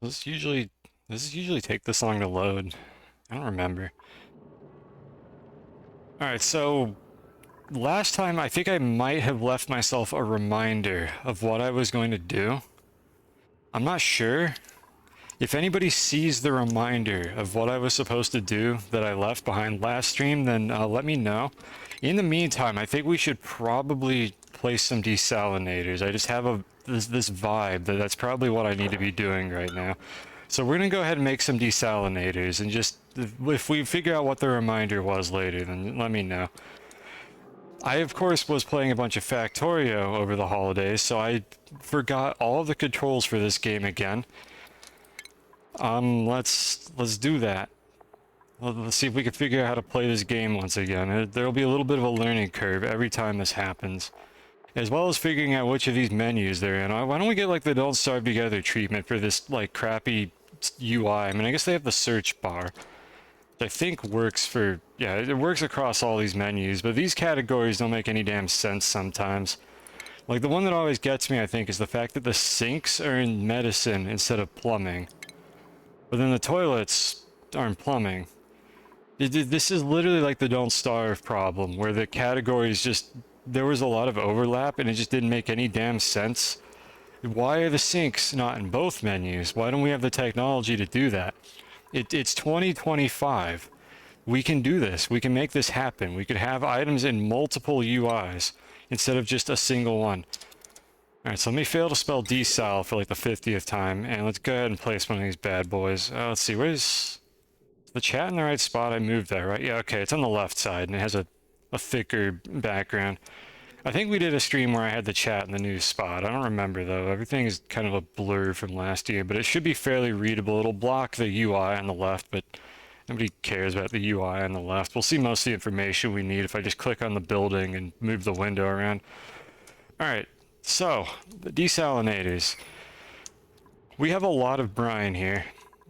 Does this usually take this long to load? I don't remember. Alright, so last time I think I might have left myself a reminder of what I was going to do. I'm not sure. If anybody sees the reminder of what I was supposed to do that I left behind last stream, then let me know. In the meantime, I think we should probably place some desalinators. I just have this vibe that that's probably what I need to be doing right now. So we're gonna go ahead and make some desalinators, and just if we figure out what the reminder was later, then let me know. I of course was playing a bunch of Factorio over the holidays, so I forgot all of the controls for this game again. Let's do that. Let's see if we can figure out how to play this game once again. There'll be a little bit of a learning curve every time this happens, as well as figuring out which of these menus they're in. Why don't we get like the Don't Starve Together treatment for this like crappy UI? I mean, I guess they have the search bar, which I think works for, yeah, it works across all these menus, but these categories don't make any damn sense sometimes. Like the one that always gets me, I think, is the fact that the sinks are in medicine instead of plumbing. But then the toilets aren't plumbing. This is literally like the Don't Starve problem, where the categories just, there was a lot of overlap and it just didn't make any damn sense. Why are the sinks not in both menus? Why don't we have the technology to do that? It's 2025. We can do this. We can make this happen. We could have items in multiple UIs instead of just a single one. Alright, so let me fail to spell desal for like the 50th time, and let's go ahead and place one of these bad boys. Let's see, where's the chat in the right spot? I moved that, right? Yeah, okay, it's on the left side, and it has a thicker background. I think we did a stream where I had the chat in the new spot. I don't remember, though. Everything is kind of a blur from last year, but it should be fairly readable. It'll block the UI on the left, but nobody cares about the UI on the left. We'll see most of the information we need if I just click on the building and move the window around. Alright. So, the desalinators. We have a lot of brine here,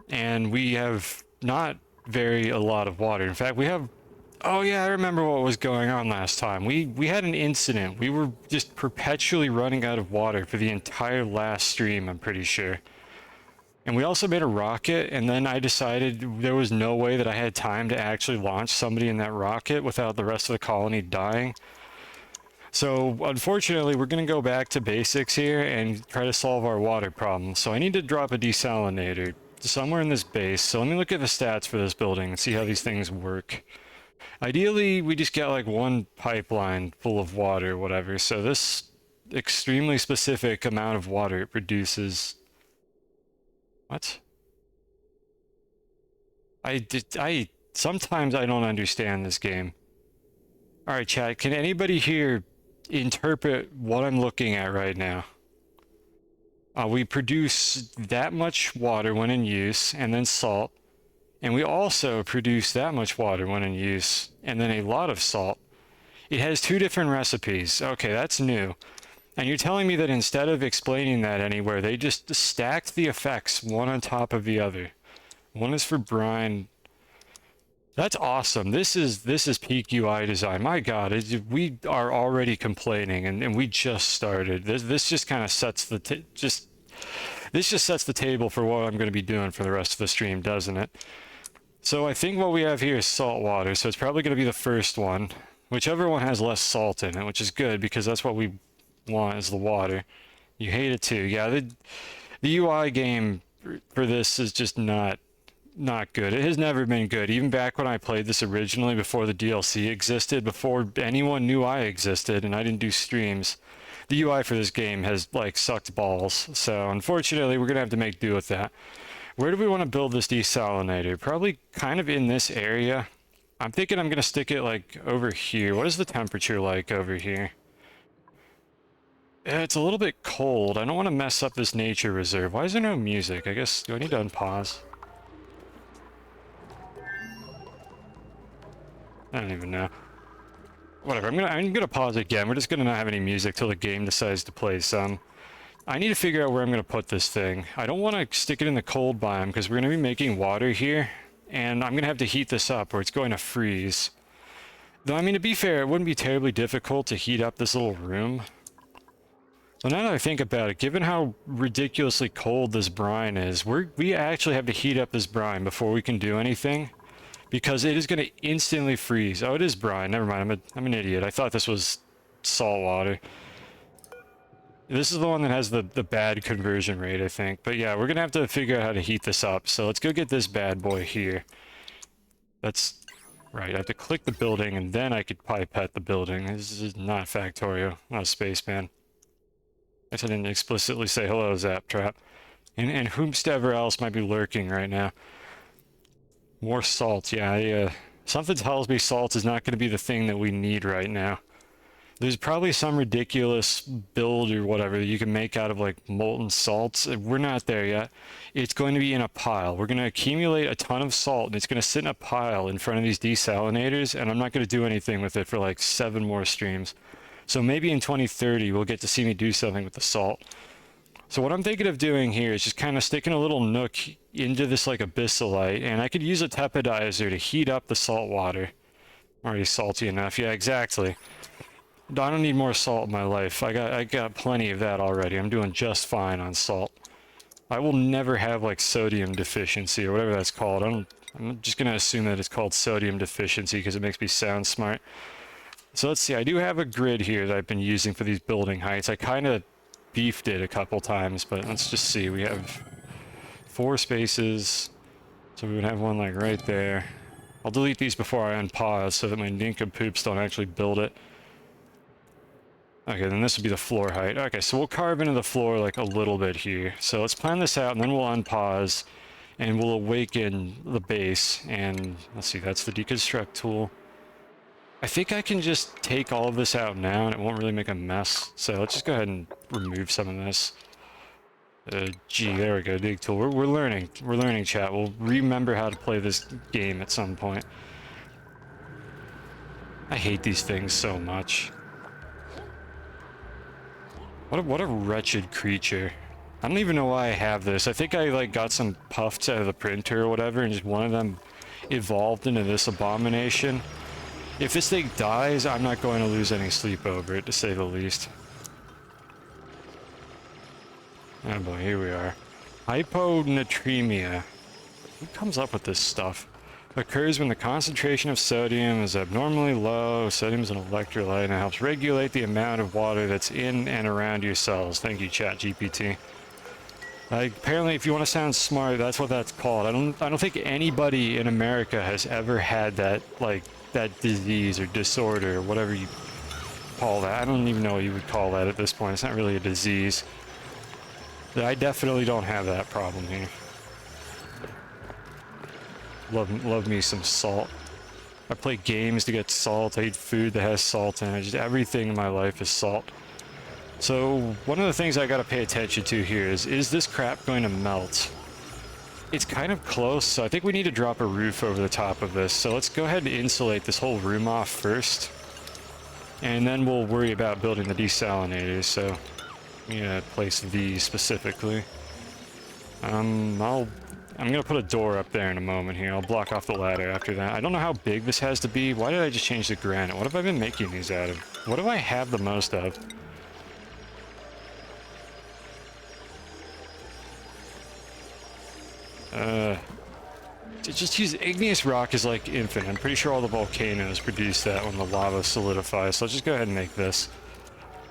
and we have not a lot of water. In fact, we have... Oh yeah, I remember what was going on last time. We had an incident. We were just perpetually running out of water for the entire last stream, I'm pretty sure. And we also made a rocket, and then I decided there was no way that I had time to actually launch somebody in that rocket without the rest of the colony dying. So, unfortunately, we're going to go back to basics here and try to solve our water problem. So I need to drop a desalinator somewhere in this base. So let me look at the stats for this building and see how these things work. Ideally, we just get like one pipeline full of water or whatever. So this extremely specific amount of water it produces... What? Sometimes I don't understand this game. Alright, chat, can anybody here interpret what I'm looking at right now? We produce that much water when in use, and then salt. And we also produce that much water when in use, and then a lot of salt. It has two different recipes. Okay, that's new. And you're telling me that instead of explaining that anywhere, they just stacked the effects one on top of the other. One is for brine. That's awesome. This is peak UI design. My God, we are already complaining, and we just started. This just kind of sets the this just sets the table for what I'm going to be doing for the rest of the stream, doesn't it? So I think what we have here is salt water. So it's probably going to be the first one, whichever one has less salt in it, which is good because that's what we want is the water. You hate it too. Yeah, the UI game for this is just not good. It has never been good. Even back when I played this originally, before the DLC existed, before anyone knew I existed, and I didn't do streams, the UI for this game has, like, sucked balls. So, unfortunately, we're gonna have to make do with that. Where do we want to build this desalinator? Probably kind of in this area. I'm thinking I'm gonna stick it, like, over here. What is the temperature like over here? It's a little bit cold. I don't want to mess up this nature reserve. Why is there no music? I guess, do I need to unpause? I don't even know. Whatever, I'm gonna pause again. We're just gonna not have any music till the game decides to play some. I need to figure out where I'm gonna put this thing. I don't want to stick it in the cold biome because we're gonna be making water here, and I'm gonna have to heat this up or it's going to freeze. Though, I mean, to be fair, it wouldn't be terribly difficult to heat up this little room. Well, now that I think about it, given how ridiculously cold this brine is, we actually have to heat up this brine before we can do anything, because it is going to instantly freeze. Oh, it is brine. Never mind. I'm an idiot. I thought this was salt water. This is the one that has the bad conversion rate, I think. But yeah, we're going to have to figure out how to heat this up. So let's go get this bad boy here. That's right. I have to click the building, and then I could pipette the building. This is not Factorio, not a spaceman. I didn't explicitly say hello, Zaptrap. And whomstever else might be lurking right now. More salt, yeah. Something tells me salt is not going to be the thing that we need right now. There's probably some ridiculous build or whatever that you can make out of like molten salts. We're not there yet. It's going to be in a pile. We're going to accumulate a ton of salt, and it's going to sit in a pile in front of these desalinators, and I'm not going to do anything with it for like 7 more streams. So maybe in 2030 we'll get to see me do something with the salt. So what I'm thinking of doing here is just kind of sticking a little nook into this like abyssalite, and I could use a tepidizer to heat up the salt water. Already salty enough. Yeah, exactly. I don't need more salt in my life. I got plenty of that already. I'm doing just fine on salt. I will never have like sodium deficiency or whatever that's called. I'm just gonna assume that it's called sodium deficiency because it makes me sound smart. So let's see, I do have a grid here that I've been using for these building heights. I kind of beefed it a couple times, but let's just see. We have 4 spaces, so we would have one like right there. I'll delete these before I unpause so that my nincompoops don't actually build it. Okay, then this would be the floor height. Okay, so we'll carve into the floor like a little bit here. So let's plan this out, and then we'll unpause, and we'll awaken the base. And let's see, that's the deconstruct tool. I think I can just take all of this out now, and it won't really make a mess. So let's just go ahead and remove some of this. Gee, there we go, dig tool. We're learning. We're learning, chat. We'll remember how to play this game at some point. I hate these things so much. What a wretched creature. I don't even know why I have this. I think I like got some puffs out of the printer or whatever, and just one of them evolved into this abomination. If this thing dies, I'm not going to lose any sleep over it, to say the least. Oh boy, here we are. Hyponatremia. Who comes up with this stuff? Occurs when the concentration of sodium is abnormally low. Sodium is an electrolyte and it helps regulate the amount of water that's in and around your cells. Thank you, ChatGPT. Apparently, if you want to sound smart, that's what that's called. I don't think anybody in America has ever had that, like, that disease or disorder or whatever you call that. I don't even know what you would call that at this point. It's not really a disease. I definitely don't have that problem here. Love me some salt. I play games to get salt. I eat food that has salt in it. Just everything in my life is salt. So one of the things I gotta pay attention to here is this crap going to melt? It's kind of close, so I think we need to drop a roof over the top of this. So let's go ahead and insulate this whole room off first. And then we'll worry about building the desalinators. So I'm gonna place these specifically. I'm gonna put a door up there in a moment here. I'll block off the ladder after that. I don't know how big this has to be. Why did I just change the granite? What have I been making these out of? What do I have the most of? Just use igneous rock is like infinite. I'm pretty sure all the volcanoes produce that when the lava solidifies. So I'll just go ahead and make this.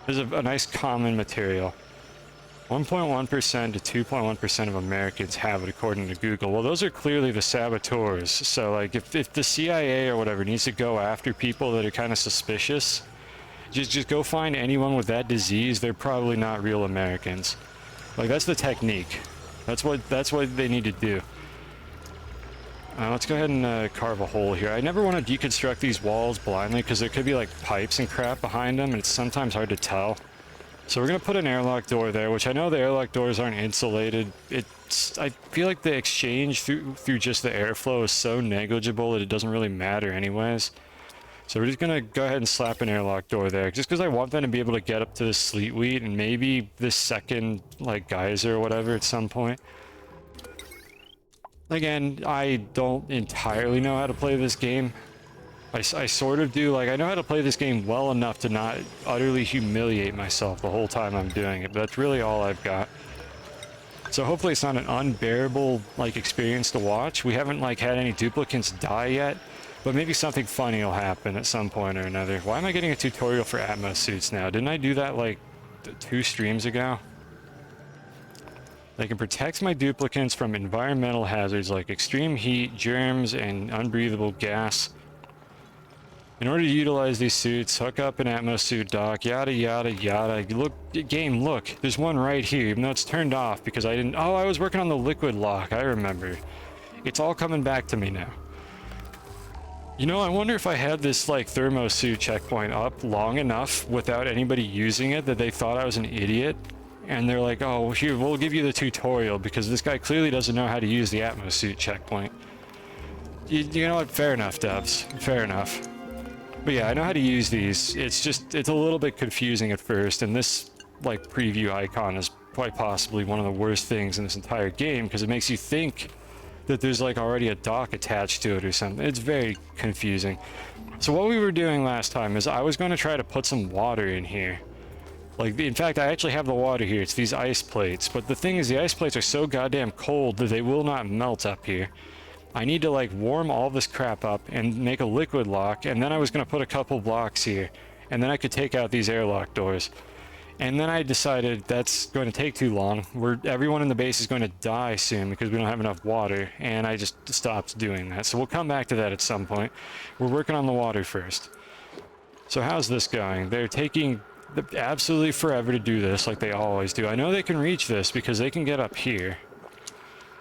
This is a nice common material. 1.1% to 2.1% of Americans have it, according to Google. Well, those are clearly the saboteurs. So, like, if the CIA or whatever needs to go after people that are kind of suspicious, just go find anyone with that disease. They're probably not real Americans. Like, that's the technique. That's what they need to do. Let's go ahead and carve a hole here. I never want to deconstruct these walls blindly because there could be, like, pipes and crap behind them, and it's sometimes hard to tell. So we're going to put an airlock door there, which I know the airlock doors aren't insulated. I feel like the exchange through just the airflow is so negligible that it doesn't really matter anyways. So we're just going to go ahead and slap an airlock door there, just because I want them to be able to get up to the sleet wheat and maybe this second, like, geyser or whatever at some point. Again, I don't entirely know how to play this game. I sort of do. Like, I know how to play this game well enough to not utterly humiliate myself the whole time I'm doing it, but that's really all I've got. So hopefully it's not an unbearable, like, experience to watch. We haven't, like, had any duplicants die yet, but maybe something funny will happen at some point or another. Why am I getting a tutorial for Atmos suits now? Didn't I do that, like, 2 streams ago? They can protect my duplicants from environmental hazards like extreme heat, germs, and unbreathable gas. In order to utilize these suits, hook up an Atmos suit dock, yada yada yada. Look, game, look, there's one right here, even though it's turned off because I didn't... Oh, I was working on the liquid lock, I remember. It's all coming back to me now. You know, I wonder if I had this, like, thermo suit checkpoint up long enough without anybody using it that they thought I was an idiot. And they're like, oh, here, we'll give you the tutorial because this guy clearly doesn't know how to use the Atmos suit checkpoint. You know what? Fair enough, devs. Fair enough. But yeah, I know how to use these. It's just, it's a little bit confusing at first, and this, like, preview icon is quite possibly one of the worst things in this entire game, because it makes you think that there's, like, already a dock attached to it or something. It's very confusing. So what we were doing last time is I was going to try to put some water in here. Like, in fact, I actually have the water here. It's these ice plates. But the thing is, the ice plates are so goddamn cold that they will not melt up here. I need to, like, warm all this crap up and make a liquid lock, and then I was going to put a couple blocks here, and then I could take out these airlock doors. And then I decided that's going to take too long. Everyone in the base is going to die soon because we don't have enough water, and I just stopped doing that. So we'll come back to that at some point. We're working on the water first. So how's this going? They're taking absolutely forever to do this, like they always do. I know they can reach this because they can get up here.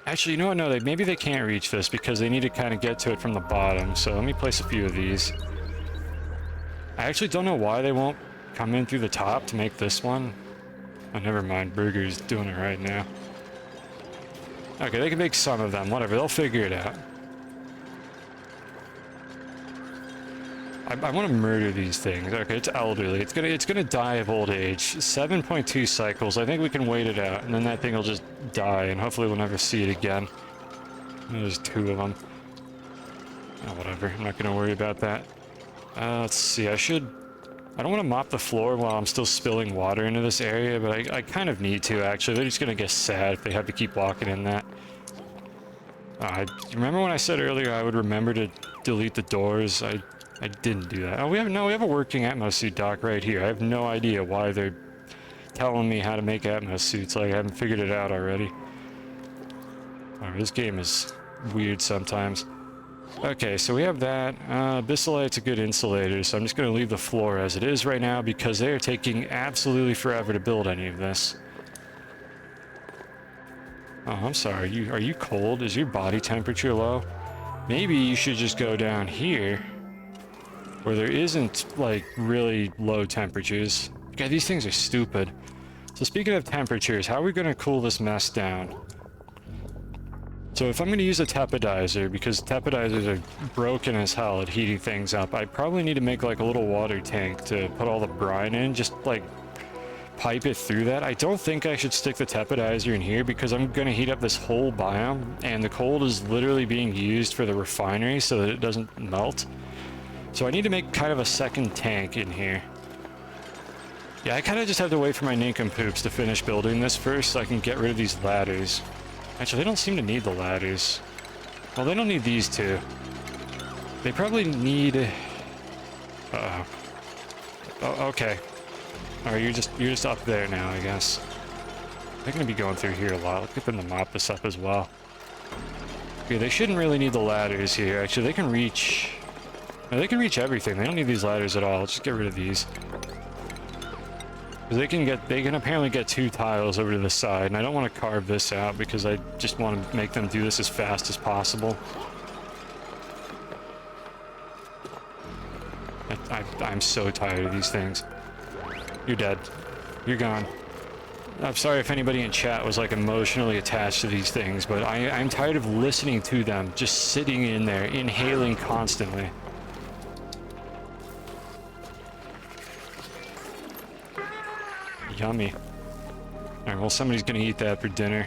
Actually, you know what? No, maybe they can't reach this because they need to kind of get to it from the bottom. So let me place a few of these. I actually don't know why they won't come in through the top to make this one. Oh, never mind. Burger's doing it right now. Okay, they can make some of them. Whatever. They'll figure it out. I want to murder these things. Okay, it's elderly. It's gonna die of old age. 7.2 cycles. I think we can wait it out, and then that thing will just die, and hopefully we'll never see it again. There's 2 of them. Oh, whatever. I'm not gonna worry about that. Let's see. I don't want to mop the floor while I'm still spilling water into this area, but I kind of need to, actually. They're just gonna get sad if they have to keep walking in that. Remember when I said earlier I would remember to delete the doors? I didn't do that. Oh, we have a working Atmos suit dock right here. I have no idea why they're telling me how to make Atmos suits. Like, I haven't figured it out already. Alright, this game is weird sometimes. Okay, so we have that. Abyssalite's a good insulator, so I'm just going to leave the floor as it is right now because they are taking absolutely forever to build any of this. Oh, I'm sorry. Are you cold? Is your body temperature low? Maybe you should just go down here where there isn't, like, really low temperatures. God, these things are stupid. So speaking of temperatures, how are we going to cool this mess down? So if I'm going to use a teppidizer, because tepidizers are broken as hell at heating things up, I probably need to make, like, a little water tank to put all the brine in, just, like, pipe it through that. I don't think I should stick the teppidizer in here because I'm going to heat up this whole biome, and the cold is literally being used for the refinery so that it doesn't melt. So I need to make kind of a second tank in here. Yeah, I kind of just have to wait for my nincompoops to finish building this first so I can get rid of these ladders. Actually, they don't seem to need the ladders. Well, they don't need these two. They probably need... Uh-oh. Oh, okay. Alright, you're just up there now, I guess. They're gonna be going through here a lot. Let's get them to mop this up as well. Okay, they shouldn't really need the ladders here. Actually, they can reach... No, they can reach everything. They don't need these ladders at all. Let's just get rid of these. Because they can apparently get 2 tiles over to the side, and I don't want to carve this out because I just want to make them do this as fast as possible. I'm so tired of these things. You're dead. You're gone. I'm sorry if anybody in chat was, like, emotionally attached to these things, but I'm tired of listening to them just sitting in there, inhaling constantly. Yummy. Alright, well, somebody's gonna eat that for dinner.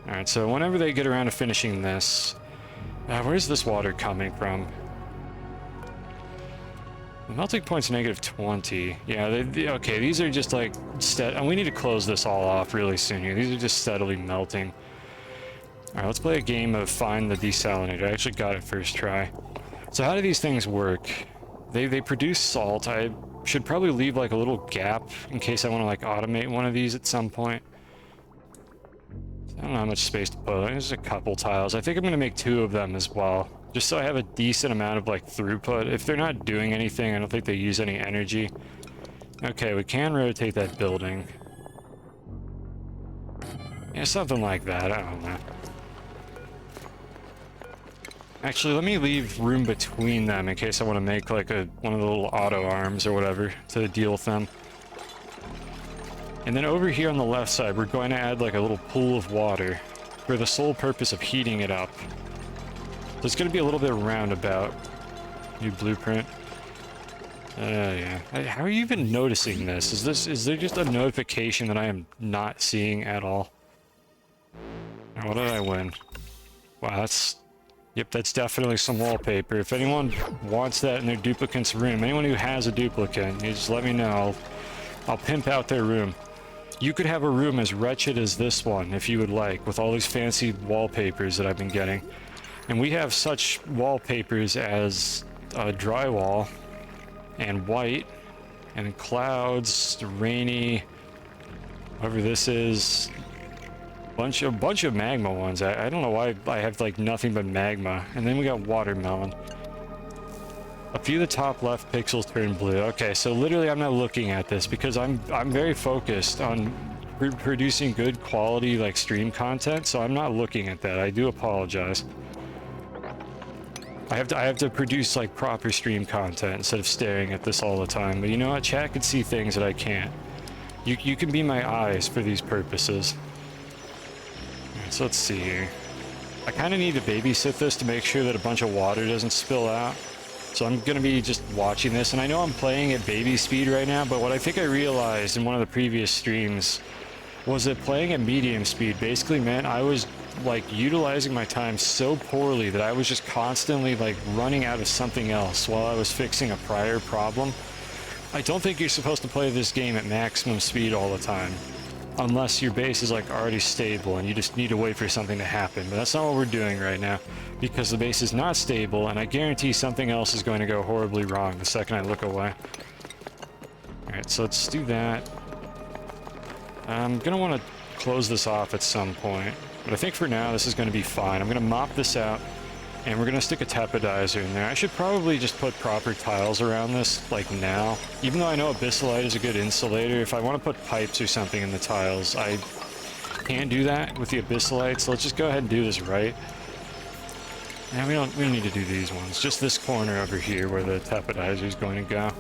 Alright, so whenever they get around to finishing this... where's this water coming from? The melting point's -20. Yeah, okay, these are just like, and we need to close this all off really soon here. These are just steadily melting. Alright, let's play a game of find the desalinator. I actually got it first try. So how do these things work? They produce salt. I should probably leave like a little gap in case I want to like automate one of these at some point. I don't know how much space to put. There's a couple tiles. I think I'm going to make 2 of them as well. Just so I have a decent amount of like throughput. If they're not doing anything, I don't think they use any energy. Okay, we can rotate that building. Yeah, something like that. I don't know. Actually, let me leave room between them in case I want to make like one of the little auto arms or whatever to deal with them. And then over here on the left side, we're going to add like a little pool of water for the sole purpose of heating it up. So it's going to be a little bit roundabout. New blueprint. Yeah. How are you even noticing this? Is there just a notification that I am not seeing at all? Now, what did I win? Wow, yep, that's definitely some wallpaper. If anyone wants that in their duplicate's room, anyone who has a duplicate, you just let me know. I'll pimp out their room. You could have a room as wretched as this one, if you would like, with all these fancy wallpapers that I've been getting. And we have such wallpapers as drywall, and white, and clouds, rainy, whatever this is. A bunch of magma ones. I don't know why I have like nothing but magma. And then we got watermelon. A few of the top left pixels turn blue. Okay, so literally I'm not looking at this because I'm very focused on producing good quality like stream content, so I'm not looking at that. I do apologize. I have to produce like proper stream content instead of staring at this all the time. But you know what? Chat can see things that I can't. You can be my eyes for these purposes. Alright, so let's see here. I kind of need to babysit this to make sure that a bunch of water doesn't spill out. So I'm going to be just watching this, and I know I'm playing at baby speed right now, but what I think I realized in one of the previous streams was that playing at medium speed basically meant I was like utilizing my time so poorly that I was just constantly like running out of something else while I was fixing a prior problem. I don't think you're supposed to play this game at maximum speed all the time, unless your base is like already stable and you just need to wait for something to happen. But that's not what we're doing right now, because the base is not stable, and I guarantee something else is going to go horribly wrong the second I look away. Alright, so let's do that. I'm gonna want to close this off at some point, but I think for now this is going to be fine. I'm gonna mop this out, and we're gonna stick a tepodizer in there. I should probably just put proper tiles around this, like now. Even though I know Abyssalite is a good insulator, if I want to put pipes or something in the tiles, I can't do that with the Abyssalite, so let's just go ahead and do this right. And we don't need to do these ones, just this corner over here where the tepodizer is going to go.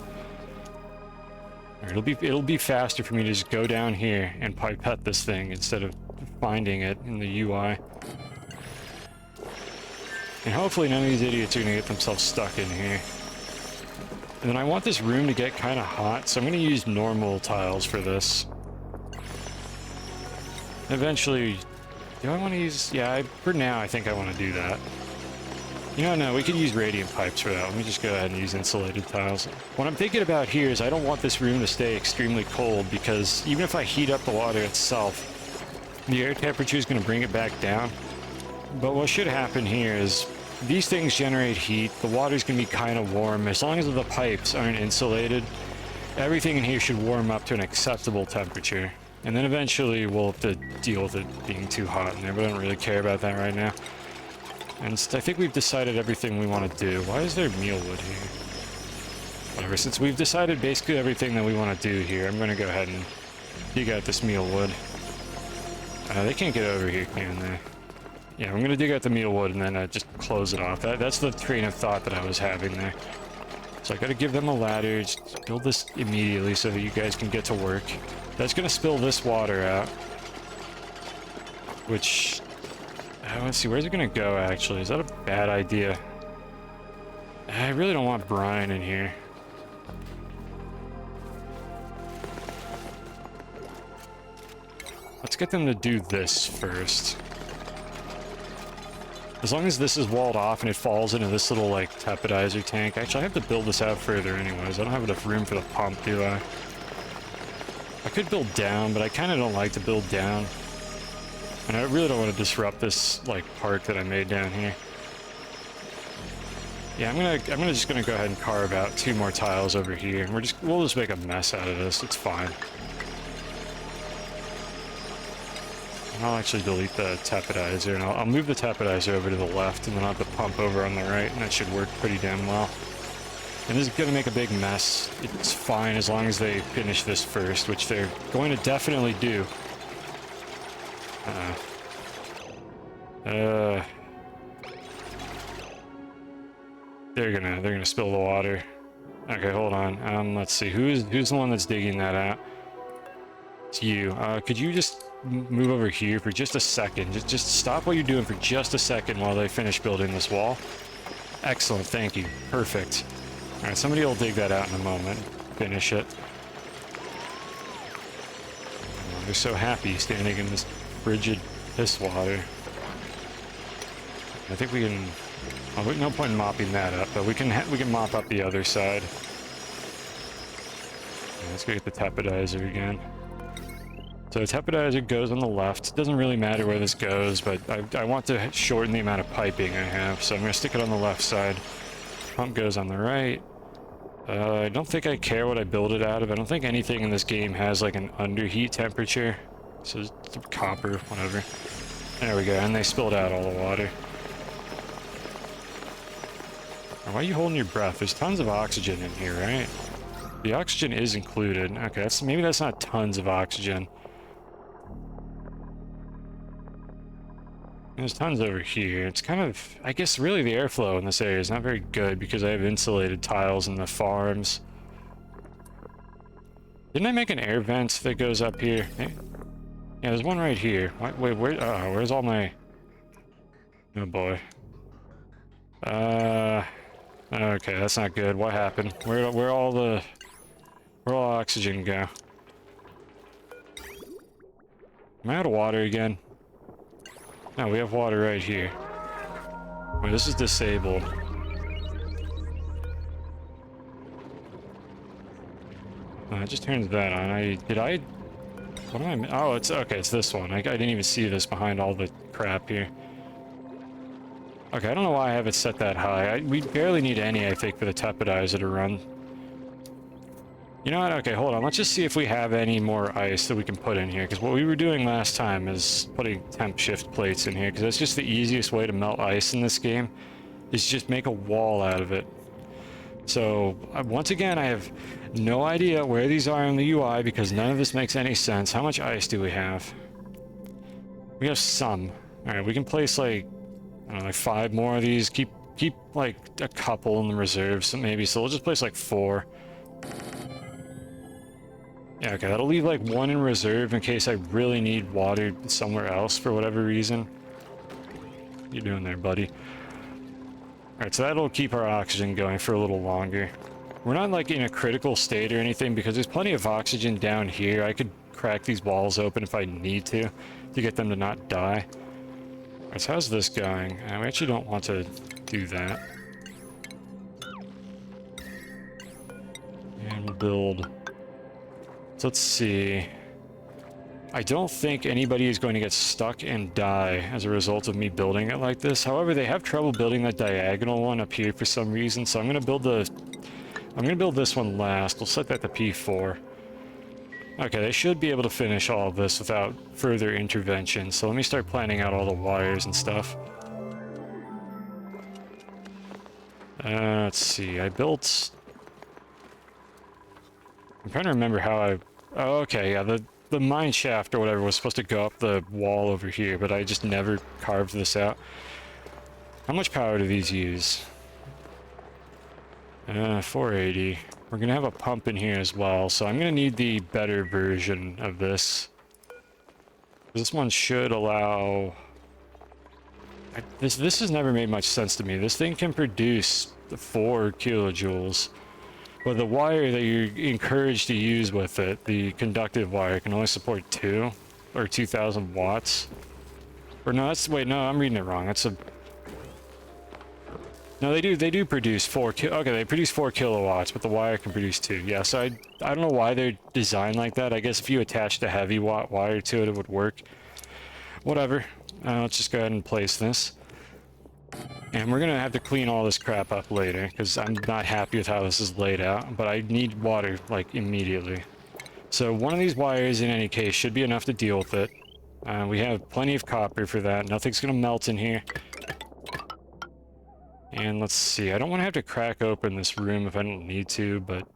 It'll be faster for me to just go down here and pipette this thing instead of finding it in the UI. And hopefully none of these idiots are going to get themselves stuck in here. And then I want this room to get kind of hot, so I'm going to use normal tiles for this. Eventually, do I want to use... Yeah, for now I think I want to do that. You know, no, we could use radiant pipes for that. Let me just go ahead and use insulated tiles. What I'm thinking about here is I don't want this room to stay extremely cold, because even if I heat up the water itself, the air temperature is going to bring it back down. But what should happen here is these things generate heat, the water's going to be kind of warm. As long as the pipes aren't insulated, everything in here should warm up to an acceptable temperature. And then eventually we'll have to deal with it being too hot in there, but I don't really care about that right now. And I think we've decided everything we want to do. Why is there mealwood here? Whatever, since we've decided basically everything that we want to do here, I'm going to go ahead and dig out this mealwood. They can't get over here, can they? Yeah, I'm going to dig out the mealwood and then just close it off. That's the train of thought that I was having there. So I got to give them a ladder, just build this immediately so that you guys can get to work. That's going to spill this water out. Which... let's see, where's it gonna go, actually? Is that a bad idea? I really don't want brine in here. Let's get them to do this first. As long as this is walled off and it falls into this little, like, tapidizer tank. Actually, I have to build this out further anyways. I don't have enough room for the pump, do I? I could build down, but I kind of don't like to build down. And I really don't want to disrupt this, like, park that I made down here. Yeah, I'm just gonna go ahead and carve out 2 more tiles over here. And we'll just make a mess out of this. It's fine. I'll actually delete the tapidizer, and I'll move the tapidizer over to the left, and then I'll have the pump over on the right, and that should work pretty damn well. And this is going to make a big mess. It's fine as long as they finish this first, which they're going to definitely do. They're gonna spill the water. Okay, hold on. Let's see. Who's the one that's digging that out? It's you. Could you just move over here for just a second? Just stop what you're doing for just a second while they finish building this wall. Excellent, thank you. Perfect. Alright, somebody will dig that out in a moment. Finish it. Oh, they're so happy standing in this frigid piss water. I think we can... Oh, no point in mopping that up, but we can mop up the other side. Let's go get the tapidizer again. So the tapidizer goes on the left. It doesn't really matter where this goes, but I want to shorten the amount of piping I have, so I'm going to stick it on the left side. Pump goes on the right. I don't think I care what I build it out of. I don't think anything in this game has like an underheat temperature. So it's copper, whatever. There we go, and they spilled out all the water. Why are you holding your breath? There's tons of oxygen in here, right? The oxygen is included. Okay, maybe that's not tons of oxygen. There's tons over here. It's kind of... I guess really the airflow in this area is not very good because I have insulated tiles in the farms. Didn't I make an air vent that goes up here? Yeah, there's one right here. Wait, where's all my... Oh boy. Okay, that's not good. What happened? Where all oxygen go? Am I out of water again? No, we have water right here. Wait, this is disabled. It just turns that on. What am I... Oh, it's... Okay, it's this one. I didn't even see this behind all the crap here. Okay, I don't know why I have it set that high. We barely need any, I think, for the tapidizer to run. You know what? Okay, hold on. Let's just see if we have any more ice that we can put in here. Because what we were doing last time is putting temp shift plates in here. Because that's just the easiest way to melt ice in this game. Is just make a wall out of it. So, once again, I have no idea where these are in the UI. Because none of this makes any sense. How much ice do we have? We have some. Alright, we can place like... I don't know, like 5 more of these. Keep like a couple in the reserves, maybe. So we'll just place like 4. Yeah, okay, that'll leave like 1 in reserve in case I really need water somewhere else for whatever reason. What you doing there, buddy? Alright, so that'll keep our oxygen going for a little longer. We're not like in a critical state or anything because there's plenty of oxygen down here. I could crack these walls open if I need to get them to not die. Alright, so how's this going? We actually don't want to do that. And we'll build... So let's see. I don't think anybody is going to get stuck and die as a result of me building it like this. However, they have trouble building that diagonal one up here for some reason, so I'm gonna build this one last. We'll set that to P4. Okay, they should be able to finish all of this without further intervention, so let me start planning out all the wires and stuff. Let's see, I'm trying to remember how I... Oh, okay, yeah, the mine shaft or whatever was supposed to go up the wall over here, but I just never carved this out. How much power do these use? 480. We're gonna have a pump in here as well, so I'm gonna need the better version of this. This one should allow... This has never made much sense to me. This thing can produce 4 kilojoules, but the wire that you're encouraged to use with it, the conductive wire, can only support 2 or 2,000 watts. Or no, that's... Wait, no, I'm reading it wrong. That's a... No, they do produce okay, they produce 4 kilowatts, but the wire can produce 2. Yeah, so I don't know why they're designed like that. I guess if you attached a heavy watt wire to it, it would work. Whatever. Let's just go ahead and place this. And we're gonna have to clean all this crap up later, because I'm not happy with how this is laid out, but I need water, like, immediately. So one of these wires, in any case, should be enough to deal with it. We have plenty of copper for that. Nothing's gonna melt in here. And let's see, I don't want to have to crack open this room if I don't need to, but...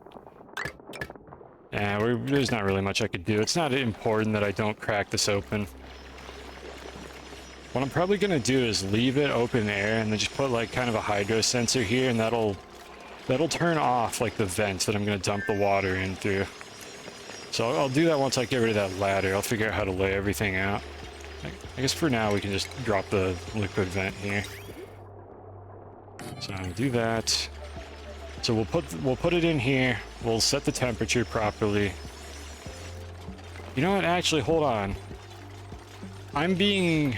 yeah, there's not really much I could do. It's not important that I don't crack this open. What I'm probably going to do is leave it open air and then just put like kind of a hydro sensor here, and that'll turn off like the vents that I'm going to dump the water in through. So I'll do that once I get rid of that ladder. I'll figure out how to lay everything out. I guess for now we can just drop the liquid vent here. So I'll do that. So we'll put it in here. We'll set the temperature properly. You know what? Actually, hold on. I'm being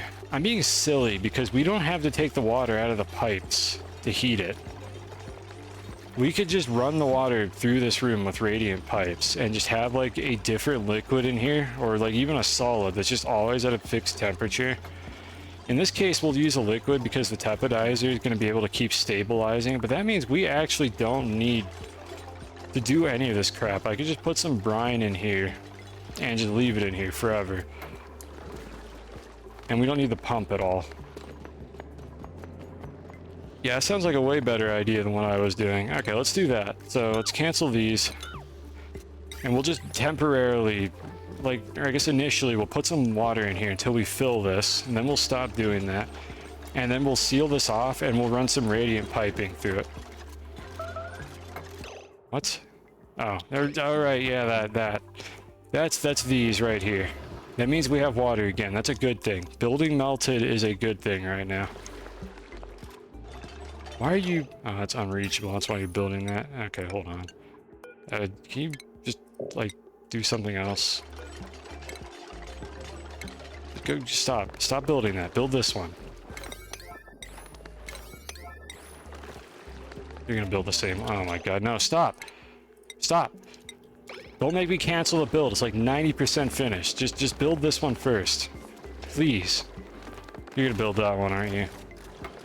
silly because we don't have to take the water out of the pipes to heat it. We could just run the water through this room with radiant pipes and just have like a different liquid in here, or like even a solid that's just always at a fixed temperature. In this case, we'll use a liquid because the tepidizer is going to be able to keep stabilizing, but that means we actually don't need to do any of this crap. I could just put some brine in here and just leave it in here forever. And we don't need the pump at all. Yeah, it sounds like a way better idea than what I was doing. Okay, let's do that. So let's cancel these. And we'll just temporarily... like, or I guess initially we'll put some water in here until we fill this, and then we'll stop doing that. And then we'll seal this off and we'll run some radiant piping through it. What? Oh, alright, yeah, that's these right here. That means we have water again. That's a good thing. Building melted is a good thing right now. Why are you... oh, that's unreachable. That's why you're building that. Okay, hold on. Can you just, like, do something else? Go, stop building that. Build this one. You're gonna build the same. Oh my god, no, stop. Stop. Don't make me cancel the build. It's like 90% finished. Just build this one first. Please. You're gonna build that one, aren't you?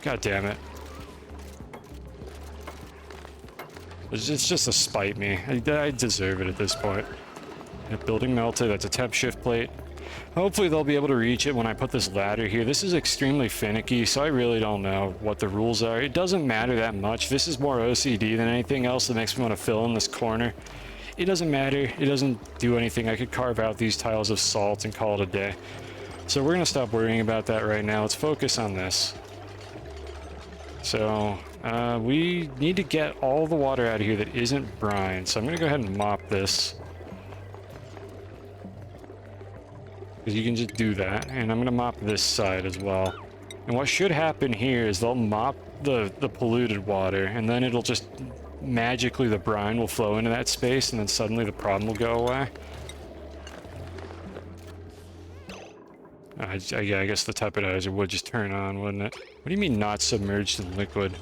God damn it. It's just to spite me. I deserve it at this point. Building melted. That's a temp shift plate. Hopefully they'll be able to reach it when I put this ladder here. This is extremely finicky, so I really don't know what the rules are. It doesn't matter that much. This is more OCD than anything else that makes me want to fill in this corner. It doesn't matter. It doesn't do anything. I could carve out these tiles of salt and call it a day. So we're going to stop worrying about that right now. Let's focus on this. So we need to get all the water out of here that isn't brine. So I'm going to go ahead and mop this. Because you can just do that. And I'm going to mop this side as well. And what should happen here is they'll mop the polluted water, and then it'll just magically the brine will flow into that space, and then suddenly the problem will go away. Yeah, I guess the tepidizer would just turn on, wouldn't it? What do you mean not submerged in liquid?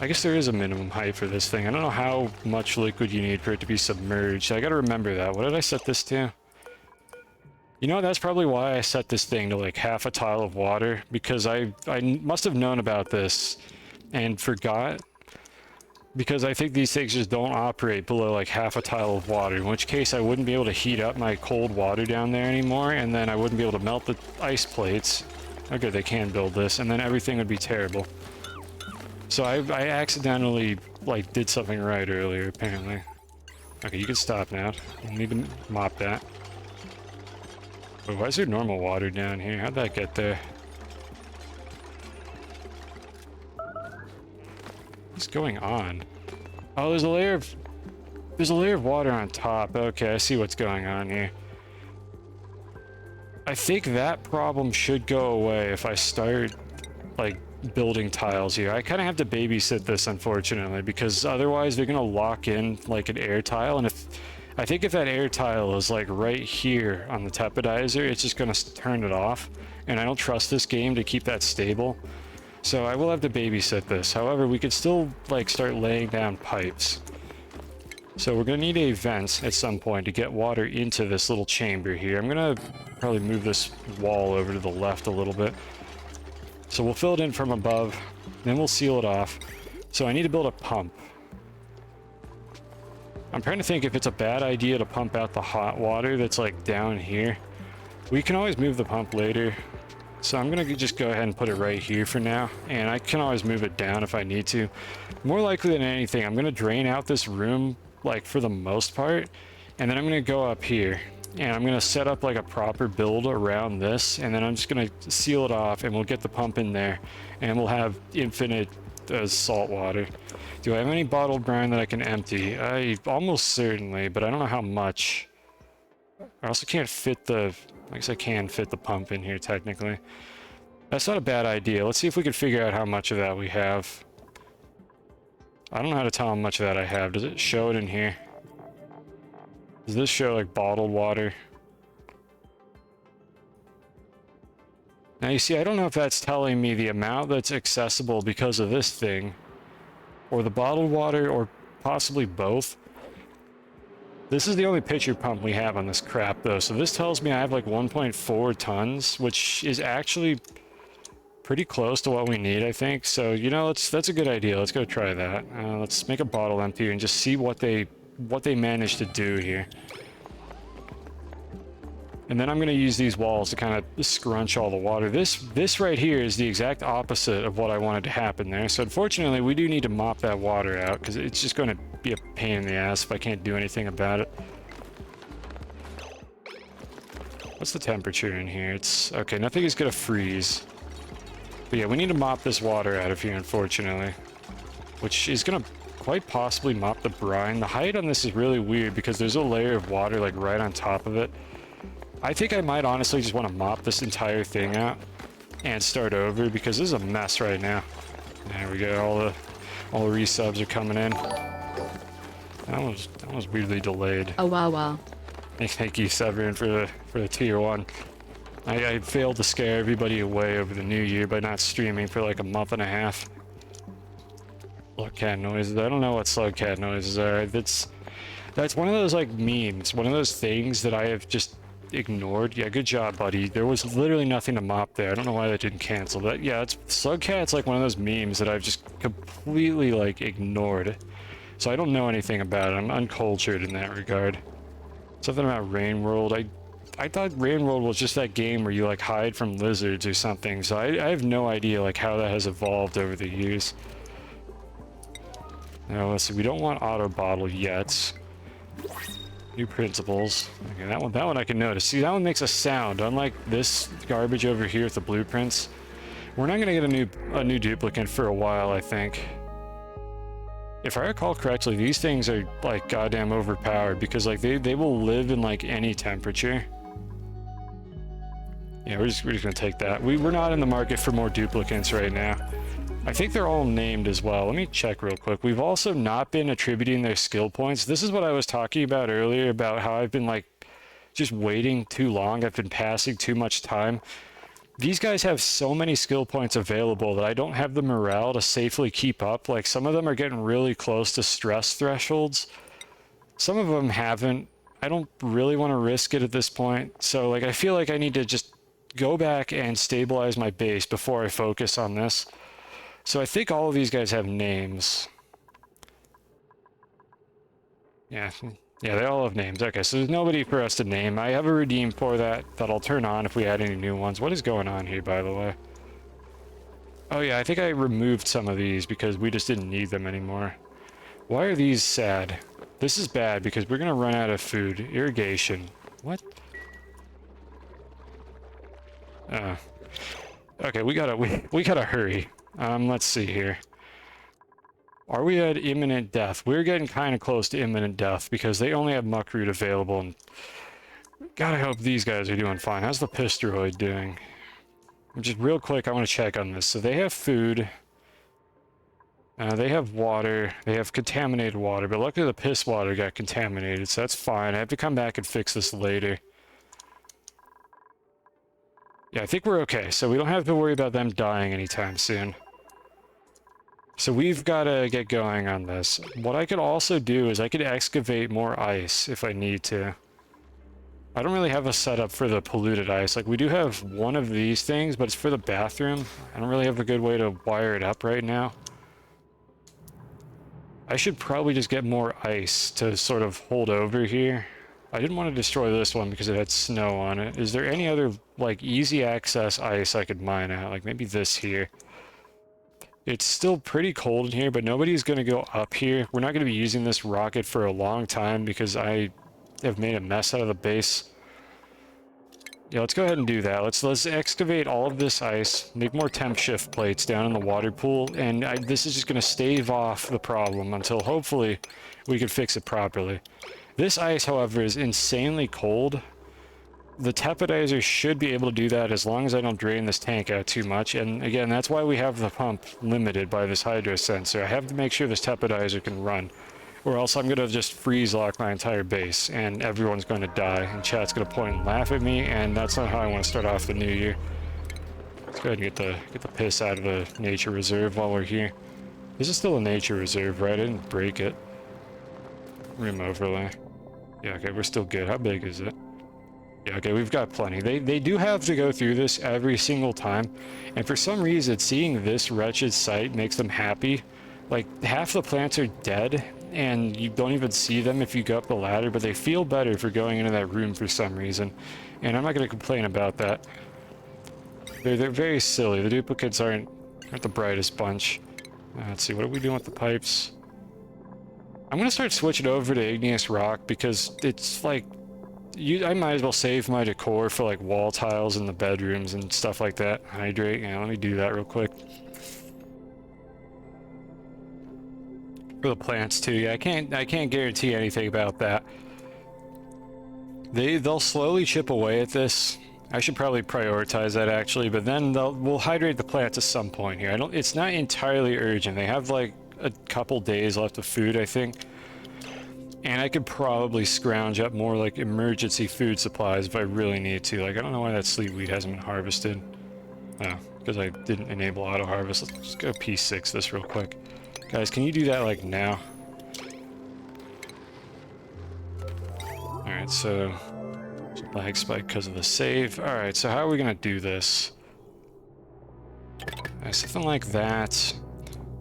I guess there is a minimum height for this thing. I don't know how much liquid you need for it to be submerged. I gotta remember that. What did I set this to? You know, that's probably why I set this thing to like half a tile of water, because I must have known about this and forgot, because I think these things just don't operate below like half a tile of water, in which case I wouldn't be able to heat up my cold water down there anymore, and then I wouldn't be able to melt the ice plates. Okay, they can build this, and then everything would be terrible. So I accidentally like did something right earlier, apparently. Okay, you can stop now. You need to mop that. Wait, why is there normal water down here? How'd that get there? What's going on? Oh, there's a layer of water on top. Okay, I see what's going on here. I think that problem should go away if I start like building tiles here. I kind of have to babysit this, unfortunately, because otherwise they're gonna lock in like an air tile, and I think if that air tile is like right here on the tepidizer, it's just gonna turn it off, and I don't trust this game to keep that stable. So I will have to babysit this. However, we could still like start laying down pipes. So we're gonna need a vent at some point to get water into this little chamber here. I'm gonna probably move this wall over to the left a little bit. So we'll fill it in from above, then we'll seal it off. So I need to build a pump. I'm trying to think if it's a bad idea to pump out the hot water that's like down here. We can always move the pump later. So I'm gonna just go ahead and put it right here for now, and I can always move it down if I need to. More likely than anything, I'm gonna drain out this room, like for the most part, and then I'm gonna go up here, and I'm gonna set up like a proper build around this, and then I'm just gonna seal it off, and we'll get the pump in there, and we'll have infinite salt water. Do I have any bottled brine that I can empty? I almost certainly, but I don't know how much. I also can't fit the... I guess I can fit the pump in here, technically. That's not a bad idea. Let's see if we can figure out how much of that we have. I don't know how to tell how much of that I have. Does it show it in here? Does this show, like, bottled water? Now, you see, I don't know if that's telling me the amount that's accessible because of this thing, or the bottled water, or possibly both. This is the only pitcher pump we have on this crap, though, so this tells me I have like 1.4 tons, which is actually pretty close to what we need, I think. So, you know, that's a good idea. Let's go try that. Let's make a bottle empty and just see what they managed to do here. And then I'm going to use these walls to kind of scrunch all the water. This right here is the exact opposite of what I wanted to happen there. So unfortunately, we do need to mop that water out because it's just going to be a pain in the ass if I can't do anything about it. What's the temperature in here? It's okay. Nothing is going to freeze. But yeah, we need to mop this water out of here, unfortunately, which is going to quite possibly mop the brine. The height on this is really weird because there's a layer of water like right on top of it. I think I might honestly just want to mop this entire thing out and start over because this is a mess right now. There we go. All the resubs are coming in. That was weirdly delayed. Oh wow. Thank you, Severin, for the tier 1. I failed to scare everybody away over the new year by not streaming for like a month and a half. Slug cat noises. I don't know what slug cat noises are. That's one of those like memes. One of those things that I have just ignored. Yeah, good job, buddy. There was literally nothing to mop there. I don't know why that didn't cancel. But yeah, slug cat's like one of those memes that I've just completely like ignored. So I don't know anything about it. I'm uncultured in that regard. Something about Rain World. I thought Rain World was just that game where you like hide from lizards or something. So I have no idea like how that has evolved over the years. Now let's see. We don't want auto bottle yet. New principles. Okay, that one I can notice. See, that one makes a sound. Unlike this garbage over here with the blueprints, we're not gonna get a new duplicate for a while, I think. If I recall correctly, these things are like goddamn overpowered because like they will live in like any temperature. Yeah, we're just gonna take that. We're not in the market for more duplicates right now. I think they're all named as well. Let me check real quick. We've also not been attributing their skill points. This is what I was talking about earlier about how I've been like just waiting too long. I've been passing too much time. These guys have so many skill points available that I don't have the morale to safely keep up. Like some of them are getting really close to stress thresholds. Some of them haven't. I don't really want to risk it at this point. So like I feel like I need to just go back and stabilize my base before I focus on this. So I think all of these guys have names. Yeah, they all have names. Okay, so there's nobody for us to name. I have a redeem for that I'll turn on if we add any new ones. What is going on here, by the way? Oh yeah, I think I removed some of these because we just didn't need them anymore. Why are these sad? This is bad because we're gonna run out of food. Irrigation. What? Okay, we gotta hurry. Let's see here. Are we at imminent death? We're getting kind of close to imminent death because they only have muckroot available. And God, I hope these guys are doing fine. How's the Pistroid doing? Just real quick, I want to check on this. So they have food. They have water. They have contaminated water, but luckily the piss water got contaminated, so that's fine. I have to come back and fix this later. Yeah, I think we're okay, so we don't have to worry about them dying anytime soon. So we've got to get going on this. What I could also do is I could excavate more ice if I need to. I don't really have a setup for the polluted ice. Like, we do have one of these things, but it's for the bathroom. I don't really have a good way to wire it up right now. I should probably just get more ice to sort of hold over here. I didn't want to destroy this one because it had snow on it. Is there any other, like, easy access ice I could mine out? Like, maybe this here. It's still pretty cold in here, but nobody's going to go up here. We're not going to be using this rocket for a long time because I have made a mess out of the base. Yeah, let's go ahead and do that. Let's excavate all of this ice, make more temp shift plates down in the water pool, and this is just going to stave off the problem until hopefully we can fix it properly. This ice, however, is insanely cold. The tepidizer should be able to do that as long as I don't drain this tank out too much. And again, that's why we have the pump limited by this hydro sensor. I have to make sure this tepidizer can run, or else I'm going to just freeze lock my entire base and everyone's going to die. And chat's going to point and laugh at me, and that's not how I want to start off the new year. Let's go ahead and get the piss out of the nature reserve while we're here. This is still a nature reserve, right? I didn't break it. Room overlay. Yeah, okay, we're still good. How big is it? Yeah, okay, we've got plenty. They do have to go through this every single time, and for some reason, seeing this wretched sight makes them happy. Like, half the plants are dead, and you don't even see them if you go up the ladder, but they feel better for going into that room for some reason, and I'm not going to complain about that. They're very silly. The duplicates aren't the brightest bunch. Let's see, what are we doing with the pipes? I'm going to start switching over to igneous rock because it's like... I might as well save my decor for like wall tiles in the bedrooms and stuff like that. Hydrate. Yeah, let me do that real quick. For the plants too. Yeah, I can't guarantee anything about that. They'll slowly chip away at this. I should probably prioritize that actually, but then we'll hydrate the plants at some point here. It's not entirely urgent. They have like a couple days left of food, I think. And I could probably scrounge up more like emergency food supplies if I really need to. Like, I don't know why that sleep weed hasn't been harvested. Oh, because I didn't enable auto harvest. Let's just go P6 this real quick. Guys, can you do that like now? Alright, so lag spike because of the save. Alright, so how are we gonna do this? Something like that.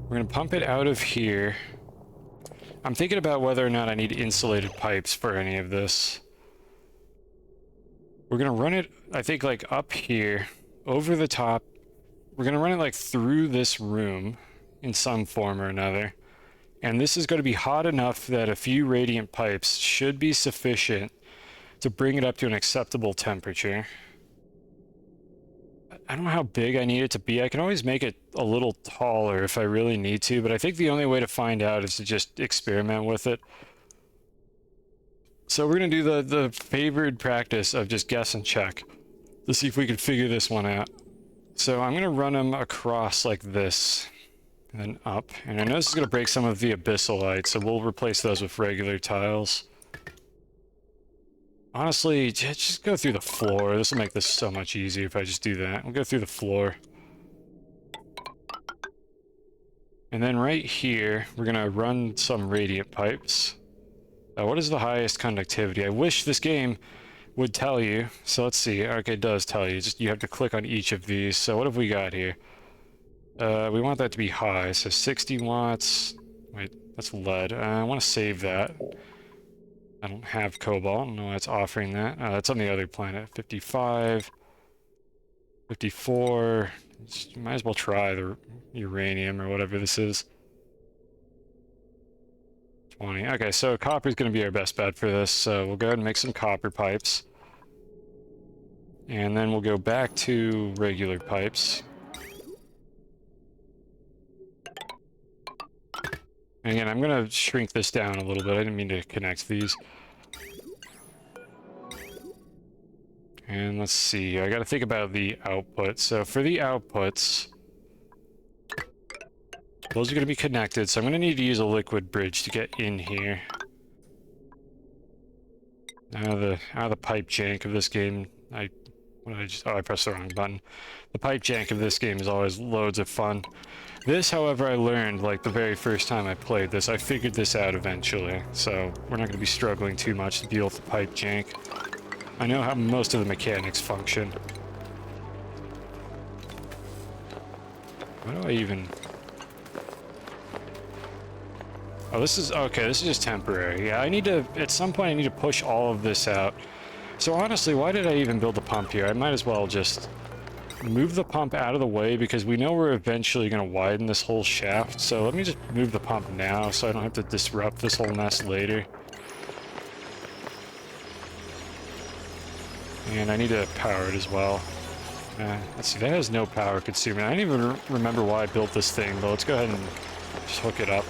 We're gonna pump it out of here. I'm thinking about whether or not I need insulated pipes for any of this. We're gonna run it, I think, like up here, over the top. We're gonna run it like through this room in some form or another. And this is gonna be hot enough that a few radiant pipes should be sufficient to bring it up to an acceptable temperature. I don't know how big I need it to be. I can always make it a little taller if I really need to, but I think the only way to find out is to just experiment with it. So we're going to do the favored practice of just guess and check to see if we can figure this one out. So I'm going to run them across like this and then up. And I know this is going to break some of the abyssalites, so we'll replace those with regular tiles. Honestly, just go through the floor. This will make this so much easier if I just do that. We'll go through the floor. And then right here, we're going to run some radiant pipes. What is the highest conductivity? I wish this game would tell you. So let's see. Okay, it does tell you. Just you have to click on each of these. So what have we got here? We want that to be high. So 60 watts. Wait, that's lead. I want to save that. I don't have cobalt. I don't know why it's offering that. That's on the other planet. 55. 54. You might as well try the uranium or whatever this is. 20. Okay, so copper is going to be our best bet for this. So we'll go ahead and make some copper pipes. And then we'll go back to regular pipes. And again, I'm going to shrink this down a little bit. I didn't mean to connect these. And let's see, I got to think about the output. So for the outputs, those are going to be connected. So I'm going to need to use a liquid bridge to get in here. Out of the pipe jank of this game, I What did I just... Oh, I pressed the wrong button. The pipe jank of this game is always loads of fun. This, however, I learned, like, the very first time I played this. I figured this out eventually, so we're not going to be struggling too much to deal with the pipe jank. I know how most of the mechanics function. What do I even... Oh, this is... Okay, this is just temporary. Yeah, I need to... At some point, I need to push all of this out. So honestly, why did I even build the pump here? I might as well just move the pump out of the way, because we know we're eventually going to widen this whole shaft. So let me just move the pump now so I don't have to disrupt this whole mess later. And I need to power it as well. Let's see, that has no power consuming. I didn't even remember why I built this thing, but let's go ahead and just hook it up.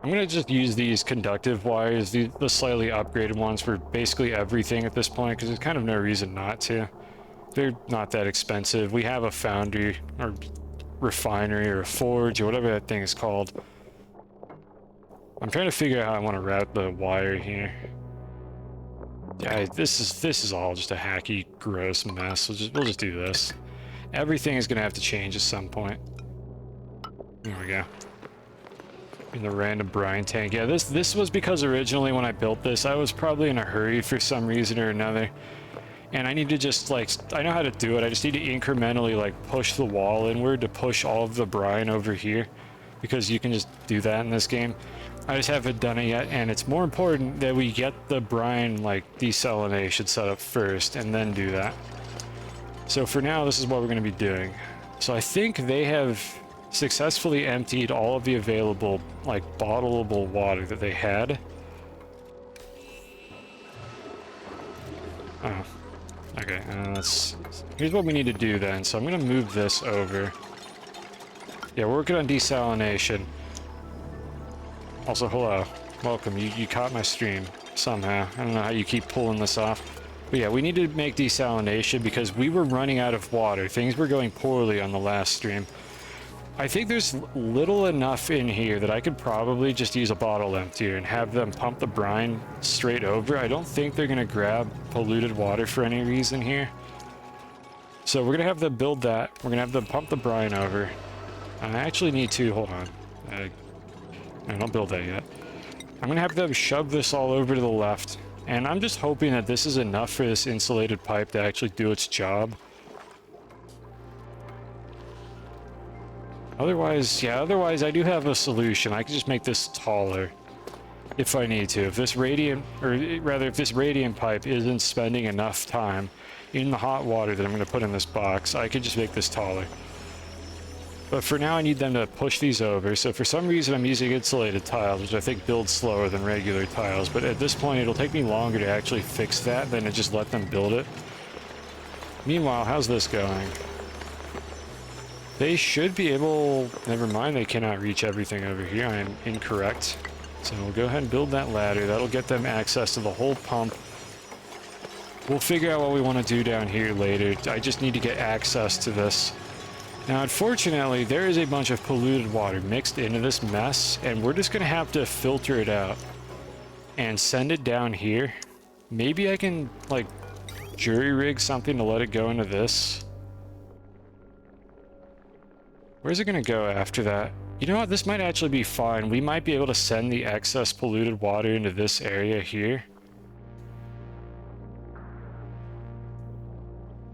I'm going to just use these conductive wires, the slightly upgraded ones, for basically everything at this point, because there's kind of no reason not to. They're not that expensive. We have a foundry, or refinery, or a forge, or whatever that thing is called. I'm trying to figure out how I want to route the wire here. Yeah, this is all just a hacky, gross mess. We'll just do this. Everything is going to have to change at some point. There we go. In the random brine tank. Yeah, this was because originally when I built this, I was probably in a hurry for some reason or another. And I need to just, like, I know how to do it. I just need to incrementally, like, push the wall inward to push all of the brine over here. Because you can just do that in this game. I just haven't done it yet, and it's more important that we get the brine, like, desalination set up first, and then do that. So for now, this is what we're going to be doing. So I think they have successfully emptied all of the available, like, bottleable water that they had. Oh. Okay, here's what we need to do then. So I'm going to move this over. Yeah, we're working on desalination. Also, hello. Welcome. You caught my stream somehow. I don't know how you keep pulling this off. But yeah, we need to make desalination because we were running out of water. Things were going poorly on the last stream. I think there's little enough in here that I could probably just use a bottle emptier and have them pump the brine straight over. I don't think they're going to grab polluted water for any reason here. So we're going to have them build that. We're going to have them pump the brine over. I actually need to... Hold on. No, don't build that yet. I'm going to have them shove this all over to the left. And I'm just hoping that this is enough for this insulated pipe to actually do its job. Otherwise, yeah, otherwise I do have a solution. I can just make this taller if I need to. If this radiant, or rather if this radiant pipe isn't spending enough time in the hot water that I'm going to put in this box, I could just make this taller. But for now I need them to push these over. So for some reason I'm using insulated tiles, which I think builds slower than regular tiles. But at this point it'll take me longer to actually fix that than to just let them build it. Meanwhile, how's this going? They should be able... Never mind, they cannot reach everything over here. I am incorrect. So we'll go ahead and build that ladder. That'll get them access to the whole pump. We'll figure out what we want to do down here later. I just need to get access to this. Now, unfortunately, there is a bunch of polluted water mixed into this mess, and we're just going to have to filter it out and send it down here. Maybe I can, like, jury rig something to let it go into this. Where's it going to go after that? You know what? This might actually be fine. We might be able to send the excess polluted water into this area here.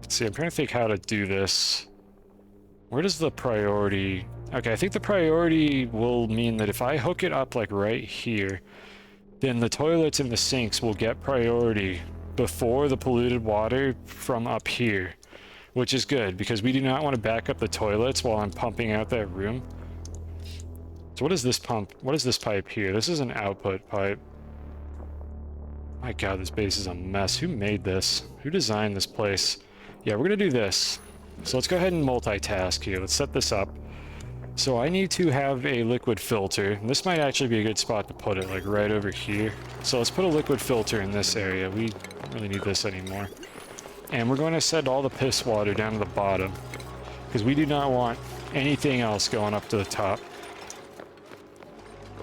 Let's see, I'm trying to think how to do this. Where does the priority... Okay, I think the priority will mean that if I hook it up, like, right here, then the toilets and the sinks will get priority before the polluted water from up here. Which is good, because we do not want to back up the toilets while I'm pumping out that room. So what is this pump? What is this pipe here? This is an output pipe. My god, this base is a mess. Who made this? Who designed this place? Yeah, we're going to do this. So let's go ahead and multitask here. Let's set this up. So I need to have a liquid filter. And this might actually be a good spot to put it, like right over here. So let's put a liquid filter in this area. We don't really need this anymore. And we're going to send all the piss water down to the bottom, because we do not want anything else going up to the top.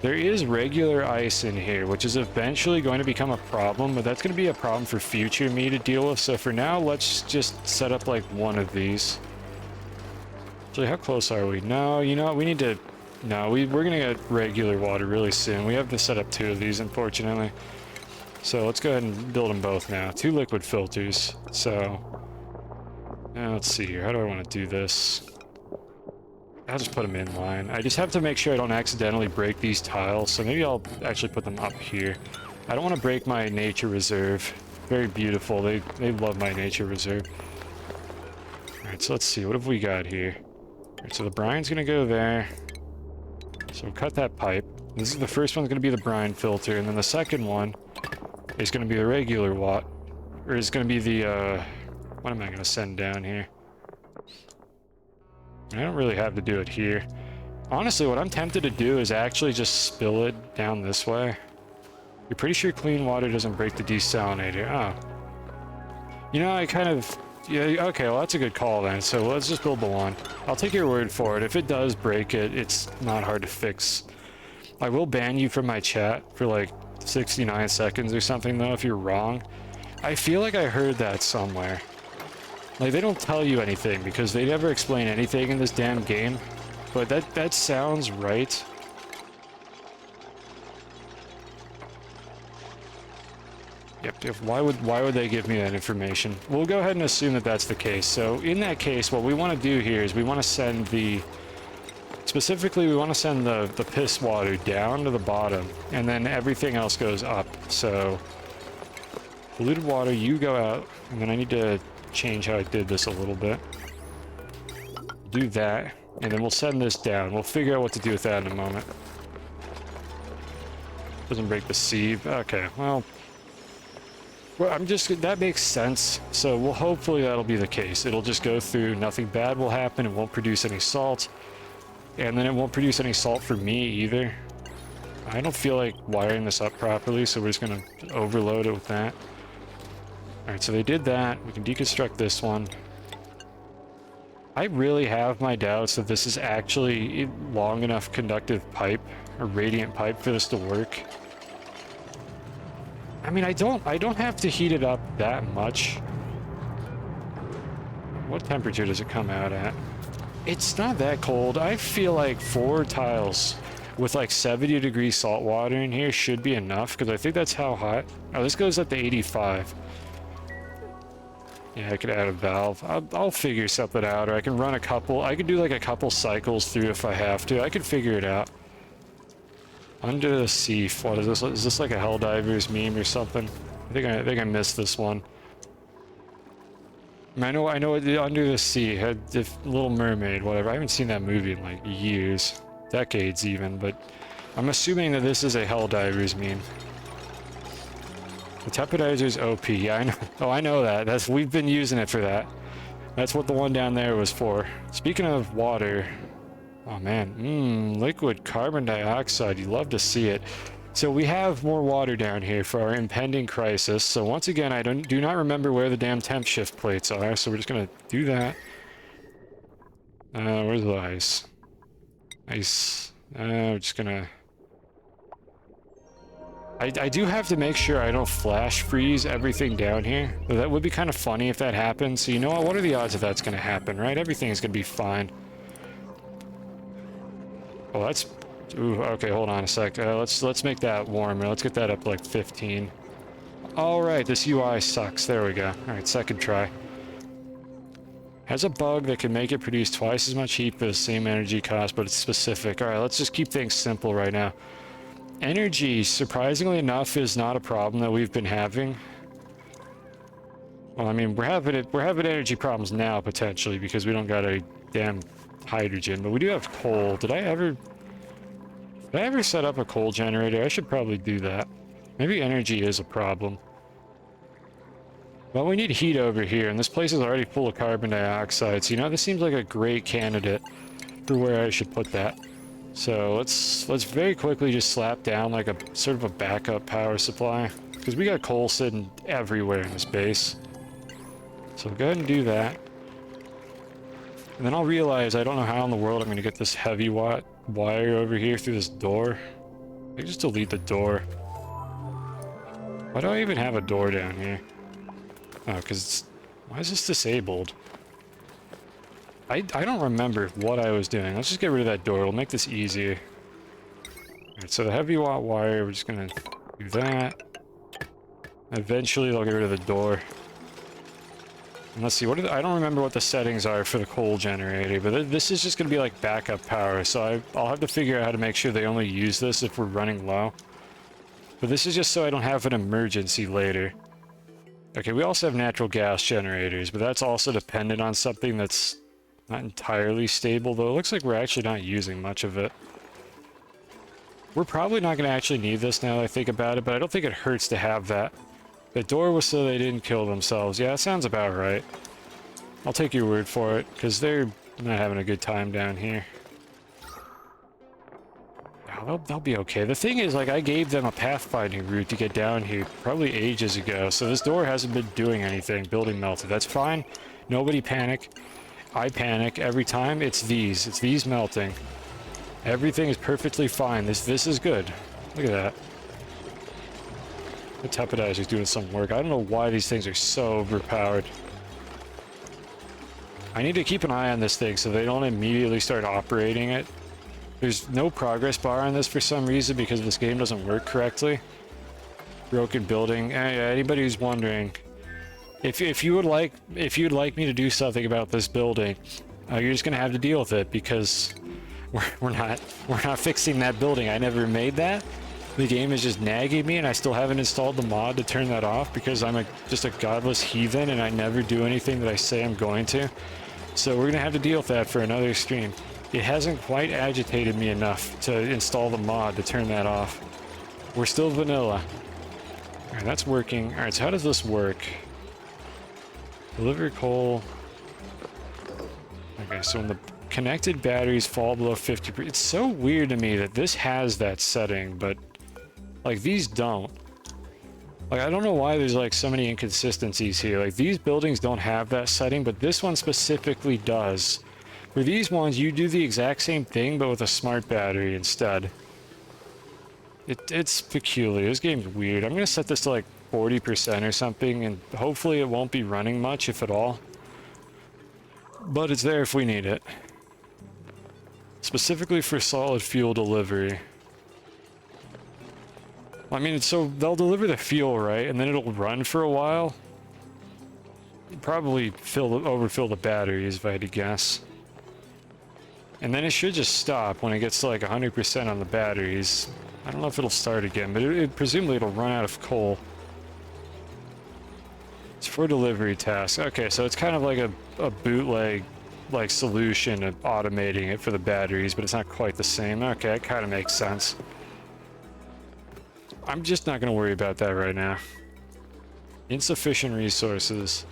There is regular ice in here, which is eventually going to become a problem, but that's going to be a problem for future me to deal with. So for now, let's just set up like one of these. Actually, how close are we? No, you know what? We need to... No, we're going to get regular water really soon. We have to set up 2 of these, unfortunately. So let's go ahead and build them both now. 2 liquid filters. So, now let's see here. How do I want to do this? I'll just put them in line. I just have to make sure I don't accidentally break these tiles. So maybe I'll actually put them up here. I don't want to break my nature reserve. Very beautiful. They love my nature reserve. Alright, so let's see. What have we got here? Alright, so the brine's going to go there. So we'll cut that pipe. This is the first one's going to be the brine filter, and then the second one is going to be the regular watt, or is going to be the, what am I going to send down here? I don't really have to do it here. Honestly, what I'm tempted to do is actually just spill it down this way. You're pretty sure clean water doesn't break the desalinator. Oh. You know, I kind of... Yeah, okay, well, that's a good call then. So let's just build the one. I'll take your word for it. If it does break it, it's not hard to fix. I will ban you from my chat for like 69 seconds or something, though, if you're wrong. I feel like I heard that somewhere. Like, they don't tell you anything because they never explain anything in this damn game. But that sounds right. Yep, why would they give me that information? We'll go ahead and assume that that's the case. So in that case, what we want to do here is we want to send the... Specifically, we want to send the piss water down to the bottom, and then everything else goes up. So, polluted water, you go out, and then I need to change how I did this a little bit. Do that, and then we'll send this down. We'll figure out what to do with that in a moment. Doesn't break the sieve. Okay, well, that makes sense. So we'll hopefully that'll be the case. It'll just go through, nothing bad will happen, it won't produce any salt. And then it won't produce any salt for me either. I don't feel like wiring this up properly, so we're just gonna overload it with that. Alright, so they did that. We can deconstruct this one. I really have my doubts that this is actually long enough conductive pipe, or radiant pipe, for this to work. I mean, I don't have to heat it up that much. What temperature does it come out at? It's not that cold. I feel like 4 tiles with like 70-degree salt water in here should be enough, because I think that's how hot. Oh, this goes up to 85. Yeah, I could add a valve. I'll figure something out, or I can run a couple. I could do like a couple cycles through if I have to. I could figure it out. Under the sea. What is this? Is this like a Helldivers meme or something? I think I missed this one. I know Under the Sea had the Little Mermaid, whatever. I haven't seen that movie in like years, decades even, but I'm assuming that this is a Helldivers meme. The Tepidizer's OP. Yeah, I know. Oh, I know that. We've been using it for that. That's what the one down there was for. Speaking of water, oh man, liquid carbon dioxide. You love to see it. So we have more water down here for our impending crisis. So once again, I do not remember where the damn temp shift plates are. So we're just gonna do that. Where's the ice? Ice. We're just gonna. I do have to make sure I don't flash freeze everything down here. That would be kind of funny if that happens. So you know what are the odds that that's gonna happen, right? Everything is gonna be fine. Oh, that's. Ooh, okay, hold on a sec. Let's make that warmer. Let's get that up to like 15. All right, this UI sucks. There we go. All right, second try. Has a bug that can make it produce twice as much heat for the same energy cost, but it's specific. All right, let's just keep things simple right now. Energy, surprisingly enough, is not a problem that we've been having. Well, I mean, we're having energy problems now potentially because we don't got a damn hydrogen, but we do have coal. Did I ever set up a coal generator? I should probably do that. Maybe energy is a problem. Well, we need heat over here, and this place is already full of carbon dioxide, so you know, this seems like a great candidate for where I should put that. So let's very quickly just slap down like a sort of a backup power supply, because we got coal sitting everywhere in this base. So go ahead and do that. And then I'll realize I don't know how in the world I'm going to get this heavy watt wire over here through this door. I can just delete the door. Why do I even have a door down here? Oh, because it's... Why is this disabled? I don't remember what I was doing. Let's just get rid of that door. It'll make this easier. Alright, so the heavy watt wire, we're just gonna do that. Eventually, they'll get rid of the door. And let's see, what are I don't remember what the settings are for the coal generator, but this is just gonna be like backup power, so I'll have to figure out how to make sure they only use this if we're running low. But this is just so I don't have an emergency later. Okay, we also have natural gas generators, but that's also dependent on something that's not entirely stable, though it looks like we're actually not using much of it. We're probably not going to actually need this now that I think about it, but I don't think it hurts to have that. The door was so they didn't kill themselves. Yeah, that sounds about right. I'll take your word for it, because they're not having a good time down here. Oh, they'll be okay. The thing is, like, I gave them a pathfinding route to get down here probably ages ago, so this door hasn't been doing anything. Building melted. That's fine. Nobody panic. I panic every time. It's these melting. Everything is perfectly fine. This is good. Look at that. The Tepidizer's doing some work. I don't know why these things are so overpowered. I need to keep an eye on this thing so they don't immediately start operating it. There's no progress bar on this for some reason because this game doesn't work correctly. Broken building. Anybody who's wondering, if you'd like me to do something about this building, you're just gonna have to deal with it because we're not fixing that building. I never made that. The game is just nagging me, and I still haven't installed the mod to turn that off because I'm just a godless heathen, and I never do anything that I say I'm going to. So we're gonna have to deal with that for another stream. It hasn't quite agitated me enough to install the mod to turn that off. We're still vanilla. Alright, that's working. Alright, so how does this work? Deliver coal. Okay, so when the connected batteries fall below 50%, it's so weird to me that this has that setting, but like these don't. Like, I don't know why there's like so many inconsistencies here. Like, these buildings don't have that setting, but this one specifically does. For these ones, you do the exact same thing, but with a smart battery instead. It's peculiar. This game's weird. I'm gonna set this to like 40% or something, and hopefully it won't be running much, if at all. But it's there if we need it. Specifically for solid fuel delivery. I mean, so they'll deliver the fuel, right? And then it'll run for a while. Probably overfill the batteries, if I had to guess. And then it should just stop when it gets to like 100% on the batteries. I don't know if it'll start again, but presumably it'll run out of coal. It's for delivery tasks. Okay, so it's kind of like a bootleg like solution of automating it for the batteries, but it's not quite the same. Okay, it kind of makes sense. I'm just not going to worry about that right now. Insufficient resources.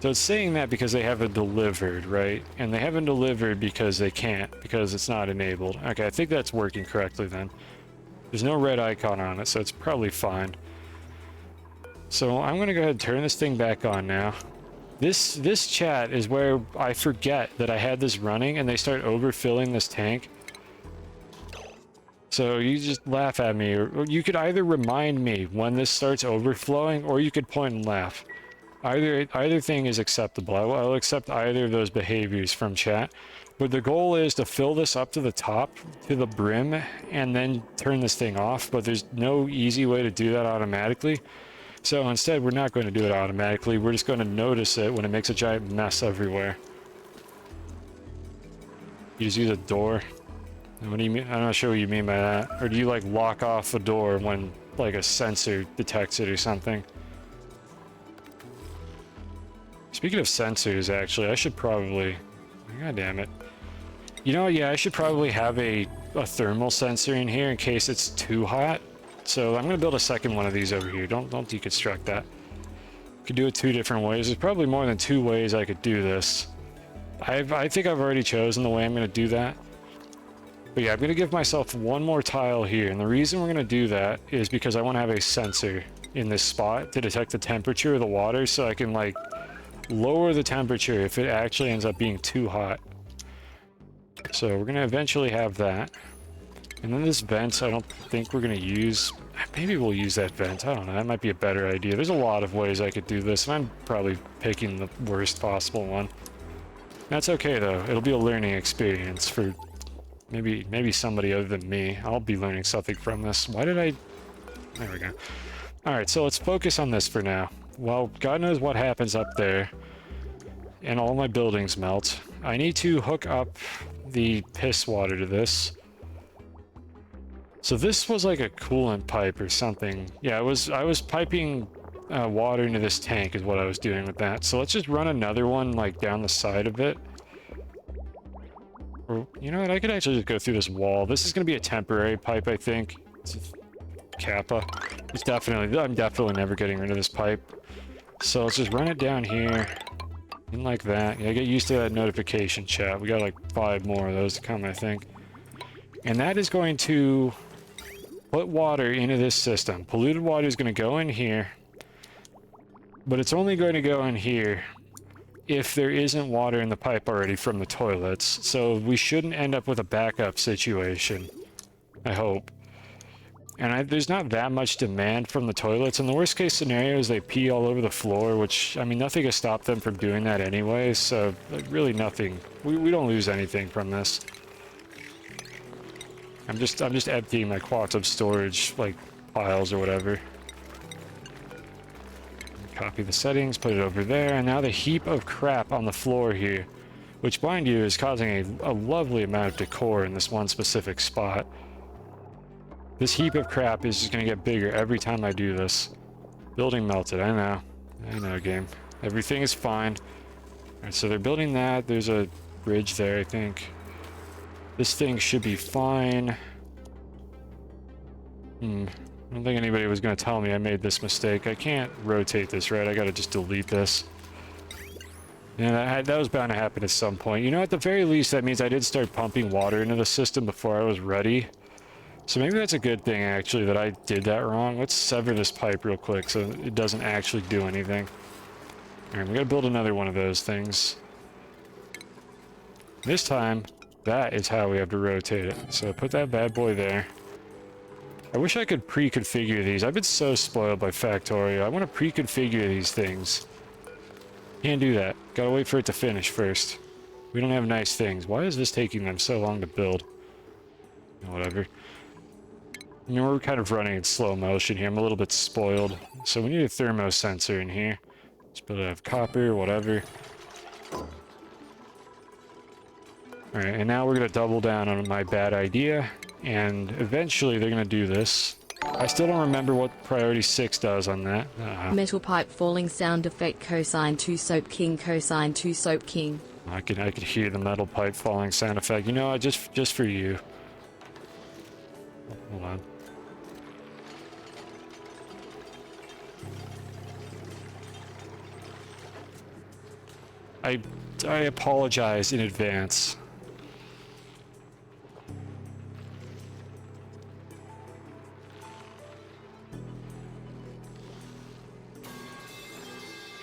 So it's saying that because they haven't delivered, right? And they haven't delivered because they can't, because it's not enabled. Okay, I think that's working correctly then. There's no red icon on it, so it's probably fine. So I'm going to go ahead and turn this thing back on now. This chat is where I forget that I had this running and they start overfilling this tank. So you just laugh at me, or you could either remind me when this starts overflowing, or you could point and laugh. Either thing is acceptable. I'll accept either of those behaviors from chat. But the goal is to fill this up to the top, to the brim, and then turn this thing off. But there's no easy way to do that automatically. So instead, we're not going to do it automatically. We're just going to notice it when it makes a giant mess everywhere. You just use a door. What do you mean? I'm not sure what you mean by that. Or do you like lock off a door when like a sensor detects it or something? Speaking of sensors, actually, I should probably... God damn it. You know, yeah, I should probably have a thermal sensor in here in case it's too hot. So I'm going to build a second one of these over here. Don't deconstruct that. Could do it two different ways. There's probably more than two ways I could do this. I think I've already chosen the way I'm going to do that. But yeah, I'm going to give myself one more tile here. And the reason we're going to do that is because I want to have a sensor in this spot to detect the temperature of the water so I can, like, lower the temperature if it actually ends up being too hot. So we're going to eventually have that. And then this vent, I don't think we're going to use. Maybe we'll use that vent. I don't know. That might be a better idea. There's a lot of ways I could do this, and I'm probably picking the worst possible one. That's okay, though. It'll be a learning experience for maybe somebody other than me. I'll be learning something from this. Why did I... There we go. Alright, so let's focus on this for now. Well, God knows what happens up there, and all my buildings melt. I need to hook up the piss water to this. So this was like a coolant pipe or something. Yeah, I was piping water into this tank is what I was doing with that. So let's just run another one like down the side of it. Or, you know what, I could actually just go through this wall. This is going to be a temporary pipe, I think. It's Kappa. I'm definitely never getting rid of this pipe. So let's just run it down here. And like that. Yeah, get used to that notification chat. We got like 5 more of those to come, I think. And that is going to put water into this system. Polluted water is going to go in here. But it's only going to go in here if there isn't water in the pipe already from the toilets. So we shouldn't end up with a backup situation. I hope. And there's not that much demand from the toilets. And the worst case scenario is they pee all over the floor, which, I mean, nothing has stopped them from doing that anyway. So really nothing. We don't lose anything from this. I'm just emptying my quantum storage, like, files or whatever. Copy the settings, put it over there, and now the heap of crap on the floor here, which, mind you, is causing a lovely amount of decor in this one specific spot. This heap of crap is just going to get bigger every time I do this. Building melted, I know, game. Everything is fine. Alright, so they're building that. There's a bridge there, I think. This thing should be fine. I don't think anybody was going to tell me I made this mistake. I can't rotate this, right? I got to just delete this. Yeah, that was bound to happen at some point. You know, at the very least, that means I did start pumping water into the system before I was ready. So maybe that's a good thing, actually, that I did that wrong. Let's sever this pipe real quick so it doesn't actually do anything. Alright, we got to build another one of those things. This time, that is how we have to rotate it. So put that bad boy there. I wish I could pre-configure these. I've been so spoiled by Factorio. I want to pre-configure these things. Can't do that. Gotta wait for it to finish first. We don't have nice things. Why is this taking them so long to build? Whatever. I mean, we're kind of running in slow motion here. I'm a little bit spoiled. So we need a thermosensor in here. Let's build it out of copper, whatever. Alright, and now we're going to double down on my bad idea. And eventually they're going to do this. I still don't remember what priority 6 does on that. Metal pipe falling sound effect cosine 2 soap king cosine 2 soap king. I could hear the metal pipe falling sound effect. You know, just for you. Hold on. I apologize in advance.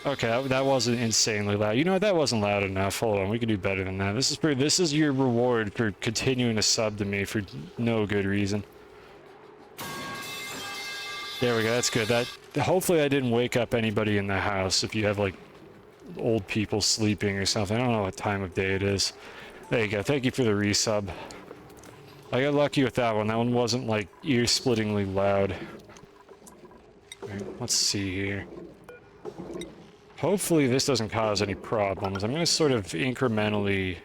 Okay, that wasn't insanely loud. You know what? That wasn't loud enough. Hold on, we can do better than that. This is your reward for continuing to sub to me for no good reason. There we go. That's good. Hopefully I didn't wake up anybody in the house. If you have like old people sleeping or something, I don't know what time of day it is. There you go. Thank you for the resub. I got lucky with that one. That one wasn't like ear-splittingly loud. All right, let's see here. Hopefully this doesn't cause any problems. I'm going to sort of incrementally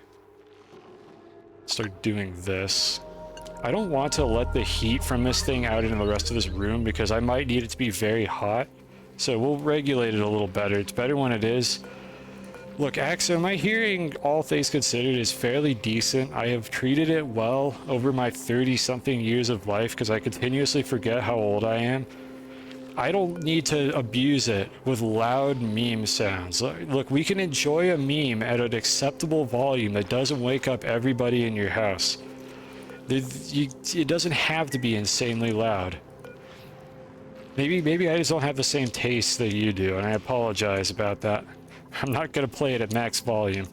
start doing this. I don't want to let the heat from this thing out into the rest of this room because I might need it to be very hot. So we'll regulate it a little better. It's better when it is. Look, Axo, my hearing, all things considered, is fairly decent. I have treated it well over my 30-something years of life because I continuously forget how old I am. I don't need to abuse it with loud meme sounds. Look, we can enjoy a meme at an acceptable volume that doesn't wake up everybody in your house. It doesn't have to be insanely loud. Maybe I just don't have the same taste that you do, and I apologize about that. I'm not going to play it at max volume.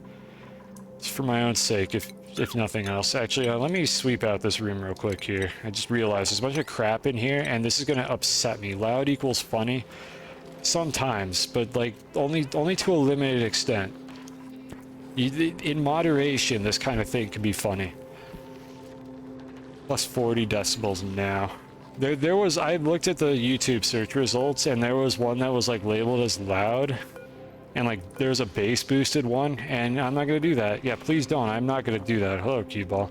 It's for my own sake. If if nothing else. Actually, let me sweep out this room real quick here. I just realized there's a bunch of crap in here, and this is going to upset me. Loud equals funny sometimes, but like only to a limited extent. In moderation, this kind of thing can be funny. Plus 40 decibels now. There was, I looked at the YouTube search results, and there was one that was like labeled as loud, and like there's a bass boosted one, and I'm not gonna do that. Yeah, please don't. I'm not gonna do that. Hello, cue ball.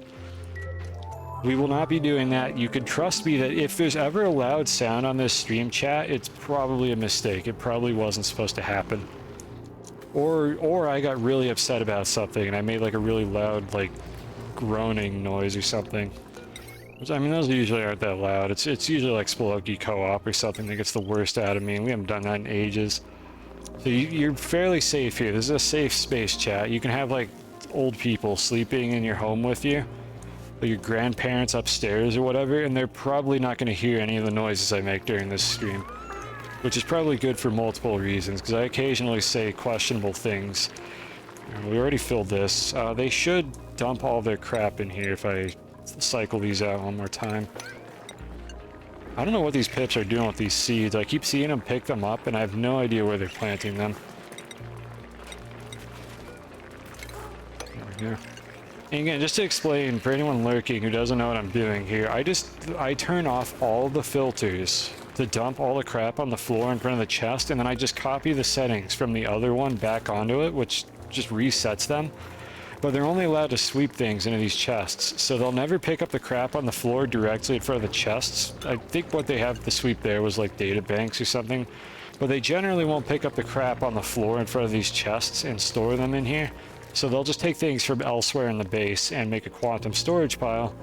We will not be doing that. You can trust me that if there's ever a loud sound on this stream chat, it's probably a mistake. It probably wasn't supposed to happen. Or I got really upset about something and I made like a really loud like groaning noise or something. Which, I mean, those usually aren't that loud. It's usually like Spelunky Co-op or something that gets the worst out of me, and we haven't done that in ages. So you're fairly safe here. This is a safe space, chat. You can have like old people sleeping in your home with you, or your grandparents upstairs or whatever, and they're probably not going to hear any of the noises I make during this stream. Which is probably good for multiple reasons, because I occasionally say questionable things. We already filled this. They should dump all their crap in here if I cycle these out one more time. I don't know what these pips are doing with these seeds. I keep seeing them pick them up, and I have no idea where they're planting them. There we go. And again, just to explain, for anyone lurking who doesn't know what I'm doing here, I turn off all the filters to dump all the crap on the floor in front of the chest, and then I just copy the settings from the other one back onto it, which just resets them. But they're only allowed to sweep things into these chests, so they'll never pick up the crap on the floor directly in front of the chests. I think what they have to sweep there was like data banks or something, but they generally won't pick up the crap on the floor in front of these chests and store them in here. So they'll just take things from elsewhere in the base and make a quantum storage pile,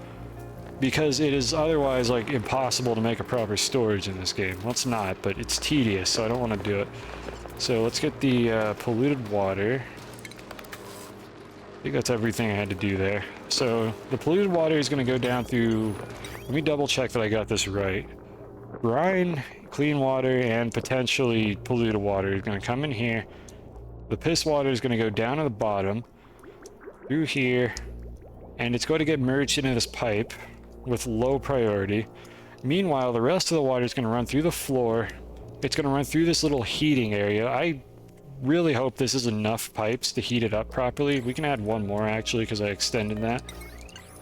because it is otherwise like impossible to make a proper storage in this game. Well, it's not, but it's tedious, so I don't want to do it. So let's get the polluted water. I think that's everything I had to do there. So the polluted water is going to go down through, let me double check that I got this right. Brine, clean water, and potentially polluted water is going to come in here. The piss water is going to go down to the bottom, through here, and it's going to get merged into this pipe with low priority. Meanwhile, the rest of the water is going to run through the floor. It's going to run through this little heating area. I really hope this is enough pipes to heat it up properly. We can add one more actually, because I extended that.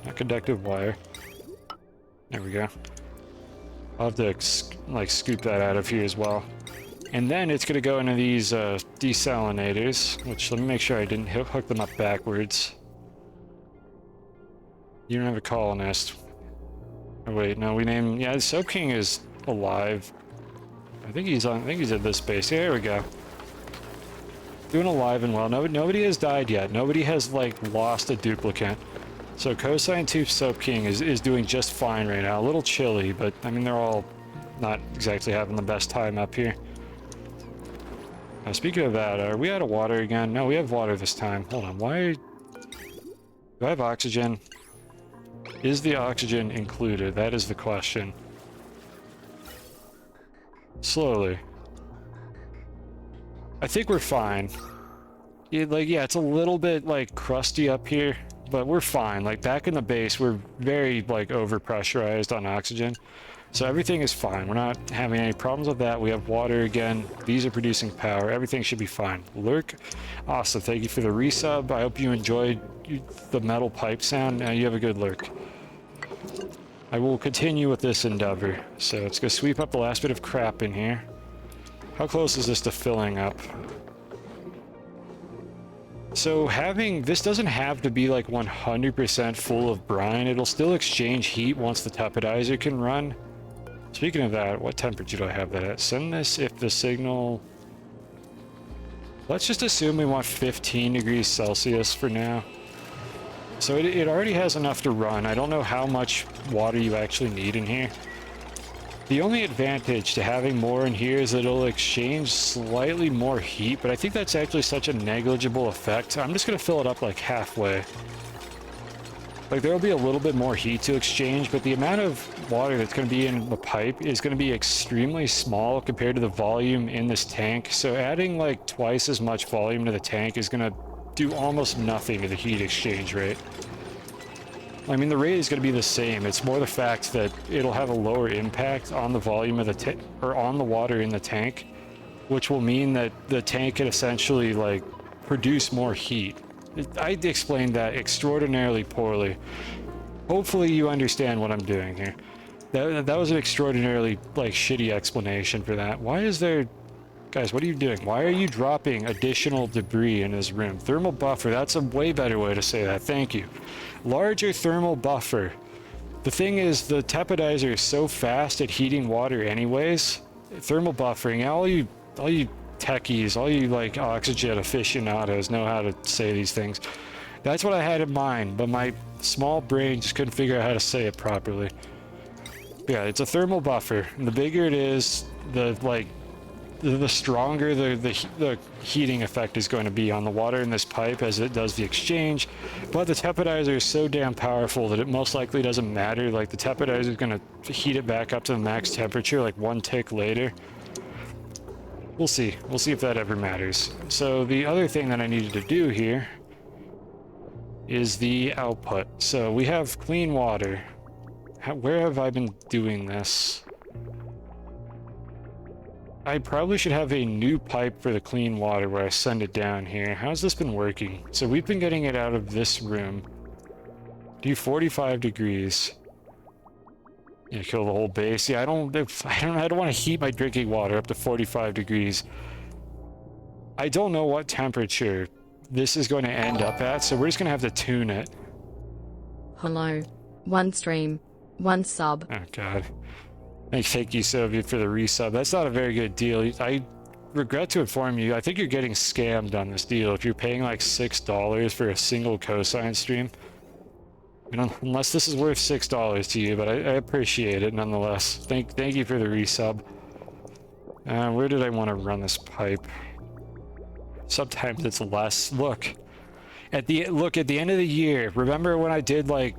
A conductive wire. There we go. I'll have to like scoop that out of here as well. And then it's going to go into these desalinators, which let me make sure I didn't hook them up backwards. You don't have a colonist. Oh wait, no, we named, yeah, Soap King is alive. I think he's at this base. Yeah, there we go. Doing alive and well. Nobody has died yet. Nobody has like lost a duplicate. So Cosine 2 Soap King is doing just fine right now. A little chilly, but I mean they're all not exactly having the best time up here. Now, speaking of that, are we out of water again? No, we have water this time. Hold on, why? Do I have oxygen? Is the oxygen included? That is the question. Slowly. I think we're fine. Yeah, it's a little bit like crusty up here, but we're fine. Like back in the base, we're very like overpressurized on oxygen. So everything is fine. We're not having any problems with that. We have water again. These are producing power. Everything should be fine. Lurk, awesome. Thank you for the resub. I hope you enjoyed the metal pipe sound. You have a good lurk. I will continue with this endeavor. So let's go sweep up the last bit of crap in here. How close is this to filling up? So this doesn't have to be like 100% full of brine. It'll still exchange heat once the tepidizer can run. Speaking of that, what temperature do I have that at? Send this if the signal... Let's just assume we want 15 degrees Celsius for now. So it already has enough to run. I don't know how much water you actually need in here. The only advantage to having more in here is that it'll exchange slightly more heat, but I think that's actually such a negligible effect. I'm just going to fill it up like halfway. Like there'll be a little bit more heat to exchange, but the amount of water that's going to be in the pipe is going to be extremely small compared to the volume in this tank. So adding like twice as much volume to the tank is going to do almost nothing to the heat exchange rate. I mean, the rate is going to be the same. It's more the fact that it'll have a lower impact on the volume of the or on the water in the tank, which will mean that the tank can essentially like produce more heat. I explained that extraordinarily poorly. Hopefully you understand what I'm doing here. That was an extraordinarily like shitty explanation for that. Why is there... Guys, what are you doing? Why are you dropping additional debris in this room? Thermal buffer, that's a way better way to say that. Thank you. Larger thermal buffer. The thing is, the tepodizer is so fast at heating water anyways. Thermal buffering, all you techies, all you like oxygen aficionados know how to say these things. That's what I had in mind, but my small brain just couldn't figure out how to say it properly. Yeah, it's a thermal buffer. And the bigger it is, the stronger the heating effect is going to be on the water in this pipe as it does the exchange. But the tepodizer is so damn powerful that it most likely doesn't matter. Like, the tepodizer is going to heat it back up to the max temperature like one tick later. We'll see. We'll see if that ever matters. So the other thing that I needed to do here is the output. So we have clean water. Where have I been doing this? I probably should have a new pipe for the clean water where I send it down here. How's this been working? So we've been getting it out of this room. Do 45 degrees. Yeah, kill the whole base. Yeah, I don't want to heat my drinking water up to 45 degrees. I don't know what temperature this is going to end up at, so we're just going to have to tune it. Hello. One stream. One sub. Oh, God. Thank you, Soviet, for the resub. That's not a very good deal. I regret to inform you, I think you're getting scammed on this deal. If you're paying like $6 for a single cosine stream. I mean, unless this is worth $6 to you, but I appreciate it nonetheless. Thank you for the resub. Where did I want to run this pipe? Sometimes it's less. Look, at the end of the year, remember when I did like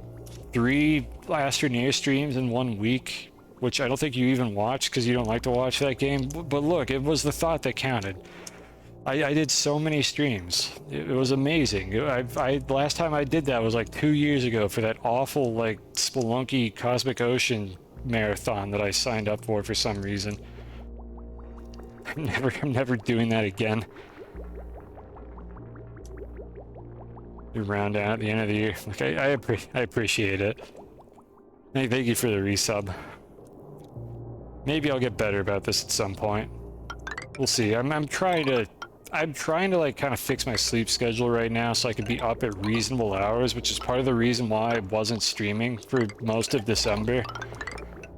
3 Astroneer streams in 1 week? Which I don't think you even watched because you don't like to watch that game. But look, it was the thought that counted. I did so many streams. It was amazing. Last time I did that was like 2 years ago for that awful like Spelunky Cosmic Ocean marathon that I signed up for some reason. I'm never doing that again. You round out at the end of the year. Like, I appreciate it. Thank you for the resub. Maybe I'll get better about this at some point. We'll see. I'm trying to like kind of fix my sleep schedule right now so I can be up at reasonable hours, which is part of the reason why I wasn't streaming for most of December.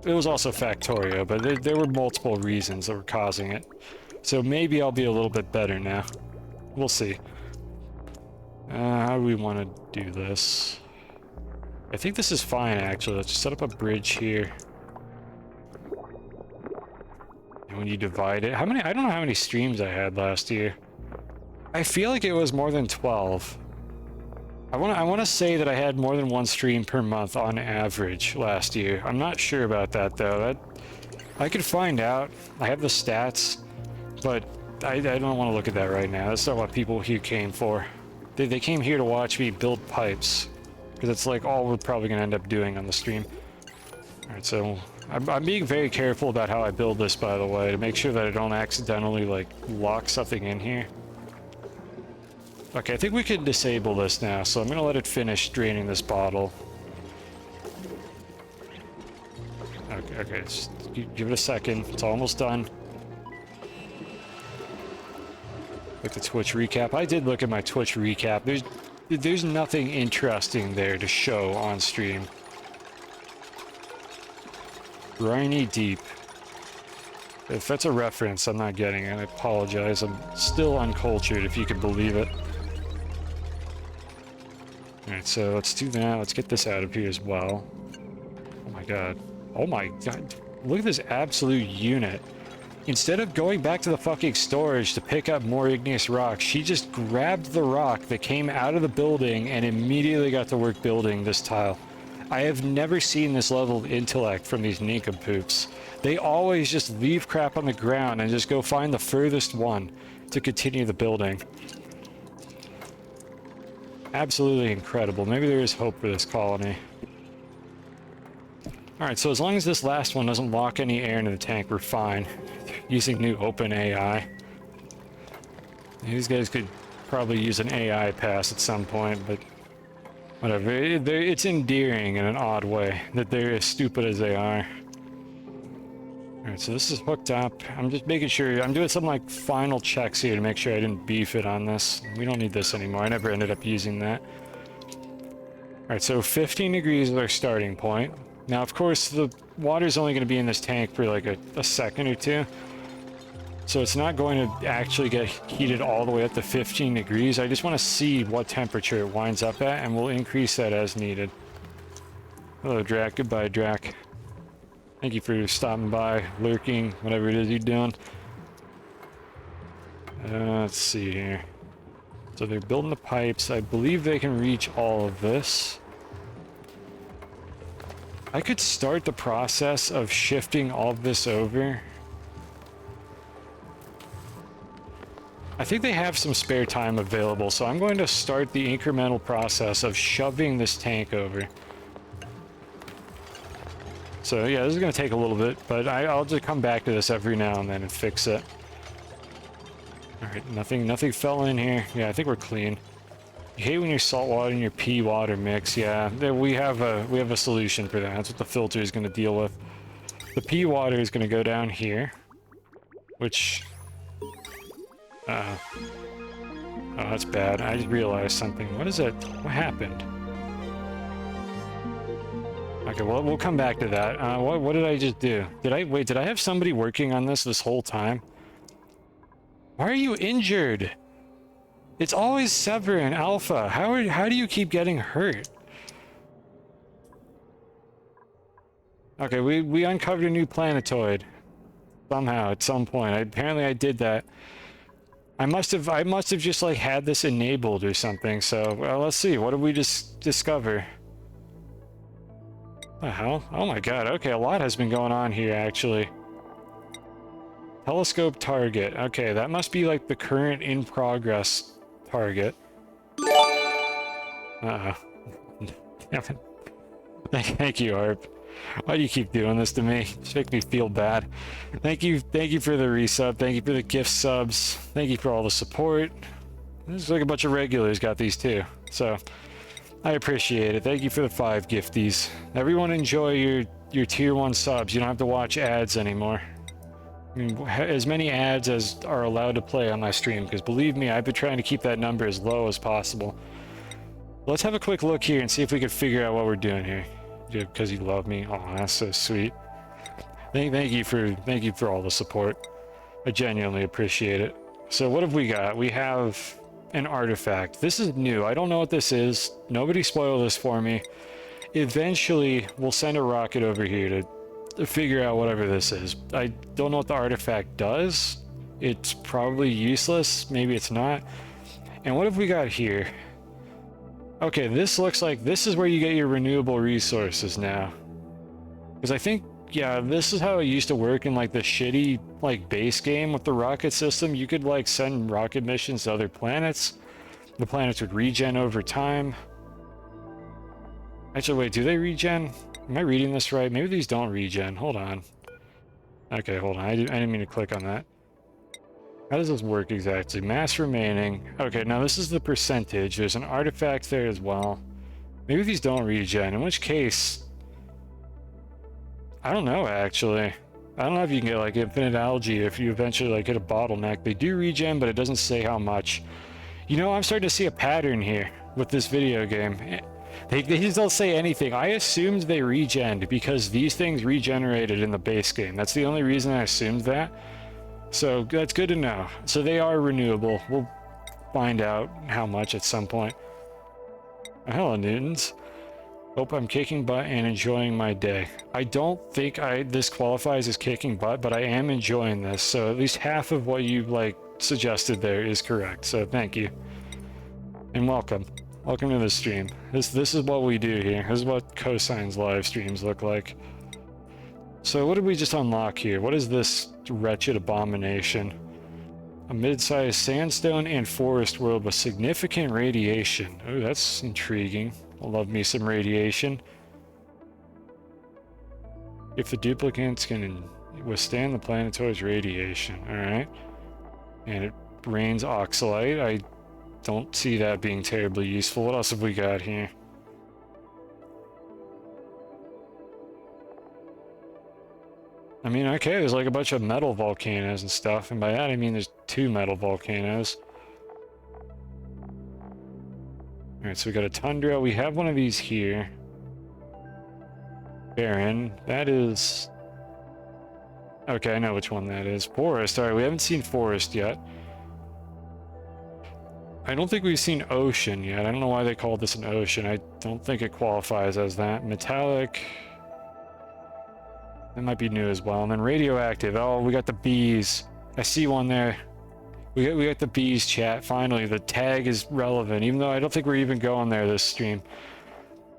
It was also Factorio, but there were multiple reasons that were causing it. So maybe I'll be a little bit better now. We'll see. How do we want to do this? I think this is fine, actually. Let's just set up a bridge here. And when you divide it... I don't know how many streams I had last year. I feel like it was more than 12. I want to say that I had more than 1 stream per month on average last year. I'm not sure about that, though. I could find out. I have the stats, but I don't want to look at that right now. That's not what people here came for. They came here to watch me build pipes, because it's like all we're probably going to end up doing on the stream. Alright, so I'm being very careful about how I build this, by the way, to make sure that I don't accidentally like lock something in here. Okay, I think we can disable this now, so I'm going to let it finish draining this bottle. Okay, just give it a second. It's almost done. Like the Twitch recap. I did look at my Twitch recap. There's nothing interesting there to show on stream. Briny Deep. If that's a reference, I'm not getting it. I apologize. I'm still uncultured, if you can believe it. Alright, so let's do that. Let's get this out of here as well. Oh my god. Oh my god. Look at this absolute unit. Instead of going back to the fucking storage to pick up more igneous rock, she just grabbed the rock that came out of the building and immediately got to work building this tile. I have never seen this level of intellect from these nincompoops. They always just leave crap on the ground and just go find the furthest one to continue the building. Absolutely incredible. Maybe there is hope for this colony. Alright, so as long as this last one doesn't lock any air into the tank, we're fine. Using new OpenAI. These guys could probably use an AI pass at some point, but whatever. It's endearing in an odd way that they're as stupid as they are. Alright, so this is hooked up. I'm just making sure, I'm doing some like final checks here to make sure I didn't beef it on this. We don't need this anymore. I never ended up using that. Alright, so 15 degrees is our starting point. Now, of course, the water's only going to be in this tank for like a second or two. So it's not going to actually get heated all the way up to 15 degrees. I just want to see what temperature it winds up at, and we'll increase that as needed. Hello, Drac. Goodbye, Drac. Thank you for stopping by, lurking, whatever it is you're doing. Let's see here. So they're building the pipes. I believe they can reach all of this. I could start the process of shifting all of this over. I think they have some spare time available, so I'm going to start the incremental process of shoving this tank over. So yeah, this is going to take a little bit, but I'll just come back to this every now and then and fix it. Alright, nothing fell in here. Yeah, I think we're clean. You hate when your salt water and your pea water mix. Yeah, we have a solution for that. That's what the filter is going to deal with. The pea water is going to go down here, which... oh, that's bad. I just realized something. What is it? What happened? Okay, well, we'll come back to that. What did I just do? Did I have somebody working on this whole time? Why are you injured? It's always Sever and Alpha. How do you keep getting hurt? Okay, we uncovered a new planetoid. Somehow, at some point. Apparently I did that. I must have just like had this enabled or something. So, well, let's see. What did we just discover? The hell? Oh my god. Okay, a lot has been going on here actually. Telescope target. Okay, that must be like the current in progress target. Uh-oh. Damn it. Thank you, Arp. Why do you keep doing this to me? Just make me feel bad. Thank you for the resub. Thank you for the gift subs. Thank you for all the support. There's like a bunch of regulars got these too, so I appreciate it. Thank you for the 5 gifties. Everyone enjoy your tier 1 subs. You don't have to watch ads anymore. I mean, as many ads as are allowed to play on my stream, because believe me, I've been trying to keep that number as low as possible. Let's have a quick look here and see if we can figure out what we're doing here. Because you love me. Oh, that's so sweet. Thank you for all the support. I genuinely appreciate it. So what have we got? We have an artifact. This is new. I don't know what this is. Nobody spoil this for me. Eventually, we'll send a rocket over here to figure out whatever this is. I don't know what the artifact does. It's probably useless. Maybe it's not. And what have we got here? Okay, this looks like this is where you get your renewable resources now. Because I think, yeah, this is how it used to work in like the shitty like base game with the rocket system. You could like send rocket missions to other planets. The planets would regen over time. Actually, wait, do they regen? Am I reading this right? Maybe these don't regen. Hold on. Okay, hold on. I didn't mean to click on that. How does this work exactly? Mass remaining. Okay, now this is the percentage. There's an artifact there as well. Maybe these don't regen, in which case... I don't know, actually. I don't know if you can get, like, infinite algae if you eventually, like, hit a bottleneck. They do regen, but it doesn't say how much. You know, I'm starting to see a pattern here with this video game. They just don't say anything. I assumed they regened because these things regenerated in the base game. That's the only reason I assumed that. So that's good to know. So they are renewable. We'll find out how much at some point. Hello, Newtons. Hope I'm kicking butt and enjoying my day. I don't think this qualifies as kicking butt, but I am enjoying this. So at least half of what you like suggested there is correct. So thank you. And welcome. Welcome to the stream. This is what we do here. This is what Cosign's live streams look like. So what did we just unlock here? What is this wretched abomination? A mid-sized sandstone and forest world with significant radiation. Oh, that's intriguing. I love me some radiation. If the duplicates can withstand the planetoid's radiation, alright. And it rains oxalite. I don't see that being terribly useful. What else have we got here? I mean, okay, there's like a bunch of metal volcanoes and stuff, and by that I mean there's 2 metal volcanoes. Alright, so we got a tundra. We have one of these here. Barren. That is... Okay, I know which one that is. Forest. Alright, we haven't seen forest yet. I don't think we've seen ocean yet. I don't know why they called this an ocean. I don't think it qualifies as that. Metallic... That might be new as well. And then radioactive. Oh, we got the bees. I see one there. We got the bees, chat. Finally, the tag is relevant, even though I don't think we're even going there this stream.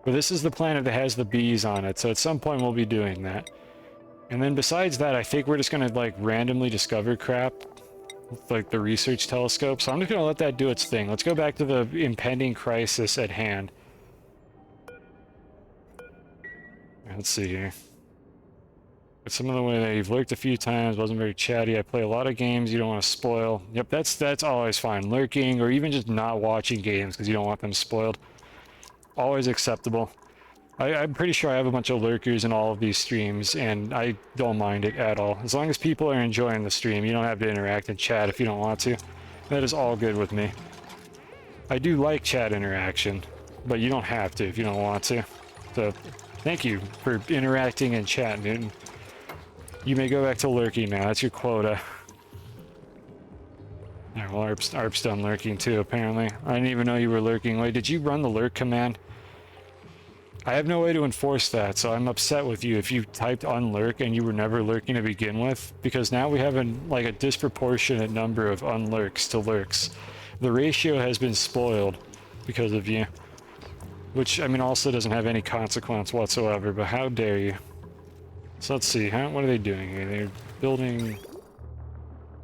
But this is the planet that has the bees on it, so at some point we'll be doing that. And then besides that, I think we're just gonna like randomly discover crap with like the research telescope. So I'm just gonna let that do its thing. Let's go back to the impending crisis at hand. Let's see here. Some of the way that you've lurked a few times wasn't very chatty. I play a lot of games you don't want to spoil. Yep, that's always fine. Lurking or even just not watching games because you don't want them spoiled. Always acceptable. I'm pretty sure I have a bunch of lurkers in all of these streams, and I don't mind it at all. As long as people are enjoying the stream, you don't have to interact in chat if you don't want to. That is all good with me. I do like chat interaction, but you don't have to if you don't want to. So, thank you for interacting in chat, Newton. You may go back to lurking now. That's your quota. Yeah, well, ARP's done lurking too, apparently. I didn't even know you were lurking. Wait, did you run the lurk command? I have no way to enforce that, so I'm upset with you if you typed unlurk and you were never lurking to begin with, because now we have like a disproportionate number of unlurks to lurks. The ratio has been spoiled because of you. Which, I mean, also doesn't have any consequence whatsoever, but how dare you? So let's see, what are they doing here? They're building...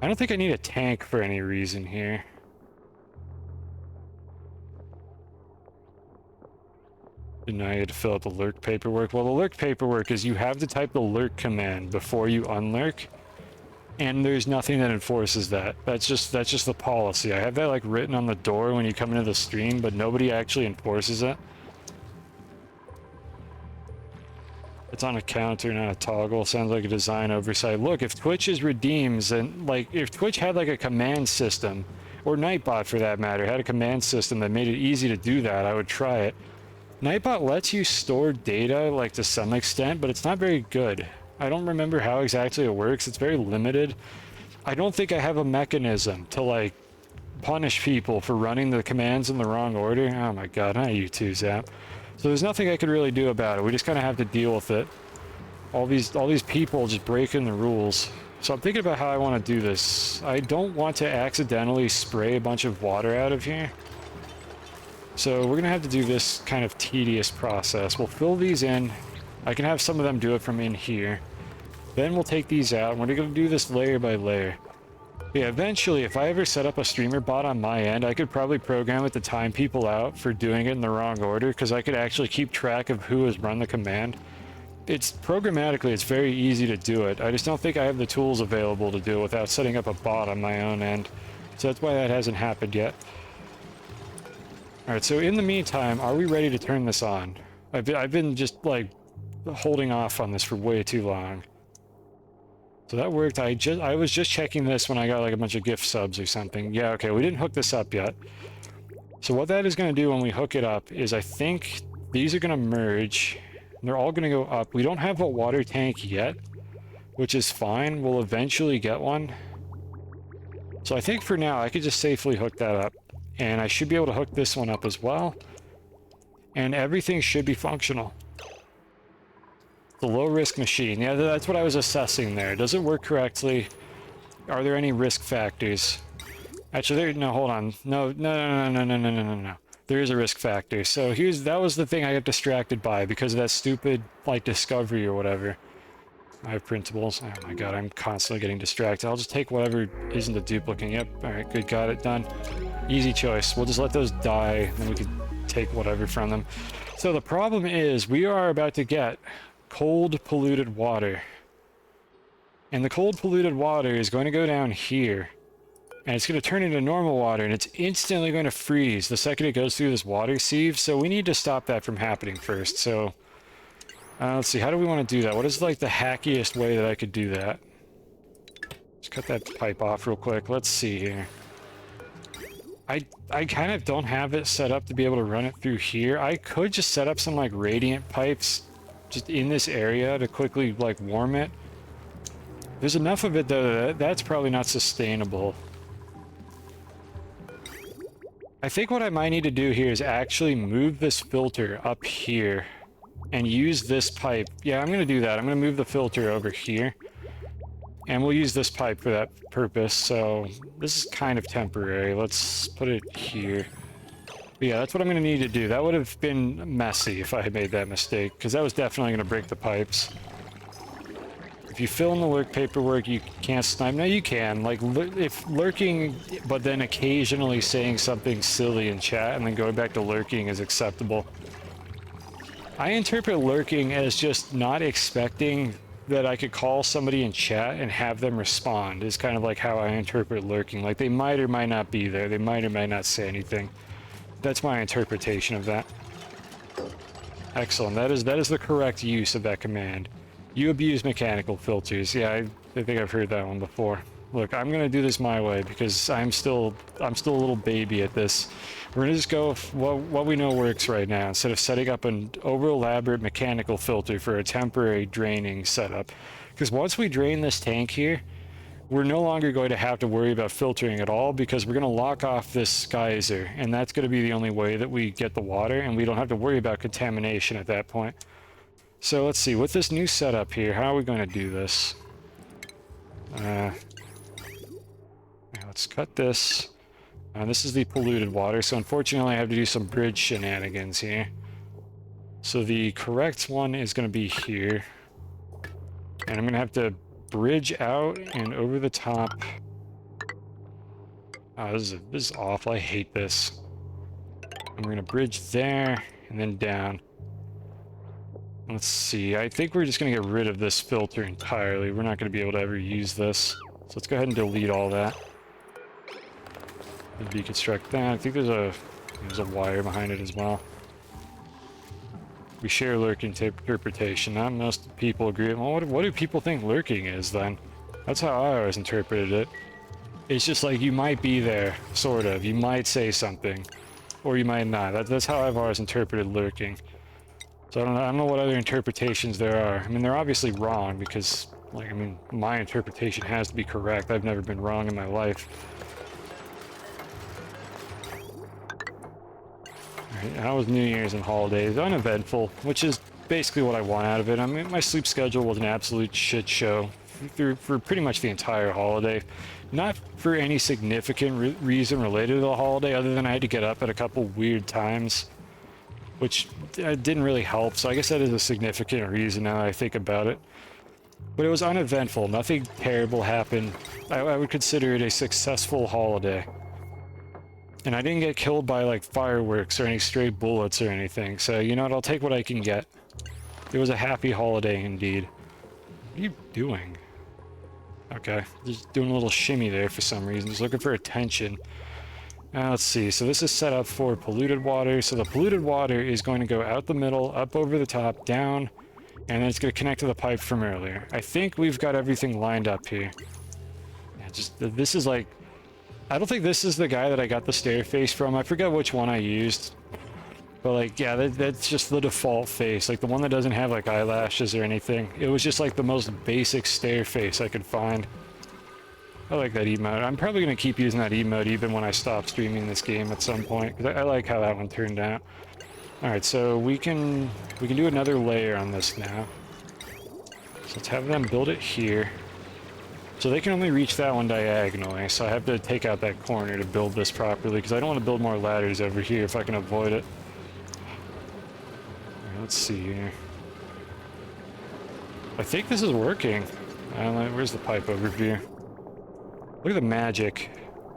I don't think I need a tank for any reason here. Didn't know I had to fill out the lurk paperwork. Well, the lurk paperwork is you have to type the lurk command before you unlurk, and there's nothing that enforces that. That's just the policy. I have that like written on the door when you come into the stream, but nobody actually enforces it. It's on a counter, not a toggle. Sounds like a design oversight. Look, if Twitch is redeems, and like if Twitch had like a command system, or Nightbot for that matter, had a command system that made it easy to do that, I would try it. Nightbot lets you store data like to some extent, but it's not very good. I don't remember how exactly it works. It's very limited. I don't think I have a mechanism to like punish people for running the commands in the wrong order. Oh my god, not you too, Zap. So there's nothing I could really do about it. We just kind of have to deal with it. All these people just breaking the rules. So I'm thinking about how I want to do this. I don't want to accidentally spray a bunch of water out of here. So we're going to have to do this kind of tedious process. We'll fill these in. I can have some of them do it from in here. Then we'll take these out, and we're going to do this layer by layer. Yeah, eventually, if I ever set up a streamer bot on my end, I could probably program it to time people out for doing it in the wrong order, because I could actually keep track of who has run the command. It's programmatically, it's very easy to do it. I just don't think I have the tools available to do it without setting up a bot on my own end. So that's why that hasn't happened yet. Alright, so in the meantime, are we ready to turn this on? I've been just, like, holding off on this for way too long. So that worked. I was just checking this when I got like a bunch of gift subs or something. Yeah, okay, we didn't hook this up yet. So what that is going to do when we hook it up is I think these are going to merge. And they're all going to go up. We don't have a water tank yet, which is fine. We'll eventually get one. So I think for now I could just safely hook that up. And I should be able to hook this one up as well. And everything should be functional. The low-risk machine. Yeah, that's what I was assessing there. Does it work correctly? Are there any risk factors? Actually, no, hold on. No. There is a risk factor. So that was the thing I got distracted by because of that stupid, like, discovery or whatever. I have printables. Oh my god, I'm constantly getting distracted. I'll just take whatever isn't a duplicate. Yep, alright, good, got it, done. Easy choice. We'll just let those die, then we can take whatever from them. So the problem is, we are about to get cold polluted water. And the cold polluted water is going to go down here. And it's going to turn into normal water, and it's instantly going to freeze the second it goes through this water sieve. So we need to stop that from happening first. So let's see, how do we want to do that? What is like the hackiest way that I could do that? Let's cut that pipe off real quick. Let's see here. I kind of don't have it set up to be able to run it through here. I could just set up some like radiant pipes just in this area to quickly like warm it. There's enough of it though that that's probably not sustainable. I think what I might need to do here is actually move this filter up here and use this pipe. Yeah, I'm going to do that. I'm going to move the filter over here. And we'll use this pipe for that purpose. So this is kind of temporary. Let's put it here. But yeah, that's what I'm going to need to do. That would have been messy if I had made that mistake, because that was definitely going to break the pipes. If you fill in the lurk paperwork, you can't snipe. No, you can. Like, if lurking, but then occasionally saying something silly in chat and then going back to lurking is acceptable. I interpret lurking as just not expecting that I could call somebody in chat and have them respond is kind of like how I interpret lurking. Like, they might or might not be there. They might or might not say anything. That's my interpretation of that. Excellent. That is the correct use of that command. You abuse mechanical filters. Yeah, I think I've heard that one before. Look, I'm gonna do this my way because I'm still a little baby at this. We're gonna just go with what we know works right now instead of setting up an over elaborate mechanical filter for a temporary draining setup. Because once we drain this tank here, we're no longer going to have to worry about filtering at all because we're gonna lock off this geyser, and that's gonna be the only way that we get the water, and we don't have to worry about contamination at that point. So let's see, with this new setup here, how are we going to do this? Let's cut this. This is the polluted water, so unfortunately I have to do some bridge shenanigans here. So the correct one is going to be here. And I'm going to have to bridge out and over the top. Oh, this is awful. I hate this. I'm going to bridge there and then down. Let's see, I think we're just going to get rid of this filter entirely. We're not going to be able to ever use this. So let's go ahead and delete all that. And deconstruct that. I think there's a wire behind it as well. We share lurking interpretation. Not most people agree. Well, what do people think lurking is then? That's how I always interpreted it. It's just like you might be there, sort of. You might say something, or you might not. That's how I've always interpreted lurking. So I don't know what other interpretations there are. I mean, they're obviously wrong because, like, I mean, my interpretation has to be correct. I've never been wrong in my life. Alright, that was New Year's and holidays. Uneventful, which is basically what I want out of it. I mean, my sleep schedule was an absolute shit show for pretty much the entire holiday. Not for any significant reason related to the holiday, other than I had to get up at a couple weird times, which didn't really help, so I guess that is a significant reason now that I think about it. But it was uneventful. Nothing terrible happened. I would consider it a successful holiday. And I didn't get killed by, like, fireworks or any stray bullets or anything, so you know what, I'll take what I can get. It was a happy holiday indeed. What are you doing? Okay, just doing a little shimmy there for some reason, just looking for attention. Let's see, so this is set up for polluted water. So the polluted water is going to go out the middle, up over the top, down, and then it's going to connect to the pipe from earlier. I think we've got everything lined up here. Yeah, this is like, I don't think this is the guy that I got the stair face from. I forget which one I used. But like, yeah, that's just the default face. Like the one that doesn't have like eyelashes or anything. It was just like the most basic stair face I could find. I like that emote. I'm probably going to keep using that emote even when I stop streaming this game at some point, because I like how that one turned out. Alright, so we can do another layer on this now. So let's have them build it here. So they can only reach that one diagonally, so I have to take out that corner to build this properly, because I don't want to build more ladders over here if I can avoid it. Alright, let's see here. I think this is working. I don't know, where's the pipe overview? Look at the magic.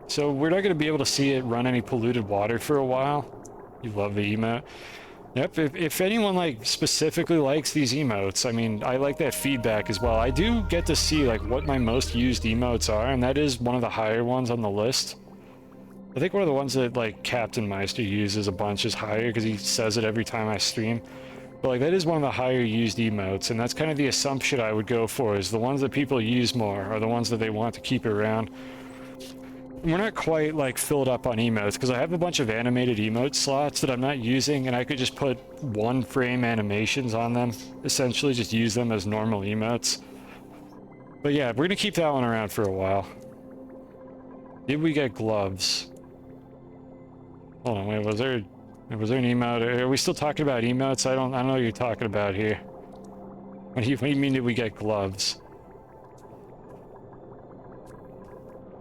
So we're not going to be able to see it run any polluted water for a while. You love the emote. Yep, if anyone like specifically likes these emotes, I mean, I like that feedback as well. I do get to see like what my most used emotes are, and that is one of the higher ones on the list. I think one of the ones that like Captain Meister uses a bunch is higher because he says it every time I stream. But like that is one of the higher used emotes, and that's kind of the assumption I would go for, is the ones that people use more are the ones that they want to keep around. We're not quite like filled up on emotes because I have a bunch of animated emote slots that I'm not using, and I could just put one frame animations on them, essentially just use them as normal emotes. But yeah, we're gonna keep that one around for a while. Did we get gloves? Hold on, wait, was there an emote? Are we still talking about emotes? I don't know what you're talking about here. What do you mean, did we get gloves?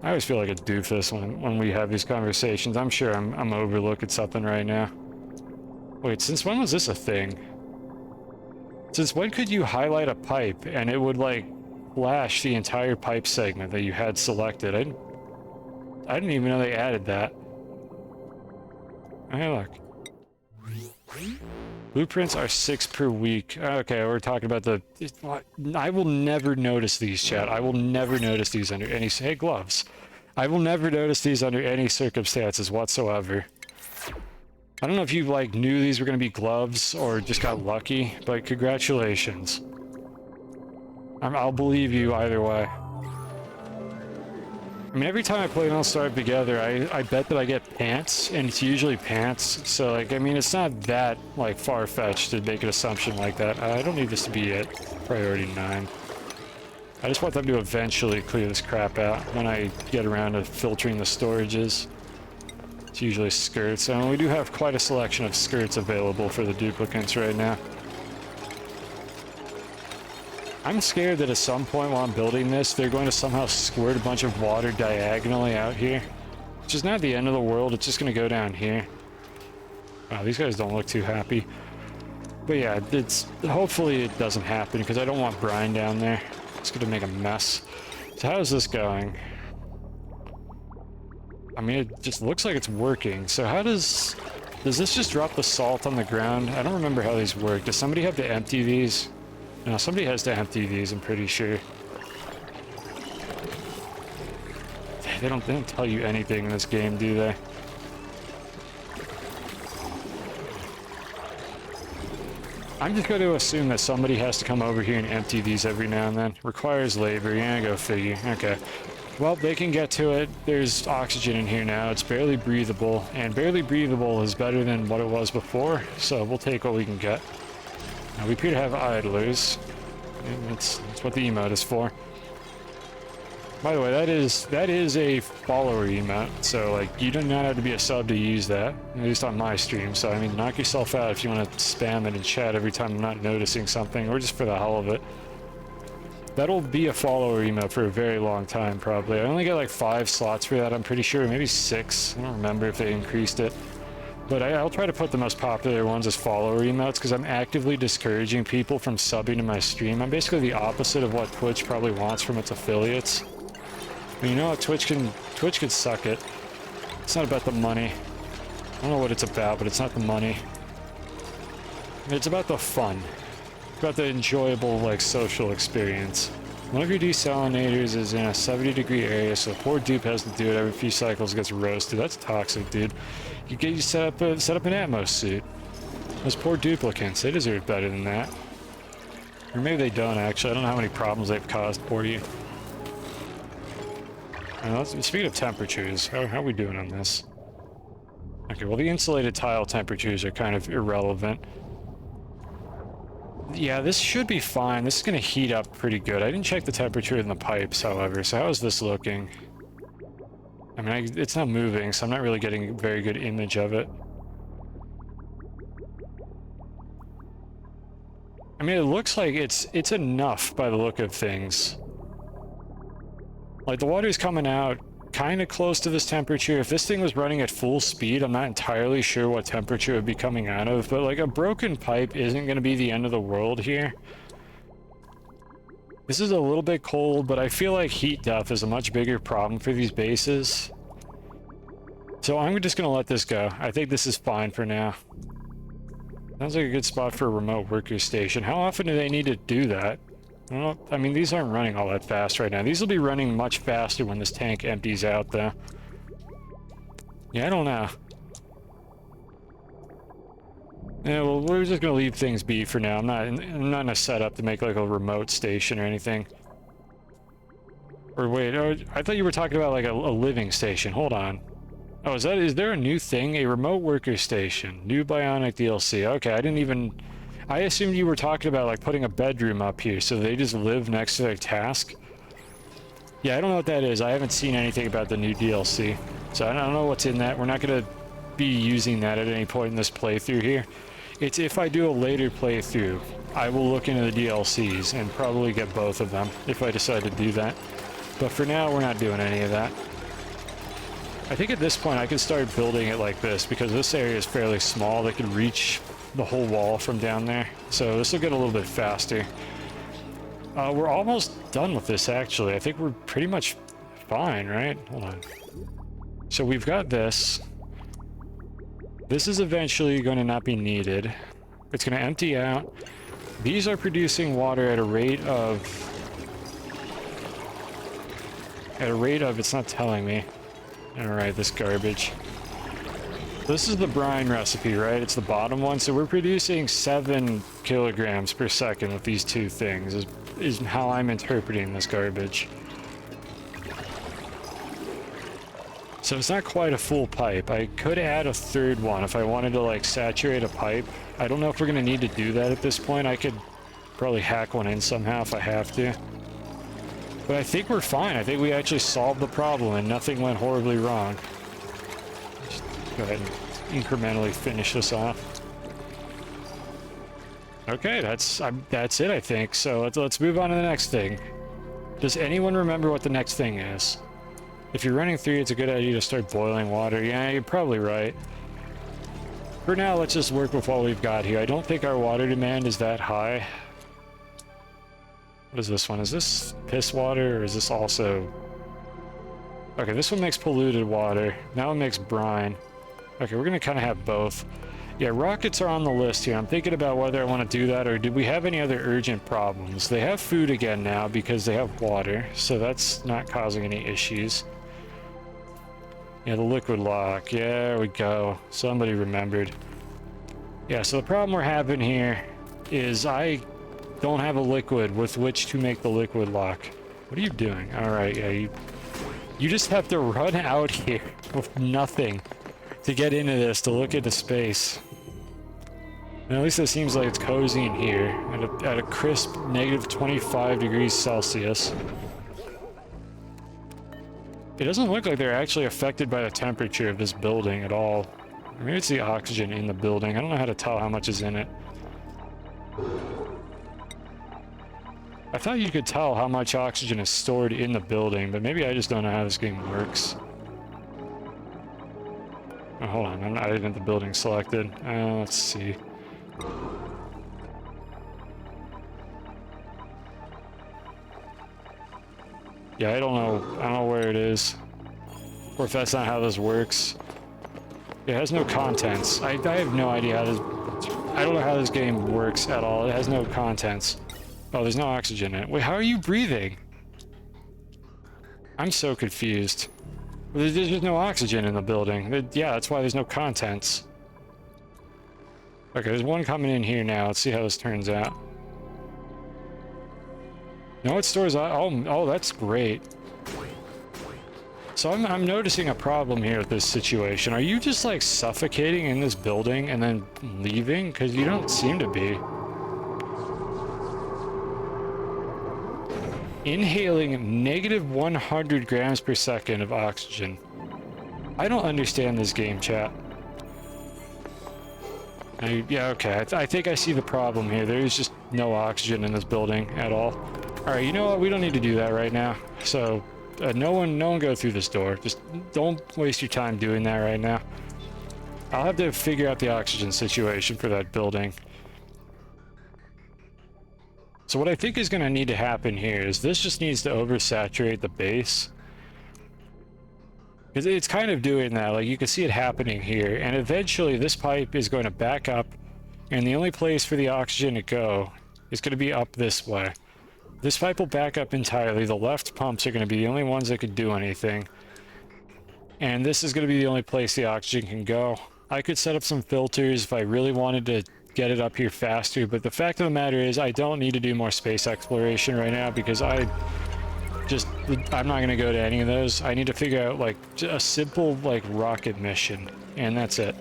I always feel like a doofus when we have these conversations. I'm sure I'm overlooking something right now. Wait, since when was this a thing? Since when could you highlight a pipe and it would like flash the entire pipe segment that you had selected? I didn't even know they added that. Hey, look. Blueprints are 6 per week. Okay, we're talking about the... I will never notice these, chat. I will never notice these under any... Hey, gloves. I will never notice these under any circumstances whatsoever. I don't know if you, like, knew these were going to be gloves or just got lucky, but congratulations. I'll believe you either way. I mean, every time I play All Star Together, I bet that I get pants, and it's usually pants. So, like, I mean, it's not that, like, far-fetched to make an assumption like that. I don't need this to be at priority 9. I just want them to eventually clear this crap out when I get around to filtering the storages. It's usually skirts, and we do have quite a selection of skirts available for the duplicants right now. I'm scared that at some point while I'm building this, they're going to somehow squirt a bunch of water diagonally out here. Which is not the end of the world, it's just going to go down here. Wow, these guys don't look too happy. But yeah, hopefully it doesn't happen, because I don't want brine down there. It's going to make a mess. So how is this going? I mean, it just looks like it's working. So how does this just drop the salt on the ground? I don't remember how these work. Does somebody have to empty these? No, somebody has to empty these, I'm pretty sure. They don't tell you anything in this game, do they? I'm just going to assume that somebody has to come over here and empty these every now and then. Requires labor, yeah, go figure. Okay. Well, they can get to it. There's oxygen in here now. It's barely breathable, and barely breathable is better than what it was before, so we'll take what we can get. Now, we appear to have idlers. And that's what the emote is for. By the way, that is a follower emote, so like you do not have to be a sub to use that, at least on my stream. So I mean, knock yourself out if you want to spam it in chat every time I'm not noticing something, or just for the hell of it. That'll be a follower emote for a very long time, probably. I only get like 5 slots for that, I'm pretty sure, maybe 6. I don't remember if they increased it. But I'll try to put the most popular ones as follower emotes, because I'm actively discouraging people from subbing to my stream. I'm basically the opposite of what Twitch probably wants from its affiliates. But you know what, Twitch can suck it. It's not about the money. I don't know what it's about, but it's not the money. It's about the fun. It's about the enjoyable, like, social experience. One of your desalinators is in a 70-degree area, so poor dupe has to do it every few cycles, gets roasted. That's toxic, dude. You set up an Atmos suit. Those poor duplicants, they deserve better than that. Or maybe they don't, actually. I don't know how many problems they've caused for you. Speaking of temperatures, how are we doing on this? Okay, well, the insulated tile temperatures are kind of irrelevant. Yeah, this should be fine. This is going to heat up pretty good. I didn't check the temperature in the pipes, however, so how is this looking? I mean, it's not moving, so I'm not really getting a very good image of it. I mean, it looks like it's enough by the look of things. Like, the water's coming out kind of close to this temperature. If this thing was running at full speed, I'm not entirely sure what temperature it would be coming out of, but like a broken pipe isn't going to be the end of the world here. This is a little bit cold, but I feel like heat death is a much bigger problem for these bases. So I'm just going to let this go. I think this is fine for now. Sounds like a good spot for a remote worker station. How often do they need to do that? Well, I mean, these aren't running all that fast right now. These will be running much faster when this tank empties out, though. Yeah, I don't know. Yeah, well, we're just gonna leave things be for now. I'm not in a setup to make like a remote station or anything. Or wait, oh, I thought you were talking about like a living station. Hold on. Oh, is there a new thing? A remote worker station. New Bionic DLC. Okay, I assumed you were talking about like putting a bedroom up here so they just live next to their task. Yeah, I don't know what that is. I haven't seen anything about the new DLC. So I don't know what's in that. We're not gonna be using that at any point in this playthrough here. It's if I do a later playthrough, I will look into the DLCs and probably get both of them if I decide to do that. But for now, we're not doing any of that. I think at this point I can start building it like this because this area is fairly small. They can reach the whole wall from down there. So this will get a little bit faster. We're almost done with this, actually. I think we're pretty much fine, right? Hold on. So we've got this. This is eventually going to not be needed. It's going to empty out. These are producing water at a rate of... it's not telling me. Alright, this garbage. This is the brine recipe, right? It's the bottom one. So we're producing 7 kilograms per second with these two things, is how I'm interpreting this garbage. So it's not quite a full pipe. I could add a third one if I wanted to like saturate a pipe. I don't know if we're going to need to do that at this point. I could probably hack one in somehow if I have to. But I think we're fine. I think we actually solved the problem and nothing went horribly wrong. Just go ahead and incrementally finish this off. Okay, that's it, I think. So let's move on to the next thing. Does anyone remember what the next thing is? If you're running 3, it's a good idea to start boiling water. Yeah, you're probably right. For now, let's just work with what we've got here. I don't think our water demand is that high. What is this one? Is this piss water, or is this also... Okay, this one makes polluted water. That one makes brine. Okay, we're gonna kind of have both. Yeah, rockets are on the list here. I'm thinking about whether I want to do that, or did we have any other urgent problems? They have food again now because they have water, so that's not causing any issues. Yeah, the liquid lock. Yeah, there we go. Somebody remembered. Yeah, so the problem we're having here is I don't have a liquid with which to make the liquid lock. What are you doing? Alright, yeah, you just have to run out here with nothing to get into this, to look into space. And at least it seems like it's cozy in here at a crisp negative 25 degrees Celsius. It doesn't look like they're actually affected by the temperature of this building at all. Or maybe it's the oxygen in the building. I don't know how to tell how much is in it. I thought you could tell how much oxygen is stored in the building, but maybe I just don't know how this game works. Oh, hold on, I'm not even the building selected. Let's see. Yeah, I don't know where it is. Or if that's not how this works. It has no contents. I have no idea how this... I don't know how this game works at all. It has no contents. Oh, there's no oxygen in it. Wait, how are you breathing? I'm so confused. There's just no oxygen in the building. Yeah, that's why there's no contents. Okay, there's one coming in here now. Let's see how this turns out. No, it stores... Oh, that's great. So I'm noticing a problem here with this situation. Are you just like suffocating in this building and then leaving? Because you don't seem to be. Inhaling negative 100 grams per second of oxygen. I don't understand this game, chat. Yeah, okay. I think I see the problem here. There is just no oxygen in this building at all. Alright, you know what? We don't need to do that right now. So, no one go through this door. Just don't waste your time doing that right now. I'll have to figure out the oxygen situation for that building. So what I think is going to need to happen here is this just needs to oversaturate the base. Because it's kind of doing that. Like, you can see it happening here. And eventually this pipe is going to back up And the only place for the oxygen to go is going to be up this way. This pipe will back up entirely. The left pumps are going to be the only ones that could do anything. And this is going to be the only place the oxygen can go. I could set up some filters if I really wanted to get it up here faster, but the fact of the matter is I don't need to do more space exploration right now because I'm not going to go to any of those. I need to figure out like a simple like rocket mission, and that's it.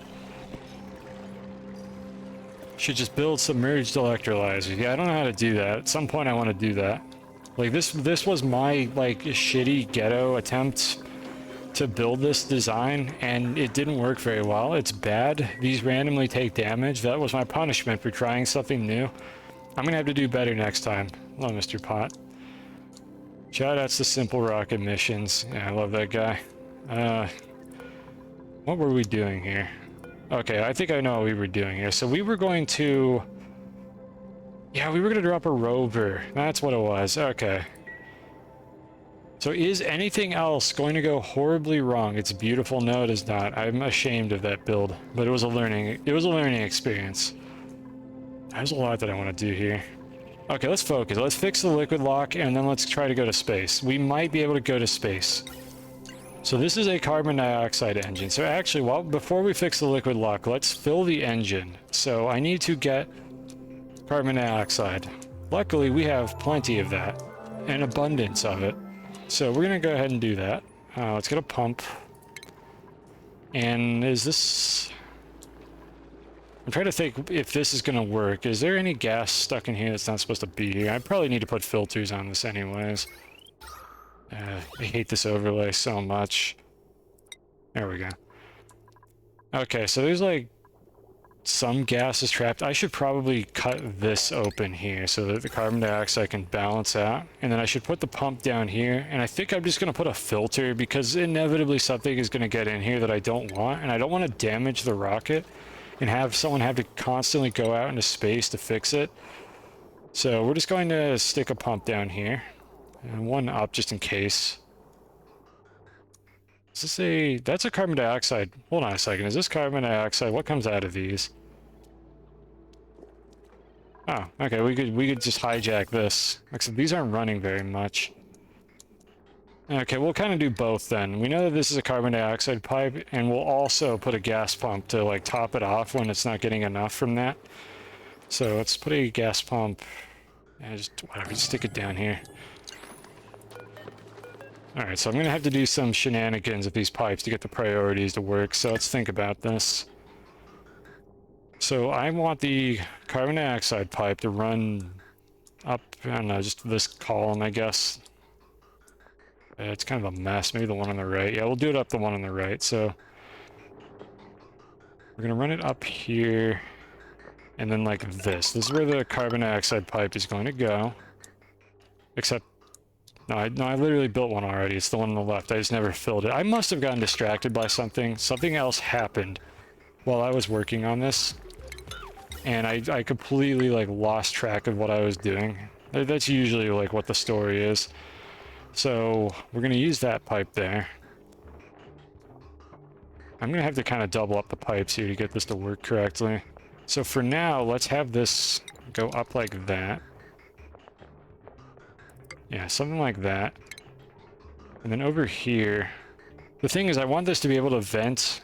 Should just build submerged electrolyzers. Yeah, I don't know how to do that. At some point I want to do that. Like this was my like shitty ghetto attempt to build this design, and it didn't work very well. It's bad. These randomly take damage. That was my punishment for trying something new. I'm gonna have to do better next time. Hello, Mr. Pot. Shoutouts to Simple Rocket Missions. Yeah, I love that guy. What were we doing here? Okay, I think I know what we were doing here. So we were going to... Yeah, we were gonna drop a rover. That's what it was. Okay. So is anything else going to go horribly wrong? It's beautiful. No, it is not. I'm ashamed of that build, but it was a learning experience. There's a lot that I want to do here. Okay, let's focus. Let's fix the liquid lock, and then let's try to go to space. We might be able to go to space. So this is a carbon dioxide engine. So actually, before we fix the liquid lock, let's fill the engine. So I need to get carbon dioxide. Luckily, we have plenty of that, an abundance of it. So we're gonna go ahead and do that. Let's get a pump. And is this... I'm trying to think if this is gonna work. Is there any gas stuck in here that's not supposed to be here? I probably need to put filters on this anyways. I hate this overlay so much. There we go. Okay, so there's like some gas is trapped. I should probably cut this open here so that the carbon dioxide can balance out. And then I should put the pump down here. And I think I'm just going to put a filter because inevitably something is going to get in here that I don't want. And I don't want to damage the rocket and have someone have to constantly go out into space to fix it. So we're just going to stick a pump down here. And one up just in case. Is this a... That's a carbon dioxide. Hold on a second. Is this carbon dioxide? What comes out of these? Oh, okay. We could just hijack this. Except these aren't running very much. Okay, we'll kind of do both then. We know that this is a carbon dioxide pipe, and we'll also put a gas pump to like top it off when it's not getting enough from that. So let's put a gas pump. And just whatever, just stick it down here. Alright, so I'm going to have to do some shenanigans with these pipes to get the priorities to work, so let's think about this. So I want the carbon dioxide pipe to run up, I don't know, just this column, I guess. It's kind of a mess. Maybe the one on the right. Yeah, we'll do it up the one on the right, so... We're going to run it up here, and then like this. This is where the carbon dioxide pipe is going to go. Except... No, I literally built one already. It's the one on the left. I just never filled it. I must have gotten distracted by something. Something else happened while I was working on this. And I completely, like, lost track of what I was doing. That's usually, like, what the story is. So, we're going to use that pipe there. I'm going to have to kind of double up the pipes here to get this to work correctly. So, for now, let's have this go up like that. Yeah, something like that. And then over here... The thing is, I want this to be able to vent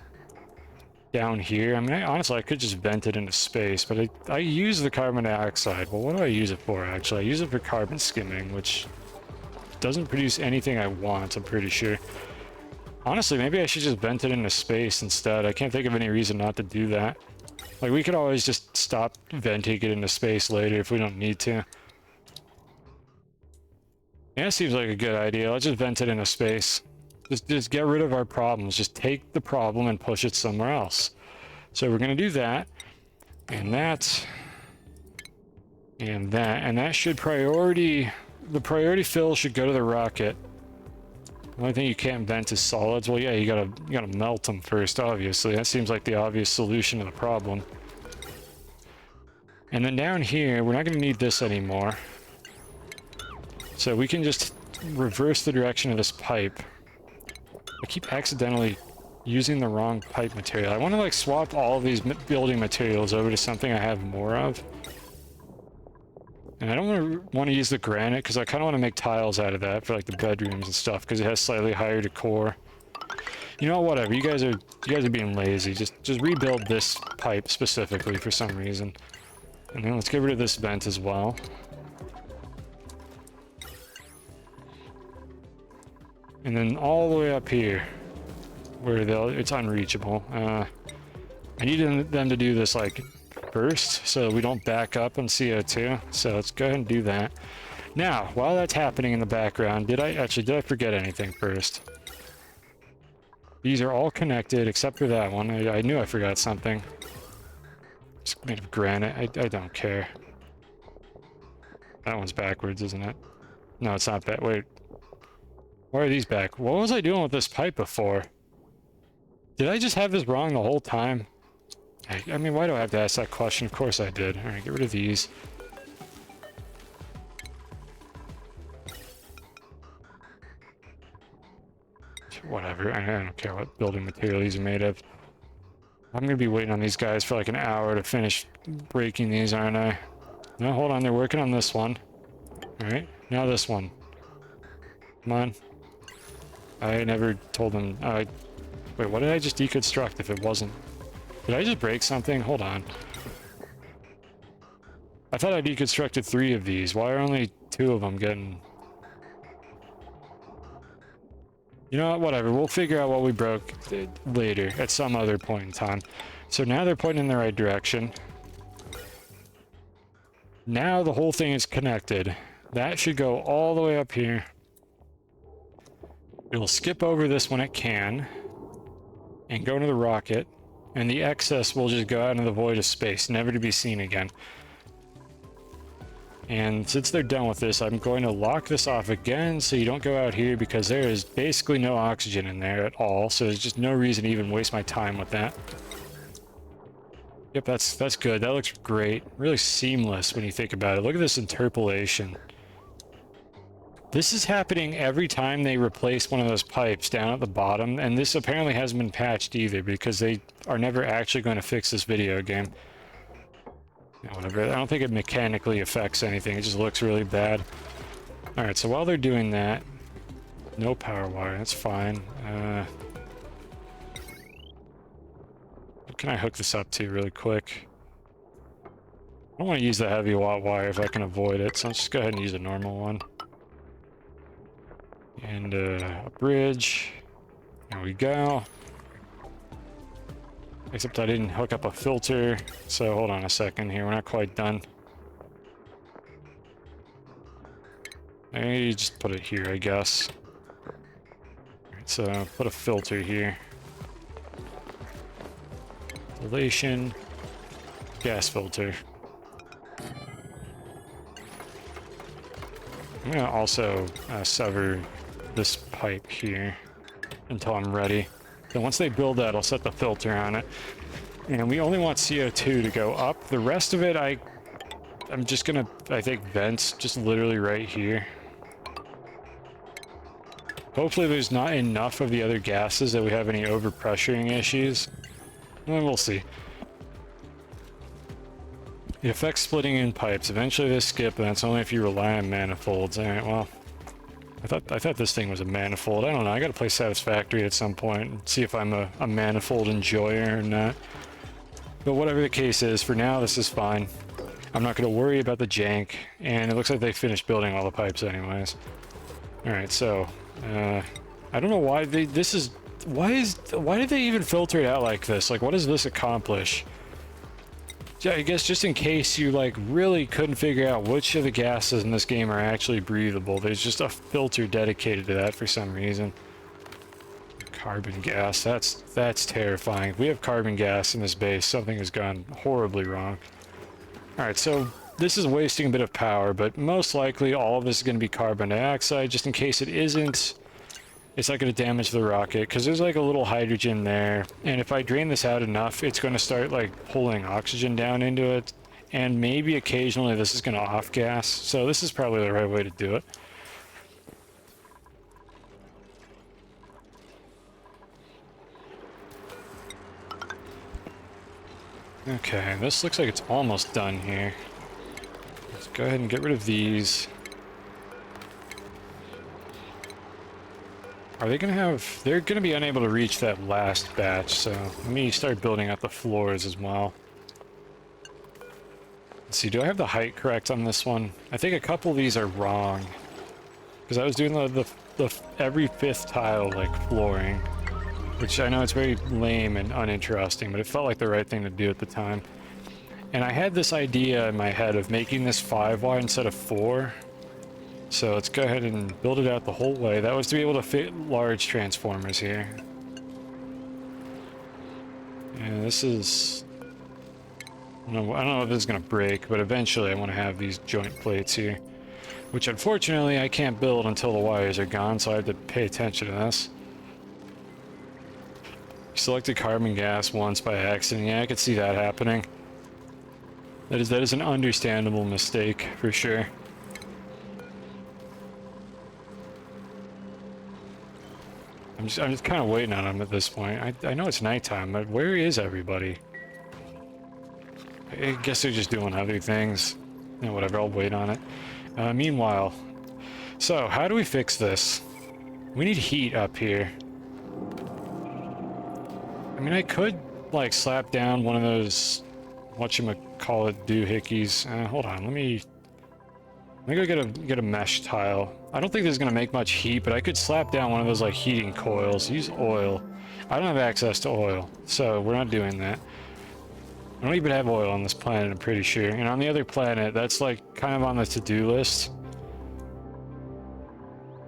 down here. I mean, honestly, I could just vent it into space, but I use the carbon dioxide. Well, what do I use it for, actually? I use it for carbon skimming, which doesn't produce anything I want, I'm pretty sure. Honestly, maybe I should just vent it into space instead. I can't think of any reason not to do that. Like, we could always just stop venting it into space later if we don't need to. Yeah, it seems like a good idea. Let's just vent it into space. Just get rid of our problems. Just take the problem and push it somewhere else. So we're going to do that. And that. And that. And that should priority... The priority fill should go to the rocket. The only thing you can't vent is solids. Well, yeah, you gotta melt them first, obviously. That seems like the obvious solution to the problem. And then down here, we're not going to need this anymore. So we can just reverse the direction of this pipe. I keep accidentally using the wrong pipe material. I want to like swap all of these building materials over to something I have more of. And I don't want to use the granite because I kind of want to make tiles out of that for like the bedrooms and stuff because it has slightly higher decor. You know, whatever. You guys are being lazy. Just rebuild this pipe specifically for some reason. And then let's get rid of this vent as well. And then all the way up here, where it's unreachable. I need them to do this like first, so we don't back up on CO2. So let's go ahead and do that. Now, while that's happening in the background, did I forget anything first? These are all connected except for that one. I knew I forgot something. It's made of granite. I don't care. That one's backwards, isn't it? No, it's not that. Wait. Why are these back? What was I doing with this pipe before? Did I just have this wrong the whole time? I mean, why do I have to ask that question? Of course I did. Alright, get rid of these. Whatever, I don't care what building material these are made of. I'm gonna be waiting on these guys for like an hour to finish breaking these, aren't I? No, hold on, they're working on this one. Alright, now this one. Come on. I never told them... wait, what did I just deconstruct if it wasn't... Did I just break something? Hold on. I thought I deconstructed 3 of these. Why are only 2 of them getting... You know what, whatever. We'll figure out what we broke later, at some other point in time. So now they're pointing in the right direction. Now the whole thing is connected. That should go all the way up here. It'll skip over this when it can. And go into the rocket. And the excess will just go out into the void of space, never to be seen again. And since they're done with this, I'm going to lock this off again so you don't go out here because there is basically no oxygen in there at all. So there's just no reason to even waste my time with that. Yep, that's good. That looks great. Really seamless when you think about it. Look at this interpolation. This is happening every time they replace one of those pipes down at the bottom. And this apparently hasn't been patched either because they are never actually going to fix this video game. Yeah, whatever. I don't think it mechanically affects anything. It just looks really bad. Alright, so while they're doing that... No power wire. That's fine. What can I hook this up to really quick? I don't want to use the heavy watt wire if I can avoid it, so let's just go ahead and use a normal one. And a bridge. There we go. Except I didn't hook up a filter, so hold on a second here, we're not quite done. Maybe just put it here, I guess. Alright, so put a filter here. Ventilation. Gas filter. I'm gonna also sever this pipe here until I'm ready. Then once they build that, I'll set the filter on it. And we only want CO2 to go up. The rest of it, I'm just gonna, I think, vent just literally right here. Hopefully there's not enough of the other gases that we have any overpressuring issues. And we'll see. It affects splitting in pipes. Eventually they skip, and that's only if you rely on manifolds. Alright, well... I thought this thing was a manifold. I don't know. I gotta play Satisfactory at some point and see if I'm a manifold enjoyer or not. But whatever the case is, for now this is fine. I'm not gonna worry about the jank, and it looks like they finished building all the pipes anyways. Alright, so I don't know why why did they even filter it out like this? Like, what does this accomplish? I guess just in case you like really couldn't figure out which of the gases in this game are actually breathable, there's just a filter dedicated to that for some reason. Carbon gas, that's terrifying. If we have carbon gas in this base, something has gone horribly wrong. Alright, so this is wasting a bit of power, but most likely all of this is going to be carbon dioxide. Just in case it isn't, it's not going to damage the rocket, because there's like a little hydrogen there, and if I drain this out enough, it's going to start like pulling oxygen down into it, and maybe occasionally this is going to off gas, so this is probably the right way to do it. Okay, this looks like it's almost done here. Let's go ahead and get rid of these. Are they gonna have... They're gonna be unable to reach that last batch, so let me start building up the floors as well. Let's see, do I have the height correct on this one? I think a couple of these are wrong. Because I was doing the every 5th tile, like, flooring. Which I know it's very lame and uninteresting, but it felt like the right thing to do at the time. And I had this idea in my head of making this 5 wide instead of 4. So let's go ahead and build it out the whole way. That was to be able to fit large transformers here. And this is... I don't know if this is going to break, but eventually I want to have these joint plates here. Which unfortunately I can't build until the wires are gone, so I have to pay attention to this. Selected carbon gas once by accident. Yeah, I could see that happening. That is an understandable mistake, for sure. I'm just kind of waiting on him at this point. I know it's nighttime, but where is everybody? I guess they're just doing other things. Yeah, whatever, I'll wait on it. Meanwhile, so how do we fix this? We need heat up here. I mean, I could, like, slap down one of those, whatchamacallit, doohickeys. Hold on, let me go get a mesh tile. I don't think this is gonna make much heat, but I could slap down one of those, like, heating coils. Use oil. I don't have access to oil, so we're not doing that. I don't even have oil on this planet, I'm pretty sure. And on the other planet, that's, like, kind of on the to-do list.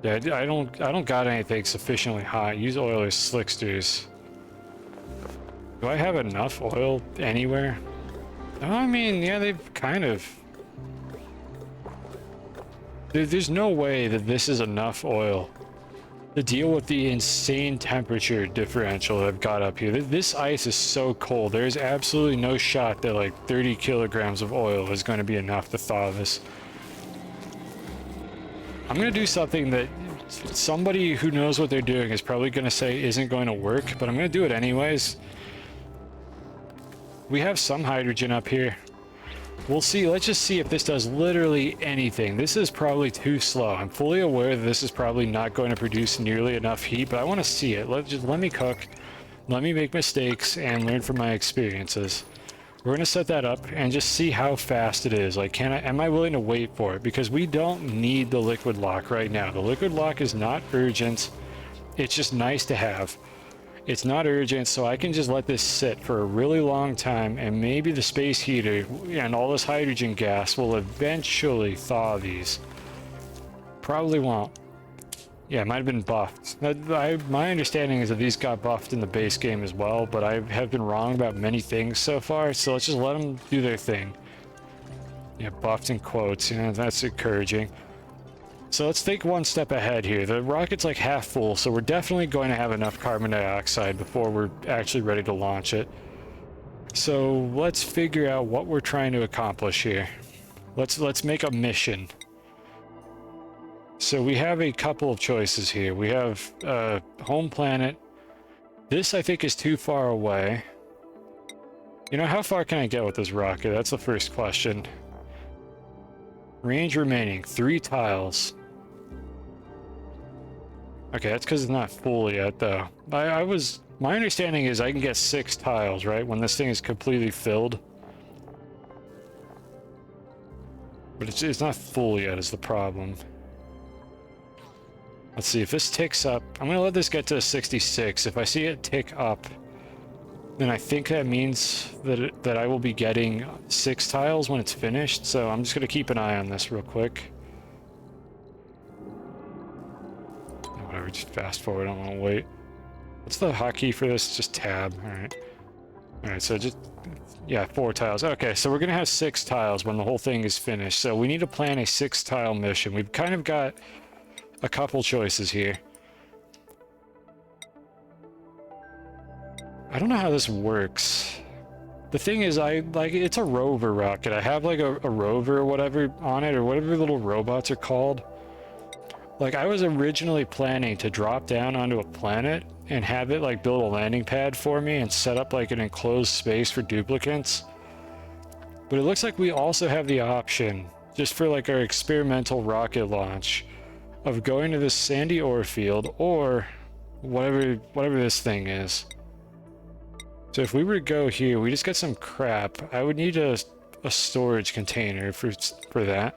Yeah, I don't got anything sufficiently hot. Use oil or slicksters. Do I have enough oil anywhere? Oh, I mean, yeah, they've kind of... There's no way that this is enough oil to deal with the insane temperature differential that I've got up here. This ice is so cold. There's absolutely no shot that, like, 30 kilograms of oil is going to be enough to thaw this. I'm going to do something that somebody who knows what they're doing is probably going to say isn't going to work, but I'm going to do it anyways. We have some hydrogen up here. We'll see. Let's just see if this does literally anything. This is probably too slow. I'm fully aware that this is probably not going to produce nearly enough heat, but I want to see it. Let me cook. Let me make mistakes and learn from my experiences. We're going to set that up and just see how fast it is. Like, am I willing to wait for it? Because we don't need the liquid lock right now. The liquid lock is not urgent. It's just nice to have. It's not urgent, so I can just let this sit for a really long time, and maybe the space heater and all this hydrogen gas will eventually thaw these. Probably won't. Yeah, it might have been buffed. My understanding is that these got buffed in the base game as well, but I have been wrong about many things so far, so let's just let them do their thing. Yeah, buffed in quotes, that's encouraging. So let's think one step ahead here. The rocket's like half full, so we're definitely going to have enough carbon dioxide before we're actually ready to launch it. So let's figure out what we're trying to accomplish here. Let's make a mission. So we have a couple of choices here. We have home planet. This I think is too far away. You know, how far can I get with this rocket? That's the first question. Range remaining, 3 tiles. Okay, that's because it's not full yet, though. My understanding is I can get 6 tiles, right? When this thing is completely filled. But it's not full yet is the problem. Let's see, if this ticks up... I'm going to let this get to 66. If I see it tick up, then I think that means that I will be getting 6 tiles when it's finished. So I'm just going to keep an eye on this real quick. Whatever, just fast forward, I don't want to wait. What's the hotkey for this? Just tab, alright. Alright, so just, yeah, 4 tiles. Okay, so we're gonna have 6 tiles when the whole thing is finished. So we need to plan a 6-tile mission. We've kind of got a couple choices here. I don't know how this works. The thing is, it's a rover rocket. I have like a rover or whatever on it, or whatever little robots are called. Like, I was originally planning to drop down onto a planet and have it, like, build a landing pad for me and set up, like, an enclosed space for duplicates. But it looks like we also have the option, just for like our experimental rocket launch, of going to this sandy ore field or whatever this thing is. So if we were to go here, we just got some crap. I would need a storage container for that.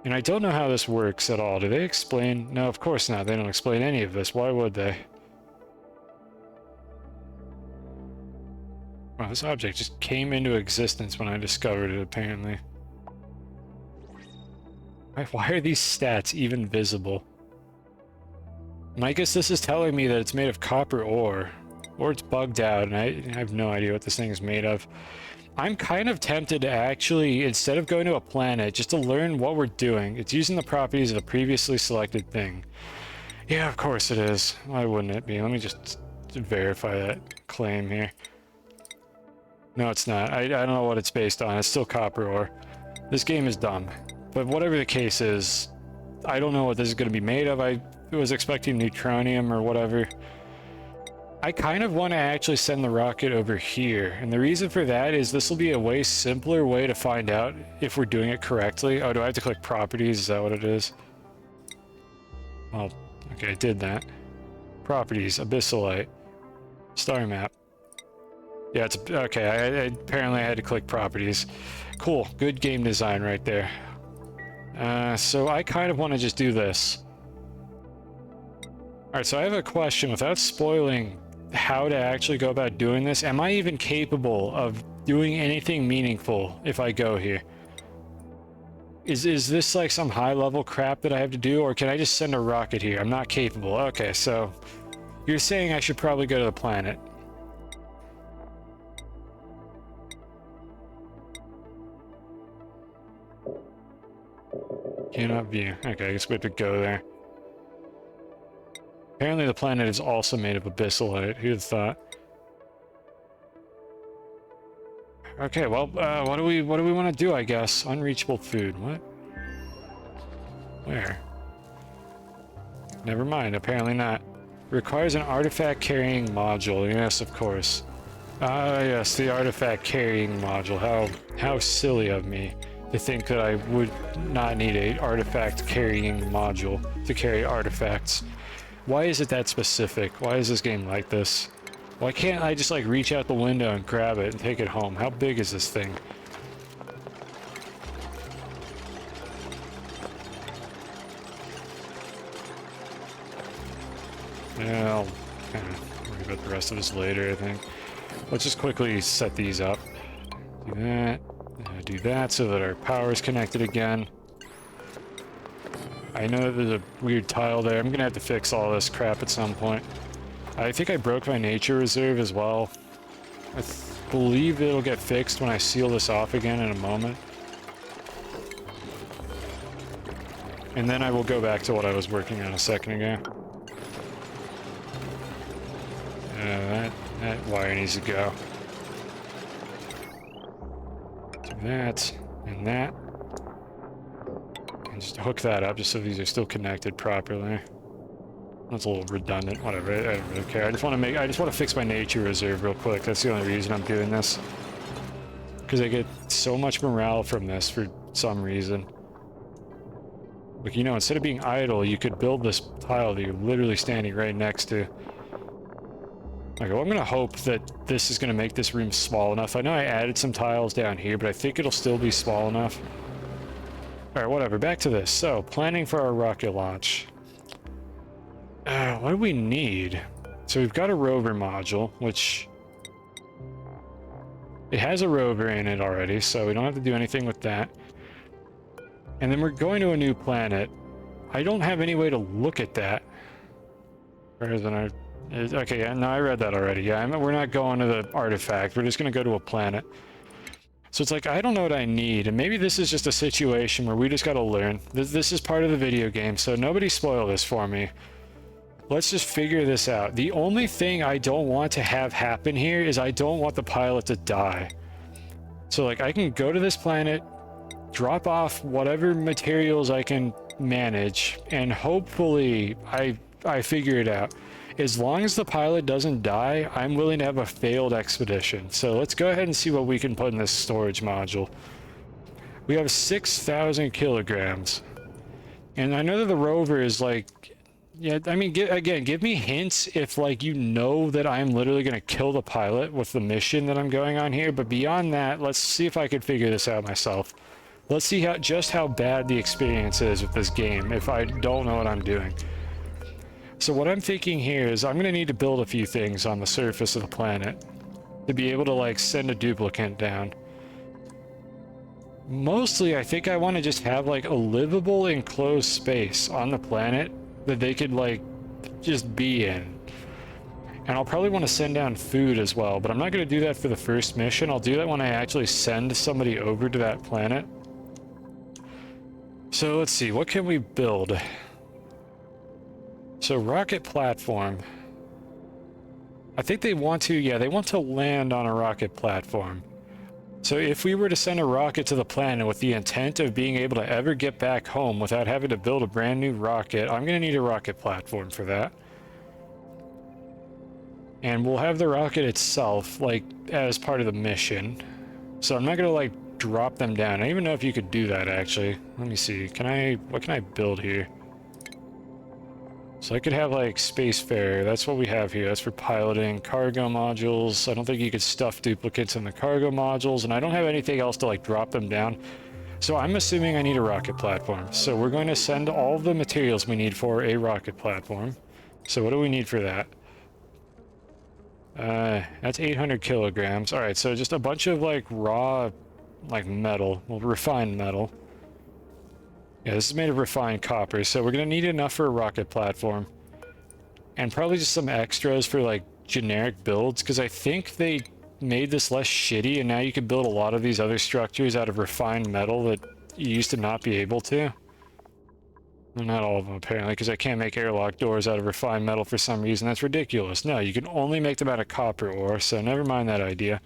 And I don't know how this works at all. Do they explain? No, of course not. They don't explain any of this. Why would they? Wow, this object just came into existence when I discovered it, apparently. Why are these stats even visible? And I guess this is telling me that it's made of copper ore. Or it's bugged out, and I have no idea what this thing is made of. I'm kind of tempted to actually, instead of going to a planet, just to learn what we're doing. It's using the properties of a previously selected thing. Yeah, of course it is. Why wouldn't it be? Let me just verify that claim here. No, it's not. I don't know what it's based on. It's still copper ore. This game is dumb. But whatever the case is, I don't know what this is going to be made of. I was expecting neutronium or whatever. I kind of want to actually send the rocket over here, and the reason for that is this will be a way simpler way to find out if we're doing it correctly. Oh, do I have to click properties? Is that what it is? Well, okay, I did that. Properties, abyssalite, star map. Yeah, it's okay. Apparently I had to click properties. Cool, good game design right there. So I kind of want to just do this. All right, so I have a question without spoiling how to actually go about doing this. Am I even capable of doing anything meaningful if I go here? Is this like some high level crap that I have to do, or can I just send a rocket here? I'm not capable. Okay, so you're saying I should probably go to the planet. Cannot view. Okay, I guess we have to go there. Apparently the planet is also made of abyssalite. Who'd have thought? Okay, well, what do we want to do, I guess? Unreachable food. What? Where? Never mind, apparently not. Requires an artifact carrying module. Yes, of course. Ah, yes, the artifact carrying module. How silly of me to think that I would not need a artifact carrying module to carry artifacts. Why is it that specific? Why is this game like this? Why can't I just like reach out the window and grab it and take it home? How big is this thing? Yeah, I'll kind of worry about the rest of this later, I think. Let's just quickly set these up. Do that so that our power is connected again. I know there's a weird tile there. I'm gonna have to fix all this crap at some point. I think I broke my nature reserve as well. I believe it'll get fixed when I seal this off again in a moment. And then I will go back to what I was working on a second ago. That wire needs to go. Do that, and that. And just hook that up just so these are still connected properly. That's a little redundant, whatever, I don't really care. I just want to fix my nature reserve real quick. That's the only reason I'm doing this. Because I get so much morale from this for some reason. Like, you know, instead of being idle, you could build this tile that you're literally standing right next to. Okay, well, I'm gonna hope that this is gonna make this room small enough. I know I added some tiles down here, but I think it'll still be small enough. Alright, whatever, back to this. So, planning for our rocket launch. What do we need? So we've got a rover module, which... it has a rover in it already, so we don't have to do anything with that. And then we're going to a new planet. I don't have any way to look at that. Where than I... Okay, yeah, no, I read that already. Yeah, we're not going to the artifact. We're just going to go to a planet. So it's like, I don't know what I need. And maybe this is just a situation where we just got to learn. This is part of the video game, so nobody spoil this for me. Let's just figure this out. The only thing I don't want to have happen here is I don't want the pilot to die. So, like, I can go to this planet, drop off whatever materials I can manage, and hopefully I figure it out. As long as the pilot doesn't die, I'm willing to have a failed expedition. So let's go ahead and see what we can put in this storage module. We have 6,000 kilograms. And I know that the rover is like, yeah, I mean, again, give me hints if like you know that I'm literally going to kill the pilot with the mission that I'm going on here. But beyond that, let's see if I can figure this out myself. Let's see just how bad the experience is with this game if I don't know what I'm doing. So what I'm thinking here is I'm going to need to build a few things on the surface of the planet to be able to like send a duplicant down. Mostly, I think I want to just have like a livable enclosed space on the planet that they could like just be in. And I'll probably want to send down food as well, but I'm not going to do that for the first mission. I'll do that when I actually send somebody over to that planet. So let's see, what can we build? So rocket platform. I think they want to, yeah, they want to land on a rocket platform. So if we were to send a rocket to the planet with the intent of being able to ever get back home without having to build a brand new rocket, I'm going to need a rocket platform for that. And we'll have the rocket itself, like, as part of the mission. So I'm not going to, like, drop them down. I don't even know if you could do that, actually. Let me see. What can I build here? So I could have, like, Spacefarer. That's what we have here. That's for piloting. Cargo modules. I don't think you could stuff duplicates in the cargo modules. And I don't have anything else to, like, drop them down. So I'm assuming I need a rocket platform. So we're going to send all the materials we need for a rocket platform. So what do we need for that? That's 800 kilograms. Alright, so just a bunch of, like, raw, like, metal. Well, refined metal. Yeah, this is made of refined copper, so we're going to need enough for a rocket platform. And probably just some extras for, like, generic builds, because I think they made this less shitty, and now you can build a lot of these other structures out of refined metal that you used to not be able to. Well, not all of them, apparently, because I can't make airlock doors out of refined metal for some reason. That's ridiculous. No, you can only make them out of copper ore, so never mind that idea.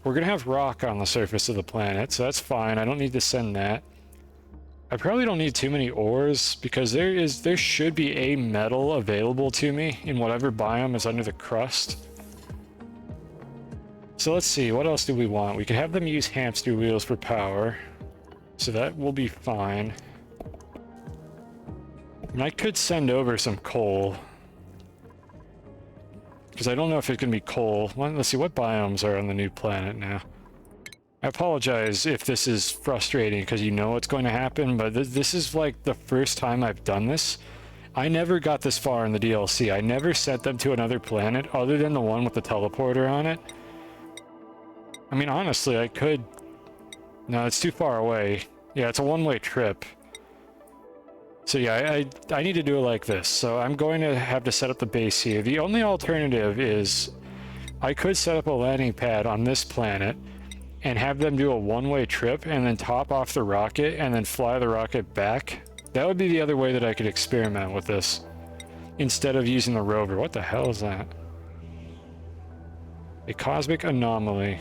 We're going to have rock on the surface of the planet, so that's fine. I don't need to send that. I probably don't need too many ores, because there should be a metal available to me in whatever biome is under the crust. So let's see, what else do we want? We could have them use hamster wheels for power, so that will be fine. And I could send over some coal, because I don't know if it can be coal. Well, let's see, what biomes are on the new planet now? I apologize if this is frustrating because you know what's going to happen, but this is like the first time I've done this. I never got this far in the DLC. I never sent them to another planet other than the one with the teleporter on it. I mean, honestly, I could... No, it's too far away. Yeah, it's a one-way trip. So yeah, I need to do it like this. So I'm going to have to set up the base here. The only alternative is I could set up a landing pad on this planet and have them do a one-way trip and then top off the rocket and then fly the rocket back. That would be the other way that I could experiment with this instead of using the rover. What the hell is that? A cosmic anomaly.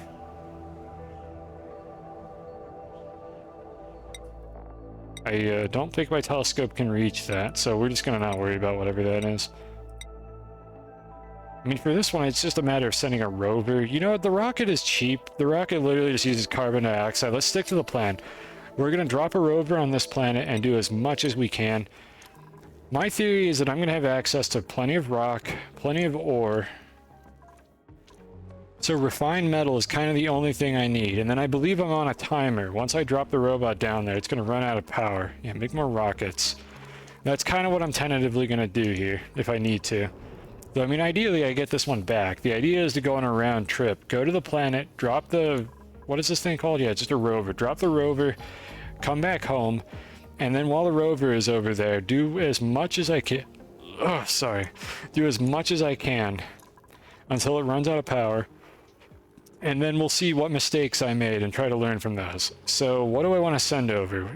I don't think my telescope can reach that, so we're just gonna not worry about whatever that is. I mean, for this one, it's just a matter of sending a rover. You know what? The rocket is cheap. The rocket literally just uses carbon dioxide. Let's stick to the plan. We're going to drop a rover on this planet and do as much as we can. My theory is that I'm going to have access to plenty of rock, plenty of ore. So refined metal is kind of the only thing I need. And then I believe I'm on a timer. Once I drop the robot down there, it's going to run out of power. Yeah, make more rockets. That's kind of what I'm tentatively going to do here, if I need to. So, I mean, ideally, I get this one back. The idea is to go on a round trip. Go to the planet, drop the... What is this thing called? Yeah, just a rover. Drop the rover, come back home, and then while the rover is over there, do as much as I can... Oh, sorry. Do as much as I can until it runs out of power. And then we'll see what mistakes I made and try to learn from those. So what do I want to send over?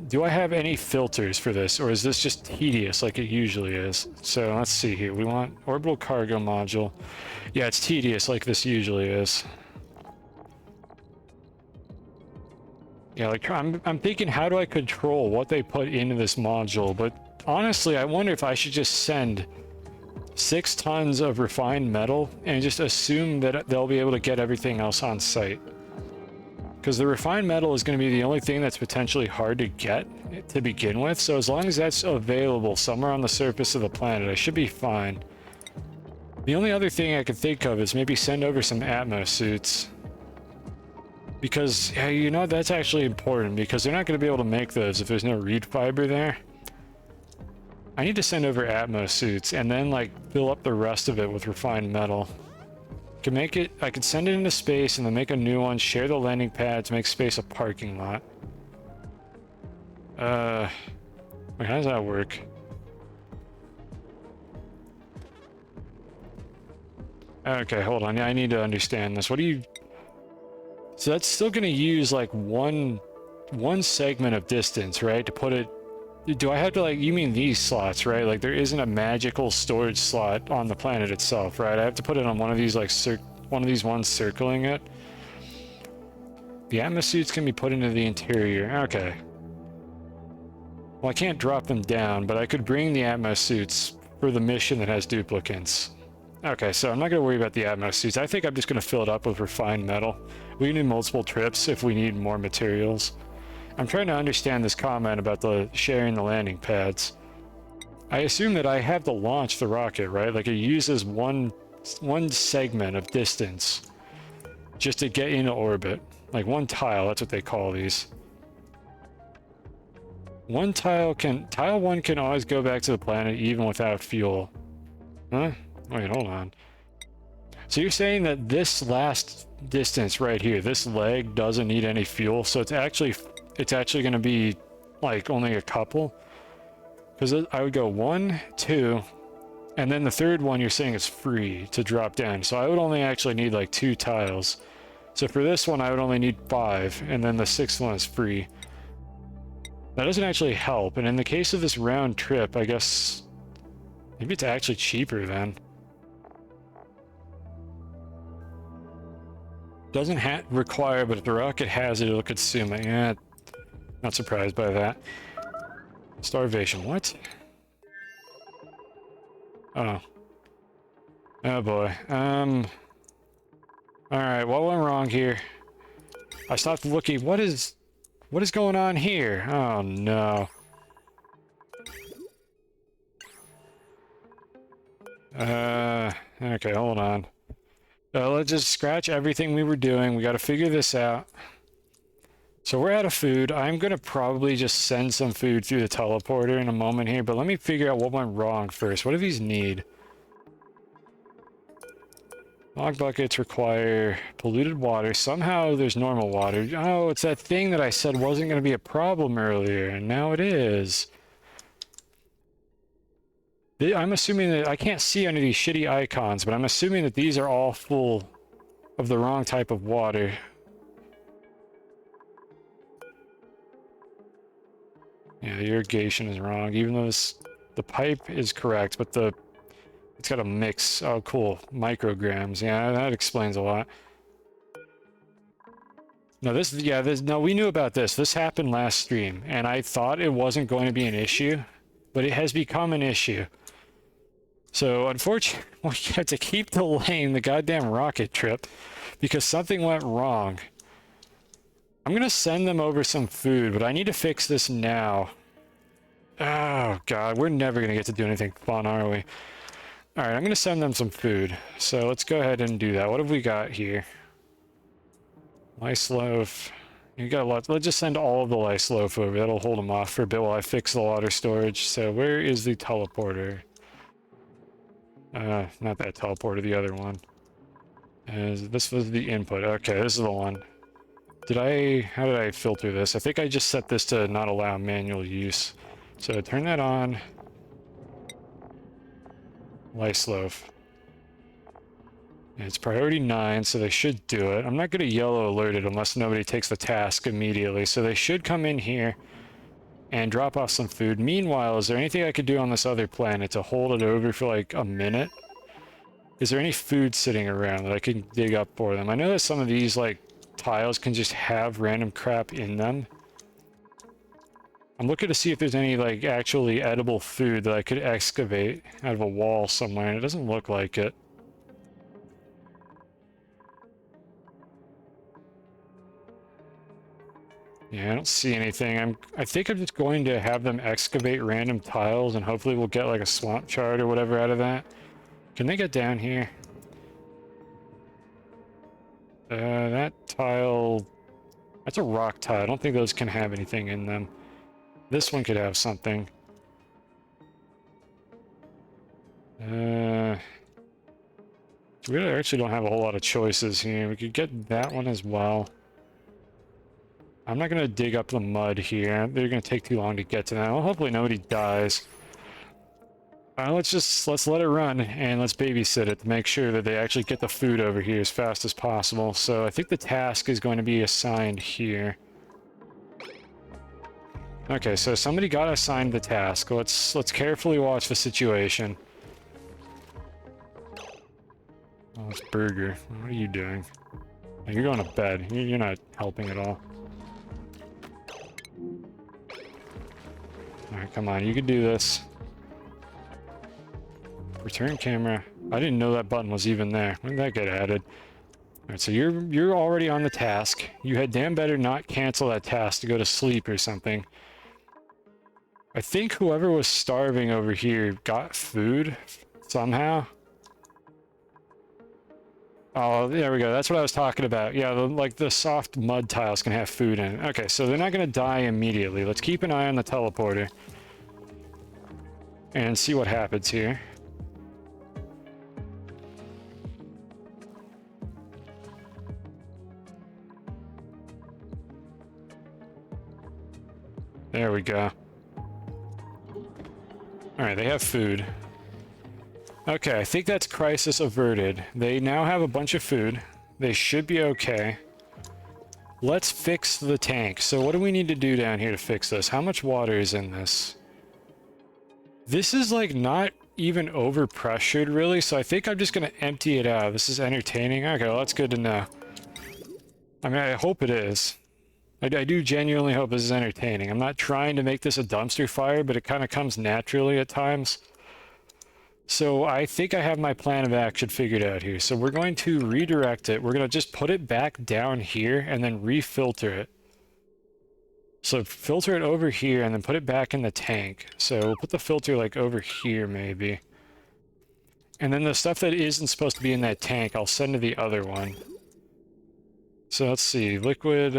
Do I have any filters for this, or is this just tedious like it usually is? So let's see here. We want orbital cargo module. Yeah, it's tedious like this usually is. Yeah, like I'm thinking, how do I control what they put into this module? But honestly, I wonder if I should just send 6 tons of refined metal and just assume that they'll be able to get everything else on site. Because the refined metal is going to be the only thing that's potentially hard to get to begin with, so as long as that's available somewhere on the surface of the planet, I should be fine. The only other thing I could think of is maybe send over some Atmos suits. Because, yeah, you know, that's actually important, because they're not going to be able to make those if there's no reed fiber there. I need to send over Atmos suits and then, like, fill up the rest of it with refined metal. I could send it into space and then make a new one, share the landing pads, make space a parking lot. Wait, how does that work? Okay, hold on. Yeah, I need to understand this. What do you... So that's still going to use, like, one segment of distance, right? To put it... Do I have to, like... You mean these slots, right? Like, there isn't a magical storage slot on the planet itself, right? I have to put it on one of these, like, one of these ones circling it. The Atmos suits can be put into the interior. Okay. Well, I can't drop them down, but I could bring the Atmos suits for the mission that has duplicants. Okay, so I'm not going to worry about the Atmos suits. I think I'm just going to fill it up with refined metal. We can do multiple trips if we need more materials. I'm trying to understand this comment about the sharing the landing pads. I assume that I have to launch the rocket, right? Like, it uses one segment of distance just to get into orbit. Like, one tile, that's what they call these. Tile 1 can always go back to the planet even without fuel. Huh? Wait, hold on. So you're saying that this last distance right here, this leg doesn't need any fuel, so it's actually going to be like only a couple? Because I would go 1, 2, and then the third one you're saying is free to drop down. So I would only actually need like 2 tiles. So for this one I would only need 5, and then the 6th one is free. That doesn't actually help, and in the case of this round trip, I guess maybe it's actually cheaper then. Doesn't require, but if the rocket has it, it'll consume it. Yeah, not surprised by that. Starvation, what? Oh. Oh boy. Alright, what went wrong here? I stopped looking. What is going on here? Oh no. Okay, hold on. Let's just scratch everything we were doing. We got to figure this out. So we're out of food. I'm going to probably just send some food through the teleporter in a moment here, but let me figure out what went wrong first. What do these need? Log buckets require polluted water. Somehow there's normal water. Oh, it's that thing that I said wasn't going to be a problem earlier, and now it is. I'm assuming that I can't see any of these shitty icons, but I'm assuming that these are all full of the wrong type of water. Yeah, the irrigation is wrong, even though the pipe is correct, but it's got a mix. Oh, cool. Micrograms. Yeah, that explains a lot. No, no, we knew about this. This happened last stream, and I thought it wasn't going to be an issue, but it has become an issue. So, unfortunately, we had to keep delaying the goddamn rocket trip because something went wrong. I'm gonna send them over some food, but I need to fix this now. Oh, God, we're never gonna get to do anything fun, are we? Alright, I'm gonna send them some food. So, let's go ahead and do that. What have we got here? Lice loaf. You got a lot. Let's just send all of the lice loaf over. That'll hold them off for a bit while I fix the water storage. So, where is the teleporter? Not that teleporter, the other one. This was the input. Okay, this is the one. How did I filter this? I think I just set this to not allow manual use. So turn that on. Lice loaf. It's priority 9, so they should do it. I'm not going to yellow alert it unless nobody takes the task immediately. So they should come in here and drop off some food. Meanwhile, is there anything I could do on this other planet to hold it over for like a minute? Is there any food sitting around that I can dig up for them? I know that some of these like tiles can just have random crap in them. I'm looking to see if there's any, like, actually edible food that I could excavate out of a wall somewhere, and it doesn't look like it. Yeah, I don't see anything. I think I'm just going to have them excavate random tiles, and hopefully we'll get, like, a swamp chard or whatever out of that. Can they get down here? That tile... That's a rock tile. I don't think those can have anything in them. This one could have something. We actually don't have a whole lot of choices here. We could get that one as well. I'm not going to dig up the mud here. They're going to take too long to get to that. Well, hopefully nobody dies. Let's let it run, and let's babysit it to make sure that they actually get the food over here as fast as possible. So I think the task is going to be assigned here. Okay, so somebody got assigned the task. Let's carefully watch the situation. Oh, it's Burger. What are you doing? Oh, you're going to bed. You're not helping at all. Alright, come on. You can do this. Return camera. I didn't know that button was even there. When did that get added? Alright, so you're already on the task. You had damn better not cancel that task to go to sleep or something. I think whoever was starving over here got food somehow. Oh, there we go. That's what I was talking about. Yeah, like the soft mud tiles can have food in it. Okay, so they're not going to die immediately. Let's keep an eye on the teleporter and see what happens here. There we go. Alright, they have food. Okay, I think that's crisis averted. They now have a bunch of food. They should be okay. Let's fix the tank. So what do we need to do down here to fix this? How much water is in this? This is like not even overpressured really, so I think I'm just gonna empty it out. This is entertaining. Okay, well that's good to know. I mean, I hope it is. I do genuinely hope this is entertaining. I'm not trying to make this a dumpster fire, but it kind of comes naturally at times. So I think I have my plan of action figured out here. So we're going to redirect it. We're going to just put it back down here and then refilter it. So filter it over here and then put it back in the tank. So we'll put the filter like over here maybe. And then the stuff that isn't supposed to be in that tank, I'll send to the other one. So let's see, liquid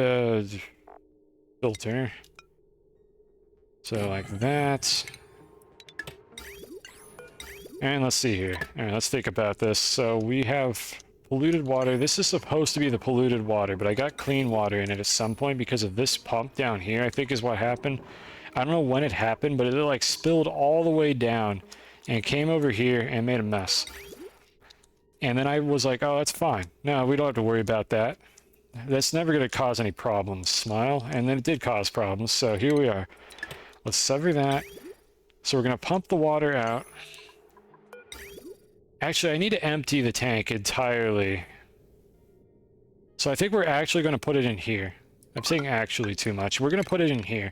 filter. So like that. And let's see here. All right, let's think about this. So we have polluted water. This is supposed to be the polluted water, but I got clean water in it at some point because of this pump down here, I think is what happened. I don't know when it happened, but it like spilled all the way down and came over here and made a mess. And then I was like, oh, that's fine. No, we don't have to worry about that. That's never going to cause any problems, smile. And then it did cause problems, so here we are. Let's sever that. So we're going to pump the water out. Actually, I need to empty the tank entirely. So I think we're actually going to put it in here. I'm saying actually too much. We're going to put it in here.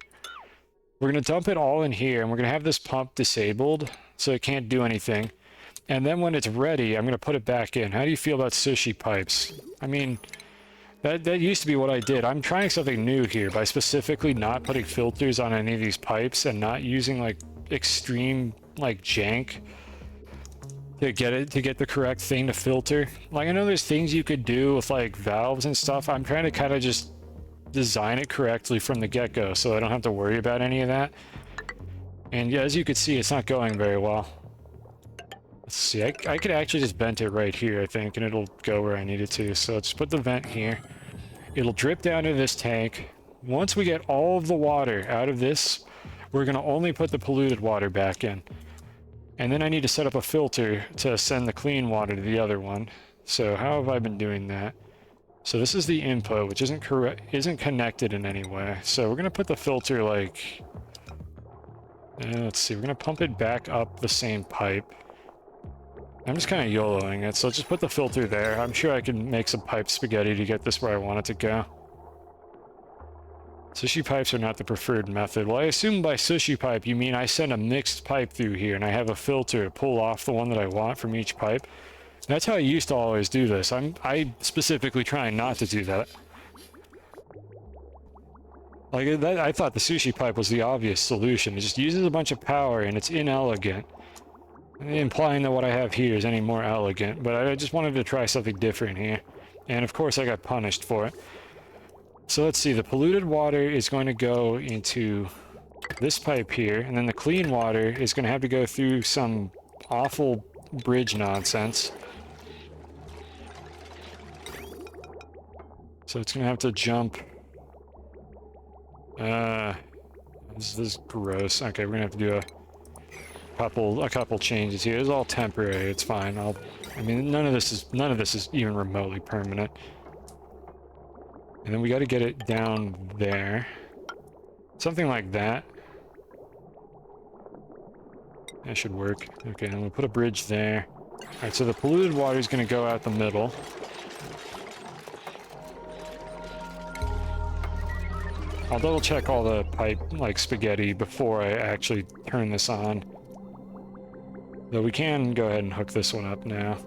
We're going to dump it all in here, and we're going to have this pump disabled, so it can't do anything. And then when it's ready, I'm going to put it back in. How do you feel about sushi pipes? I mean... That used to be what I did. I'm trying something new here by specifically not putting filters on any of these pipes and not using like extreme like jank to get the correct thing to filter. Like I know there's things you could do with like valves and stuff. I'm trying to kind of just design it correctly from the get-go so I don't have to worry about any of that. And yeah, as you can see, it's not going very well. Let's see, I could actually just vent it right here, I think, and it'll go where I need it to. So let's put the vent here. It'll drip down to this tank. Once we get all of the water out of this, we're going to only put the polluted water back in. And then I need to set up a filter to send the clean water to the other one. So how have I been doing that? So this is the input, which isn't connected in any way. So we're going to put the filter like... let's see, we're going to pump it back up the same pipe. I'm just kind of YOLOing it, so let's just put the filter there. I'm sure I can make some pipe spaghetti to get this where I want it to go. Sushi pipes are not the preferred method. Well, I assume by sushi pipe you mean I send a mixed pipe through here and I have a filter to pull off the one that I want from each pipe. That's how I used to always do this. I specifically trying not to do that. Like that, I thought the sushi pipe was the obvious solution. It just uses a bunch of power and it's inelegant. Implying that what I have here is any more elegant, but I just wanted to try something different here. And of course I got punished for it. So let's see, the polluted water is going to go into this pipe here, and then the clean water is going to have to go through some awful bridge nonsense. So it's going to have to jump. This is gross. Okay, we're going to have to do a couple changes here. It's all temporary. It's fine. I mean, none of this is even remotely permanent. And then we got to get it down there. Something like that. That should work. Okay, and we'll put a bridge there. Alright, so the polluted water is going to go out the middle. I'll double check all the pipe, like spaghetti, before I actually turn this on. Though we can go ahead and hook this one up now.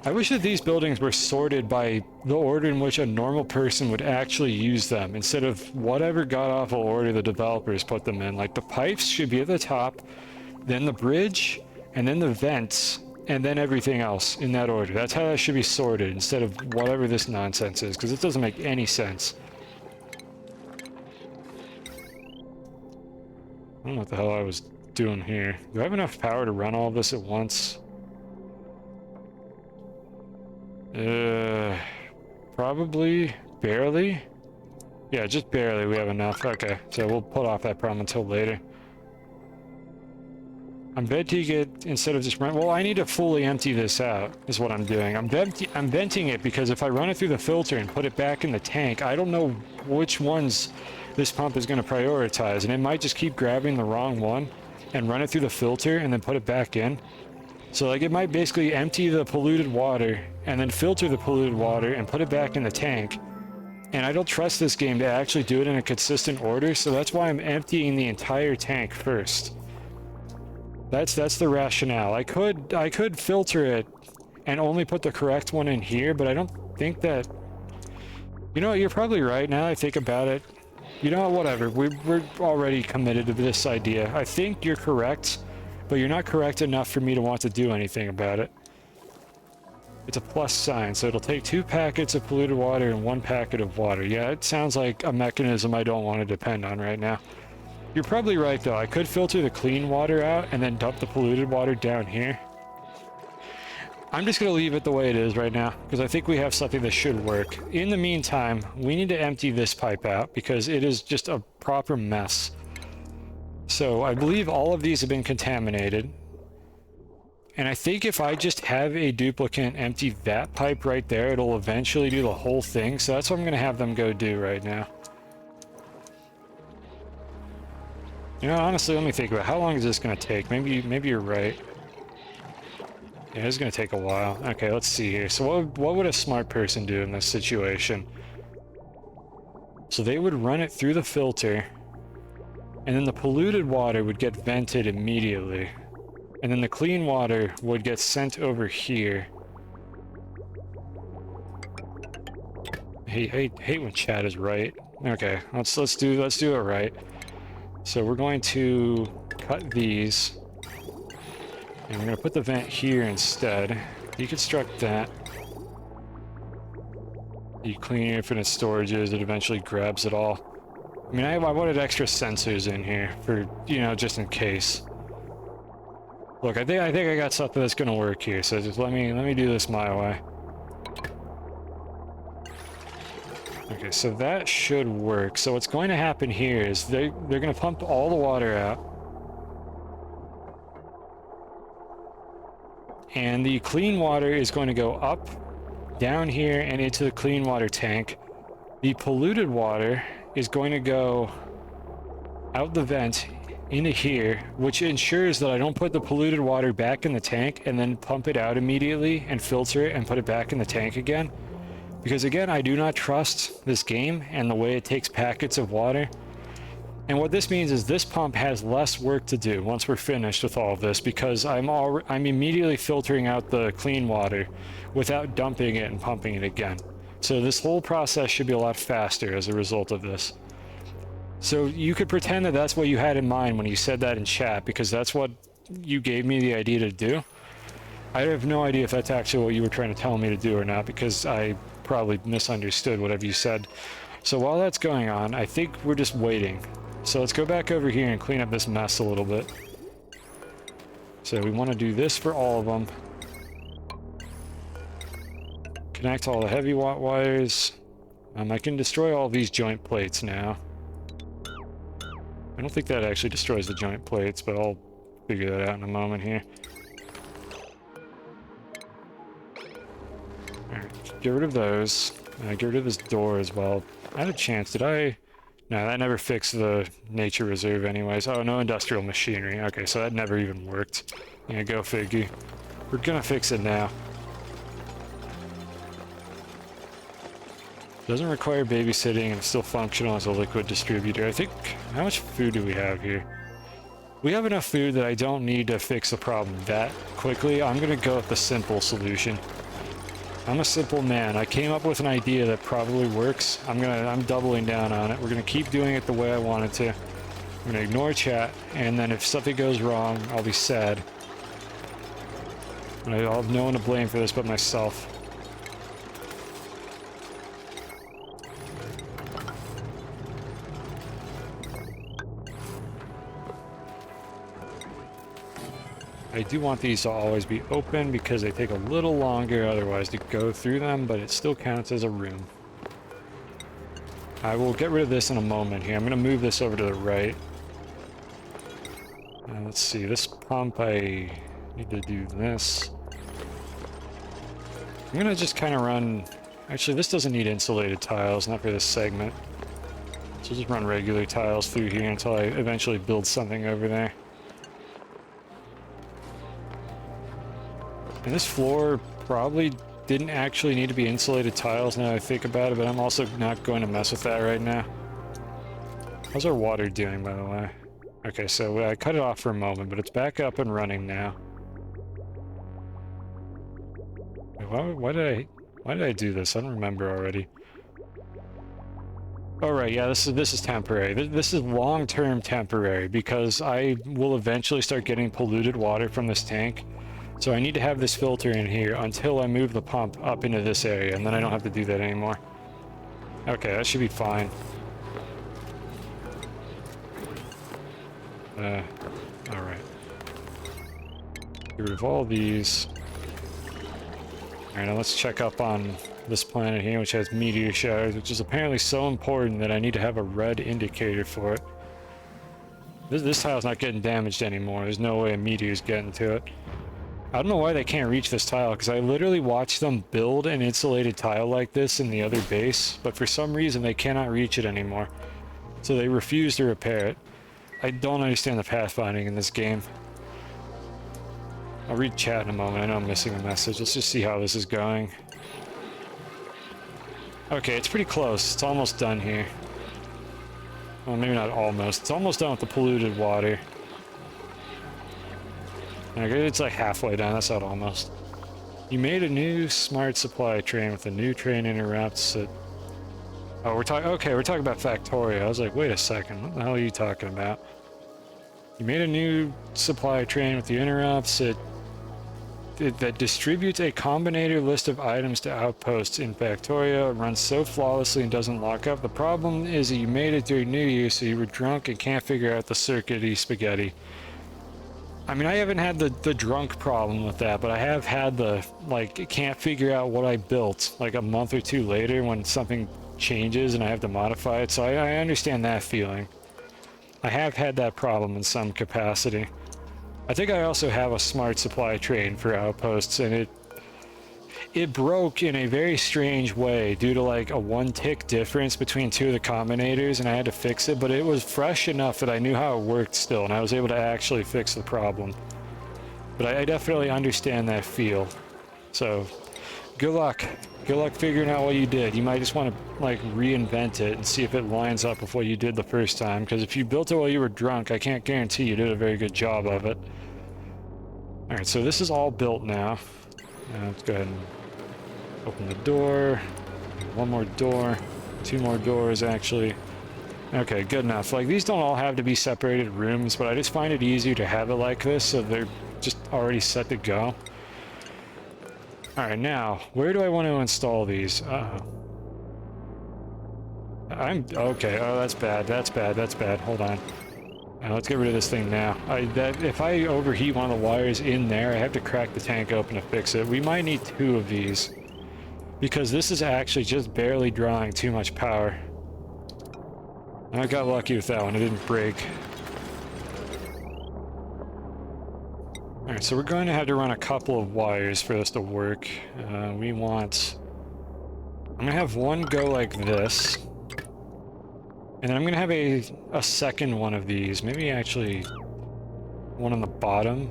I wish that these buildings were sorted by the order in which a normal person would actually use them, instead of whatever god-awful order the developers put them in. Like, the pipes should be at the top, then the bridge, and then the vents, and then everything else in that order. That's how that should be sorted, instead of whatever this nonsense is, because it doesn't make any sense. I don't know what the hell I was doing here. Do I have enough power to run all of this at once? Probably barely. Yeah, just barely we have enough. Okay, so we'll put off that problem until later. I'm venting it instead of just run. Well, I need to fully empty this out, is what I'm doing. I'm venting it because if I run it through the filter and put it back in the tank, I don't know which ones this pump is going to prioritize, and it might just keep grabbing the wrong one and run it through the filter and then put it back in. So like it might basically empty the polluted water and then filter the polluted water and put it back in the tank. And I don't trust this game to actually do it in a consistent order, so that's why I'm emptying the entire tank first. That's the rationale. I could filter it and only put the correct one in here, but I don't think that... You know what, you're probably right now I think about it. You know, whatever. We're already committed to this idea. I think you're correct, but you're not correct enough for me to want to do anything about it. It's a plus sign, so it'll take 2 packets of polluted water and 1 packet of water. Yeah, it sounds like a mechanism I don't want to depend on right now. You're probably right, though. I could filter the clean water out and then dump the polluted water down here. I'm just going to leave it the way it is right now, because I think we have something that should work. In the meantime, we need to empty this pipe out, because it is just a proper mess. So I believe all of these have been contaminated. And I think if I just have a duplicate empty that pipe right there, it'll eventually do the whole thing. So that's what I'm going to have them go do right now. You know, honestly, let me think about how long is this going to take. Maybe you're right. Yeah, it's going to take a while. Okay, let's see here. So what would a smart person do in this situation? So they would run it through the filter, and then the polluted water would get vented immediately. And then the clean water would get sent over here. I hate when chat is right. Okay, let's do it right. So we're going to cut these, and we're going to put the vent here instead. Deconstruct that. You clean your infinite storages, it eventually grabs it all. I mean, I wanted extra sensors in here for, you know, just in case. Look, I think I got something that's gonna work here, so just let me do this my way. Okay, so that should work. So what's going to happen here is they're gonna pump all the water out. And the clean water is going to go up, down here, and into the clean water tank. The polluted water is going to go out the vent into here, which ensures that I don't put the polluted water back in the tank and then pump it out immediately and filter it and put it back in the tank again. Because again, I do not trust this game and the way it takes packets of water. And what this means is this pump has less work to do once we're finished with all of this, because I'm immediately filtering out the clean water without dumping it and pumping it again. So this whole process should be a lot faster as a result of this. So you could pretend that that's what you had in mind when you said that in chat, because that's what you gave me the idea to do. I have no idea if that's actually what you were trying to tell me to do or not, because I probably misunderstood whatever you said. So while that's going on, I think we're just waiting. So let's go back over here and clean up this mess a little bit. So we want to do this for all of them. Connect all the heavy watt wires. I can destroy all these joint plates now. I don't think that actually destroys the joint plates, but I'll figure that out in a moment here. Alright, get rid of those. Get rid of this door as well. I had a chance. Did I... No, that never fixed the nature reserve anyways. Oh, no industrial machinery. Okay, so that never even worked. Yeah, go figure. We're gonna fix it now. Doesn't require babysitting and it's still functional as a liquid distributor. I think... How much food do we have here? We have enough food that I don't need to fix the problem that quickly. I'm gonna go with the simple solution. I'm a simple man. I came up with an idea that probably works. I'm doubling down on it. We're gonna keep doing it the way I wanted to. I'm gonna ignore chat, and then if something goes wrong, I'll be sad. And I'll have no one to blame for this but myself. I do want these to always be open because they take a little longer otherwise to go through them, but it still counts as a room. I will get rid of this in a moment here. I'm going to move this over to the right. Let's see, this pump, I need to do this. I'm going to just kind of run... Actually, this doesn't need insulated tiles, not for this segment. So just run regular tiles through here until I eventually build something over there. And this floor probably didn't actually need to be insulated tiles now that I think about it, but I'm also not going to mess with that right now. How's our water doing, by the way? Okay, so I cut it off for a moment, but it's back up and running now. Wait, why did I do this? I don't remember already. Oh right, yeah, this is temporary. This is long-term temporary because I will eventually start getting polluted water from this tank. So I need to have this filter in here until I move the pump up into this area, and then I don't have to do that anymore. Okay, that should be fine. Alright. Get rid of all these. Alright, now let's check up on this planet here, which has meteor showers, which is apparently so important that I need to have a red indicator for it. This tile's not getting damaged anymore. There's no way a meteor's getting to it. I don't know why they can't reach this tile, because I literally watched them build an insulated tile like this in the other base, but for some reason they cannot reach it anymore. So they refuse to repair it. I don't understand the pathfinding in this game. I'll read chat in a moment. I know I'm missing a message. Let's just see how this is going. Okay, it's pretty close. It's almost done here. Well, maybe not almost. It's almost done with the polluted water. Okay, it's like halfway done. That's not almost. You made a new smart supply train with a new train interrupts it. Oh, we're talking about Factorio. I was like, wait a second, what the hell are you talking about? You made a new supply train with the interrupts that distributes a combinator list of items to outposts in Factorio. It runs so flawlessly and doesn't lock up. The problem is that you made it during New Year, so you were drunk and can't figure out the circuity spaghetti. I mean, I haven't had the drunk problem with that, but I have had the, like, can't figure out what I built, like, a month or two later when something changes and I have to modify it, so I understand that feeling. I have had that problem in some capacity. I think I also have a smart supply train for outposts, and it broke in a very strange way due to like a 1 tick difference between two of the combinators, and I had to fix it, but it was fresh enough that I knew how it worked still, and I was able to actually fix the problem. But I definitely understand that feel. So Good luck. Good luck figuring out what you did. You might just want to, like, reinvent it and see if it lines up with what you did the first time. Because if you built it while you were drunk, I can't guarantee you did a very good job of it. Alright, so this is all built now. Let's go ahead and open the door. One more door. Two more doors, actually. Okay, good enough. Like, these don't all have to be separated rooms, but I just find it easier to have it like this, so they're just already set to go. Alright, now, where do I want to install these? Uh-oh. Okay, oh, that's bad, that's bad, that's bad. Hold on. Let's get rid of this thing now. If I overheat one of the wires in there, I have to crack the tank open to fix it. We might need 2 of these, because this is actually just barely drawing too much power. I got lucky with that one, it didn't break. Alright, so we're going to have to run a couple of wires for this to work. I'm gonna have one go like this. And then I'm gonna have a second one of these. Maybe actually one on the bottom.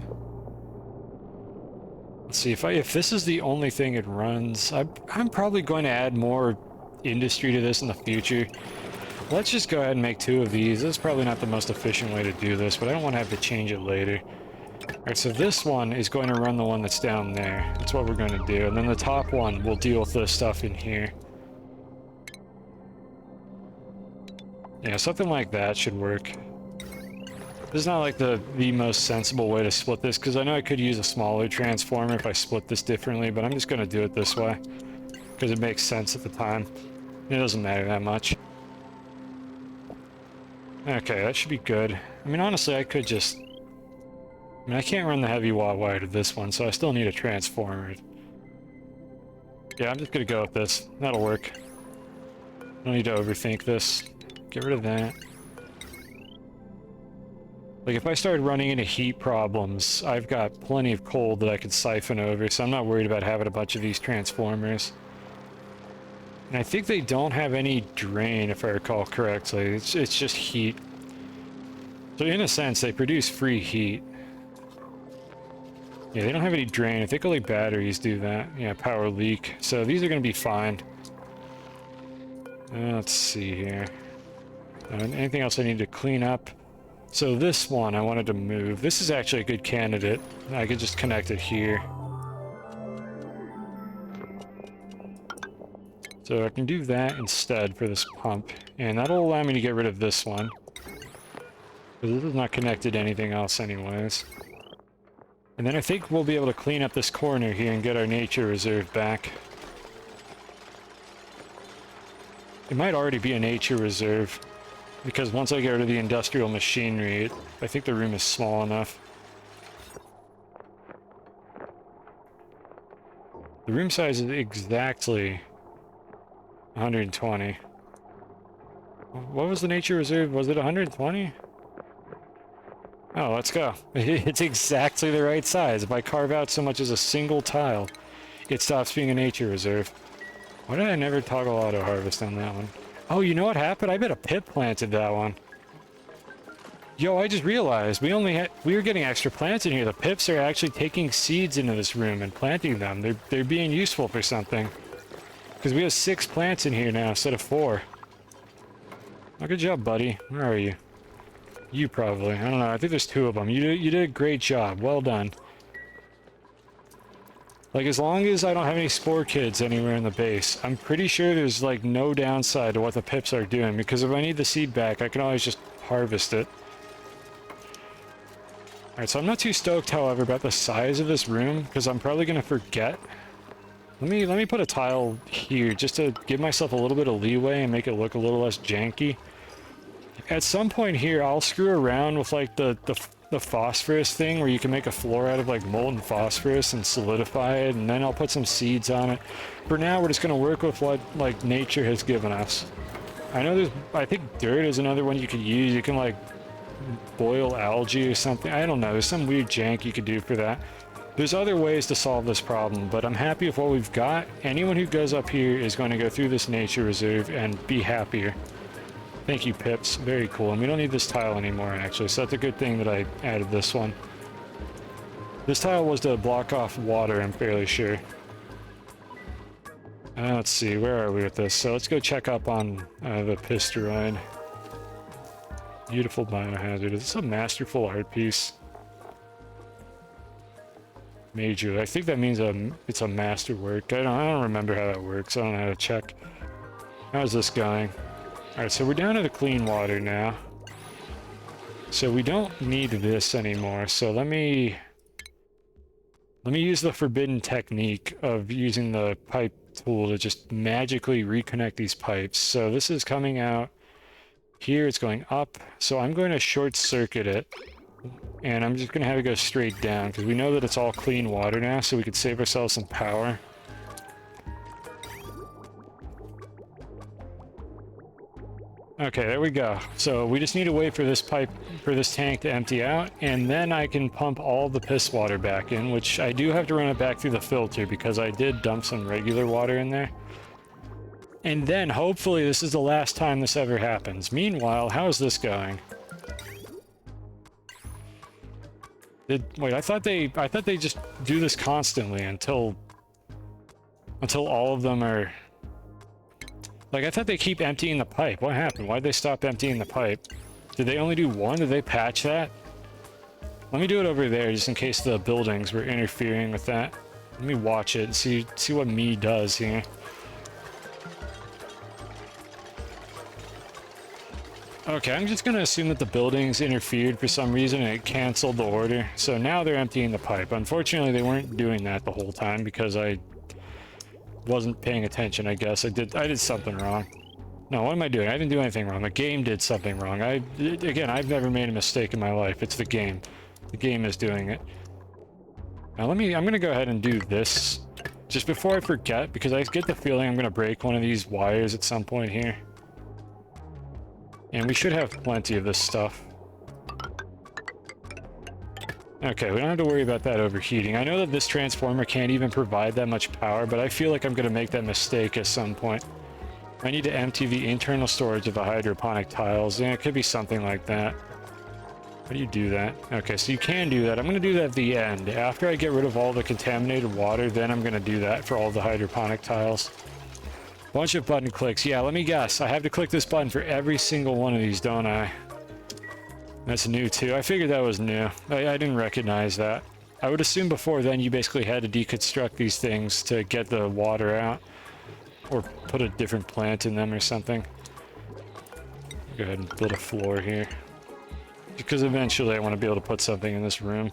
Let's see, if this is the only thing it runs, I'm probably going to add more industry to this in the future. Let's just go ahead and make 2 of these. This is probably not the most efficient way to do this, but I don't want to have to change it later. Alright, so this one is going to run the one that's down there. That's what we're going to do. And then the top one will deal with this stuff in here. Yeah, something like that should work. This is not like the most sensible way to split this, because I know I could use a smaller transformer if I split this differently, but I'm just going to do it this way. Because it makes sense at the time. It doesn't matter that much. Okay, that should be good. I mean, honestly, I could just... I mean, I can't run the heavy watt wire to this one, so I still need a transformer. Yeah, I'm just gonna go with this. That'll work. Don't need to overthink this. Get rid of that. Like, if I started running into heat problems, I've got plenty of cold that I could siphon over, so I'm not worried about having a bunch of these transformers. And I think they don't have any drain, if I recall correctly. It's just heat. So in a sense, they produce free heat. Yeah, they don't have any drain. I think only batteries do that. Yeah, power leak. So these are going to be fine. Let's see here. Anything else I need to clean up? So this one I wanted to move. This is actually a good candidate. I could just connect it here. So I can do that instead for this pump. And that'll allow me to get rid of this one. Because this is not connected to anything else anyways. And then I think we'll be able to clean up this corner here and get our nature reserve back. It might already be a nature reserve, because once I get rid of the industrial machinery, I think the room is small enough. The room size is exactly 120. What was the nature reserve? Was it 120? Oh, let's go. It's exactly the right size. If I carve out so much as a single tile, it stops being a nature reserve. Why did I never toggle auto harvest on that one? Oh, you know what happened? I bet a pip planted that one. Yo, I just realized we were getting extra plants in here. The pips are actually taking seeds into this room and planting them. They're being useful for something. Because we have 6 plants in here now instead of 4. Oh, good job, buddy. Where are you? You probably. I don't know. I think there's 2 of them. You did a great job. Well done. Like, as long as I don't have any spore kids anywhere in the base, I'm pretty sure there's, like, no downside to what the pips are doing, because if I need the seed back, I can always just harvest it. Alright, so I'm not too stoked, however, about the size of this room, because I'm probably going to forget. Let me put a tile here, just to give myself a little bit of leeway and make it look a little less janky. At some point here, I'll screw around with, like, the phosphorus thing, where you can make a floor out of, like, molten phosphorus and solidify it, and then I'll put some seeds on it. For now, we're just going to work with what, like, nature has given us. I think dirt is another one you could use. You can, like, boil algae or something. I don't know. There's some weird jank you could do for that. There's other ways to solve this problem, but I'm happy with what we've got. Anyone who goes up here is going to go through this nature reserve and be happier. Thank you, Pips. Very cool. And we don't need this tile anymore, actually, so that's a good thing that I added this one. This tile was to block off water, I'm fairly sure. Let's see, where are we with this? So let's go check up on the Pisteroid. Beautiful biohazard. Is this a masterful art piece? Major. I think that means it's a masterwork. I don't remember how that works. I don't know how to check. How's this going? Alright, so we're down to the clean water now. So we don't need this anymore. So let me use the forbidden technique of using the pipe tool to just magically reconnect these pipes. So this is coming out here, it's going up. So I'm going to short circuit it. And I'm just going to have it go straight down because we know that it's all clean water now, so we could save ourselves some power. Okay, there we go. So we just need to wait for this tank to empty out, and then I can pump all the piss water back in, which I do have to run it back through the filter because I did dump some regular water in there. And then hopefully this is the last time this ever happens. Meanwhile, how's this going? Wait, I thought they just do this constantly until all of them are... Like, I thought they keep emptying the pipe. What happened? Why'd they stop emptying the pipe? Did they only do one? Did they patch that? Let me do it over there, just in case the buildings were interfering with that. Let me watch it and see what me does here. Okay, I'm just going to assume that the buildings interfered for some reason and it canceled the order. So now they're emptying the pipe. Unfortunately, they weren't doing that the whole time because I wasn't paying attention, I guess. I did something wrong. No, what am I doing? I didn't do anything wrong. The game did something wrong. Again, I've never made a mistake in my life. It's the game. The game is doing it. Now I'm going to go ahead and do this just before I forget because I get the feeling I'm going to break one of these wires at some point here. And we should have plenty of this stuff. Okay, we don't have to worry about that overheating. I know that this transformer can't even provide that much power, but I feel like I'm going to make that mistake at some point. I need to empty the internal storage of the hydroponic tiles. Yeah, it could be something like that. How do you do that? Okay, so you can do that. I'm going to do that at the end. After I get rid of all the contaminated water, then I'm going to do that for all the hydroponic tiles. Bunch of button clicks. Yeah, let me guess. I have to click this button for every single one of these, don't I? That's new too. I figured that was new. I didn't recognize that. I would assume before then you basically had to deconstruct these things to get the water out. Or put a different plant in them or something. Go ahead and build a floor here. Because eventually I want to be able to put something in this room.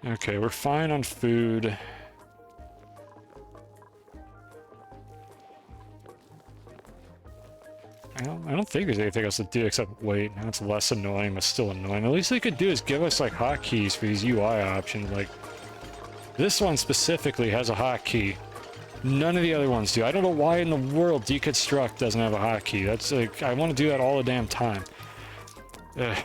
Okay, we're fine on food. I don't think there's anything else to do except wait. Now it's less annoying, but still annoying. The least they could do is give us like hotkeys for these UI options. Like this one specifically has a hotkey. None of the other ones do. I don't know why in the world Deconstruct doesn't have a hotkey. That's like I want to do that all the damn time. Ugh.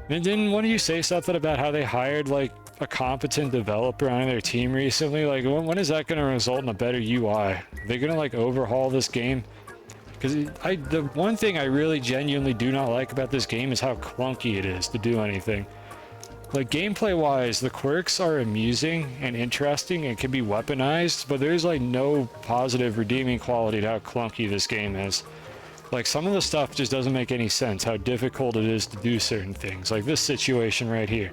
And didn't one of you say something about how they hired like a competent developer on their team recently? Like when is that going to result in a better UI? Are they going to like overhaul this game? Because the one thing I really genuinely do not like about this game is how clunky it is to do anything. Like gameplay-wise, the quirks are amusing and interesting and can be weaponized, but there's like no positive redeeming quality to how clunky this game is. Like some of the stuff just doesn't make any sense, how difficult it is to do certain things. Like this situation right here.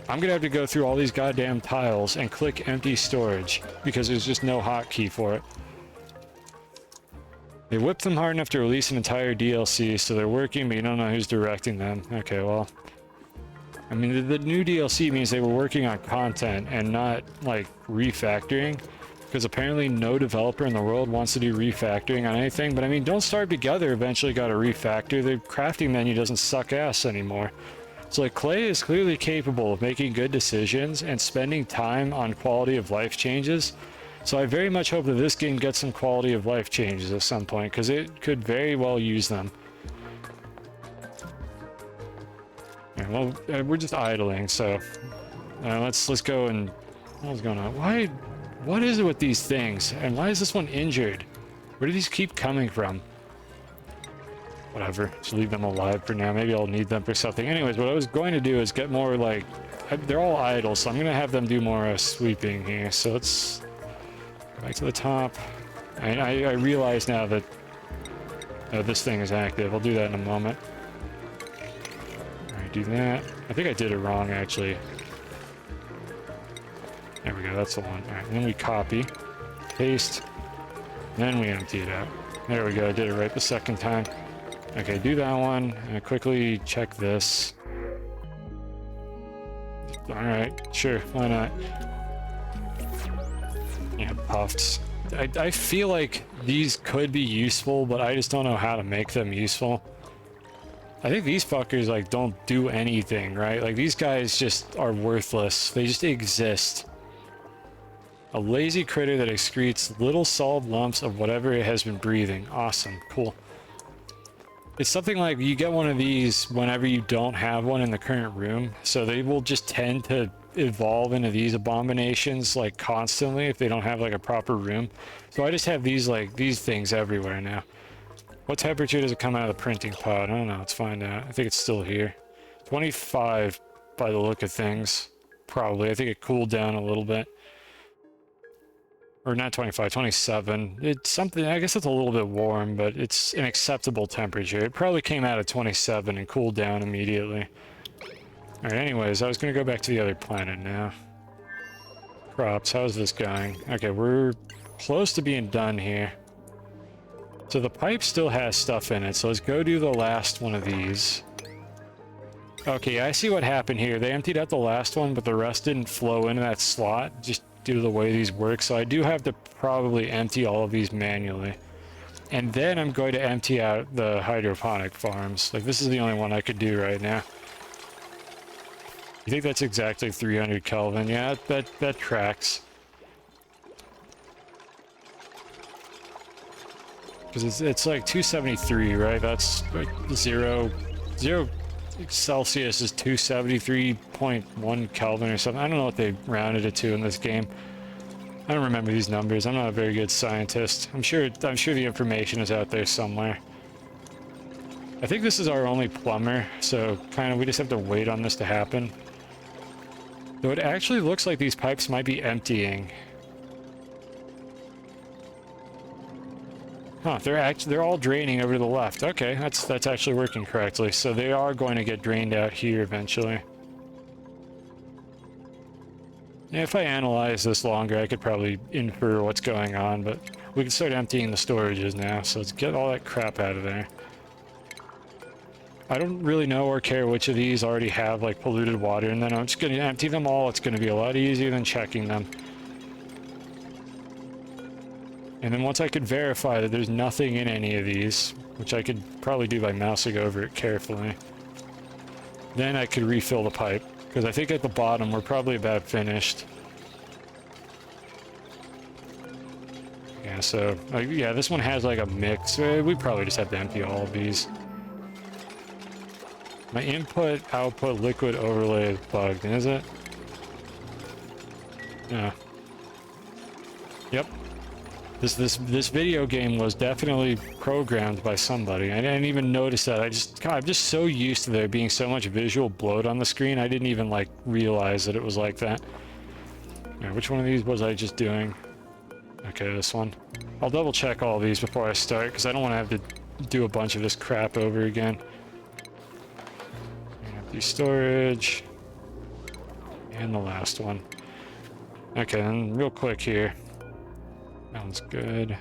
I'm gonna have to go through all these goddamn tiles and click empty storage because there's just no hotkey for it. They whipped them hard enough to release an entire DLC, so they're working, but you don't know who's directing them. Okay, well... I mean, the new DLC means they were working on content and not, like, refactoring. Because apparently no developer in the world wants to do refactoring on anything. But I mean, Don't Starve Together eventually got a refactor. The crafting menu doesn't suck ass anymore. So, like, Clay is clearly capable of making good decisions and spending time on quality of life changes. So I very much hope that this game gets some quality of life changes at some point, because it could very well use them. Yeah, well, we're just idling, so let's go and... What's going on? What is it with these things? And why is this one injured? Where do these keep coming from? Whatever, just leave them alive for now. Maybe I'll need them for something. Anyways, what I was going to do is get more, like, they're all idle, so I'm gonna have them do more sweeping here. So let's go back to the top. I realize now that this thing is active. I'll do that in a moment. Alright, do that. I think I did it wrong, actually. There we go, that's the one. Alright, then we copy, paste, then we empty it out. There we go, I did it right the second time. Okay, do that one, and quickly check this. Alright, sure, why not? Yeah, puffs. I feel like these could be useful, but I just don't know how to make them useful. I think these fuckers, like, don't do anything, right? Like, these guys just are worthless. They just exist. A lazy critter that excretes little solid lumps of whatever it has been breathing. Awesome, cool. It's something like you get one of these whenever you don't have one in the current room, so they will just tend to evolve into these abominations like constantly if they don't have like a proper room. So I just have these like these things everywhere now. What temperature does it come out of the printing pod? I don't know, let's find out. I think it's still here. 25 by the look of things. Probably. I think it cooled down a little bit. Or not 25, 27. It's something, I guess it's a little bit warm, but it's an acceptable temperature. It probably came out at 27 and cooled down immediately. Alright, anyways, I was going to go back to the other planet now. Crops, how's this going? Okay, we're close to being done here. So the pipe still has stuff in it, so let's go do the last one of these. Okay, I see what happened here. They emptied out the last one, but the rest didn't flow into that slot, just due to the way these work. So I do have to probably empty all of these manually. And then I'm going to empty out the hydroponic farms. Like, this is the only one I could do right now. You think that's exactly 300 Kelvin? Yeah, that tracks. Because it's like 273, right? That's like zero Celsius is 273.1 Kelvin or something. I don't know what they rounded it to in this game. I don't remember these numbers. I'm not a very good scientist. I'm sure the information is out there somewhere. I think this is our only plumber, so kind of we just have to wait on this to happen. Though it actually looks like these pipes might be emptying. Huh, they're all draining over to the left. Okay, that's actually working correctly. So they are going to get drained out here eventually. Yeah, if I analyze this longer, I could probably infer what's going on, but we can start emptying the storages now, so let's get all that crap out of there. I don't really know or care which of these already have like polluted water, and then I'm just going to empty them all. It's going to be a lot easier than checking them. And then once I could verify that there's nothing in any of these, which I could probably do by mousing over it carefully, then I could refill the pipe. Because I think at the bottom we're probably about finished. Yeah, so, yeah, this one has like a mix. We probably just have to empty all of these. My input-output liquid overlay is bugged, is it? Yeah. Yep. This video game was definitely programmed by somebody. I didn't even notice that. I'm just so used to there being so much visual bloat on the screen. I didn't even like realize that it was like that. Right, which one of these was I just doing? Okay, this one. I'll double check all of these before I start because I don't want to have to do a bunch of this crap over again. Empty storage. And the last one. Okay, then real quick here. Sounds good.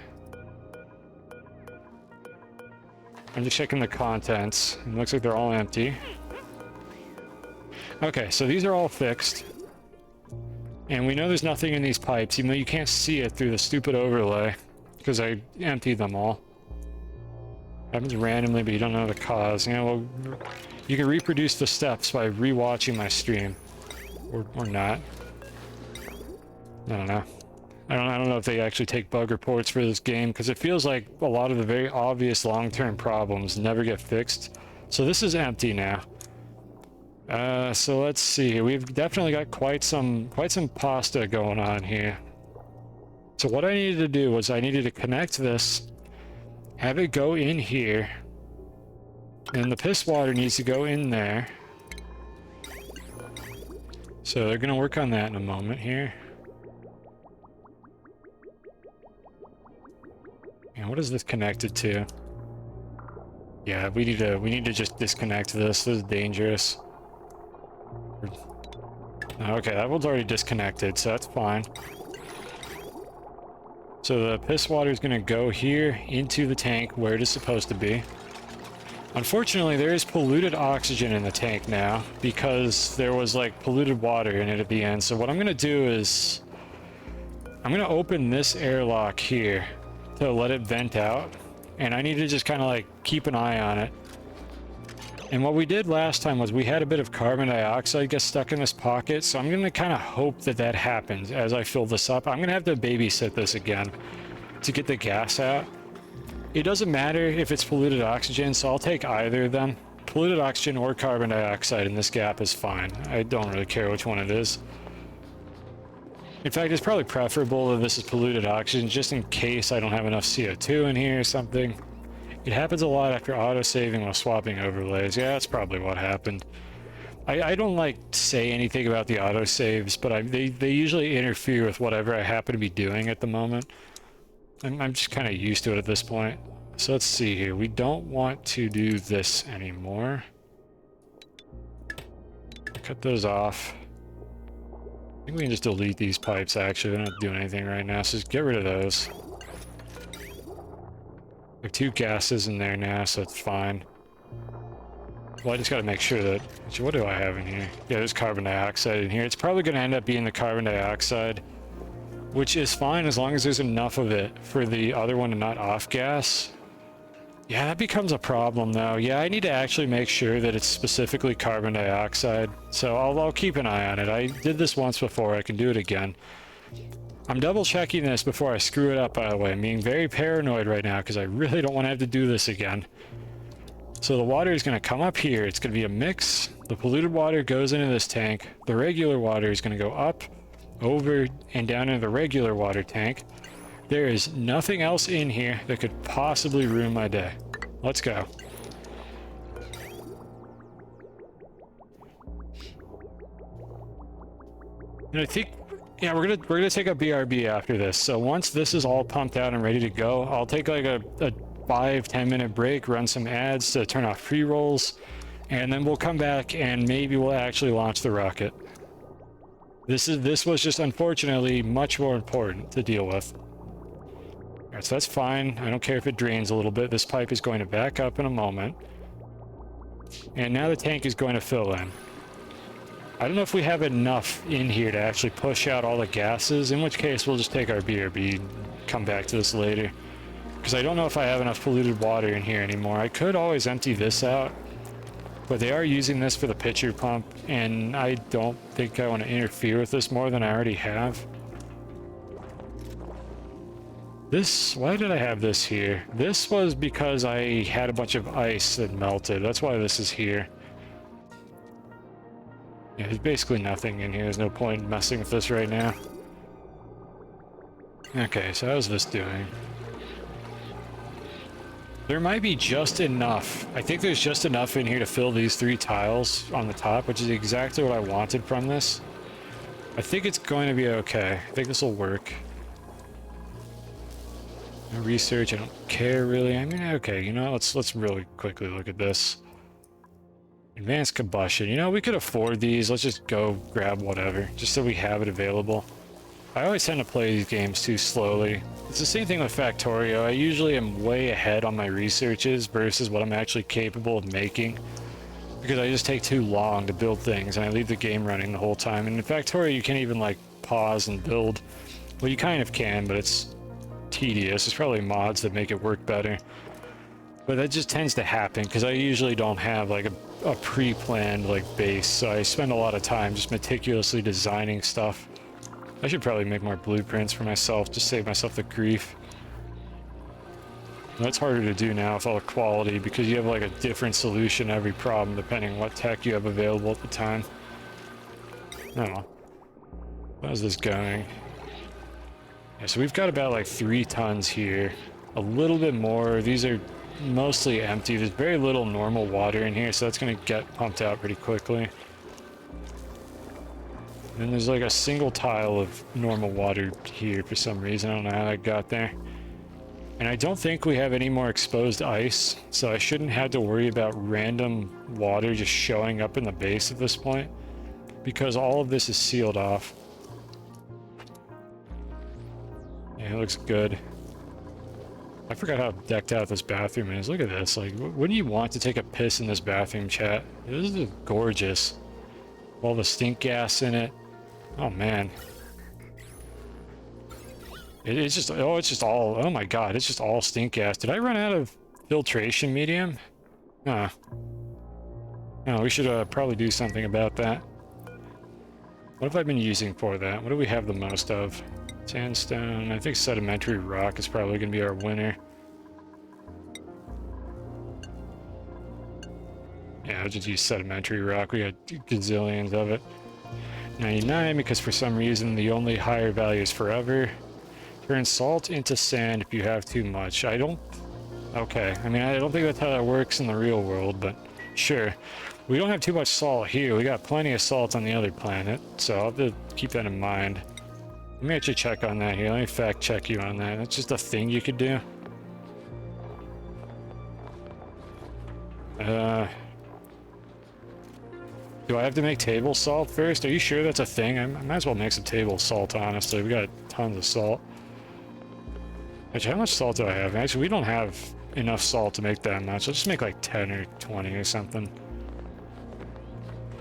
I'm just checking the contents. It looks like they're all empty. Okay, so these are all fixed. And we know there's nothing in these pipes, even though you can't see it through the stupid overlay, because I emptied them all. Happens randomly, but you don't know the cause. You know, well, you can reproduce the steps by rewatching my stream. Or not. I don't know. I don't know if they actually take bug reports for this game, because it feels like a lot of the very obvious long-term problems never get fixed. So this is empty now. So let's see. We've definitely got quite some pasta going on here. So what I needed to do was I needed to connect this, have it go in here, and the piss water needs to go in there. So they're going to work on that in a moment here. And what is this connected to? Yeah, we need to just disconnect this. This is dangerous. Okay, that one's already disconnected, so that's fine. So the piss water is going to go here into the tank where it is supposed to be. Unfortunately, there is polluted oxygen in the tank now because there was like polluted water in it at the end. So what I'm going to do is I'm going to open this airlock here to let it vent out. And I need to just kind of like keep an eye on it. And what we did last time was we had a bit of carbon dioxide get stuck in this pocket. So I'm going to kind of hope that that happens as I fill this up. I'm going to have to babysit this again to get the gas out. It doesn't matter if it's polluted oxygen, so I'll take either of them. Polluted oxygen or carbon dioxide in this gap is fine. I don't really care which one it is. In fact, it's probably preferable that this is polluted oxygen, just in case I don't have enough CO2 in here or something. It happens a lot after auto-saving while swapping overlays. Yeah, that's probably what happened. I don't like say anything about the auto-saves, but they usually interfere with whatever I happen to be doing at the moment. I'm just kind of used to it at this point. So let's see here. We don't want to do this anymore. Cut those off. I think we can just delete these pipes, actually. They're not doing anything right now, so just get rid of those. There are 2 gases in there now, so it's fine. Well, I just gotta make sure that... Actually, what do I have in here? Yeah, there's carbon dioxide in here. It's probably gonna end up being the carbon dioxide, which is fine as long as there's enough of it for the other one to not off-gas. Yeah, that becomes a problem, though. Yeah, I need to actually make sure that it's specifically carbon dioxide. So I'll keep an eye on it. I did this once before. I can do it again. I'm double-checking this before I screw it up, by the way. I'm being very paranoid right now because I really don't want to have to do this again. So the water is going to come up here. It's going to be a mix. The polluted water goes into this tank. The regular water is going to go up, over, and down into the regular water tank. There is nothing else in here that could possibly ruin my day. Let's go. And I think, yeah, we're gonna take a BRB after this. So once this is all pumped out and ready to go, I'll take like a 5-10 minute break, run some ads to turn off pre-rolls, and then we'll come back and maybe we'll actually launch the rocket. This was just unfortunately much more important to deal with. Alright, so that's fine. I don't care if it drains a little bit. This pipe is going to back up in a moment. And now the tank is going to fill in. I don't know if we have enough in here to actually push out all the gases, in which case we'll just take our BRB and come back to this later. Because I don't know if I have enough polluted water in here anymore. I could always empty this out, but they are using this for the pitcher pump, and I don't think I want to interfere with this more than I already have. This, why did I have this here? This was because I had a bunch of ice that melted. That's why this is here. Yeah, there's basically nothing in here. There's no point messing with this right now. Okay, so how's this doing? There might be just enough. I think there's just enough in here to fill these 3 tiles on the top, which is exactly what I wanted from this. I think it's going to be okay. I think this will work. No research, I don't care really. I mean, okay, you know, let's really quickly look at this. Advanced combustion. You know, we could afford these. Let's just go grab whatever, just so we have it available. I always tend to play these games too slowly. It's the same thing with Factorio. I usually am way ahead on my researches versus what I'm actually capable of making, because I just take too long to build things and I leave the game running the whole time. And in Factorio, you can't even like pause and build. Well, you kind of can, but it's tedious. There's probably mods that make it work better. But that just tends to happen because I usually don't have like a pre-planned like base, so I spend a lot of time just meticulously designing stuff. I should probably make more blueprints for myself, just save myself the grief. That's harder to do now with all the quality because you have like a different solution to every problem depending on what tech you have available at the time. I don't know. How's this going? Yeah, so we've got about like 3 tons here. A little bit more. These are mostly empty. There's very little normal water in here, so that's going to get pumped out pretty quickly. And there's like a single tile of normal water here for some reason. I don't know how that got there. And I don't think we have any more exposed ice, so I shouldn't have to worry about random water just showing up in the base at this point, because all of this is sealed off. Yeah, it looks good. I forgot how decked out this bathroom is. Look at this. Like, wouldn't you want to take a piss in this bathroom, chat? This is gorgeous. All the stink gas in it. Oh, man. It's just, oh, it's just all, oh my god, it's just all stink gas. Did I run out of filtration medium? Huh. No, we should probably do something about that. What have I been using for that? What do we have the most of? Sandstone. I think sedimentary rock is probably going to be our winner. Yeah, I'll just use sedimentary rock. We got gazillions of it. 99, because for some reason the only higher value is forever. Turn salt into sand if you have too much. I don't... Okay, I mean, I don't think that's how that works in the real world, but sure. We don't have too much salt here. We got plenty of salt on the other planet, so I'll have to keep that in mind. Let me actually check on that here. Let me fact check you on that. That's just a thing you could do. Do I have to make table salt first? Are you sure that's a thing? I might as well make some table salt, honestly. We got tons of salt. Actually, how much salt do I have? Actually, we don't have enough salt to make that much. I'll just make like 10 or 20 or something.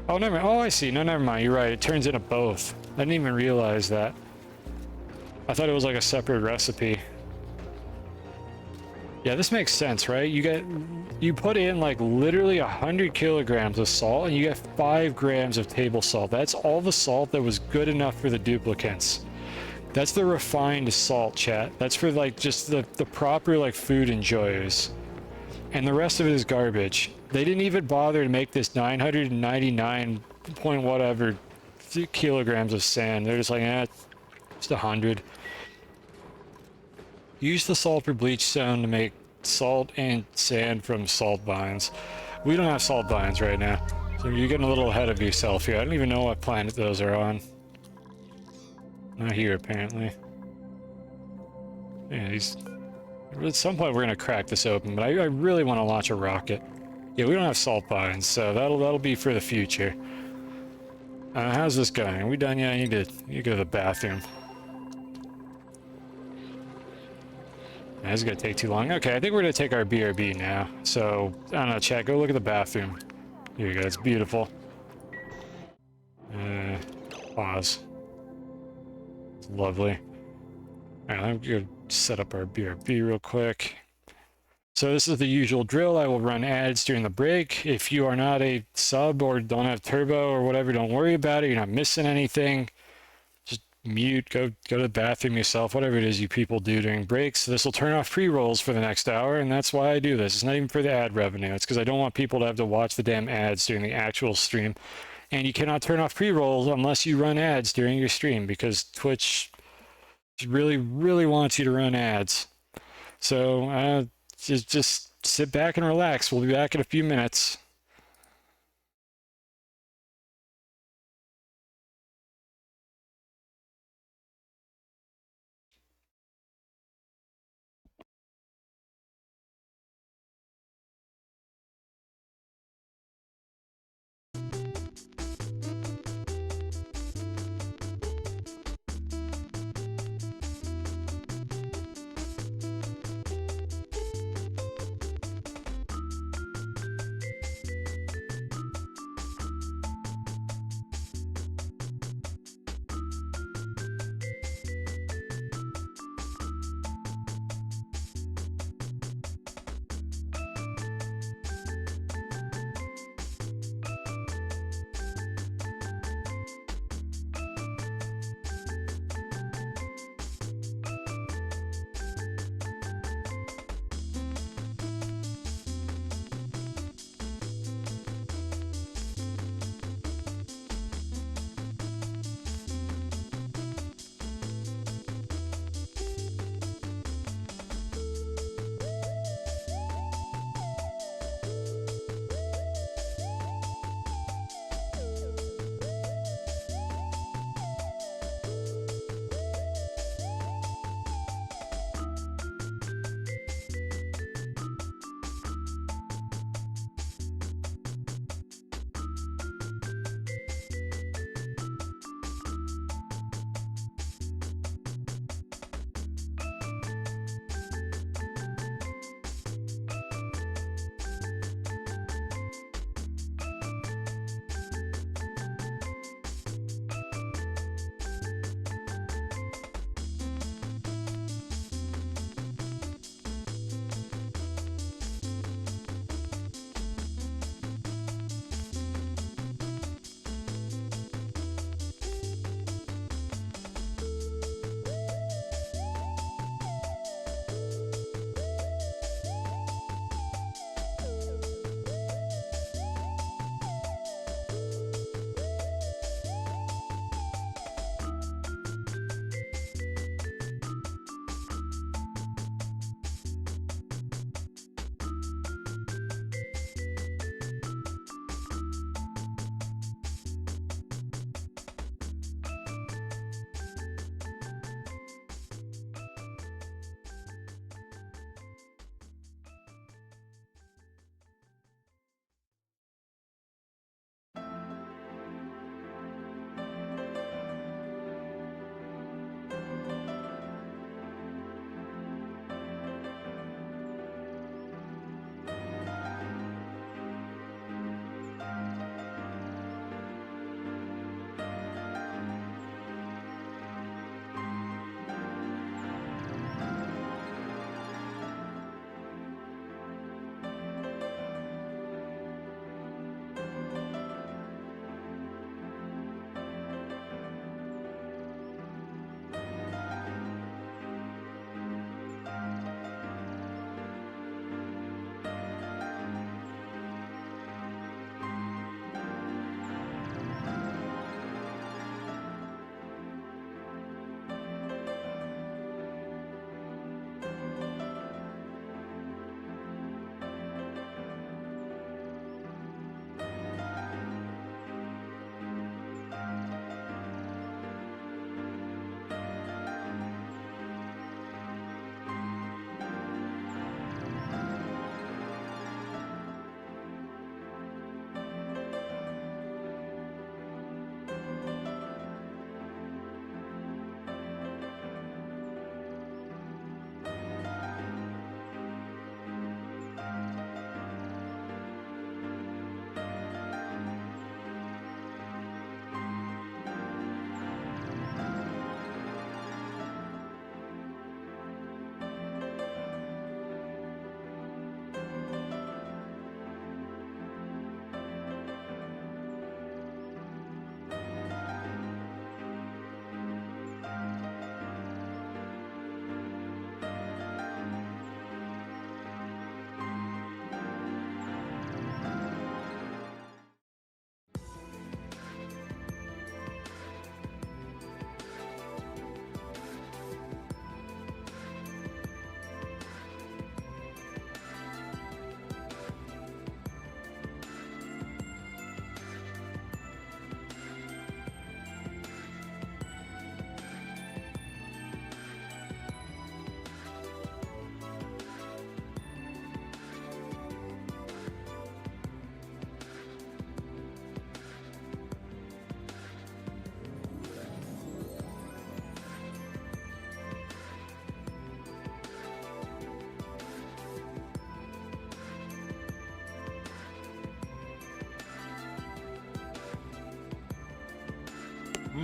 Oh, never mind. Oh, I see. No, never mind. You're right. It turns into both. I didn't even realize that. I thought it was like a separate recipe. Yeah, this makes sense, right? You put in like literally 100 kilograms of salt and you get 5 grams of table salt. That's all the salt that was good enough for the duplicants. That's the refined salt, chat. That's for like just the proper like food enjoyers. And the rest of it is garbage. They didn't even bother to make this 999 point whatever kilograms of sand. They're just like, just 100. Use the sulfur bleach stone to make salt and sand from salt vines. We don't have salt vines right now, so you're getting a little ahead of yourself here. I don't even know what planet those are on. Not here, apparently. Yeah, at some point we're gonna crack this open, but I really want to launch a rocket. Yeah, we don't have salt vines, so that'll be for the future. How's this going? Are we done yet? I need to go to the bathroom. This is gonna take too long. Okay, I think we're gonna take our BRB now. So, I don't know, chat, go look at the bathroom. Here you go, it's beautiful. Pause. It's lovely. Alright, I'm gonna set up our BRB real quick. So this is the usual drill. I will run ads during the break. If you are not a sub or don't have turbo or whatever, don't worry about it. You're not missing anything. Mute, go to the bathroom yourself, whatever it is you people do during breaks. This will turn off pre-rolls for the next hour, and that's why I do this. It's not even for the ad revenue. It's because I don't want people to have to watch the damn ads during the actual stream. And you cannot turn off pre-rolls unless you run ads during your stream, because Twitch really, really wants you to run ads. So just sit back and relax. We'll be back in a few minutes.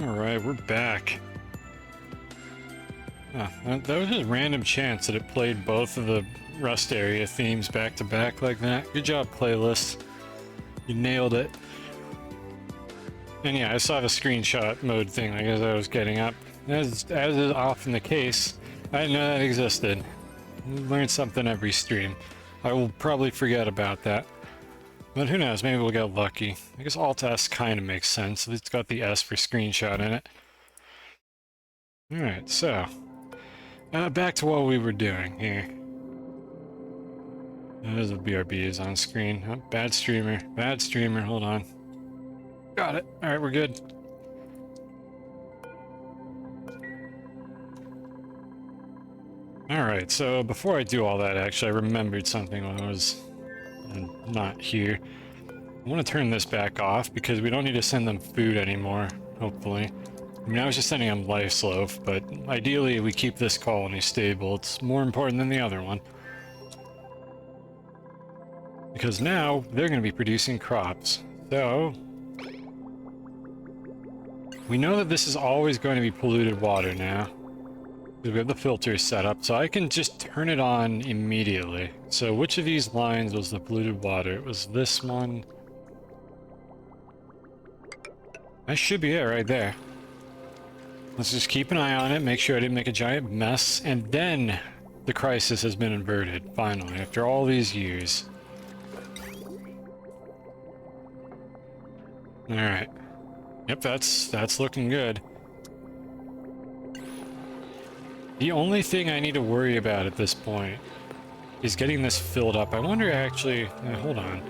Alright, we're back. Huh, that was just random chance that it played both of the Rust area themes back to back like that. Good job, playlist. You nailed it. And yeah, I saw the screenshot mode thing like as I was getting up. As is often the case, I didn't know that existed. Learn something every stream. I will probably forget about that. But who knows, maybe we'll get lucky. I guess Alt-S kind of makes sense. It's got the S for screenshot in it. Alright, so... back to what we were doing here. There's the BRB is on screen. Oh, bad streamer. Bad streamer, hold on. Got it. Alright, we're good. Alright, so before I do all that, actually, I remembered something when I was not here. I want to turn this back off because we don't need to send them food anymore, hopefully. I mean, I was just sending them Life's Loaf, but ideally we keep this colony stable. It's more important than the other one. Because now they're going to be producing crops. So... we know that this is always going to be polluted water now. We have the filters set up, so I can just turn it on immediately. So which of these lines was the polluted water? It was this one. That should be it right there. Let's just keep an eye on it, make sure I didn't make a giant mess, and then the crisis has been averted, finally, after all these years. Alright. Yep, that's looking good. The only thing I need to worry about at this point is getting this filled up. I wonder actually... hold on.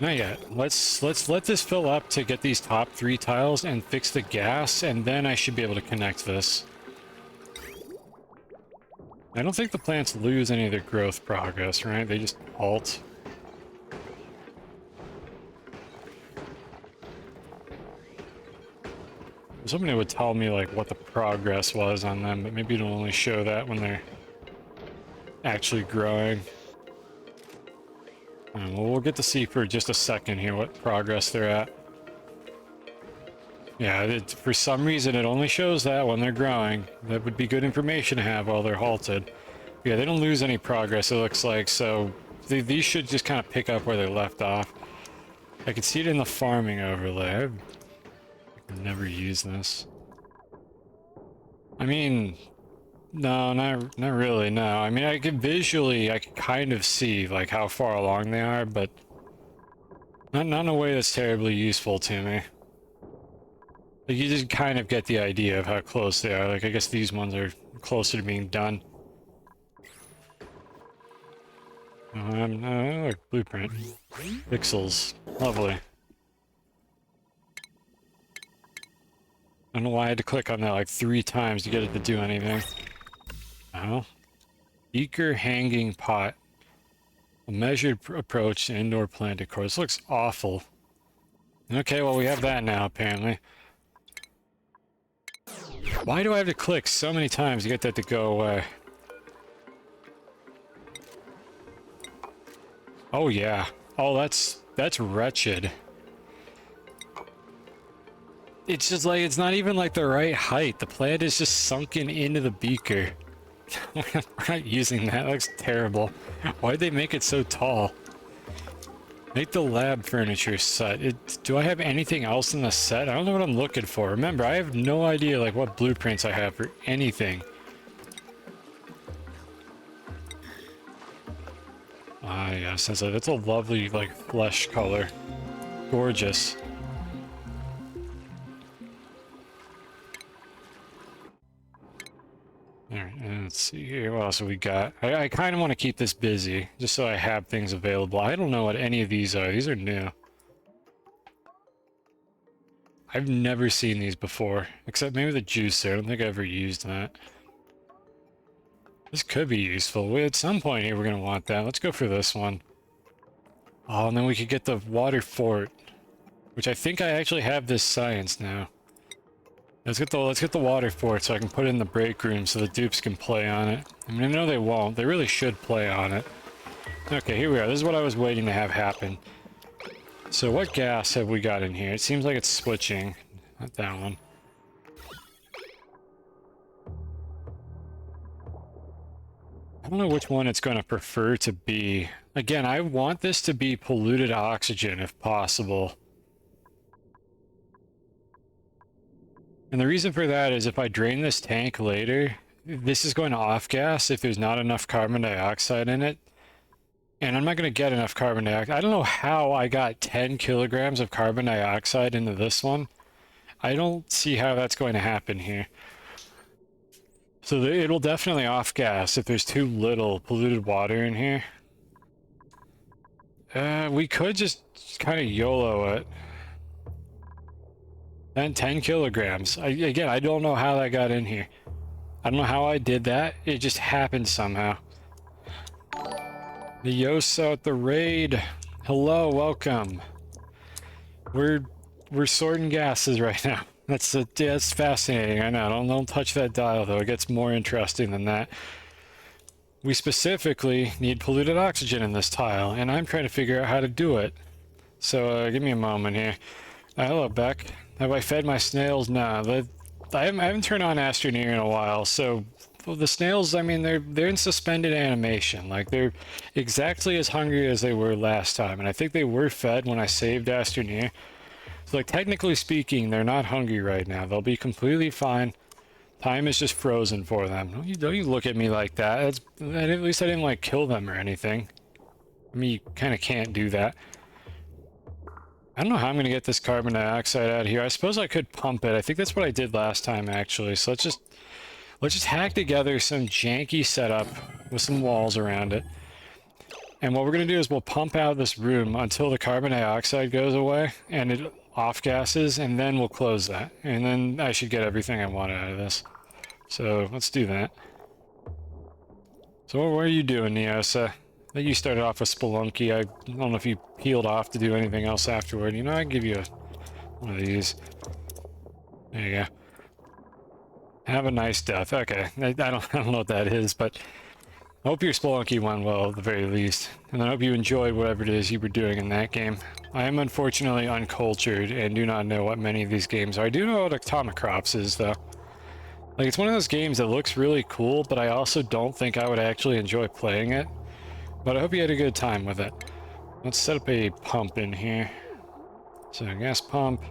Not yet. Let's let this fill up to get these top 3 tiles and fix the gas, and then I should be able to connect this. I don't think the plants lose any of their growth progress, right? They just halt. Somebody would tell me like what the progress was on them, but maybe it'll only show that when they're actually growing. Well, we'll get to see for just a second here what progress they're at. Yeah, for some reason it only shows that when they're growing. That would be good information to have while they're halted. Yeah, they don't lose any progress, it looks like, so these should just kind of pick up where they left off. I can see it in the farming overlay. I've never used this. I mean, no, not really, no. I mean, I can kind of see, like, how far along they are, but not in a way that's terribly useful to me. Like, you just kind of get the idea of how close they are. Like, I guess these ones are closer to being done. Look, blueprint. Pixels. Lovely. I don't know why I had to click on that like 3 times to get it to do anything. Oh. Beaker hanging pot. A measured approach to indoor plant decor. This looks awful. Okay, well we have that now apparently. Why do I have to click so many times to get that to go away? Oh yeah. Oh, that's wretched. It's just like, it's not even like the right height. The plant is just sunken into the beaker. We're not using that. That looks terrible. Why'd they make it so tall? Make the lab furniture set. Do I have anything else in the set? I don't know what I'm looking for. Remember, I have no idea like what blueprints I have for anything. Ah, yes, that's a lovely like flesh color. Gorgeous. Alright, let's see here. What else have we got? I kind of want to keep this busy, just so I have things available. I don't know what any of these are. These are new. I've never seen these before, except maybe the juicer. I don't think I ever used that. This could be useful. At some point here, we're going to want that. Let's go for this one. Oh, and then we could get the water fort, which I think I actually have this science now. Let's get the water fort so I can put it in the break room so the dupes can play on it. I mean, I know they won't. They really should play on it. Okay, here we are. This is what I was waiting to have happen. So what gas have we got in here? It seems like it's switching. Not that one. I don't know which one it's going to prefer to be. Again, I want this to be polluted oxygen if possible. And the reason for that is if I drain this tank later, this is going to off-gas if there's not enough carbon dioxide in it. And I'm not going to get enough carbon dioxide. I don't know how I got 10 kilograms of carbon dioxide into this one. I don't see how that's going to happen here. So it'll definitely off-gas if there's too little polluted water in here. We could just kind of YOLO it. And 10 kilograms. Again, I don't know how that got in here. I don't know how I did that. It just happened somehow. The Yosa at the raid. Hello, welcome. We're sorting gases right now. That's fascinating. I know. Don't touch that dial though. It gets more interesting than that. We specifically need polluted oxygen in this tile, and I'm trying to figure out how to do it. So give me a moment here. Hello, Beck. Have I fed my snails? Nah, I haven't turned on Astroneer in a while. So well, the snails, I mean, they're in suspended animation. Like they're exactly as hungry as they were last time, and I think they were fed when I saved Astroneer. So like technically speaking, they're not hungry right now. They'll be completely fine. Time is just frozen for them. Don't you look at me like that. At least I didn't like kill them or anything. I mean, you kind of can't do that. I don't know how I'm gonna get this carbon dioxide out of here. I suppose I could pump it. I think that's what I did last time actually. So let's just hack together some janky setup with some walls around it. And what we're gonna do is we'll pump out this room until the carbon dioxide goes away and it off gases, and then we'll close that. And then I should get everything I want out of this. So let's do that. So what are you doing, Neosa? I think you started off with Spelunky. I don't know if you peeled off to do anything else afterward. You know, I can give you one of these. There you go. Have a nice death. Okay, I don't know what that is, but I hope your Spelunky went well at the very least. And I hope you enjoyed whatever it is you were doing in that game. I am unfortunately uncultured and do not know what many of these games are. I do know what Atomic Crops is, though. Like, it's one of those games that looks really cool, but I also don't think I would actually enjoy playing it. But I hope you had a good time with it. Let's set up a pump in here. So, gas pump.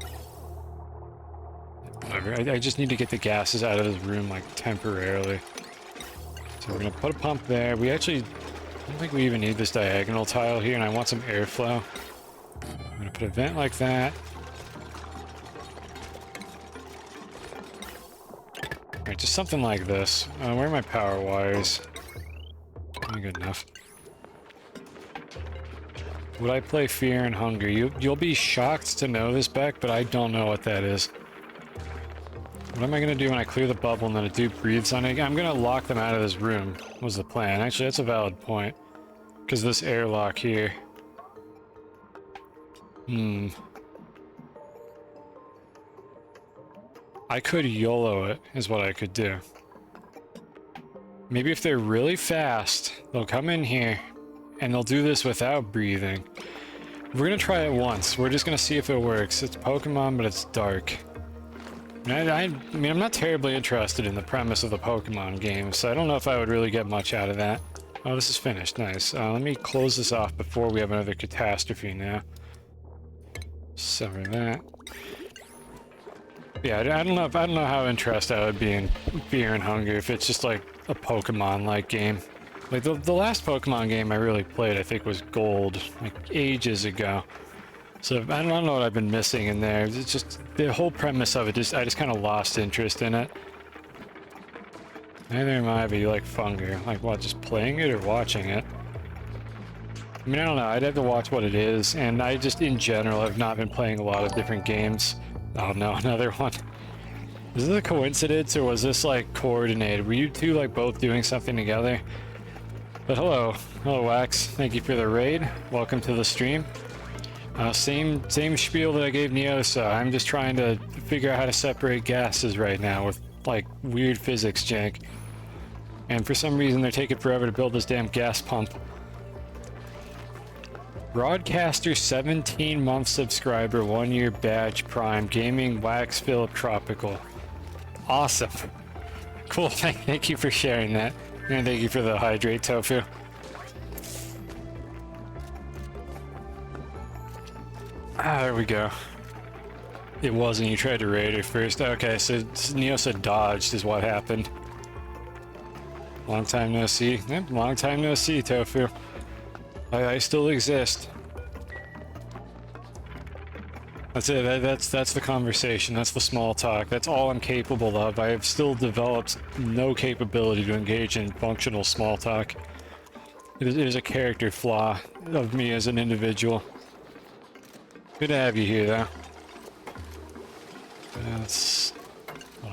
Whatever. I just need to get the gases out of this room, like, temporarily. So we're gonna put a pump there. I don't think we even need this diagonal tile here, and I want some airflow. I'm gonna put a vent like that. Alright, just something like this. Where are my power wires? Not good enough. Would I play Fear and Hunger? You'll be shocked to know this, Beck, but I don't know what that is. What am I gonna do when I clear the bubble and then a dude breathes on it? I'm gonna lock them out of this room, was the plan. Actually, that's a valid point. Because this airlock here. I could YOLO it, is what I could do. Maybe if they're really fast, they'll come in here, and they'll do this without breathing. We're gonna try it once. We're just gonna see if it works. It's Pokemon, but it's dark. I mean, I'm not terribly interested in the premise of the Pokemon game, so I don't know if I would really get much out of that. Oh, this is finished. Nice. Let me close this off before we have another catastrophe now. Sever that. Yeah, I don't know how interested I would be in Fear and Hunger if it's just like a Pokemon-like game. Like the last Pokemon game I really played, I think, was Gold, like ages ago. So I don't know what I've been missing in there. It's just the whole premise of it. I just kind of lost interest in it. Neither am I, but you like Funger. Like what? Just playing it or watching it? I mean, I don't know. I'd have to watch what it is, and I just, in general, have not been playing a lot of different games. Oh no, another one. Is this a coincidence, or was this like coordinated? Were you two like both doing something together? But hello, Wax. Thank you for the raid. Welcome to the stream. Same spiel that I gave Neosa. I'm just trying to figure out how to separate gases right now with like weird physics jank. And for some reason they're taking forever to build this damn gas pump. Broadcaster 17-month subscriber, 1-year badge prime, gaming Waxville Tropical. Awesome. Cool, thank you for sharing that. And thank you for the hydrate, Tofu. Ah, there we go. It wasn't, you tried to raid it first. Okay, so Neo said dodged is what happened. Long time no see. Yep, long time no see, Tofu. I still exist. That's it. That's the conversation. That's the small talk. That's all I'm capable of. I have still developed no capability to engage in functional small talk. It is a character flaw of me as an individual. Good to have you here, though.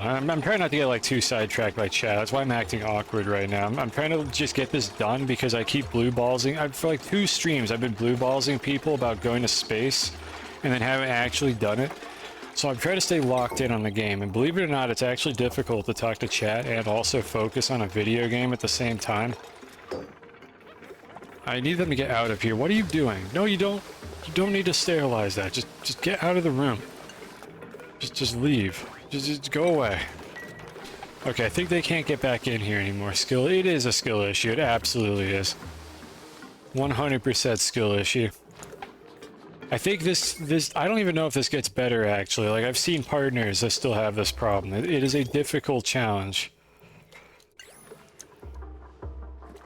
I'm trying not to get like too sidetracked by chat. That's why I'm acting awkward right now. I'm trying to just get this done because I keep blue ballsing. For like 2 streams, I've been blue ballsing people about going to space and then haven't actually done it. So I'm trying to stay locked in on the game. And believe it or not, it's actually difficult to talk to chat and also focus on a video game at the same time. I need them to get out of here. What are you doing? No, you don't. You don't need to sterilize that. Just get out of the room. Just leave. Just go away. Okay, I think they can't get back in here anymore. Skill. It is a skill issue. It absolutely is. 100% skill issue. I think this. I don't even know if this gets better actually. Like I've seen partners that still have this problem. It is a difficult challenge.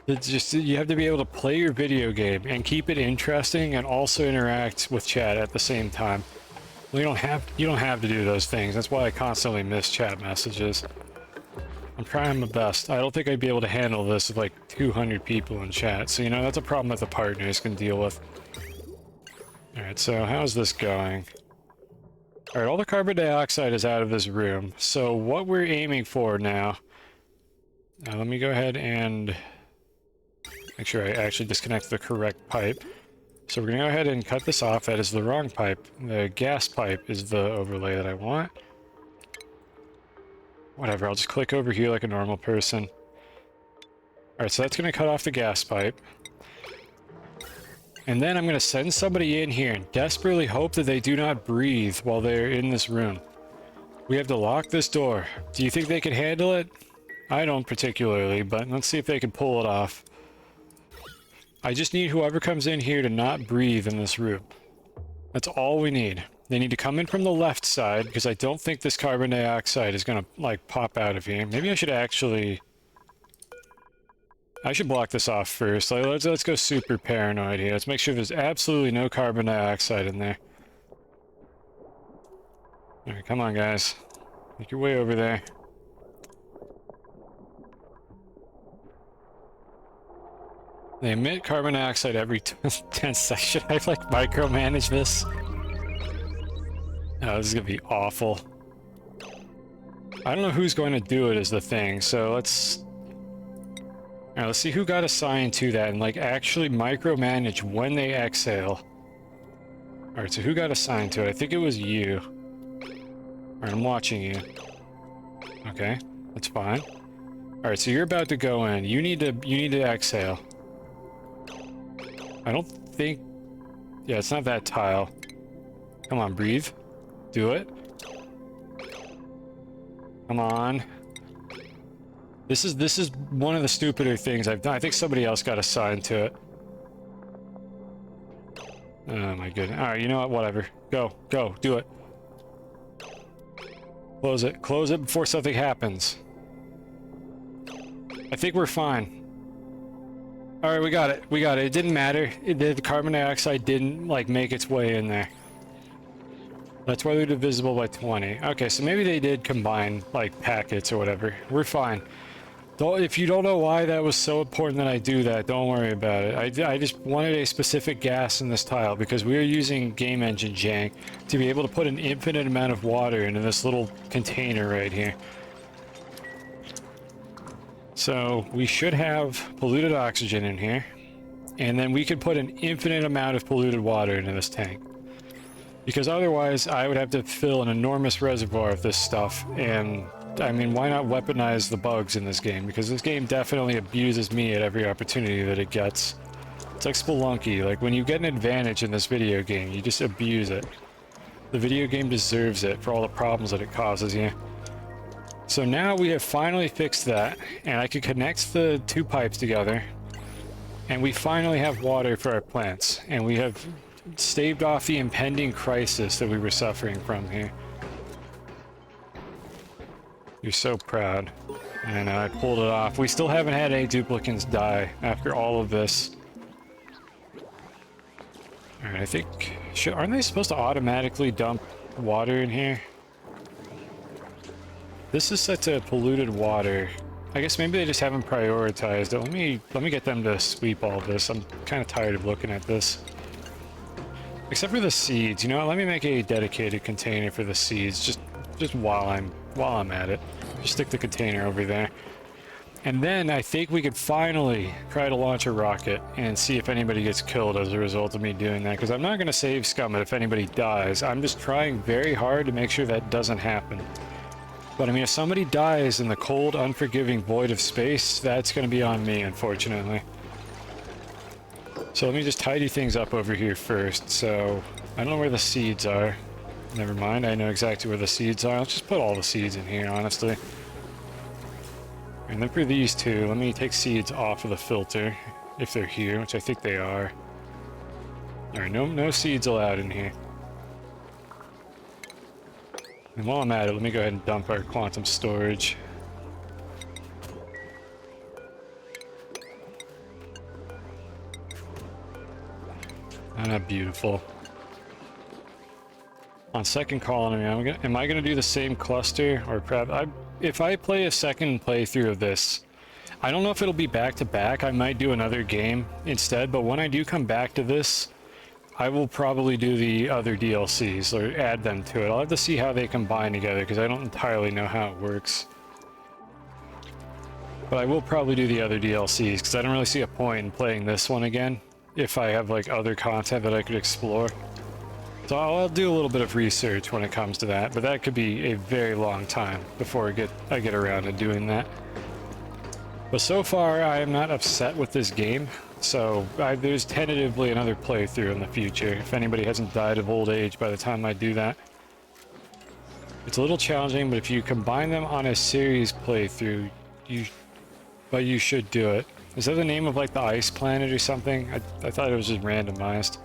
It's just, you have to be able to play your video game and keep it interesting and also interact with chat at the same time. You don't have to do those things. That's why I constantly miss chat messages. I'm trying my best. I don't think I'd be able to handle this with like 200 people in chat. So, you know, that's a problem that the partners can deal with. Alright, so how's this going? Alright, all the carbon dioxide is out of this room. So what we're aiming for now... Now let me go ahead and... make sure I actually disconnect the correct pipe. So we're going to go ahead and cut this off. That is the wrong pipe. The gas pipe is the overlay that I want. Whatever, I'll just click over here like a normal person. Alright, so that's going to cut off the gas pipe. And then I'm going to send somebody in here and desperately hope that they do not breathe while they're in this room. We have to lock this door. Do you think they can handle it? I don't particularly, but let's see if they can pull it off. I just need whoever comes in here to not breathe in this room. That's all we need. They need to come in from the left side, because I don't think this carbon dioxide is gonna, like, pop out of here. Maybe I should actually... I should block this off first. Like, let's go super paranoid here. Let's make sure there's absolutely no carbon dioxide in there. Alright, come on, guys. Make your way over there. They emit carbon dioxide every 10 seconds. Should I, like, micromanage this? Oh, this is gonna be awful. I don't know who's going to do it is the thing, so let's... Alright, let's see who got assigned to that and, like, actually micromanage when they exhale. Alright, so who got assigned to it? I think it was you. Alright, I'm watching you. Okay, that's fine. Alright, so you're about to go in. You need to exhale. I don't think... Yeah, it's not that tile. Come on, breathe. Do it. Come on. This is one of the stupider things I've done. I think somebody else got assigned to it. Oh my goodness. Alright, you know what? Whatever. Go. Go. Do it. Close it. Close it before something happens. I think we're fine. Alright, we got it. We got it. It didn't matter. The carbon dioxide didn't, like, make its way in there. That's why they're divisible by 20. Okay, so maybe they did combine, like, packets or whatever. We're fine. If you don't know why that was so important that I do that, don't worry about it. I just wanted a specific gas in this tile because we are using Game Engine Jank to be able to put an infinite amount of water into this little container right here. So we should have polluted oxygen in here, and then we could put an infinite amount of polluted water into this tank. Because otherwise, I would have to fill an enormous reservoir of this stuff, and I mean, why not weaponize the bugs in this game? Because this game definitely abuses me at every opportunity that it gets. It's like Spelunky. Like, when you get an advantage in this video game, you just abuse it. The video game deserves it for all the problems that it causes you. So now we have finally fixed that, and I can connect the two pipes together, and we finally have water for our plants, and we have staved off the impending crisis that we were suffering from here. You're so proud. And I pulled it off. We still haven't had any duplicants die after all of this. Alright, I think... aren't they supposed to automatically dump water in here? This is set to polluted water. I guess maybe they just haven't prioritized it. Let me get them to sweep all this. I'm kind of tired of looking at this. Except for the seeds. You know what? Let me make a dedicated container for the seeds. Just while I'm at it. Just stick the container over there. And then I think we could finally try to launch a rocket and see if anybody gets killed as a result of me doing that. Because I'm not going to save Scummit if anybody dies. I'm just trying very hard to make sure that doesn't happen. But I mean, if somebody dies in the cold, unforgiving void of space, that's going to be on me, unfortunately. So let me just tidy things up over here first. So I don't know where the seeds are. Never mind, I know exactly where the seeds are. Let's just put all the seeds in here, honestly. And then for these two, let me take seeds off of the filter, if they're here, which I think they are. Alright, no seeds allowed in here. And while I'm at it, let me go ahead and dump our quantum storage. Isn't that beautiful? On second colony, am I gonna do the same cluster, or perhaps if I play a second playthrough of this, I don't know if it'll be back to back. I might do another game instead, but when I do come back to this, I will probably do the other DLCs or add them to it. I'll have to see how they combine together because I don't entirely know how it works. But I will probably do the other DLCs because I don't really see a point in playing this one again if I have like other content that I could explore. So I'll do a little bit of research when it comes to that, but that could be a very long time before I get around to doing that. But so far, I am not upset with this game, so there's tentatively another playthrough in the future, if anybody hasn't died of old age by the time I do that. It's a little challenging, but if you combine them on a series playthrough, you should do it. Is that the name of like the ice planet or something? I thought it was just randomized.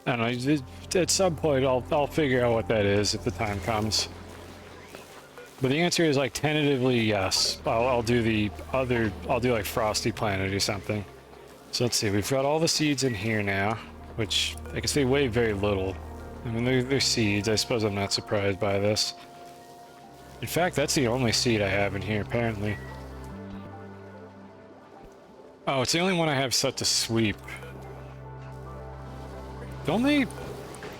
I don't know, at some point I'll figure out what that is if the time comes. But the answer is like tentatively yes. I'll do the other, I'll do like Frosty Planet or something. So let's see, we've got all the seeds in here now, which I guess they weigh very little. I mean, they're seeds. I suppose I'm not surprised by this. In fact, that's the only seed I have in here, apparently. Oh, it's the only one I have set to sweep. Don't they...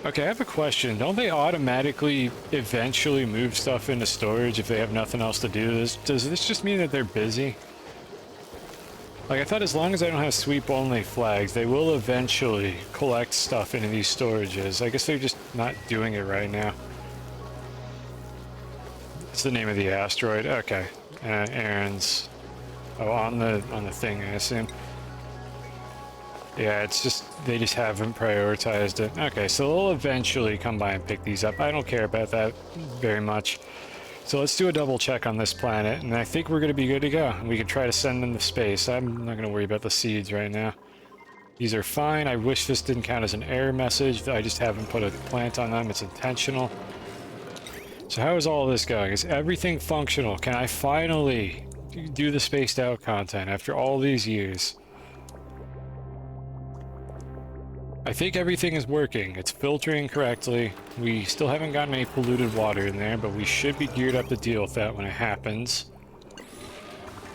Okay, I have a question. Don't they automatically eventually move stuff into storage if they have nothing else to do? Does this just mean that they're busy? Like, I thought as long as I don't have sweep-only flags, they will eventually collect stuff into these storages. I guess they're just not doing it right now. It's the name of the asteroid. Okay. Aaron's... Oh, on the thing, I assume. Yeah, it's just, they just haven't prioritized it. Okay, so they'll eventually come by and pick these up. I don't care about that very much. So let's do a double check on this planet, and I think we're going to be good to go. We can try to send them to space. I'm not going to worry about the seeds right now. These are fine. I wish this didn't count as an error message. I just haven't put a plant on them. It's intentional. So how is all this going? Is everything functional? Can I finally do the spaced out content after all these years? I think everything is working. It's filtering correctly. We still haven't gotten any polluted water in there, but we should be geared up to deal with that when it happens.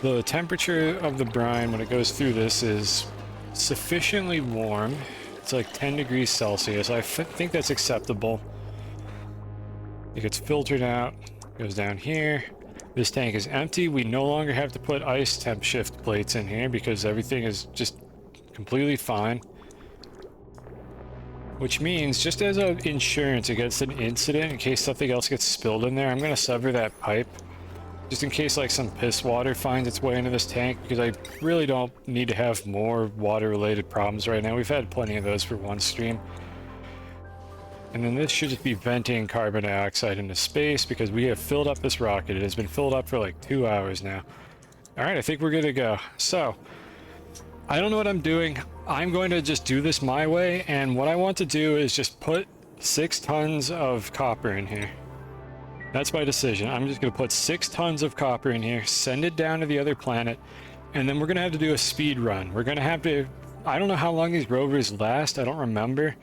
The temperature of the brine when it goes through this is sufficiently warm. It's like 10 degrees Celsius. I think that's acceptable. It gets filtered out, goes down here. This tank is empty. We no longer have to put ice temp shift plates in here because everything is just completely fine. Which means, just as an insurance against an incident, in case something else gets spilled in there, I'm going to sever that pipe. Just in case like some piss water finds its way into this tank, because I really don't need to have more water related problems right now. We've had plenty of those for one stream. And then this should just be venting carbon dioxide into space because we have filled up this rocket. It has been filled up for like 2 hours now. Alright, I think we're good to go. So, I don't know what I'm doing. I'm going to just do this my way, and what I want to do is just put 6 tons of copper in here. That's my decision. I'm just going to put 6 tons of copper in here, send it down to the other planet, and then we're going to have to do a speed run. We're going to have to... I don't know how long these rovers last, I don't remember.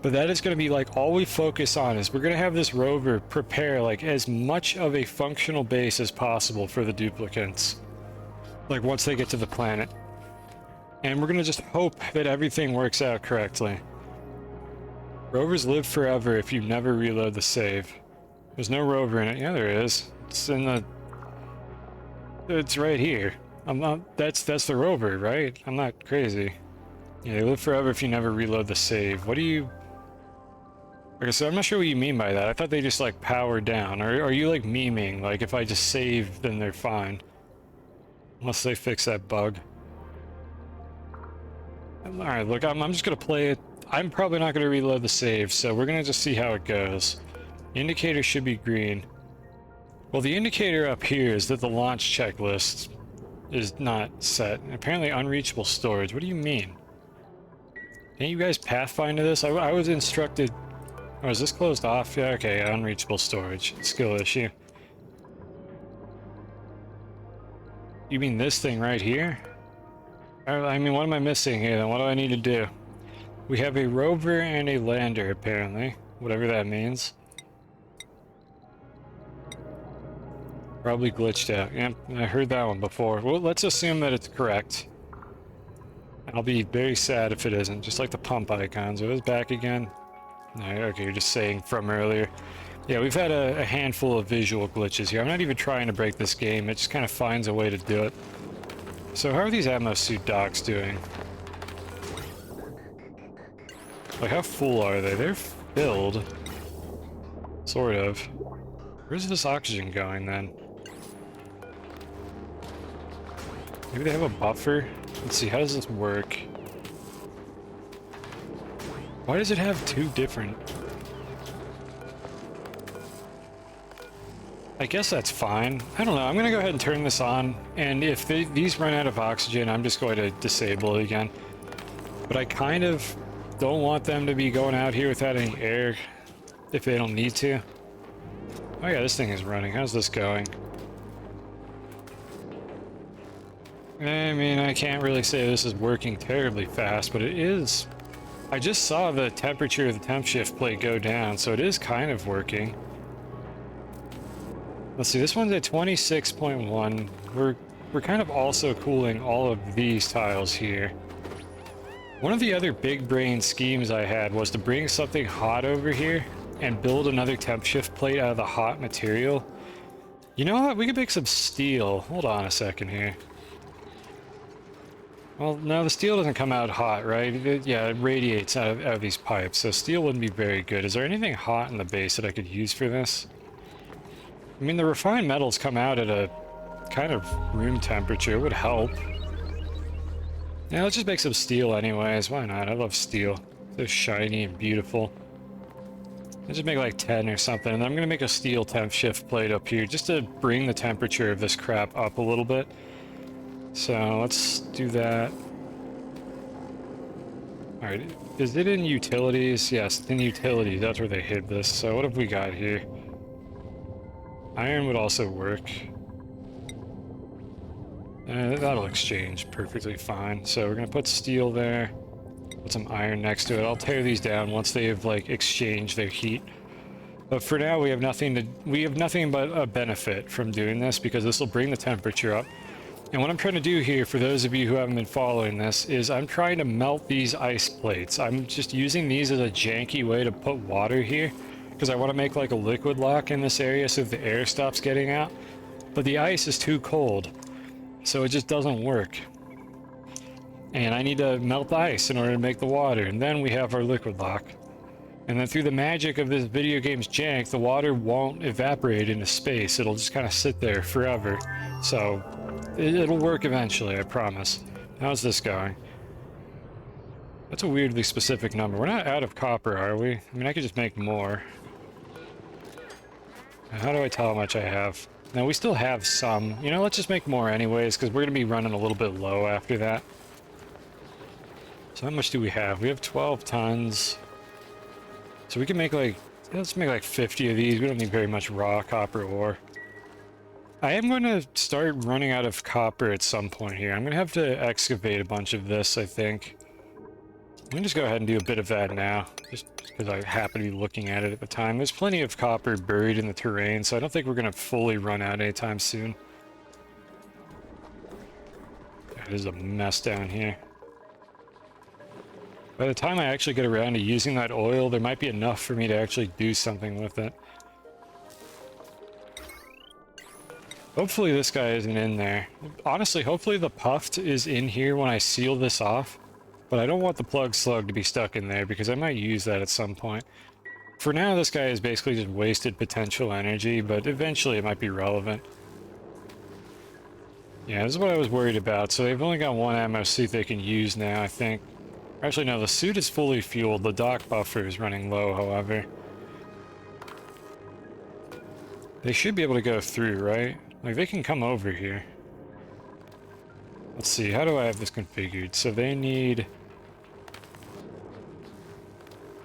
But that is going to be like all we focus on is we're going to have this rover prepare like as much of a functional base as possible for the duplicants. Like once they get to the planet. And we're going to just hope that everything works out correctly. Rovers live forever if you never reload the save. There's no rover in it. Yeah, there is. It's in the... It's right here. I'm not... That's the rover, right? I'm not crazy. Yeah, they live forever if you never reload the save. What do you... Okay, so I'm not sure what you mean by that. I thought they just like power down. Or are you like memeing? Like if I just save, then they're fine. Unless they fix that bug. Alright, look, I'm just gonna play it. I'm probably not gonna reload the save, so we're gonna just see how it goes. Indicator should be green. Well, the indicator up here is that the launch checklist is not set. Apparently unreachable storage. What do you mean? Can't you guys pathfinder this? I was instructed... Oh, is this closed off? Yeah, okay, unreachable storage. Skill issue. You mean this thing right here? I mean, what am I missing here then? What do I need to do? We have a rover and a lander, apparently. Whatever that means. Probably glitched out. Yep, I heard that one before. Well, let's assume that it's correct. I'll be very sad if it isn't, just like the pump icons. Are those back again? No, okay, you're just saying from earlier. Yeah, we've had a handful of visual glitches here. I'm not even trying to break this game. It just kind of finds a way to do it. So how are these ammo suit docks doing? Like, how full are they? They're filled. Sort of. Where's this oxygen going, then? Maybe they have a buffer? Let's see, how does this work? Why does it have 2 different... I guess that's fine. I don't know, I'm gonna go ahead and turn this on, and if these run out of oxygen, I'm just going to disable it again. But I kind of don't want them to be going out here without any air, if they don't need to. Oh yeah, this thing is running. How's this going? I mean, I can't really say this is working terribly fast, but it is. I just saw the temperature of the temp shift plate go down, so it is kind of working. Let's see, this one's at 26.1. We're kind of also cooling all of these tiles here. One of the other big brain schemes I had was to bring something hot over here and build another temp shift plate out of the hot material. You know what? We could make some steel. Hold on a second here. Well, no, the steel doesn't come out hot, right? Yeah, it radiates out of these pipes, so steel wouldn't be very good. Is there anything hot in the base that I could use for this? I mean, the refined metals come out at a kind of room temperature. It would help. Yeah, let's just make some steel anyways. Why not? I love steel. So shiny and beautiful. Let's just make like 10 or something, and then I'm gonna make a steel temp shift plate up here just to bring the temperature of this crap up a little bit. So let's do that. Alright, is it in utilities? Yes, in utilities. That's where they hid this. So what have we got here? Iron would also work. That'll exchange perfectly fine. So we're gonna put steel there. Put some iron next to it. I'll tear these down once they have like exchanged their heat. But for now we have nothing but a benefit from doing this because this will bring the temperature up. And what I'm trying to do here, for those of you who haven't been following this, is I'm trying to melt these ice plates. I'm just using these as a janky way to put water here, because I want to make like a liquid lock in this area so that the air stops getting out. But the ice is too cold, so it just doesn't work. And I need to melt the ice in order to make the water, and then we have our liquid lock. And then through the magic of this video game's jank, the water won't evaporate into space. It'll just kind of sit there forever. So it'll work eventually, I promise. How's this going? That's a weirdly specific number. We're not out of copper, are we? I mean, I could just make more. How do I tell how much I have? No, we still have some. You know, let's just make more anyways, because we're going to be running a little bit low after that. So how much do we have? We have 12 tons. So we can make like, let's make like 50 of these. We don't need very much raw copper ore. I am going to start running out of copper at some point here. I'm going to have to excavate a bunch of this, I think. I'm going to just go ahead and do a bit of that now, just because I happen to be looking at it at the time. There's plenty of copper buried in the terrain, so I don't think we're going to fully run out anytime soon. It is a mess down here. By the time I actually get around to using that oil, there might be enough for me to actually do something with it. Hopefully this guy isn't in there. Honestly, hopefully the puffed is in here when I seal this off. But I don't want the plug slug to be stuck in there because I might use that at some point. For now, this guy is basically just wasted potential energy, but eventually it might be relevant. Yeah, this is what I was worried about. So they've only got one ammo suit they can use now, I think. Actually, no, the suit is fully fueled. The dock buffer is running low, however. They should be able to go through, right? Like, they can come over here. Let's see, how do I have this configured? So they need...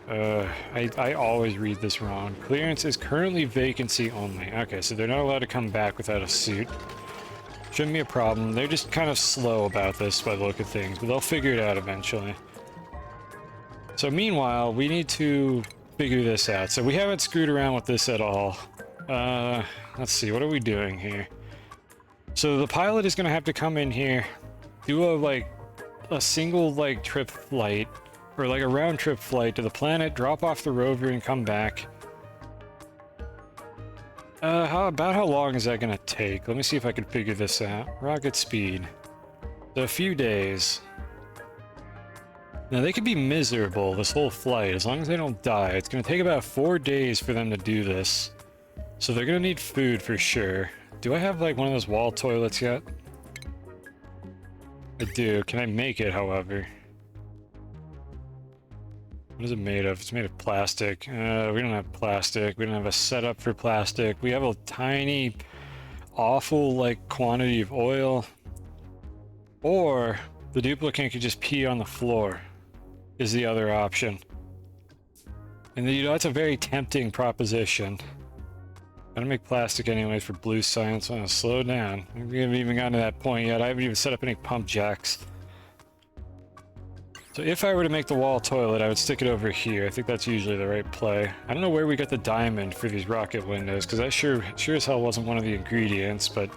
I always read this wrong. Clearance is currently vacancy only. Okay, so they're not allowed to come back without a suit. Shouldn't be a problem. They're just kind of slow about this by the look of things, but they'll figure it out eventually. So meanwhile, we need to figure this out. So we haven't screwed around with this at all. Let's see, what are we doing here? So the pilot is going to have to come in here, do a single trip flight, or like a round trip flight to the planet, drop off the rover and come back. How long is that going to take? Let me see if I can figure this out. Rocket speed. So a few days. Now they could be miserable this whole flight as long as they don't die. It's going to take about 4 days for them to do this. So they're going to need food for sure. Do I have like one of those wall toilets yet? I do. Can I make it, however? What is it made of? It's made of plastic. We don't have plastic. We don't have a setup for plastic. We have a tiny, awful quantity of oil. Or the duplicant could just pee on the floor is the other option. And you know, that's a very tempting proposition. I don't make plastic anyways for blue science. I'm gonna slow down. We haven't even gotten to that point yet. I haven't even set up any pump jacks. So if I were to make the wall toilet, I would stick it over here. I think that's usually the right play. I don't know where we got the diamond for these rocket windows, because that sure as hell wasn't one of the ingredients, but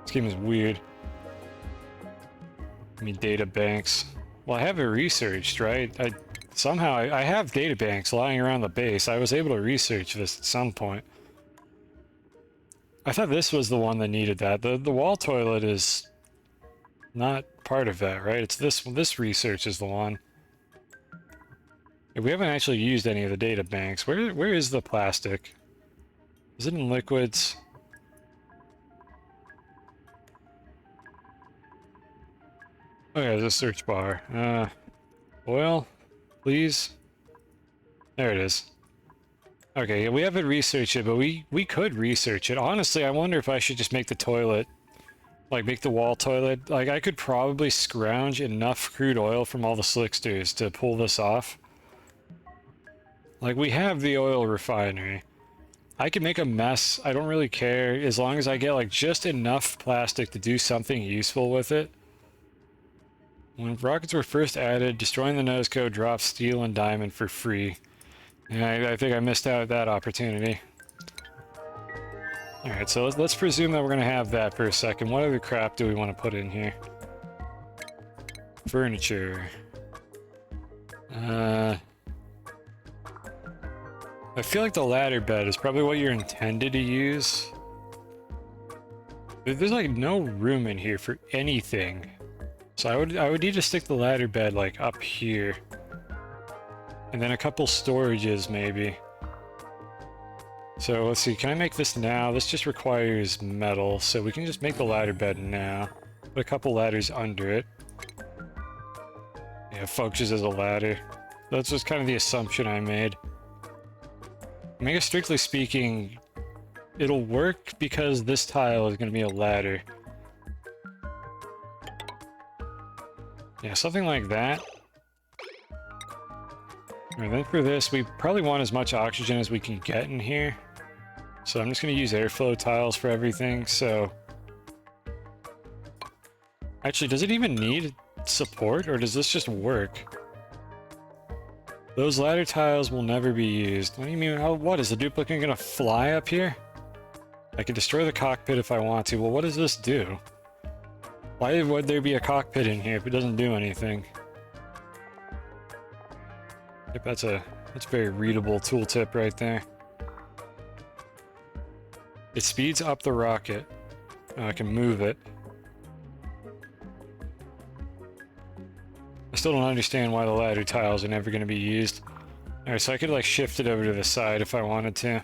this game is weird. I mean, data banks. Well, I have it researched, right? Somehow I have data banks lying around the base. I was able to research this at some point. I thought this was the one that needed that. The wall toilet is not part of that, right? It's this research is the one. We haven't actually used any of the data banks. Where is the plastic? Is it in liquids? Okay, there's a search bar. Oil, please. There it is. Okay, yeah, we haven't researched it, but we could research it. Honestly, I wonder if I should just make the toilet, make the wall toilet. I could probably scrounge enough crude oil from all the slicksters to pull this off. We have the oil refinery. I can make a mess. I don't really care as long as I get just enough plastic to do something useful with it. When rockets were first added, destroying the nose code dropped steel and diamond for free. And I think I missed out that opportunity. Alright, so let's presume that we're going to have that for a second. What other crap do we want to put in here? Furniture. I feel like the ladder bed is probably what you're intended to use. There's no room in here for anything. So I would need to stick the ladder bed up here. And then a couple storages, maybe. So let's see, can I make this now? This just requires metal, so we can just make the ladder bed now. Put a couple ladders under it. Yeah, it functions as a ladder. That's just kind of the assumption I made. I mean, I guess strictly speaking, it'll work because this tile is going to be a ladder. Yeah, something like that. And then for this, we probably want as much oxygen as we can get in here. So I'm just going to use airflow tiles for everything, so... Actually, does it even need support, or does this just work? Those ladder tiles will never be used. What do you mean? Oh, what? Is the duplicate going to fly up here? I can destroy the cockpit if I want to. Well, what does this do? Why would there be a cockpit in here if it doesn't do anything? Yep, that's a very readable tooltip right there. It speeds up the rocket. I can move it. I still don't understand why the ladder tiles are never going to be used. Alright, so I could like shift it over to the side if I wanted to.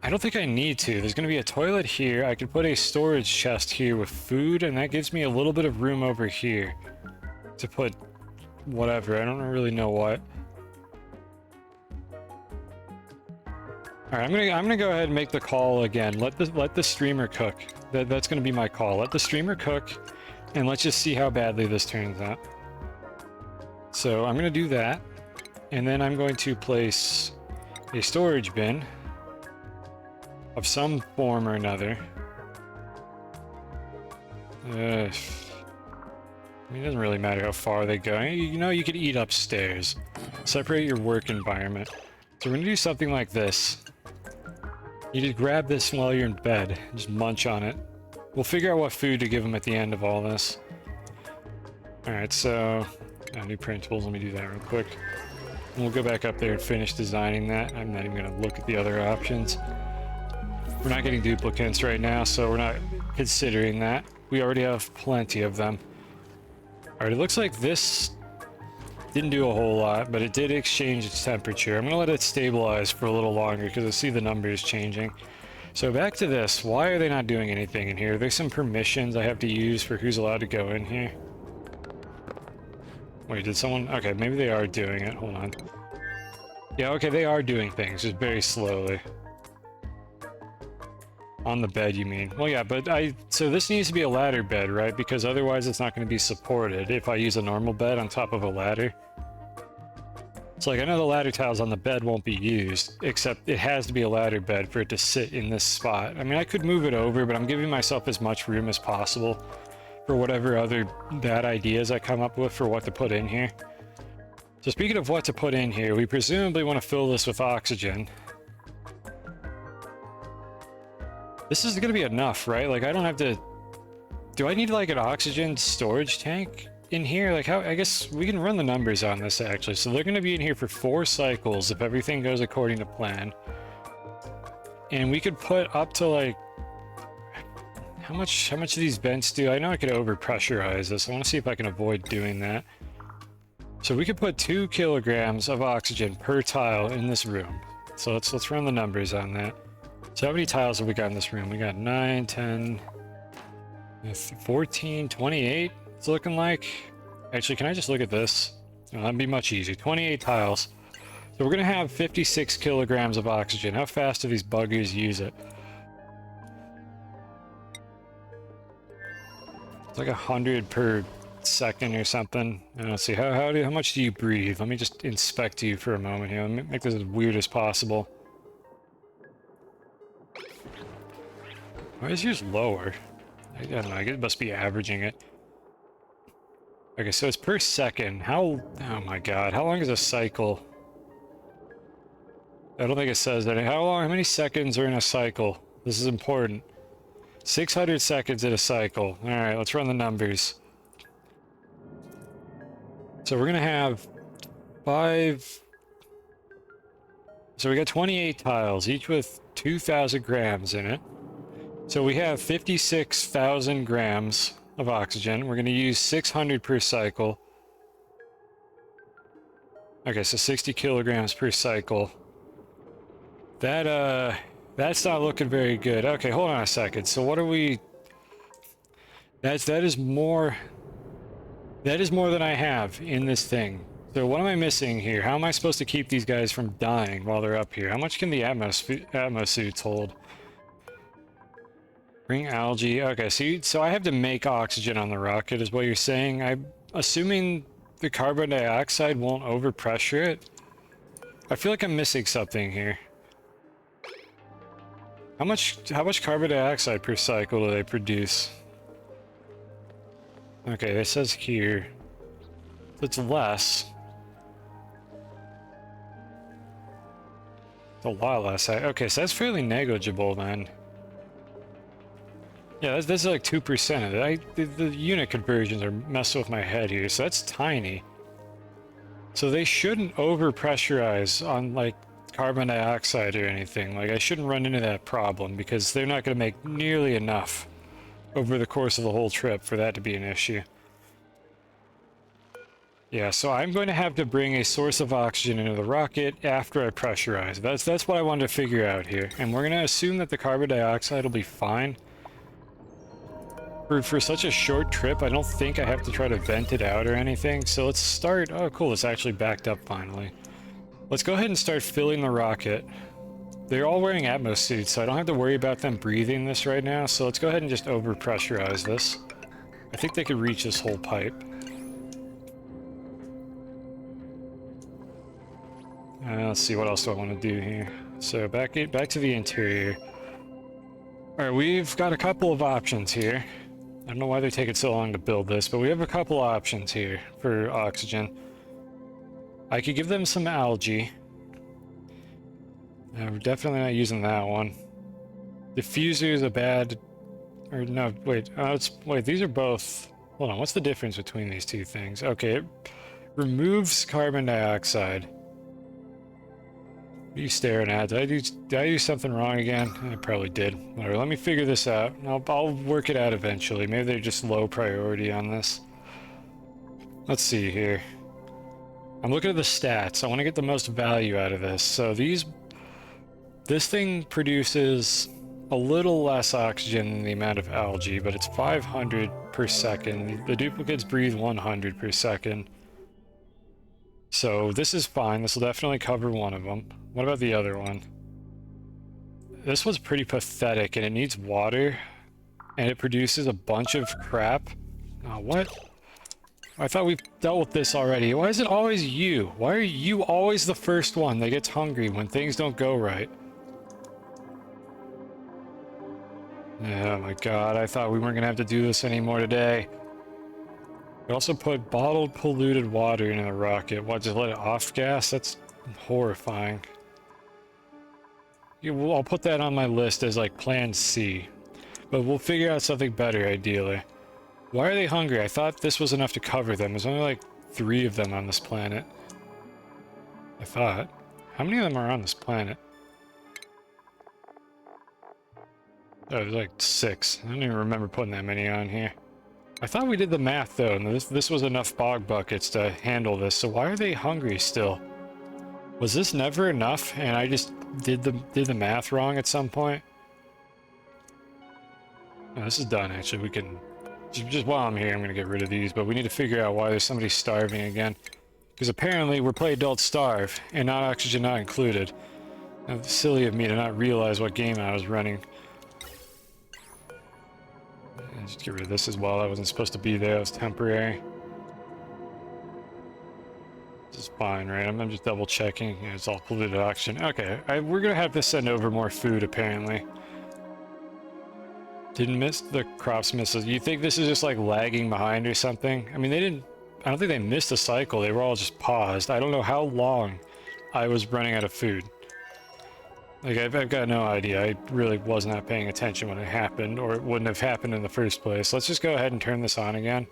I don't think I need to. There's going to be a toilet here. I could put a storage chest here with food, and that gives me a little bit of room over here to put whatever. I don't really know what. Alright, I'm gonna go ahead and make the call again. Let the streamer cook. That's gonna be my call. Let the streamer cook, and let's just see how badly this turns out. So I'm gonna do that, and then I'm going to place a storage bin of some form or another. I mean, it doesn't really matter how far they go. You know, you could eat upstairs. Separate your work environment. So we're gonna do something like this. You just grab this while you're in bed, just munch on it. We'll figure out what food to give them at the end of all this. Alright, so... new printables, let me do that real quick. And we'll go back up there and finish designing that. I'm not even going to look at the other options. We're not getting duplicates right now, so we're not considering that. We already have plenty of them. Alright, it looks like this didn't do a whole lot, but it did exchange its temperature. I'm going to let it stabilize for a little longer because I see the numbers changing. So back to this. Why are they not doing anything in here? There's some permissions I have to use for who's allowed to go in here. Wait, did someone... Okay, maybe they are doing it. Hold on. Yeah, okay, they are doing things, just very slowly. On the bed, you mean? Well, yeah, but so this needs to be a ladder bed, right? Because otherwise it's not going to be supported if I use a normal bed on top of a ladder. So, like, I know the ladder tiles on the bed won't be used, except it has to be a ladder bed for it to sit in this spot. I mean, I could move it over, but I'm giving myself as much room as possible for whatever other bad ideas I come up with for what to put in here. So speaking of what to put in here, we presumably want to fill this with oxygen. This is going to be enough, right? Like, I don't have to... Do I need, like, an oxygen storage tank in here? Like, how... I guess we can run the numbers on this, actually. So they're going to be in here for 4 cycles if everything goes according to plan. And we could put up to, like... How much do these vents do? I know I could over-pressurize this. I want to see if I can avoid doing that. So we could put 2 kilograms of oxygen per tile in this room. So let's run the numbers on that. So how many tiles have we got in this room? We got 9, 10, 14, 28, it's looking like. Actually, can I just look at this? Oh, that'd be much easier. 28 tiles. So we're going to have 56 kilograms of oxygen. How fast do these buggers use it? It's like 100 per second or something. Let's see, how much do you breathe? Let me just inspect you for a moment here. Let me make this as weird as possible. Why is yours lower? I don't know, I guess it must be averaging it. Okay, so it's per second. Oh my god, how long is a cycle? I don't think it says that. How many seconds are in a cycle? This is important. 600 seconds in a cycle. Alright, let's run the numbers. So we're gonna have 5... So we got 28 tiles, each with 2,000 grams in it. So we have 56,000 grams of oxygen. We're going to use 600 per cycle. Okay, so 60 kilograms per cycle. That's not looking very good. Okay, hold on a second. So what are we... That is more than I have in this thing. So what am I missing here? How am I supposed to keep these guys from dying while they're up here? How much can the atmo suits hold? Bring algae. Okay, so I have to make oxygen on the rocket is what you're saying. I'm assuming the carbon dioxide won't overpressure it. I feel like I'm missing something here. How much carbon dioxide per cycle do they produce? Okay, it says here it's less. It's a lot less. Okay, so that's fairly negligible then. Yeah, that's like 2% of it. The unit conversions are messing with my head here, so that's tiny. So they shouldn't overpressurize on like carbon dioxide or anything. Like I shouldn't run into that problem because they're not going to make nearly enough over the course of the whole trip for that to be an issue. Yeah, so I'm going to have to bring a source of oxygen into the rocket after I pressurize. That's what I wanted to figure out here. And we're going to assume that the carbon dioxide will be fine. For such a short trip, I don't think I have to try to vent it out or anything. So let's start... Oh, cool, it's actually backed up finally. Let's go ahead and start filling the rocket. They're all wearing atmo suits, so I don't have to worry about them breathing this right now. So let's go ahead and just overpressurize this. I think they could reach this whole pipe. Let's see, what else do I want to do here? So back to the interior. Alright, we've got a couple of options here. I don't know why they're taking so long to build this, but we have a couple options here for oxygen. I could give them some algae. We're definitely not using that one. Diffuser is a bad... Or no, wait. Wait, these are both... Hold on, what's the difference between these two things? Okay, it removes carbon dioxide. What are you staring at? Did I do something wrong again? I probably did. Whatever, let me figure this out. I'll work it out eventually. Maybe they're just low priority on this. Let's see here. I'm looking at the stats. I want to get the most value out of this. So this thing produces a little less oxygen than the amount of algae, but it's 500 per second. The duplicates breathe 100 per second. So this is fine. This will definitely cover one of them. What about the other one? This one's pretty pathetic and it needs water and it produces a bunch of crap. Oh, what? I thought we've dealt with this already. Why is it always you? Why are you always the first one that gets hungry when things don't go right? Oh my god, I thought we weren't gonna have to do this anymore today. We also put bottled polluted water in the rocket. What, just let it off gas? That's horrifying. Yeah, well, I'll put that on my list as like plan C. But we'll figure out something better, ideally. Why are they hungry? I thought this was enough to cover them. There's only like 3 of them on this planet. I thought. How many of them are on this planet? Oh, there's like 6. I don't even remember putting that many on here. I thought we did the math though, and this was enough bog buckets to handle this, so why are they hungry still? Was this never enough and I just did the math wrong at some point? Oh, this is done actually. We can just while I'm here I'm gonna get rid of these, but we need to figure out why there's somebody starving again. Because apparently we're play adult starve and not oxygen not included. Now, silly of me to not realize what game I was running. Just get rid of this as well. That wasn't supposed to be there. It was temporary. This is fine, right? I'm just double checking. Yeah, it's all polluted oxygen. Okay, we're gonna have to send over more food apparently. Didn't miss the crops misses. You think this is just like lagging behind or something? I mean, I don't think they missed a cycle. They were all just paused. I don't know how long I was running out of food. Like, I've got no idea. I really was not paying attention when it happened, or it wouldn't have happened in the first place. Let's just go ahead and turn this on again.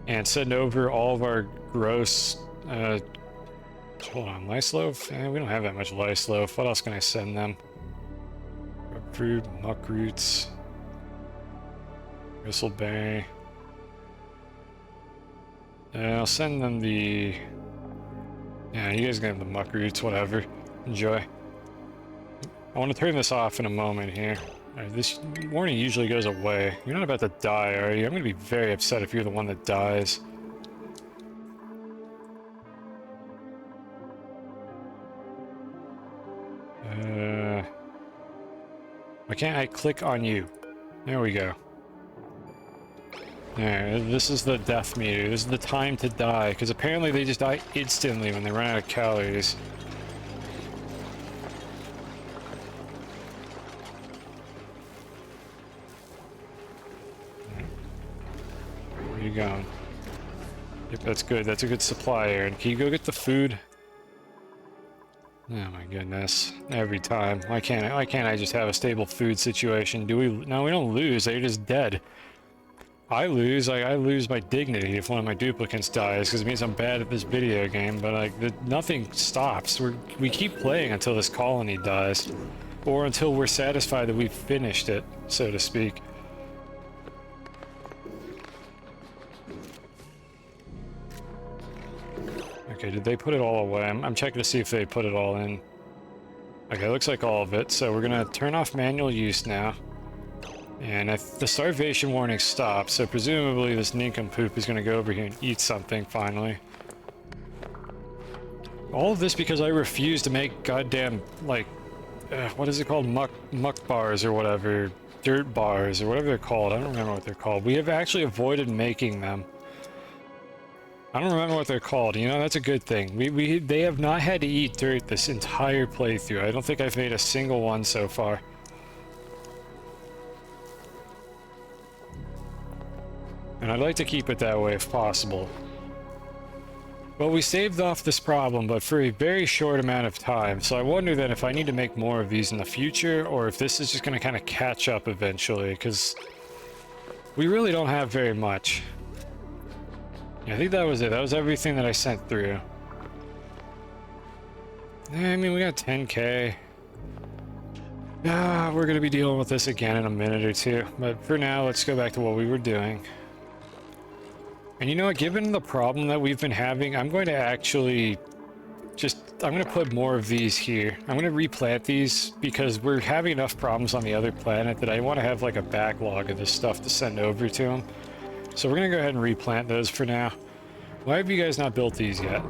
And send over all of our gross... hold on, lice loaf? We don't have that much lice loaf. What else can I send them? Fruit, muck roots... Bristleberry... I'll send them the... Yeah, you guys can have the muck roots, whatever. Enjoy. I want to turn this off in a moment here. This warning usually goes away. You're not about to die, are you? I'm going to be very upset if you're the one that dies. Why can't I click on you? There we go. There, this is the death meter. This is the time to die, because apparently they just die instantly when they run out of calories. Where are you going? Yep, that's good. That's a good supply, Aaron. Can you go get the food? Oh my goodness. Every time. Why can't I just have a stable food situation? Do we? No, we don't lose. They're just dead. I lose. I lose my dignity if one of my duplicants dies, because it means I'm bad at this video game, but like, nothing stops. We keep playing until this colony dies. Or until we're satisfied that we've finished it, so to speak. Okay, did they put it all away? I'm checking to see if they put it all in. Okay, looks like all of it. So we're gonna turn off manual use now. And if the starvation warning stops, so presumably this nincompoop is gonna go over here and eat something finally. All of this because I refuse to make goddamn, like, what is it called? Muck bars or whatever. Dirt bars or whatever they're called. I don't remember what they're called. We have actually avoided making them. I don't remember what they're called. You know, that's a good thing. They have not had to eat dirt this entire playthrough. I don't think I've made a single one so far. And I'd like to keep it that way if possible. Well, we saved off this problem, but for a very short amount of time. So I wonder then if I need to make more of these in the future, or if this is just going to kind of catch up eventually, because we really don't have very much. I think that was it. That was everything that I sent through. I mean, we got 10K. We're going to be dealing with this again in a minute or two. But for now, let's go back to what we were doing. And you know what? Given the problem that we've been having, I'm going to actually I'm going to put more of these here. I'm going to replant these because we're having enough problems on the other planet that I want to have like a backlog of this stuff to send over to them. So we're going to go ahead and replant those for now. Why have you guys not built these yet?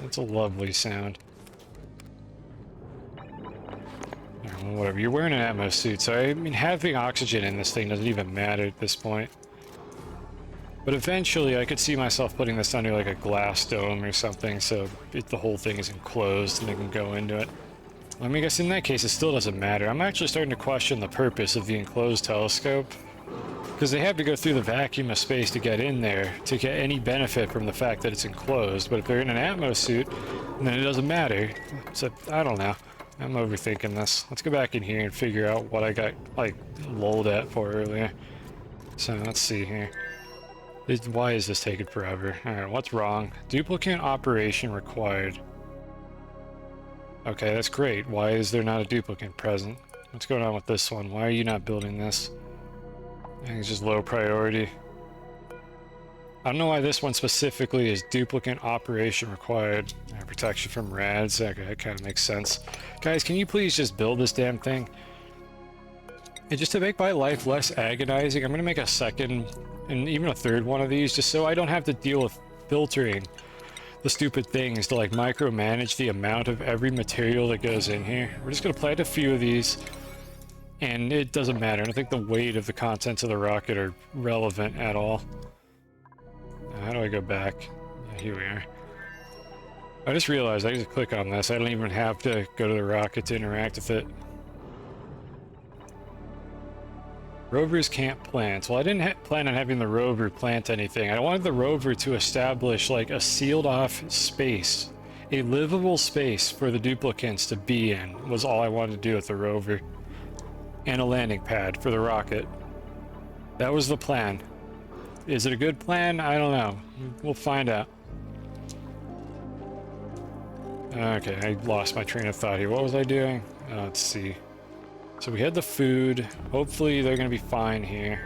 It's a lovely sound. Well, whatever, you're wearing an Atmos suit, so I mean, having oxygen in this thing doesn't even matter at this point. But eventually I could see myself putting this under like a glass dome or something, so the whole thing is enclosed and they can go into it. I mean, I guess in that case, it still doesn't matter. I'm actually starting to question the purpose of the enclosed telescope. Because they have to go through the vacuum of space to get in there to get any benefit from the fact that it's enclosed. But if they're in an Atmos suit, then it doesn't matter. So, I don't know. I'm overthinking this. Let's go back in here and figure out what I got, like, lulled at for earlier. So, let's see here. Why is this taking forever? Alright, what's wrong? Duplicate operation required. Okay, that's great. Why is there not a duplicate present? What's going on with this one? Why are you not building this? I think it's just low priority. I don't know why this one specifically is duplicate operation required. Protection from rads. Okay, that kind of makes sense. Guys, can you please just build this damn thing? And just to make my life less agonizing, I'm going to make a second and even a third one of these just so I don't have to deal with filtering the stupid things to like micromanage the amount of every material that goes in here. We're just going to plant a few of these and it doesn't matter. I don't think the weight of the contents of the rocket are relevant at all. How do I go back? Yeah, here we are. I just realized I just click on this. I don't even have to go to the rocket to interact with it. Rovers can't plant. Well, I didn't plan on having the rover plant anything. I wanted the rover to establish like a sealed off space. A livable space for the duplicants to be in was all I wanted to do with the rover. And a landing pad for the rocket. That was the plan. Is it a good plan? I don't know. We'll find out. Okay, I lost my train of thought here. What was I doing? Let's see. So we had the food. Hopefully they're going to be fine here.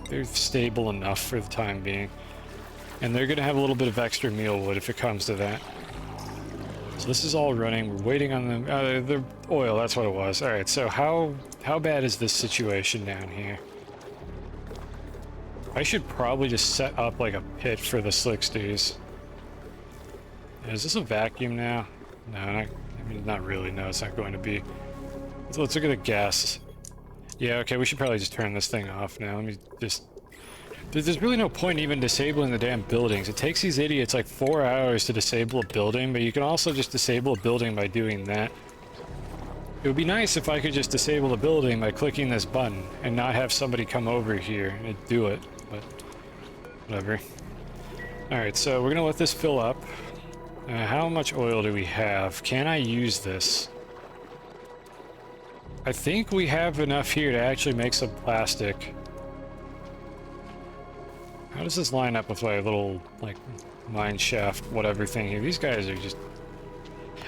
They're stable enough for the time being. And they're going to have a little bit of extra meal wood if it comes to that. So this is all running. We're waiting on them. The oil, that's what it was. Alright, so how bad is this situation down here? I should probably just set up like a pit for the slicksters. Is this a vacuum now? No, I mean, not really. No, it's not going to be. Let's look at the gas. Yeah, okay, we should probably just turn this thing off now. Let me just... There's really no point even disabling the damn buildings. It takes these idiots like 4 hours to disable a building, but you can also just disable a building by doing that. It would be nice if I could just disable a building by clicking this button and not have somebody come over here and do it, but whatever. Alright, so we're gonna let this fill up. How much oil do we have? Can I use this? I think we have enough here to actually make some plastic. How does this line up with my little, like, mine shaft, whatever thing here? These guys are just...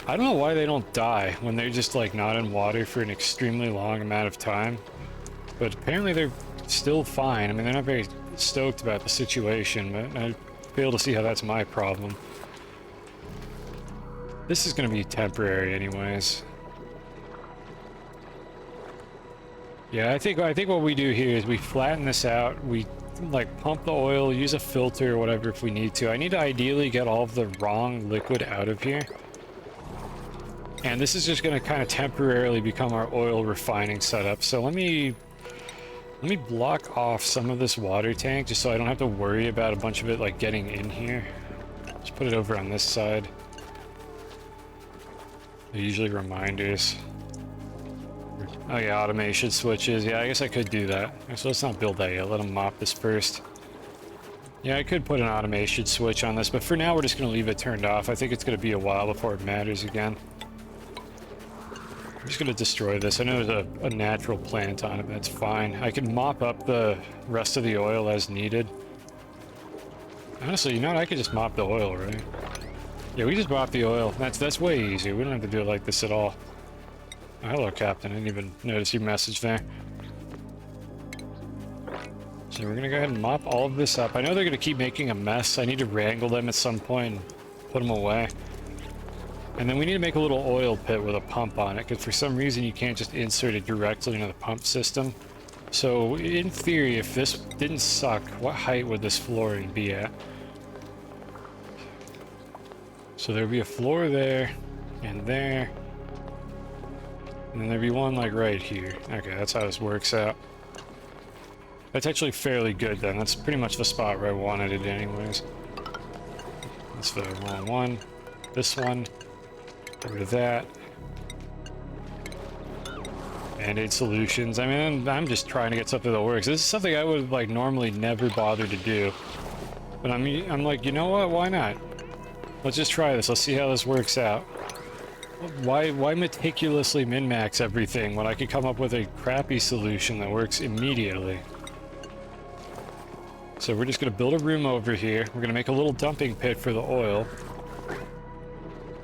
I don't know why they don't die when they're just, like, not in water for an extremely long amount of time. But apparently they're still fine. I mean, they're not very stoked about the situation, but I fail to see how that's my problem. This is going to be temporary anyways. Yeah, I think what we do here is we flatten this out, we like pump the oil, use a filter or whatever if we need to. I need to ideally get all of the wrong liquid out of here. And this is just going to kind of temporarily become our oil refining setup. So let me block off some of this water tank just so I don't have to worry about a bunch of it like getting in here. Just put it over on this side. They're usually reminders. Oh yeah, automation switches. Yeah, I guess I could do that. So let's not build that yet. Let them mop this first. Yeah, I could put an automation switch on this, but for now we're just going to leave it turned off. I think it's going to be a while before it matters again. I'm just going to destroy this. I know there's a natural plant on it, but that's fine. I can mop up the rest of the oil as needed. Honestly, you know what? I could just mop the oil, right? Yeah, we just mop the oil. That's way easier. We don't have to do it like this at all. Oh, hello, Captain. I didn't even notice your message there. So we're gonna go ahead and mop all of this up. I know they're gonna keep making a mess. I need to wrangle them at some point and put them away. And then we need to make a little oil pit with a pump on it, because for some reason you can't just insert it directly into the pump system. So in theory, if this didn't suck, what height would this flooring be at? So there'd be a floor there, and there. And then there'd be one like right here. Okay, that's how this works out. That's actually fairly good then. That's pretty much the spot where I wanted it anyways. That's the wrong one. This one. Get rid of that. Band-Aid solutions. I mean, I'm just trying to get something that works. This is something I would like normally never bother to do. But I'm like, you know what? Why not? Let's just try this. Let's see how this works out. Why meticulously min-max everything when I could come up with a crappy solution that works immediately? So we're just going to build a room over here. We're going to make a little dumping pit for the oil.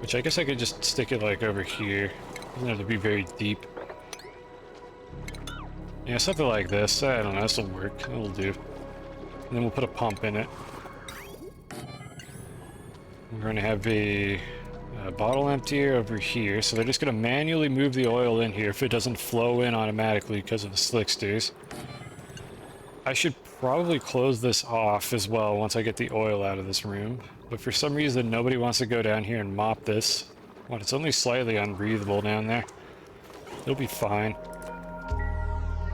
Which I guess I could just stick it like over here. Doesn't have to be very deep. Yeah, something like this. I don't know, this will work. It'll do. And then we'll put a pump in it. We're going to have a bottle emptier over here, so they're just going to manually move the oil in here if it doesn't flow in automatically because of the slicksters. I should probably close this off as well once I get the oil out of this room, but for some reason nobody wants to go down here and mop this. Well, it's only slightly unbreathable down there. It'll be fine.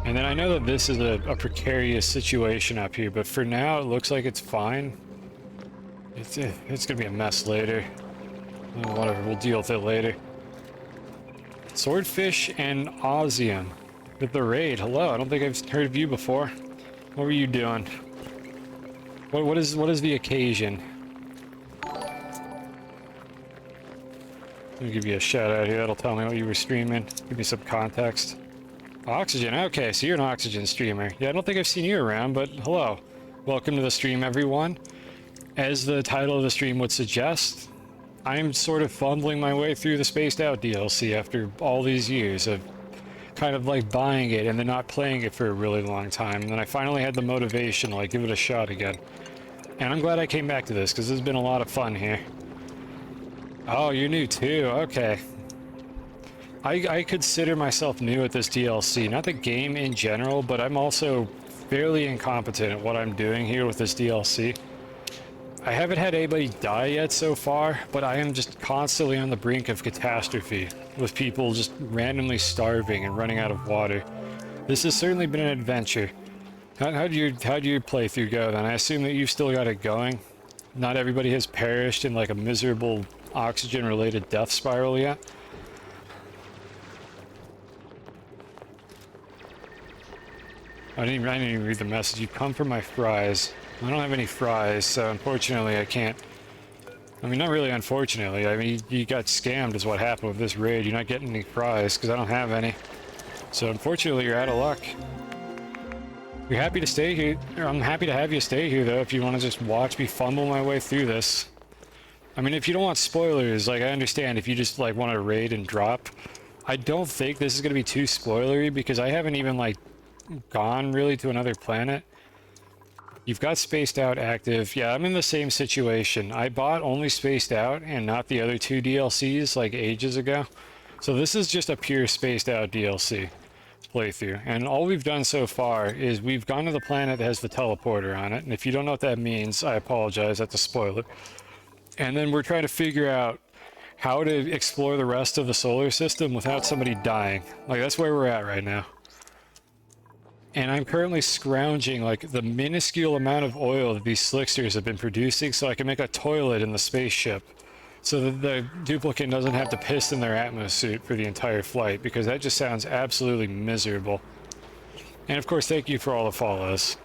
And then I know that this is a precarious situation up here, but for now it looks like it's fine. It's gonna be a mess later. Oh, whatever, we'll deal with it later. Swordfish and Ozium with the raid. Hello, I don't think I've heard of you before. What were you doing? What is the occasion? Let me give you a shout out here. That'll tell me what you were streaming. Give me some context. Oxygen. Okay, so you're an Oxygen streamer. Yeah, I don't think I've seen you around, but hello. Welcome to the stream, everyone. As the title of the stream would suggest, I'm sort of fumbling my way through the Spaced Out DLC after all these years of kind of like buying it and then not playing it for a really long time. And then I finally had the motivation to like give it a shot again. And I'm glad I came back to this because there's been a lot of fun here. Oh, you're new too. Okay. I consider myself new at this DLC. Not the game in general, but I'm also fairly incompetent at what I'm doing here with this DLC. I haven't had anybody die yet so far, but I am just constantly on the brink of catastrophe, with people just randomly starving and running out of water. This has certainly been an adventure. How'd your playthrough go then? I assume that you've still got it going? Not everybody has perished in like a miserable oxygen-related death spiral yet? I didn't even read the message. You come for my fries. I don't have any fries, so unfortunately I can't. I mean, not really unfortunately. I mean, you got scammed is what happened with this raid. You're not getting any fries because I don't have any. So unfortunately you're out of luck. You're happy to stay here. I'm happy to have you stay here though if you want to just watch me fumble my way through this. I mean, if you don't want spoilers, like I understand if you just like want to raid and drop. I don't think this is going to be too spoilery because I haven't even like gone really to another planet. You've got Spaced Out active. Yeah, I'm in the same situation. I bought only Spaced Out and not the other two DLCs like ages ago. So this is just a pure Spaced Out DLC playthrough. And all we've done so far is we've gone to the planet that has the teleporter on it. And if you don't know what that means, I apologize. That's a spoiler. And then we're trying to figure out how to explore the rest of the solar system without somebody dying. Like, that's where we're at right now. And I'm currently scrounging like the minuscule amount of oil that these slicksters have been producing so I can make a toilet in the spaceship so that the duplicate doesn't have to piss in their atmosuit for the entire flight, because that just sounds absolutely miserable. And of course, thank you for all the follows.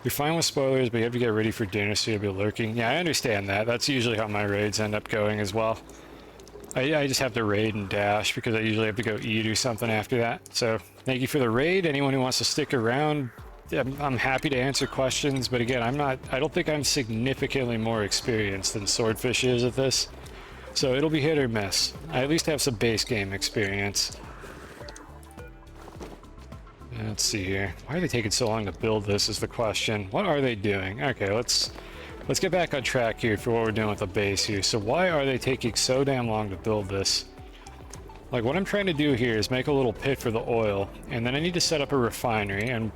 You're fine with spoilers, but you have to get ready for dinner so you'll be lurking. Yeah, I understand that. That's usually how my raids end up going as well. I just have to raid and dash because I usually have to go eat or something after that. So thank you for the raid. Anyone who wants to stick around, I'm happy to answer questions. But again, I don't think I'm significantly more experienced than Swordfish is at this. So it'll be hit or miss. I at least have some base game experience. Let's see here. Why are they taking so long to build this is the question. What are they doing? Okay, let's get back on track here for what we're doing with the base here. So why are they taking so damn long to build this? Like, what I'm trying to do here is make a little pit for the oil, and then I need to set up a refinery, and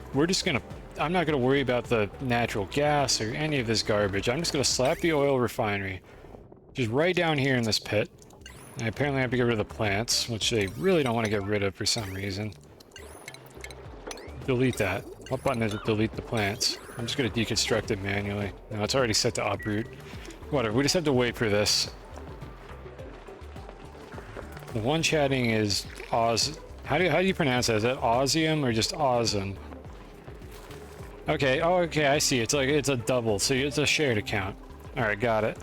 I'm not gonna worry about the natural gas or any of this garbage. I'm just gonna slap the oil refinery just right down here in this pit. I apparently have to get rid of the plants, which they really don't want to get rid of for some reason. Delete that. What button is it? Delete the plants. I'm just going to deconstruct it manually. No, it's already set to uproot. Whatever, we just have to wait for this. The one chatting is Oz. How do you pronounce that? Is that Ozium or just Awesome? Okay, oh, okay, I see. It's a double, so it's a shared account. Alright, got it.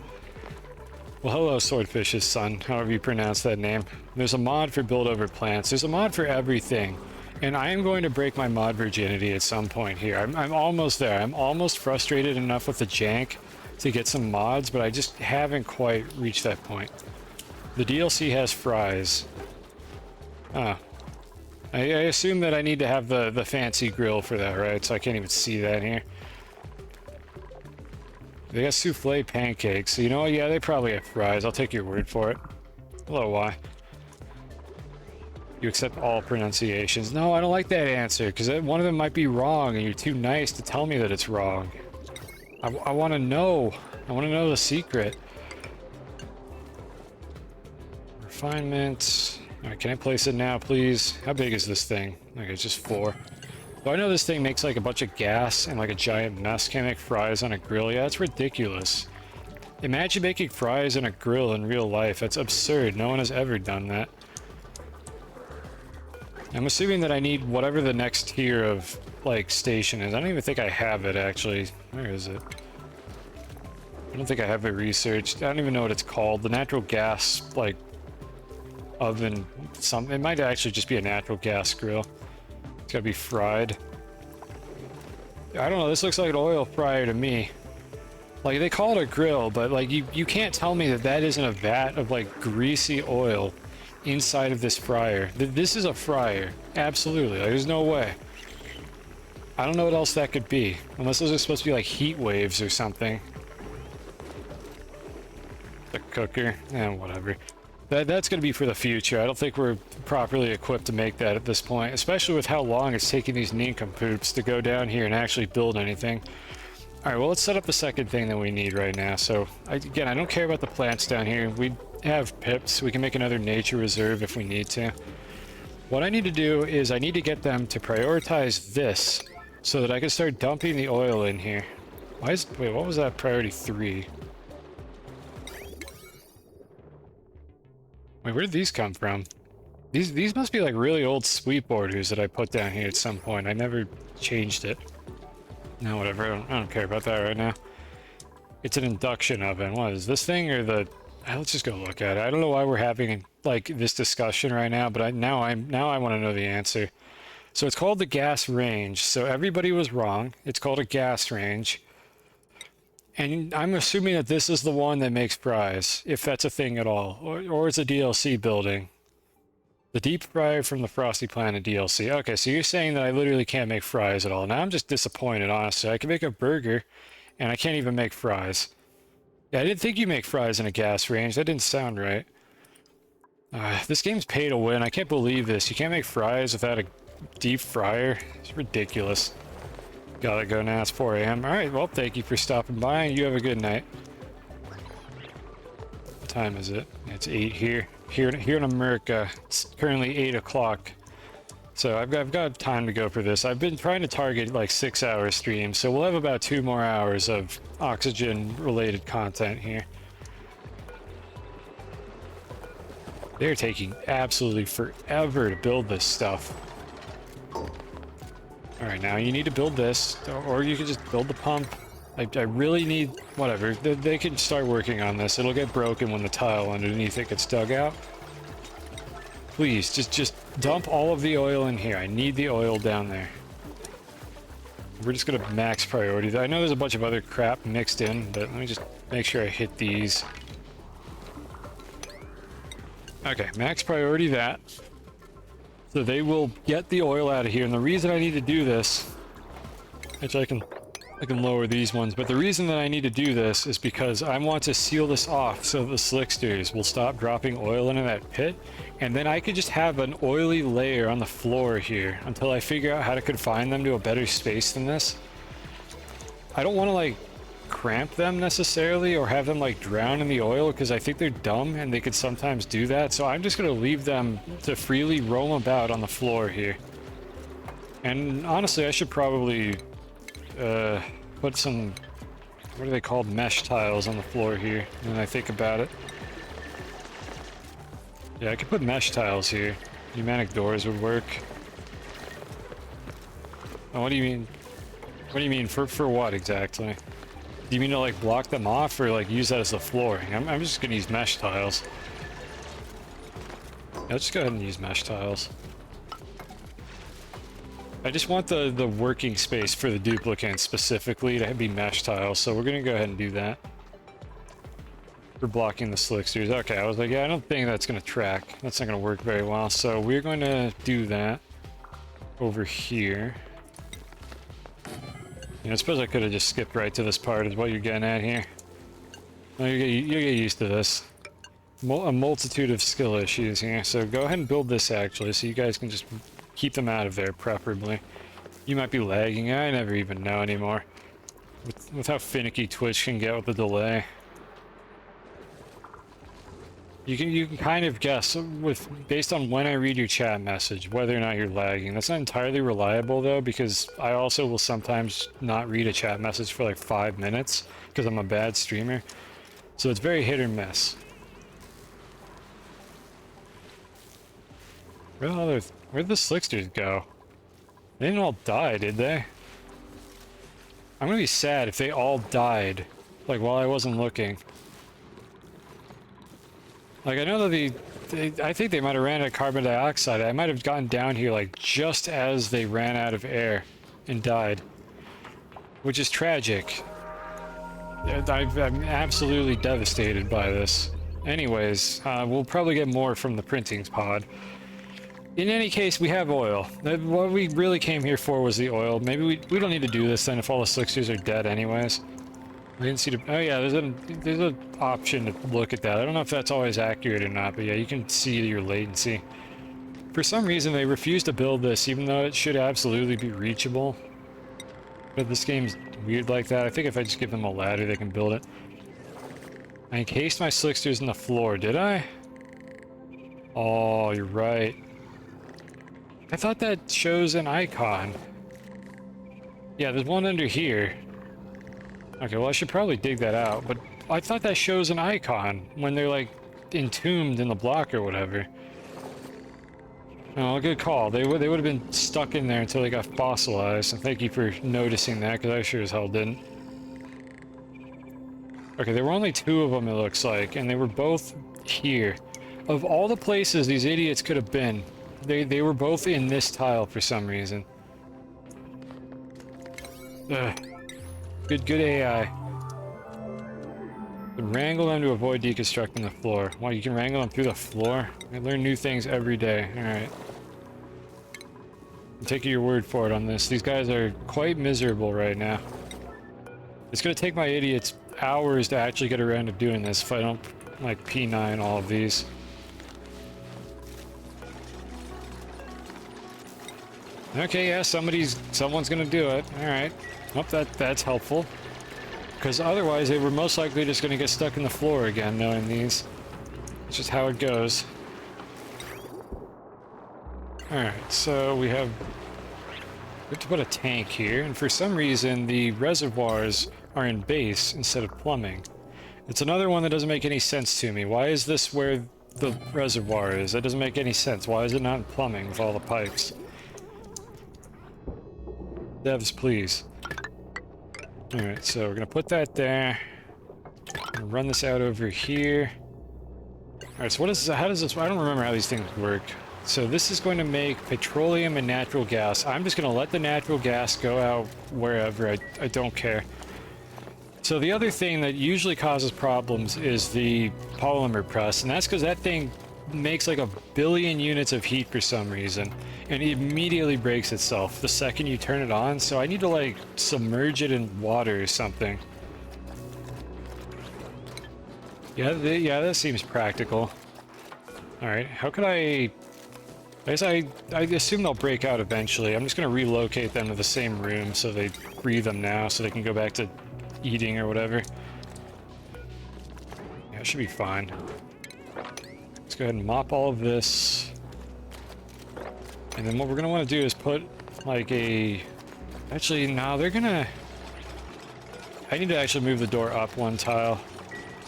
Well, hello, Swordfish's son, however you pronounce that name. There's a mod for build over plants. There's a mod for everything. And I am going to break my mod virginity at some point here. I'm almost there. I'm almost frustrated enough with the jank to get some mods, but I just haven't quite reached that point. The DLC has fries. Ah. I assume that I need to have the fancy grill for that, right? So I can't even see that here. They got souffle pancakes. So you know what? Yeah, they probably have fries. I'll take your word for it. Hello, why? You accept all pronunciations. No, I don't like that answer, because one of them might be wrong, and you're too nice to tell me that it's wrong. I want to know. I want to know the secret. Refinement. Alright, can I place it now, please? How big is this thing? Okay, it's just 4. Well, I know this thing makes like a bunch of gas and like a giant mess. Can I make fries on a grill? Yeah, that's ridiculous. Imagine making fries on a grill in real life. That's absurd. No one has ever done that. I'm assuming that I need whatever the next tier of, like, station is. I don't even think I have it, actually. Where is it? I don't think I have it researched. I don't even know what it's called. The natural gas, like, oven, something. It might actually just be a natural gas grill. It's gotta be fried. I don't know, this looks like an oil fryer to me. Like, they call it a grill, but, like, you can't tell me that that isn't a vat of, like, greasy oil inside of this fryer. This is a fryer. Absolutely. Like, there's no way. I don't know what else that could be. Unless those are supposed to be like heat waves or something. The cooker. Whatever. That's going to be for the future. I don't think we're properly equipped to make that at this point. Especially with how long it's taking these nincompoops to go down here and actually build anything. Alright, well, let's set up the second thing that we need right now. So, again, I don't care about the plants down here. We have pips. We can make another nature reserve if we need to. What I need to do is I need to get them to prioritize this so that I can start dumping the oil in here. Wait, what was that priority 3? Wait, where did these come from? These must be like really old sweep orders that I put down here at some point. I never changed it. No, whatever. I don't care about that right now. It's an induction oven. What is this thing or the... Let's just go look at it. I don't know why we're having like this discussion right now, but now I want to know the answer. So it's called the gas range. So everybody was wrong. It's called a gas range. And I'm assuming that this is the one that makes fries, if that's a thing at all. Or it's a DLC building. The deep fryer from the Frosty Planet DLC. Okay, so you're saying that I literally can't make fries at all. Now I'm just disappointed, honestly. I can make a burger, and I can't even make fries. Yeah, I didn't think you make fries in a gas range. That didn't sound right. This game's pay to win. I can't believe this. You can't make fries without a deep fryer. It's ridiculous. Gotta go now. It's 4 a.m. Alright, well, thank you for stopping by, and you have a good night. What time is it? It's 8 here. Here in America, it's currently 8 o'clock. So I've got time to go for this. I've been trying to target like 6-hour streams, so we'll have about 2 more hours of oxygen-related content here. They're taking absolutely forever to build this stuff. Alright, now you need to build this, or you can just build the pump. I really need... whatever, they can start working on this. It'll get broken when the tile underneath it gets dug out. Please, just dump all of the oil in here. I need the oil down there. We're just gonna max priority. I know there's a bunch of other crap mixed in, but let me just make sure I hit these. Okay, max priority that. So they will get the oil out of here, and the reason I need to do this, which I can lower these ones, but the reason that I need to do this is because I want to seal this off so the slicksters will stop dropping oil into that pit, and then I could just have an oily layer on the floor here until I figure out how to confine them to a better space than this. I don't want to like cramp them necessarily or have them like drown in the oil because I think they're dumb and they could sometimes do that, so I'm just going to leave them to freely roam about on the floor here. And honestly, I should probably put some, what are they called, mesh tiles on the floor here, when I think about it. Yeah, I could put mesh tiles here. Pneumatic doors would work. Oh, what do you mean? What do you mean, for what exactly? Do you mean to like block them off or like use that as the flooring? I'm just gonna use mesh tiles. Yeah, let's just go ahead and use mesh tiles. I just want the working space for the duplicant specifically to be mesh tiles, so we're gonna go ahead and do that. For blocking the slicksters. Okay, I was like, yeah, I don't think that's gonna track. That's not gonna work very well, so we're going to do that over here. You know, I suppose I could have just skipped right to this part is what you're getting at here. No, you get used to this. A multitude of skill issues here, so go ahead and build this actually, so you guys can just keep them out of there, preferably. You might be lagging. I never even know anymore. With how finicky Twitch can get with the delay. You can kind of guess based on when I read your chat message whether or not you're lagging. That's not entirely reliable though, because I also will sometimes not read a chat message for like 5 minutes because I'm a bad streamer. So it's very hit or miss. Where'd the slicksters go? They didn't all die, did they? I'm gonna be sad if they all died, like while I wasn't looking. Like I know that I think they might have ran out of carbon dioxide. I might have gotten down here like just as they ran out of air and died, which is tragic. I'm absolutely devastated by this. Anyways, we'll probably get more from the printing pod. In any case, we have oil. What we really came here for was the oil. Maybe we don't need to do this then if all the slicksters are dead anyways. I didn't see the... Oh yeah, there's an option to look at that. I don't know if that's always accurate or not, but yeah, you can see your latency. For some reason, they refuse to build this, even though it should absolutely be reachable. But this game's weird like that. I think if I just give them a ladder, they can build it. I encased my slicksters in the floor, did I? Oh, you're right. I thought that shows an icon. Yeah, there's one under here. Okay, well I should probably dig that out, but I thought that shows an icon when they're like entombed in the block or whatever. Oh, good call. They would have been stuck in there until they got fossilized, and thank you for noticing that, because I sure as hell didn't. Okay, there were only 2 of them, it looks like, and they were both here. Of all the places these idiots could have been, they were both in this tile for some reason. Ugh. Good AI. Wrangle them to avoid deconstructing the floor. Wow, you can wrangle them through the floor? I learn new things every day. Alright. I'm taking your word for it on this. These guys are quite miserable right now. It's gonna take my idiots hours to actually get around to doing this if I don't, like, P9 all of these. Okay, yeah, someone's gonna do it. Alright. Oh, that's helpful. Because otherwise they were most likely just gonna get stuck in the floor again, knowing these. It's just how it goes. Alright, so we have to put a tank here, and for some reason the reservoirs are in base instead of plumbing. It's another one that doesn't make any sense to me. Why is this where the reservoir is? That doesn't make any sense. Why is it not in plumbing with all the pipes? Devs, please. Alright, so we're gonna put that there. Gonna run this out over here. Alright, so how does this, I don't remember how these things work. So this is going to make petroleum and natural gas. I'm just gonna let the natural gas go out wherever, I don't care. So the other thing that usually causes problems is the polymer press, and that's because that thing makes like 1 billion units of heat for some reason, and it immediately breaks itself the second you turn it on, so I need to like submerge it in water or something. Yeah, that seems practical. Alright, how could I guess I assume they'll break out eventually. I'm just gonna relocate them to the same room so they breathe them now so they can go back to eating or whatever. Yeah, it should be fine. Let's go ahead and mop all of this. And then what we're gonna want to do is put like a... Actually, no, they're gonna... I need to actually move the door up 1 tile.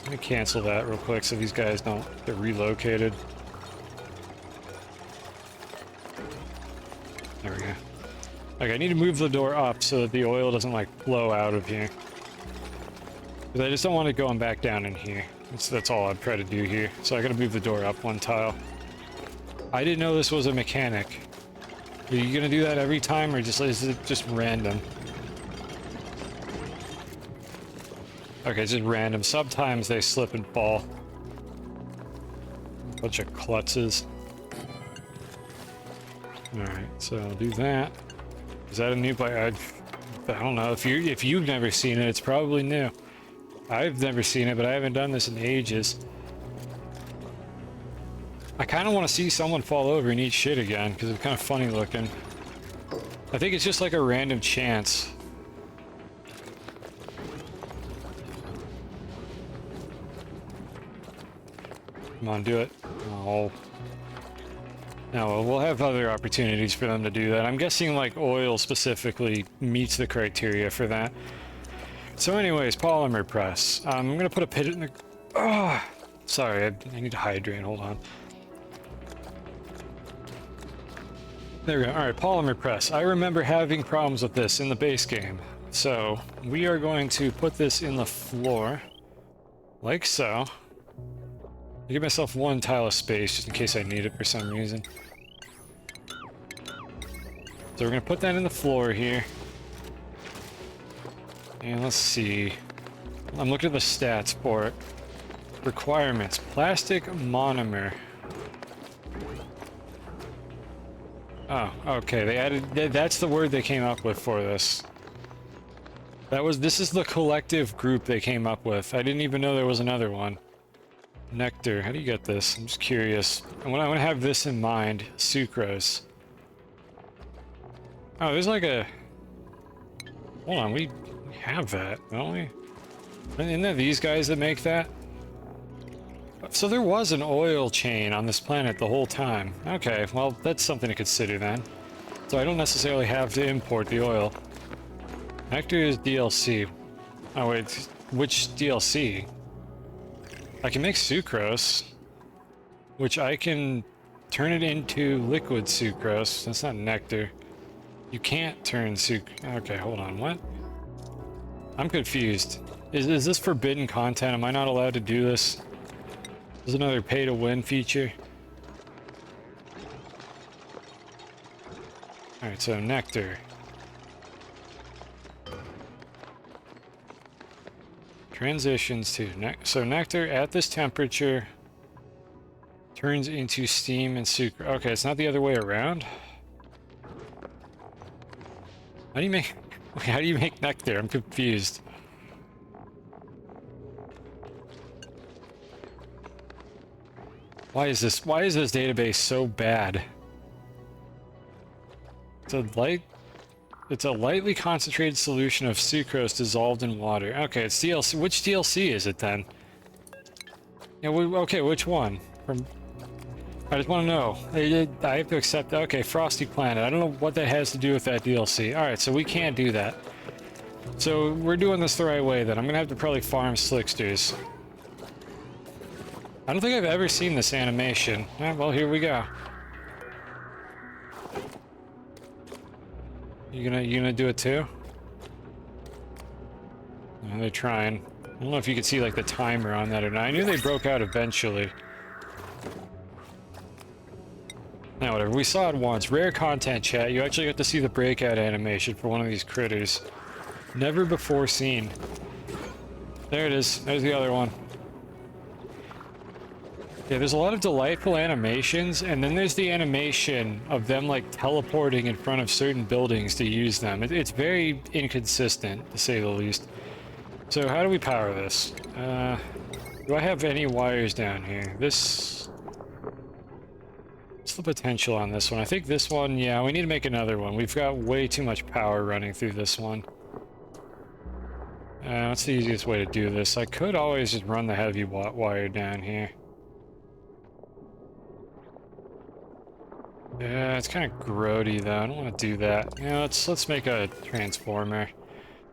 Let me cancel that real quick so these guys don't get relocated. There we go. Okay, I need to move the door up so that the oil doesn't like flow out of here. Because I just don't want it going back down in here. That's all I'd try to do here. So I gotta move the door up 1 tile. I didn't know this was a mechanic. Are you gonna do that every time, or is it just random? Okay, it's just random. Sometimes they slip and fall. Bunch of klutzes. Alright, so I'll do that. Is that a new I don't know. If you've never seen it, it's probably new. I've never seen it, but I haven't done this in ages. I kind of want to see someone fall over and eat shit again, because it's kind of funny looking. I think it's just like a random chance. Come on, do it. Oh. No, well, we'll have other opportunities for them to do that. I'm guessing, like, oil specifically meets the criteria for that. So anyways, polymer press. I'm gonna put a pit in the... Oh, sorry, I need to hydrate. Hold on. There we go. Alright, polymer press. I remember having problems with this in the base game. So, we are going to put this in the floor. Like so. I give myself 1 tile of space just in case I need it for some reason. So we're gonna put that in the floor here. And let's see. I'm looking at the stats for it. Requirements. Plastic monomer. Oh, okay. They added... That's the word they came up with for this. This is the collective group they came up with. I didn't even know there was another one. Nectar. How do you get this? I'm just curious. I want to have this in mind. Sucrose. Oh, there's like a... Hold on, we have that, don't we? Isn't that these guys that make that? So there was an oil chain on this planet the whole time. Okay, well, that's something to consider then. So I don't necessarily have to import the oil. Nectar is DLC. Oh wait, which DLC? I can make sucrose, which I can turn it into liquid sucrose. That's not nectar. You can't turn Okay, hold on, what? I'm confused. Is this forbidden content? Am I not allowed to do this? There's another pay-to-win feature. Alright, so nectar. Transitions to so nectar at this temperature turns into steam and sucrose. Okay, it's not the other way around. How do you make nectar? I'm confused. Why is this database so bad? It's a lightly concentrated solution of sucrose dissolved in water. Okay, it's DLC. Which DLC is it then? Yeah, okay, which one? I just want to know. I have to accept. Okay, Frosty Planet. I don't know what that has to do with that DLC. Alright, so we can't do that. So we're doing this the right way then. I'm gonna have to probably farm Slicksters. I don't think I've ever seen this animation. Well, here we go. You gonna do it too? Oh, they're trying. I don't know if you can see like the timer on that or not. I knew they broke out eventually. Now whatever, we saw it once. Rare content, chat. You actually got to see the breakout animation for one of these critters. Never before seen. There it is. There's the other one. Yeah, there's a lot of delightful animations, and then there's the animation of them like teleporting in front of certain buildings to use them. It's very inconsistent, to say the least. So how do we power this? Do I have any wires down here? What's the potential on this one? I think this one, yeah, we need to make another one. We've got way too much power running through this one. What's the easiest way to do this? I could always just run the heavy wire down here. Yeah, it's kind of grody though. I don't want to do that. Yeah, let's make a transformer.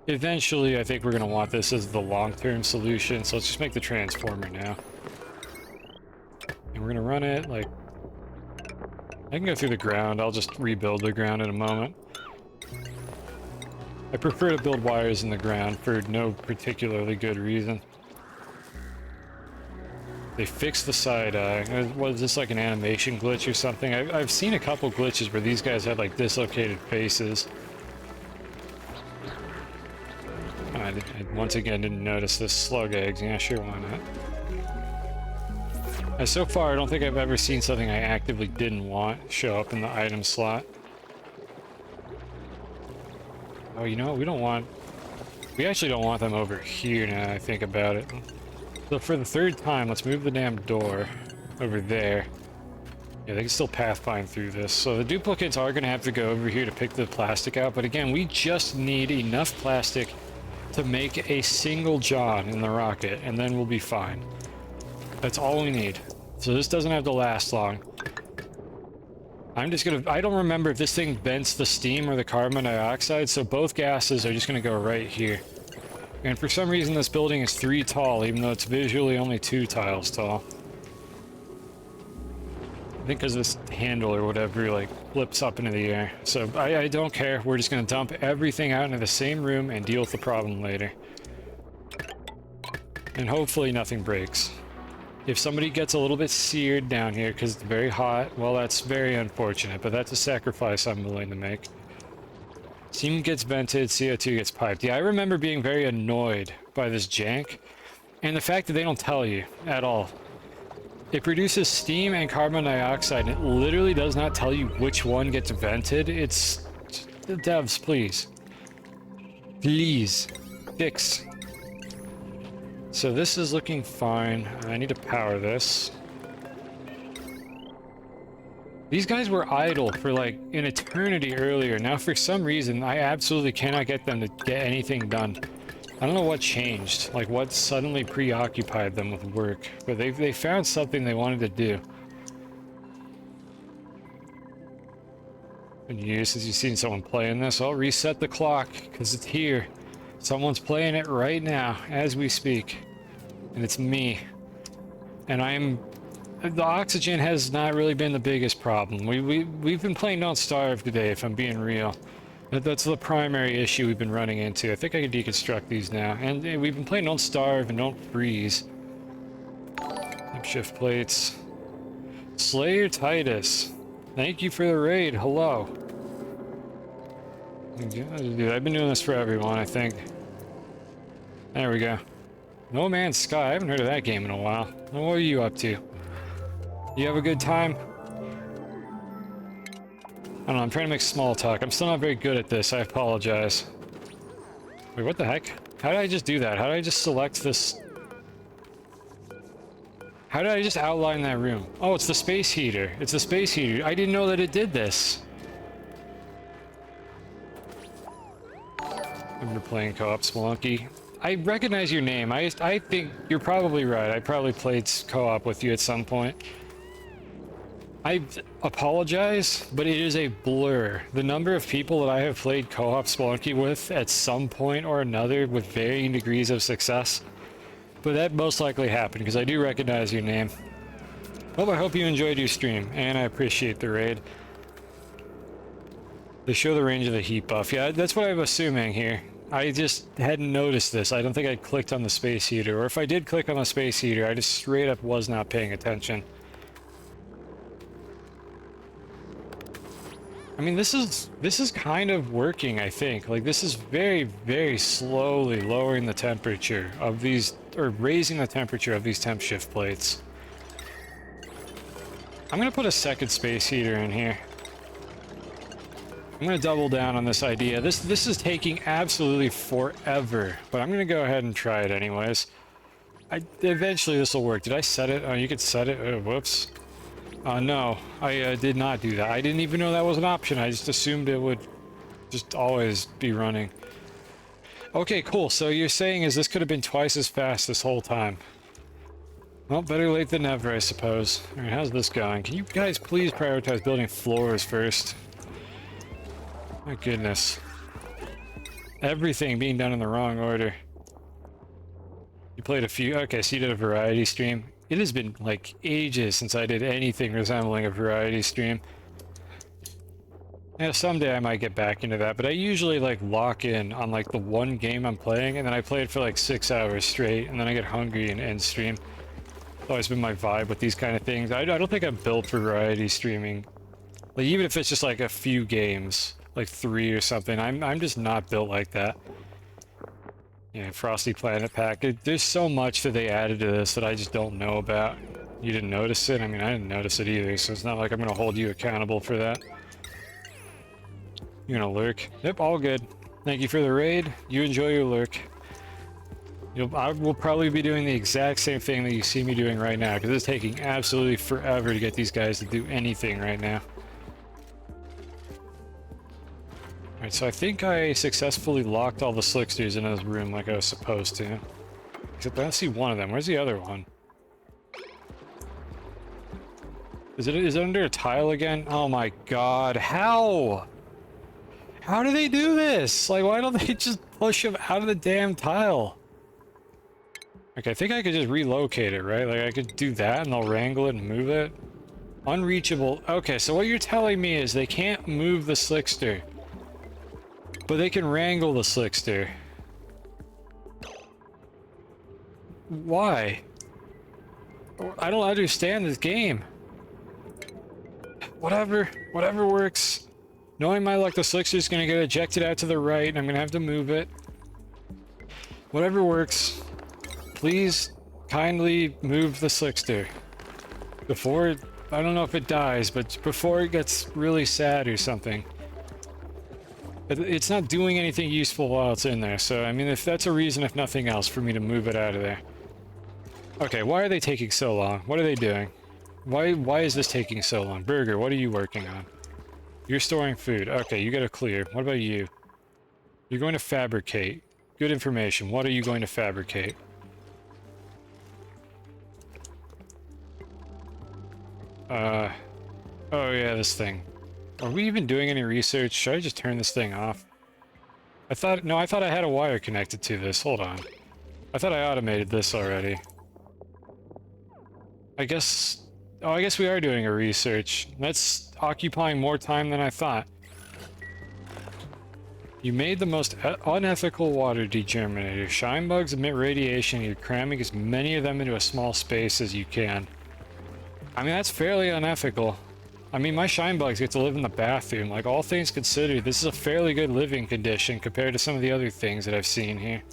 Eventually, I think we're gonna want this as the long-term solution, so let's just make the transformer now. And we're gonna run it like... I can go through the ground. I'll just rebuild the ground in a moment. I prefer to build wires in the ground for no particularly good reason. They fixed the side eye. Was this like an animation glitch or something? I've seen a couple glitches where these guys had like dislocated faces. I once again didn't notice the slug eggs. Yeah, sure, why not? So far, I don't think I've ever seen something I actively didn't want show up in the item slot. Oh, you know what? We actually don't want them over here now that I think about it. So for the third time, let's move the damn door over there. Yeah, they can still pathfind through this. So the duplicates are going to have to go over here to pick the plastic out. But again, we just need enough plastic to make a single John in the rocket, and then we'll be fine. That's all we need. So this doesn't have to last long. I'm just gonna... I don't remember if this thing vents the steam or the carbon dioxide, so both gases are just gonna go right here. And for some reason this building is 3 tall, even though it's visually only 2 tiles tall. I think because this handle or whatever, like, flips up into the air. So I don't care, we're just gonna dump everything out into the same room and deal with the problem later. And hopefully nothing breaks. If somebody gets a little bit seared down here because it's very hot, well, that's very unfortunate, but that's a sacrifice I'm willing to make. Steam gets vented, CO2 gets piped. Yeah, I remember being very annoyed by this jank And the fact that they don't tell you at all. It produces steam and carbon dioxide, and it literally does not tell you which one gets vented. It's... Devs, please. Please. Fix. So this is looking fine. I need to power this. These guys were idle for like an eternity earlier. Now for some reason, I absolutely cannot get them to get anything done. I don't know what changed, like what suddenly preoccupied them with work, but they found something they wanted to do. Been years since you've seen someone playing this. I'll reset the clock, because it's here. Someone's playing it right now, as we speak. And it's me. And the oxygen has not really been the biggest problem. We've been playing Don't Starve today, if I'm being real. That's the primary issue we've been running into. I think I can deconstruct these now. And we've been playing Don't Starve and Don't Freeze. Shift plates. Slayer Titus. Thank you for the raid. Hello. Dude, I've been doing this for everyone, I think. There we go. No Man's Sky. I haven't heard of that game in a while. What are you up to? You have a good time? I don't know, I'm trying to make small talk. I'm still not very good at this, I apologize. Wait, what the heck? How did I just do that? How did I just select this? How did I just outline that room? Oh, it's the space heater. It's the space heater. I didn't know that it did this. I'm playing co-op Spelunky. I recognize your name. I think you're probably right. I probably played co-op with you at some point. I apologize, but it is a blur. The number of people that I have played co-op Spelunky with at some point or another with varying degrees of success. But that most likely happened because I do recognize your name. Well, I hope you enjoyed your stream, and I appreciate the raid. They show the range of the heat buff. Yeah, that's what I'm assuming here. I just hadn't noticed this. I don't think I clicked on the space heater, or if I did click on the space heater, I just straight up was not paying attention. I mean, this is kind of working, I think. Like, this is very, very slowly lowering the temperature of these, or raising the temperature of these temp shift plates. I'm gonna put a second space heater in here. I'm gonna double down on this idea. This is taking absolutely forever, but I'm gonna go ahead and try it anyways. Eventually this will work. Did I set it? Oh, you could set it. Oh, whoops. No, I did not do that. I didn't even know that was an option. I just assumed it would just always be running. Okay, cool. So you're saying is this could have been twice as fast this whole time. Well, better late than never, I suppose. Alright, how's this going? Can you guys please prioritize building floors first? My goodness. Everything being done in the wrong order. You played a few... Okay, so you did a variety stream. It has been, like, ages since I did anything resembling a variety stream. Yeah, someday I might get back into that, but I usually, like, lock in on, like, the one game I'm playing, and then I play it for, like, 6 hours straight, and then I get hungry and end stream. It's always been my vibe with these kind of things. I don't think I'm built for variety streaming. Like, even if it's just, like, a few games, like 3 or something, I'm just not built like that. Yeah, Frosty Planet Pack. There's so much that they added to this that I just don't know about. You didn't notice it? I mean, I didn't notice it either, so it's not like I'm gonna hold you accountable for that. You're gonna lurk? Yep, all good. Thank you for the raid. You enjoy your lurk. I will probably be doing the exact same thing that you see me doing right now, because it's taking absolutely forever to get these guys to do anything right now. Alright, so I think I successfully locked all the slicksters in this room like I was supposed to. Except I don't see one of them. Where's the other one? Is it under a tile again? Oh my god, how? How do they do this? Like, why don't they just push them out of the damn tile? Okay, I think I could just relocate it, right? Like, I could do that and they'll wrangle it and move it. Unreachable. Okay, so what you're telling me is they can't move the slickster. But they can wrangle the slickster. Why? I don't understand this game. Whatever works. Knowing my luck, the slickster's gonna get ejected out to the right, and I'm gonna have to move it. Whatever works. please kindly move the Slickster before, I don't know if it dies, but before it gets really sad or something. It's not doing anything useful while it's in there, so I mean, if that's a reason, if nothing else, for me to move it out of there. Okay, why are they taking so long? What are they doing? Why is this taking so long? Burger, what are you working on? You're storing food. Okay, you got to clear. What about you? You're going to fabricate. Good information. What are you going to fabricate? Oh yeah, this thing. Are we even doing any research? Should I just turn this thing off? I thought I had a wire connected to this. Hold on. I thought I automated this already. I guess we are doing a research. That's occupying more time than I thought. You made the most unethical water degerminator. Shine bugs emit radiation, you're cramming as many of them into a small space as you can. I mean, that's fairly unethical. I mean, my shine bugs get to live in the bathroom. Like, all things considered, this is a fairly good living condition compared to some of the other things that I've seen here.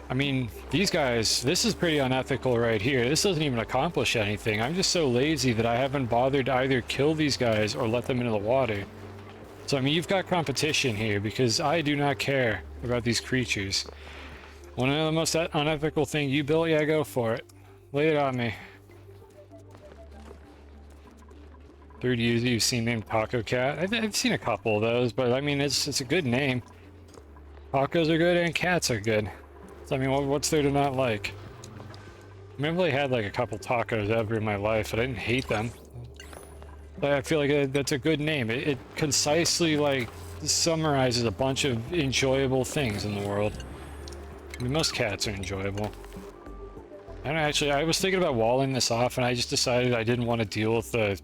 I mean, these guys, this is pretty unethical right here. This doesn't even accomplish anything. I'm just so lazy that I haven't bothered to either kill these guys or let them into the water. So, I mean, you've got competition here because I do not care about these creatures. Want to know the most unethical thing you built? Yeah, go for it. Lay it on me. Third user you've seen named Taco Cat. I've seen a couple of those, but I mean, it's a good name. Tacos are good and cats are good. So, I mean, what's there to not like? I mean, I've only had like a couple tacos ever in my life, but I didn't hate them. But I feel like that's a good name. It concisely like summarizes a bunch of enjoyable things in the world. I mean, most cats are enjoyable. I was thinking about walling this off, and I just decided I didn't want to deal with the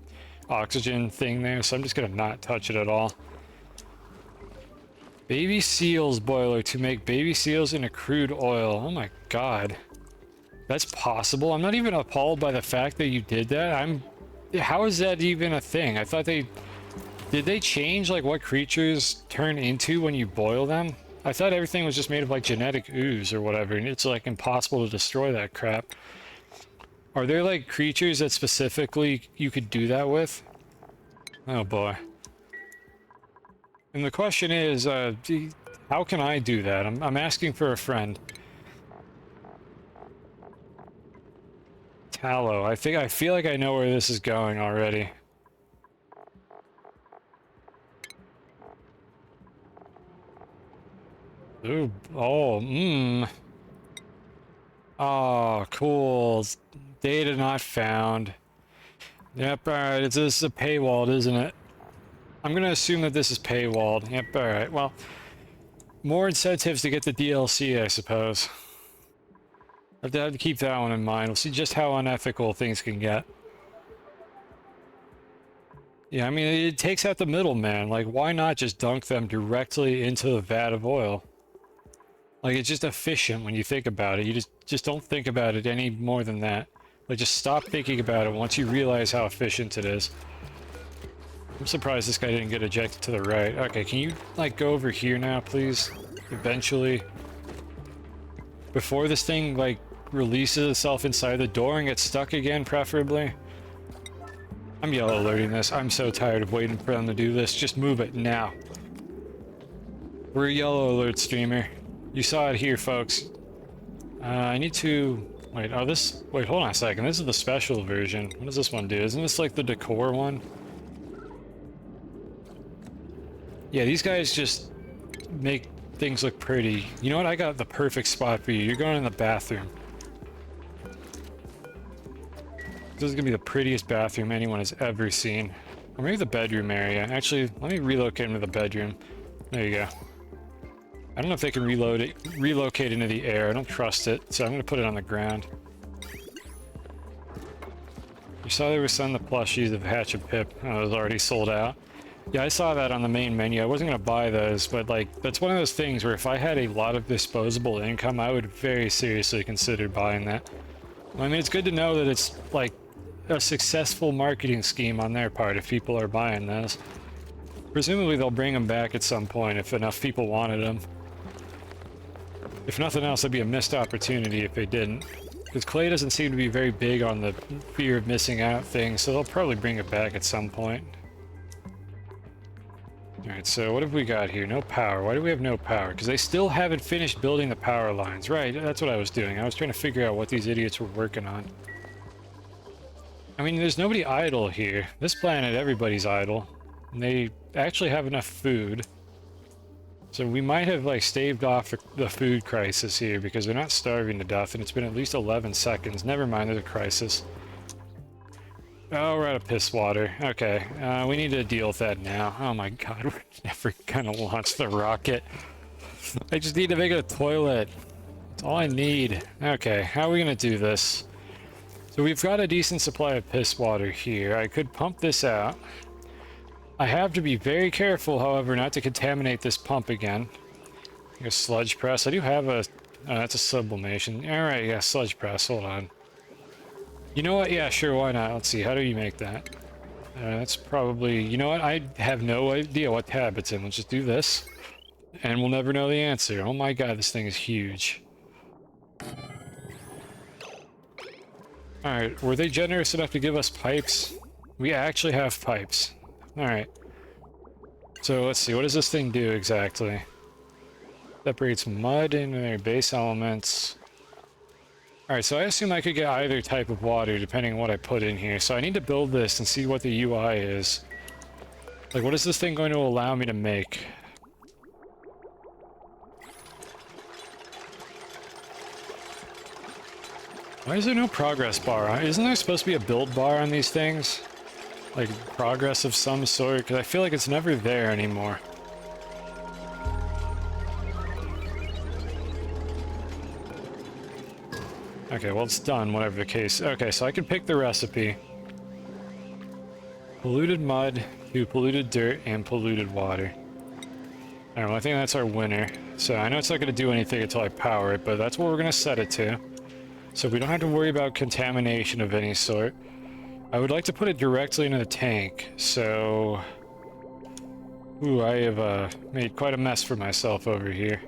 oxygen thing there, so I'm just gonna not touch it at all. Baby seals boiler to make baby seals into crude oil. Oh my god. That's possible. I'm not even appalled by the fact that you did that. How is that even a thing? I thought did they change like what creatures turn into when you boil them? I thought everything was just made of like genetic ooze or whatever, and it's like impossible to destroy that crap. Are there like creatures that specifically you could do that with? Oh boy. And the question is, how can I do that? I'm asking for a friend. Tallow. I feel like I know where this is going already. Ooh, oh, Oh, cool. Data not found. Yep, alright, this is a paywalled, isn't it? I'm gonna assume that this is paywalled. Yep, alright, well, more incentives to get the DLC, I suppose. I have to keep that one in mind. We'll see just how unethical things can get. Yeah, I mean, it takes out the middleman. Like, why not just dunk them directly into the vat of oil? Like, it's just efficient when you think about it. You just don't think about it any more than that. Like, just stop thinking about it once you realize how efficient it is. I'm surprised this guy didn't get ejected to the right. Okay, can you, like, go over here now, please? Eventually. Before this thing, like, releases itself inside the door and gets stuck again, preferably. I'm yellow alerting this. I'm so tired of waiting for them to do this. Just move it now. We're a yellow alert streamer. You saw it here, folks. I need to... Wait, wait, hold on a second. This is the special version. What does this one do? Isn't this like the decor one? Yeah, these guys just make things look pretty. You know what? I got the perfect spot for you. You're going in the bathroom. This is gonna be the prettiest bathroom anyone has ever seen. Or maybe the bedroom area. Actually, let me relocate into the bedroom. There you go. I don't know if they can relocate into the air. I don't trust it, so I'm gonna put it on the ground. You saw there was some of the plushies of Hatch and Pip. Oh, it was already sold out. Yeah, I saw that on the main menu. I wasn't gonna buy those, but like, that's one of those things where if I had a lot of disposable income, I would very seriously consider buying that. I mean, it's good to know that it's like a successful marketing scheme on their part if people are buying those. Presumably they'll bring them back at some point if enough people wanted them. If nothing else, that'd be a missed opportunity if they didn't. Because Clay doesn't seem to be very big on the fear of missing out thing, so they'll probably bring it back at some point. Alright, so what have we got here? No power. Why do we have no power? Because they still haven't finished building the power lines. Right, that's what I was doing. I was trying to figure out what these idiots were working on. I mean, there's nobody idle here. This planet, everybody's idle. And they actually have enough food. So we might have, like, staved off the food crisis here because they're not starving to death, and it's been at least 11 seconds. Never mind, there's a crisis. Oh, we're out of piss water. Okay, we need to deal with that now. Oh my god, we're never gonna launch the rocket. I just need to make it a toilet. That's all I need. Okay, how are we gonna do this? So we've got a decent supply of piss water here. I could pump this out. I have to be very careful, however, not to contaminate this pump again. Like a sludge press. I do have a... Oh, that's a sublimation. Alright, yeah, sludge press. Hold on. You know what? Yeah, sure, why not? Let's see, how do you make that? That's probably... You know what? I have no idea what tab it's in. Let's just do this. And we'll never know the answer. Oh my god, this thing is huge. Alright, were they generous enough to give us pipes? We actually have pipes. Alright. So let's see, what does this thing do exactly? Separates mud into their base elements. Alright, so I assume I could get either type of water depending on what I put in here. So I need to build this and see what the UI is. Like, what is this thing going to allow me to make? Why is there no progress bar? Isn't there supposed to be a build bar on these things? Like, progress of some sort? Because I feel like it's never there anymore. Okay, well, it's done, whatever the case. Okay, so I can pick the recipe. Polluted mud to polluted dirt and polluted water. Alright, well, I think that's our winner. So I know it's not going to do anything until I power it, but that's what we're going to set it to. So we don't have to worry about contamination of any sort. I would like to put it directly into the tank, so... Ooh, I have made quite a mess for myself over here.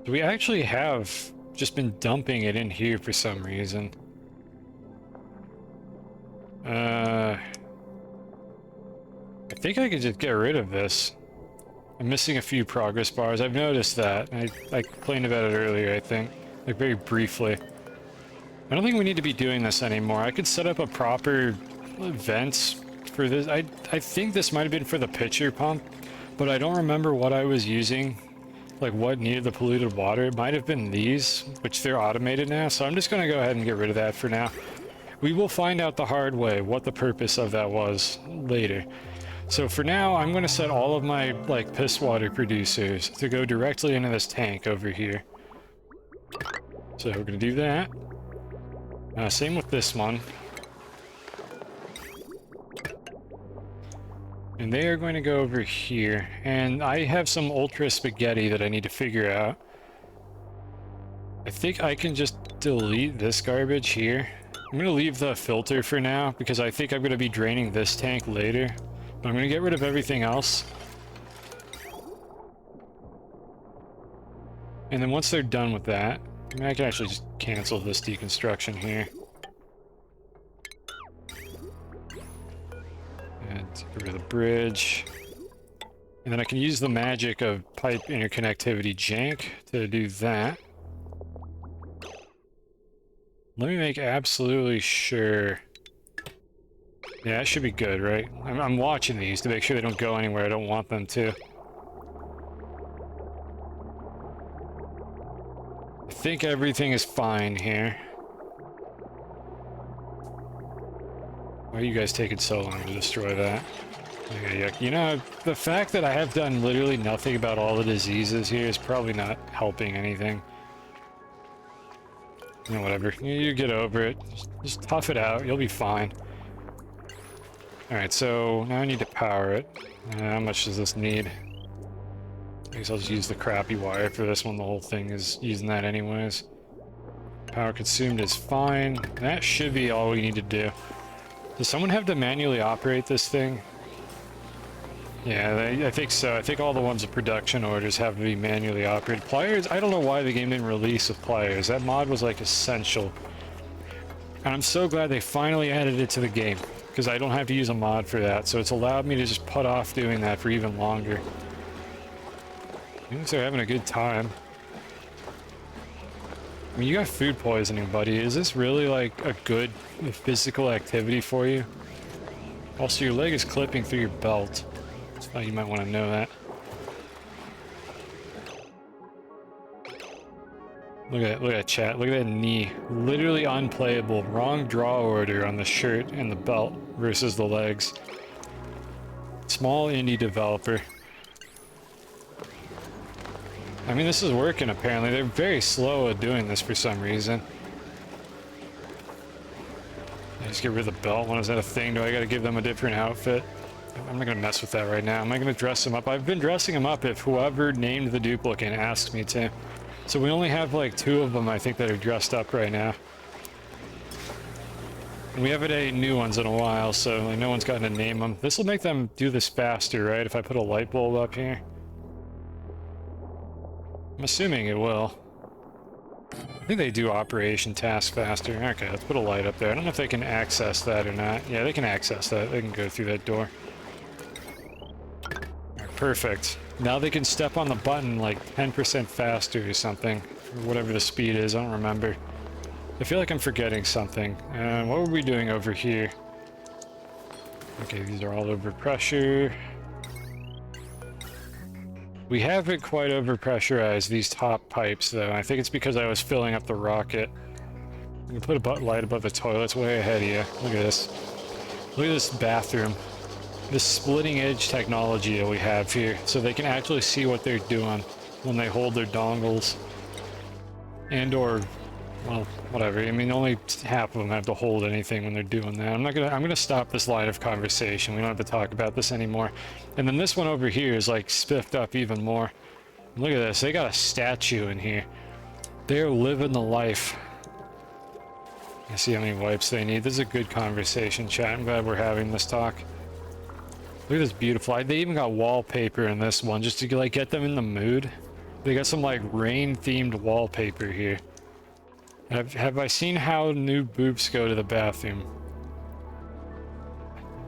We actually have just been dumping it in here for some reason. I think I could just get rid of this. I'm missing a few progress bars. I've noticed that. I complained about it earlier, I think. Like, very briefly. I don't think we need to be doing this anymore. I could set up a proper vents for this. I think this might have been for the pitcher pump, but I don't remember what I was using. Like, what needed the polluted water. It might have been these, which they're automated now, so I'm just going to go ahead and get rid of that for now. We will find out the hard way what the purpose of that was later. So for now, I'm going to set all of my, like, piss water producers to go directly into this tank over here. So we're going to do that. Same with this one. And they are going to go over here. And I have some ultra spaghetti that I need to figure out. I think I can just delete this garbage here. I'm going to leave the filter for now because I think I'm going to be draining this tank later. But I'm going to get rid of everything else. And then once they're done with that, I mean, I can actually just cancel this deconstruction here. And get rid of the bridge. And then I can use the magic of pipe interconnectivity jank to do that. Let me make absolutely sure. Yeah, that should be good, right? I'm watching these to make sure they don't go anywhere I don't want them to. I think everything is fine here. Why are you guys taking so long to destroy that? Okay, yeah. You know, the fact that I have done literally nothing about all the diseases here is probably not helping anything. You know, whatever. You get over it. Just tough it out. You'll be fine. Alright, so now I need to power it. How much does this need? I guess I'll just use the crappy wire for this one. The whole thing is using that anyways. Power consumed is fine. That should be all we need to do. Does someone have to manually operate this thing? Yeah, I think so. I think all the ones with production orders have to be manually operated. Pliers, I don't know why the game didn't release with pliers. That mod was like essential. And I'm so glad they finally added it to the game, because I don't have to use a mod for that. So it's allowed me to just put off doing that for even longer. They're having a good time. I mean, you got food poisoning, buddy. Is this really like a good physical activity for you? Also, your leg is clipping through your belt. So you might want to know that. Look at that chat. Look at that knee. Literally unplayable. Wrong draw order on the shirt and the belt versus the legs. Small indie developer. I mean, this is working apparently. They're very slow at doing this for some reason. I just get rid of the belt. When is that a thing? Do I gotta give them a different outfit? I'm not gonna mess with that right now. Am I gonna dress them up? I've been dressing them up if whoever named the duplicate asks me to. So we only have like 2 of them, I think, that are dressed up right now. And we haven't had new ones in a while, so like, no one's gotten to name them. This will make them do this faster, right? If I put a light bulb up here. I'm assuming it will. I think they do operation tasks faster. Okay, let's put a light up there. I don't know if they can access that or not. Yeah, they can access that. They can go through that door. Alright, perfect. Now they can step on the button like 10% faster or something. Or whatever the speed is, I don't remember. I feel like I'm forgetting something. What were we doing over here? Okay, these are all over pressure. We haven't quite overpressurized these top pipes, though. I think it's because I was filling up the rocket. I'm gonna put a light above the toilets way ahead of you. Look at this. Look at this bathroom. This splitting edge technology that we have here, so they can actually see what they're doing when they hold their dongles. And or, well, whatever. I mean, only half of them have to hold anything when they're doing that. I'm gonna stop this line of conversation. We don't have to talk about this anymore. And then this one over here is like spiffed up even more. Look at this. They got a statue in here. They're living the life. I see how many wipes they need. This is a good conversation, chat. I'm glad we're having this talk. Look at this beautiful. They even got wallpaper in this one just to like get them in the mood. They got some like rain-themed wallpaper here. Have I seen how new boobs go to the bathroom?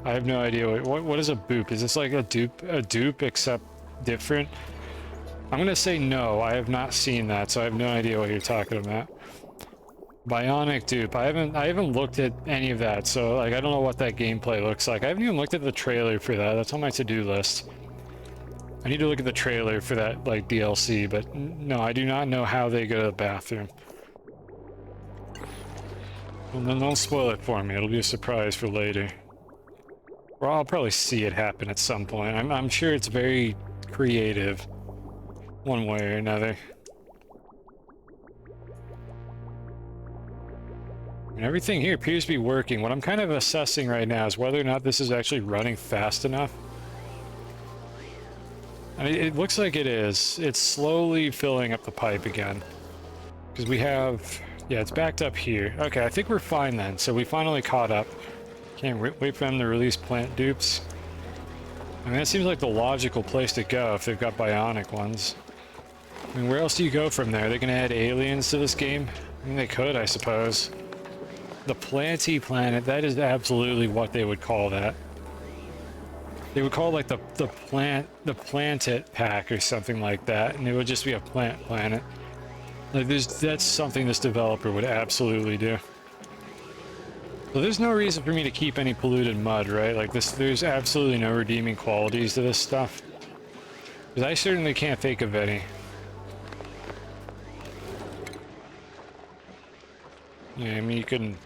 I have no idea. What is a boop? Is this like a dupe except different? I'm gonna say no. I have not seen that, so I have no idea what you're talking about. Bionic dupe. I haven't looked at any of that, so like I don't know what that gameplay looks like. I haven't even looked at the trailer for that. That's on my to-do list. I need to look at the trailer for that like DLC, but no, I do not know how they go to the bathroom. Well, then don't spoil it for me. It'll be a surprise for later. Or I'll probably see it happen at some point. I'm sure it's very creative, one way or another. And everything here appears to be working. What I'm kind of assessing right now is whether or not this is actually running fast enough. I mean, it looks like it is. It's slowly filling up the pipe again. Because we have... Yeah, it's backed up here. Okay, I think we're fine then. So we finally caught up. Can't wait for them to release plant dupes. I mean, that seems like the logical place to go if they've got bionic ones. I mean, where else do you go from there? They're gonna add aliens to this game? I mean, they could, I suppose. The Planty Planet, that is absolutely what they would call that. They would call it like the Plantet Pack or something like that, and it would just be a plant planet. Like that's something this developer would absolutely do. So there's no reason for me to keep any polluted mud, right? Like this, there's absolutely no redeeming qualities to this stuff. Because I certainly can't think of any. Yeah, I mean you can...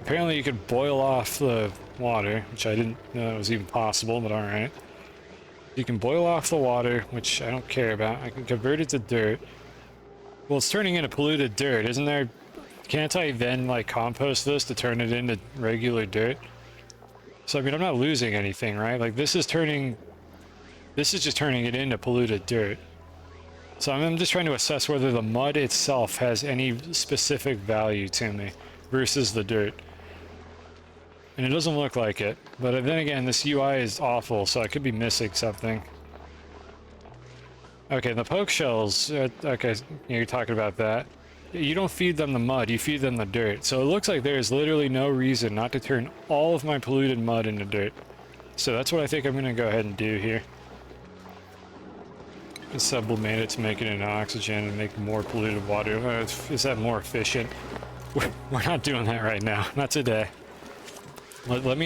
Apparently you could boil off the water, which I didn't know that was even possible, but alright. You can boil off the water, which I don't care about. I can convert it to dirt. Well, it's turning into polluted dirt, isn't there? Can't I then, like, compost this to turn it into regular dirt? So, I mean, I'm not losing anything, right? Like, this is just turning it into polluted dirt. So I'm just trying to assess whether the mud itself has any specific value to me versus the dirt. And it doesn't look like it. But then again, this UI is awful, so I could be missing something. Okay, the poke shells, okay, you're talking about that. You don't feed them the mud, you feed them the dirt. So it looks like there's literally no reason not to turn all of my polluted mud into dirt. So that's what I think I'm going to go ahead and do here. And sublimate it to make it into oxygen and make more polluted water. Is that more efficient? We're not doing that right now. Not today. Let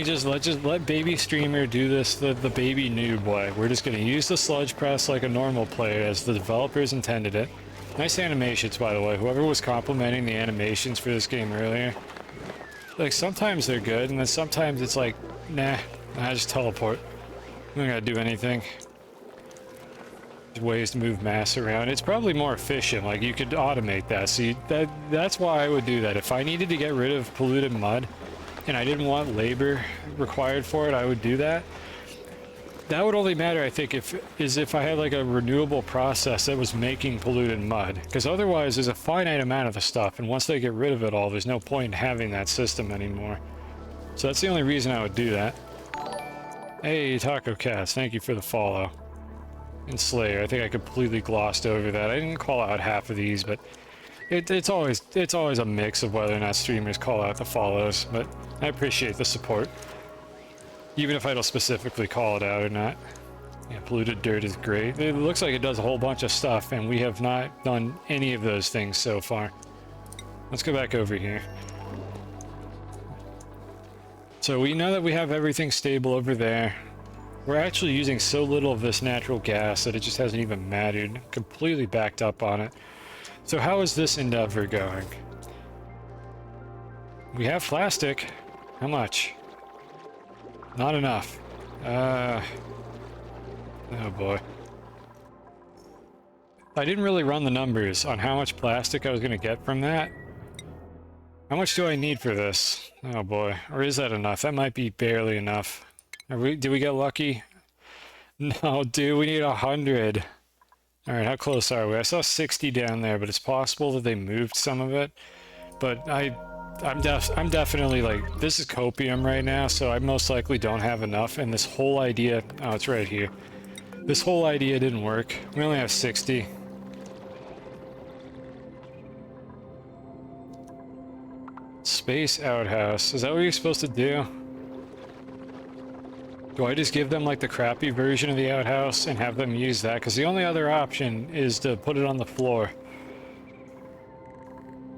baby streamer do this the baby noob way. We're just gonna use the sludge press like a normal player as the developers intended it. Nice animations, by the way. Whoever was complimenting the animations for this game earlier. Like, sometimes they're good, and then sometimes it's like, nah, I just teleport. We don't gotta do anything. Ways to move mass around. It's probably more efficient. Like, you could automate that. See, that's why I would do that. If I needed to get rid of polluted mud and I didn't want labor required for it, I would do that. That would only matter, I think, if I had like a renewable process that was making polluted mud. Because otherwise, there's a finite amount of the stuff, and once they get rid of it all, there's no point in having that system anymore. So that's the only reason I would do that. Hey, Taco Cats, thank you for the follow. And Slayer, I think I completely glossed over that. I didn't call out half of these, but it's always a mix of whether or not streamers call out the follows, but I appreciate the support. Even if I don't specifically call it out or not. Yeah, polluted dirt is great. It looks like it does a whole bunch of stuff, and we have not done any of those things so far. Let's go back over here. So we know that we have everything stable over there. We're actually using so little of this natural gas that it just hasn't even mattered. Completely backed up on it. So how is this endeavor going? We have plastic. How much? Not enough. Oh boy. I didn't really run the numbers on how much plastic I was going to get from that. How much do I need for this? Oh boy. Or is that enough? That might be barely enough. Did we get lucky? No, dude, we need 100. Alright, how close are we? I saw 60 down there, but it's possible that they moved some of it. But I'm definitely like, this is copium right now, so I most likely don't have enough, and this whole idea, oh, it's right here. This whole idea didn't work. We only have 60. Space outhouse. Is that what you're supposed to do? Do I just give them like the crappy version of the outhouse and have them use that? Because the only other option is to put it on the floor.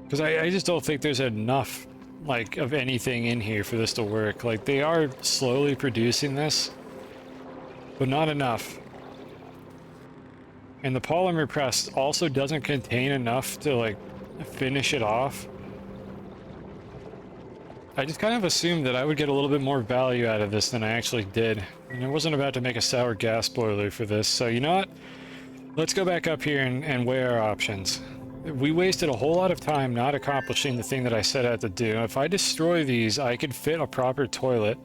Because I just don't think there's enough, like, of anything in here for this to work. Like, they are slowly producing this, but not enough. And the polymer press also doesn't contain enough to, like, finish it off. I just kind of assumed that I would get a little bit more value out of this than I actually did. And I wasn't about to make a sour gas boiler for this, so you know what? Let's go back up here and weigh our options. We wasted a whole lot of time not accomplishing the thing that I set out to do. If I destroy these, I could fit a proper toilet.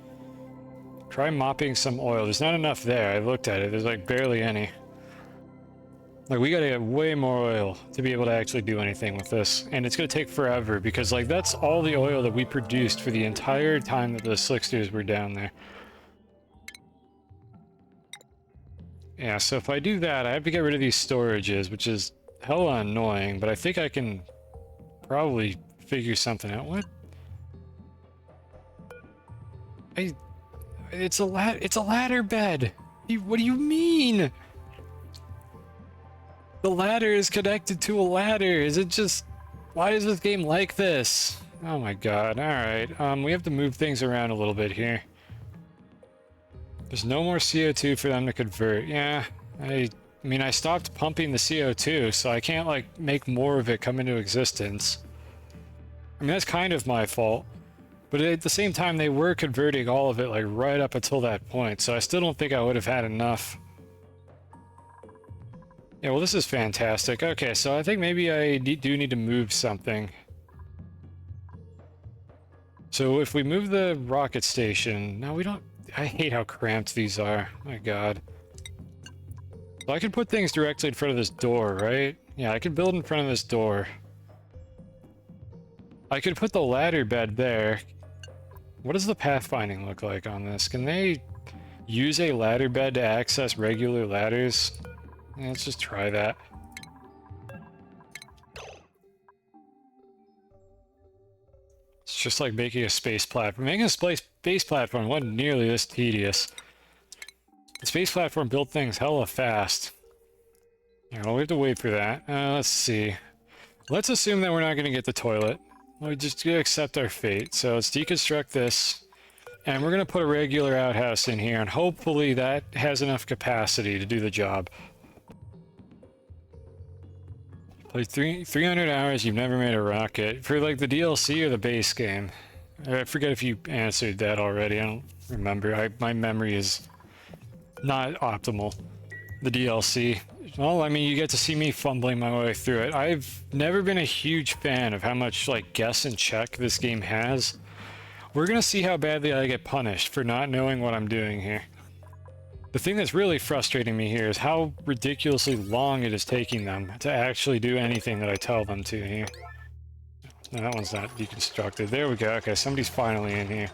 Try mopping some oil. There's not enough there. I looked at it. There's like barely any. Like, we gotta get way more oil to be able to actually do anything with this. And it's gonna take forever because, like, that's all the oil that we produced for the entire time that the slicksters were down there. Yeah, so if I do that, I have to get rid of these storages, which is hella annoying, but I think I can probably figure something out. What? It's a ladder bed! What do you mean? The ladder is connected to a ladder. Is it just... Why is this game like this? Oh my god. Alright. We have to move things around a little bit here. There's no more CO2 for them to convert. Yeah. I mean, I stopped pumping the CO2, so I can't, like, make more of it come into existence. I mean, that's kind of my fault. But at the same time, they were converting all of it, like, right up until that point. So I still don't think I would have had enough. Yeah, well, this is fantastic. Okay, so I think maybe I do need to move something. So if we move the rocket station... No, we don't... I hate how cramped these are. My god. So I can put things directly in front of this door, right? Yeah, I can build in front of this door. I could put the ladder bed there. What does the pathfinding look like on this? Can they use a ladder bed to access regular ladders? Yeah, let's just try that. It's just like making a space platform. Making a space platform wasn't nearly this tedious. The space platform built things hella fast. Yeah, well, we have to wait for that. Let's see. Let's assume that we're not going to get the toilet. We just accept our fate. So let's deconstruct this. And we're going to put a regular outhouse in here. And hopefully that has enough capacity to do the job. Played 300 hours, you've never made a rocket. For like the DLC or the base game? I forget if you answered that already. I don't remember. My memory is not optimal. The DLC. Well, I mean, you get to see me fumbling my way through it. I've never been a huge fan of how much, like, guess and check this game has. We're gonna see how badly I get punished for not knowing what I'm doing here. The thing that's really frustrating me here is how ridiculously long it is taking them to actually do anything that I tell them to here. No, that one's not deconstructed. There we go. Okay, somebody's finally in here.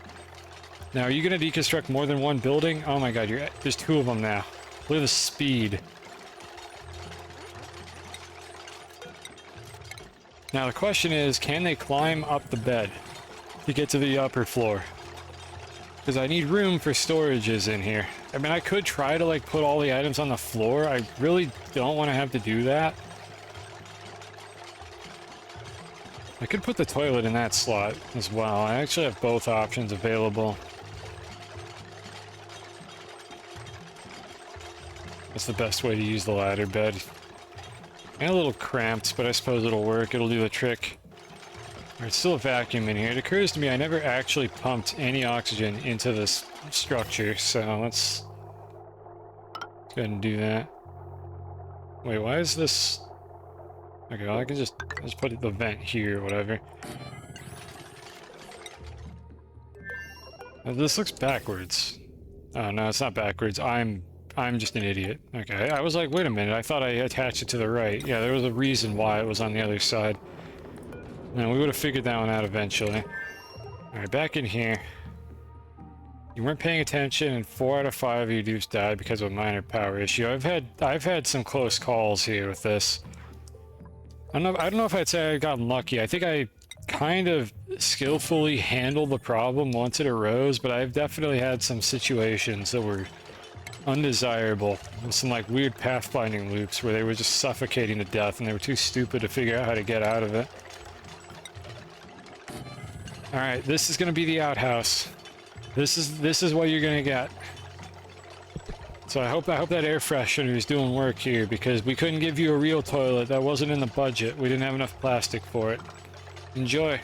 Now, are you gonna deconstruct more than one building? Oh my god, there's 2 of them now. Look at the speed. Now the question is, can they climb up the bed to get to the upper floor? Because I need room for storages in here. I mean, I could try to like put all the items on the floor. I really don't want to have to do that. I could put the toilet in that slot as well. I actually have both options available. That's the best way to use the ladder bed. And a little cramped, but I suppose it'll work. It'll do the trick. There's still a vacuum in here. It occurs to me I never actually pumped any oxygen into this structure, so let's go ahead and do that. Wait, why is this... Okay, well, I can just put the vent here or whatever. This looks backwards. Oh, no, it's not backwards. I'm just an idiot. Okay, I was like, wait a minute, I thought I attached it to the right. Yeah, there was a reason why it was on the other side. No, we would have figured that one out eventually. Alright, back in here. You weren't paying attention, and 4 out of 5 of you dudes died because of a minor power issue. I've had some close calls here with this. I don't know if I'd say I got lucky. I think I kind of skillfully handled the problem once it arose, but I've definitely had some situations that were undesirable. Some like weird pathfinding loops where they were just suffocating to death and they were too stupid to figure out how to get out of it. Alright, this is gonna be the outhouse. This is what you're gonna get. So I hope that air freshener is doing work here, because we couldn't give you a real toilet. That wasn't in the budget. We didn't have enough plastic for it. Enjoy.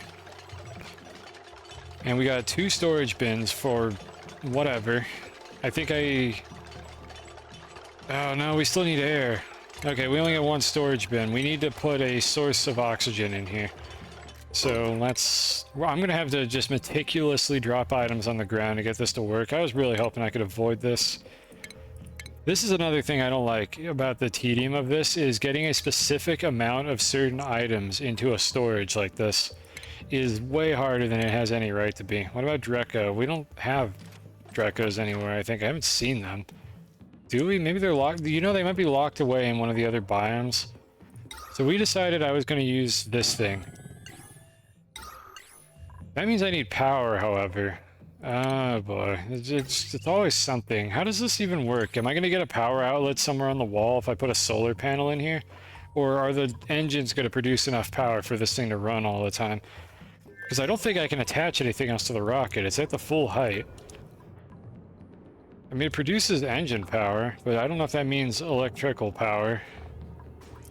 And we got 2 storage bins for whatever. I think oh no, we still need air. Okay, we only got 1 storage bin. We need to put a source of oxygen in here. So well, I'm gonna have to just meticulously drop items on the ground to get this to work. I was really hoping I could avoid this. This is another thing I don't like about the tedium of this, is getting a specific amount of certain items into a storage like this is way harder than it has any right to be. What about Dreco? We don't have Drecos anywhere, I think. I haven't seen them. Do we? Maybe they're locked. You know, they might be locked away in one of the other biomes. So we decided I was going to use this thing. That means I need power, however. Oh boy, it's always something. How does this even work? Am I going to get a power outlet somewhere on the wall if I put a solar panel in here? Or are the engines going to produce enough power for this thing to run all the time? Because I don't think I can attach anything else to the rocket. It's at the full height. I mean, it produces engine power, but I don't know if that means electrical power.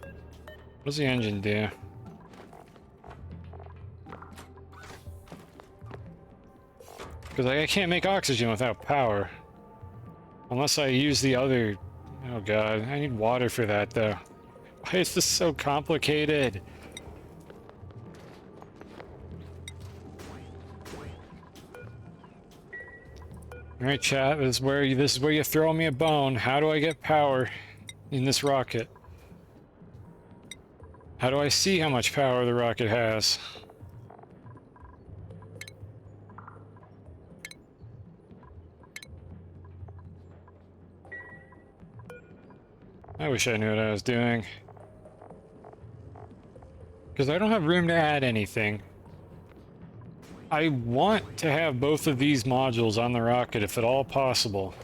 What does the engine do? Because I can't make oxygen without power. Unless I use the other... Oh god, I need water for that though. Why is this so complicated? Alright chat, this is where you throw me a bone. How do I get power in this rocket? How do I see how much power the rocket has? I wish I knew what I was doing. Because I don't have room to add anything. I want to have both of these modules on the rocket if at all possible.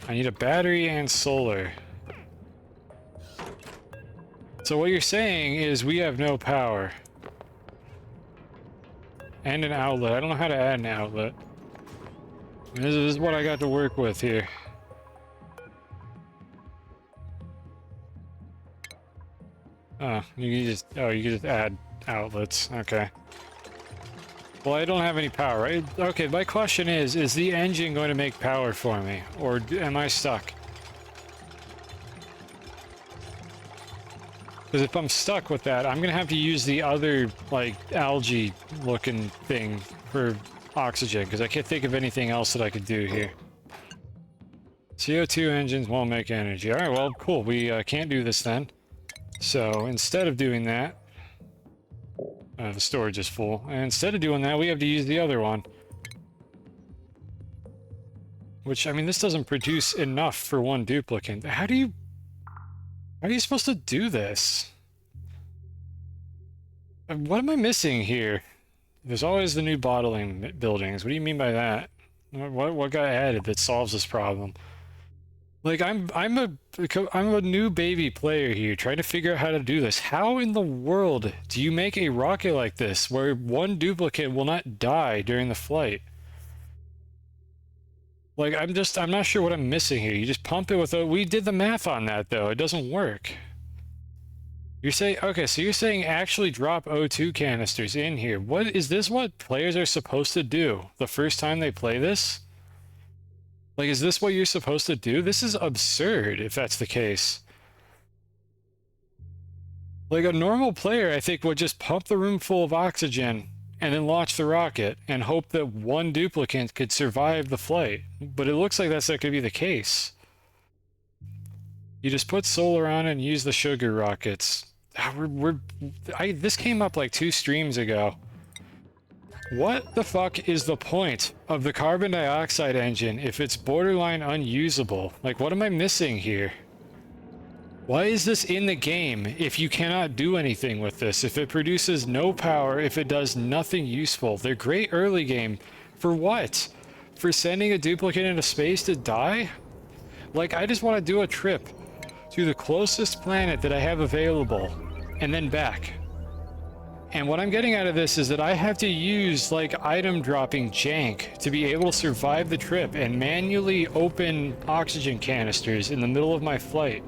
I need a battery and solar. So what you're saying is we have no power. And an outlet. I don't know how to add an outlet. This is what I got to work with here. Oh, you can just add outlets. Okay. Well, I don't have any power, right? Okay, my question is the engine going to make power for me? Or am I stuck? Because if I'm stuck with that, I'm going to have to use the other, like, algae-looking thing for oxygen, because I can't think of anything else that I could do here. CO2 engines won't make energy. Alright, well, cool. We can't do this then. So, instead of doing that... the storage is full. And instead of doing that, we have to use the other one. Which, I mean, this doesn't produce enough for one duplicate. How are you supposed to do this? What am I missing here? There's always the new bottling buildings. What do you mean by that? What got added that solves this problem? Like, I'm a new baby player here, trying to figure out how to do this. How in the world do you make a rocket like this, where one duplicate will not die during the flight? Like, I'm not sure what I'm missing here. You just pump it with we did the math on that, though. It doesn't work. You're saying, okay, so you're saying actually drop O2 canisters in here. Is this what players are supposed to do the first time they play this? Like, is this what you're supposed to do? This is absurd if that's the case. Like, a normal player, I think, would just pump the room full of oxygen and then launch the rocket and hope that one duplicate could survive the flight. But it looks like that's not going to be the case. You just put solar on and use the sugar rockets. This came up like 2 streams ago. What the fuck is the point of the carbon dioxide engine if it's borderline unusable? Like, what am I missing here? Why is this in the game if you cannot do anything with this? If it produces no power, if it does nothing useful? They're great early game. For what? For sending a duplicate into space to die? Like, I just want to do a trip to the closest planet that I have available and then back. And what I'm getting out of this is that I have to use, like, item dropping jank to be able to survive the trip and manually open oxygen canisters in the middle of my flight.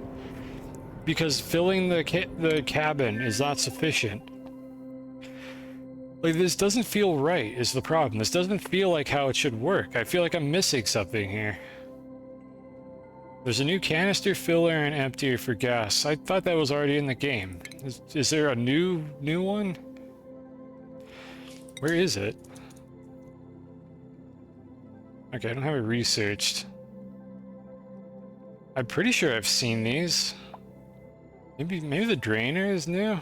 Because filling the cabin is not sufficient. Like, this doesn't feel right is the problem. This doesn't feel like how it should work. I feel like I'm missing something here. There's a new canister filler and emptier for gas. I thought that was already in the game. Is there a new one? Where is it? Okay, I don't have it researched. I'm pretty sure I've seen these. Maybe the drainer is new?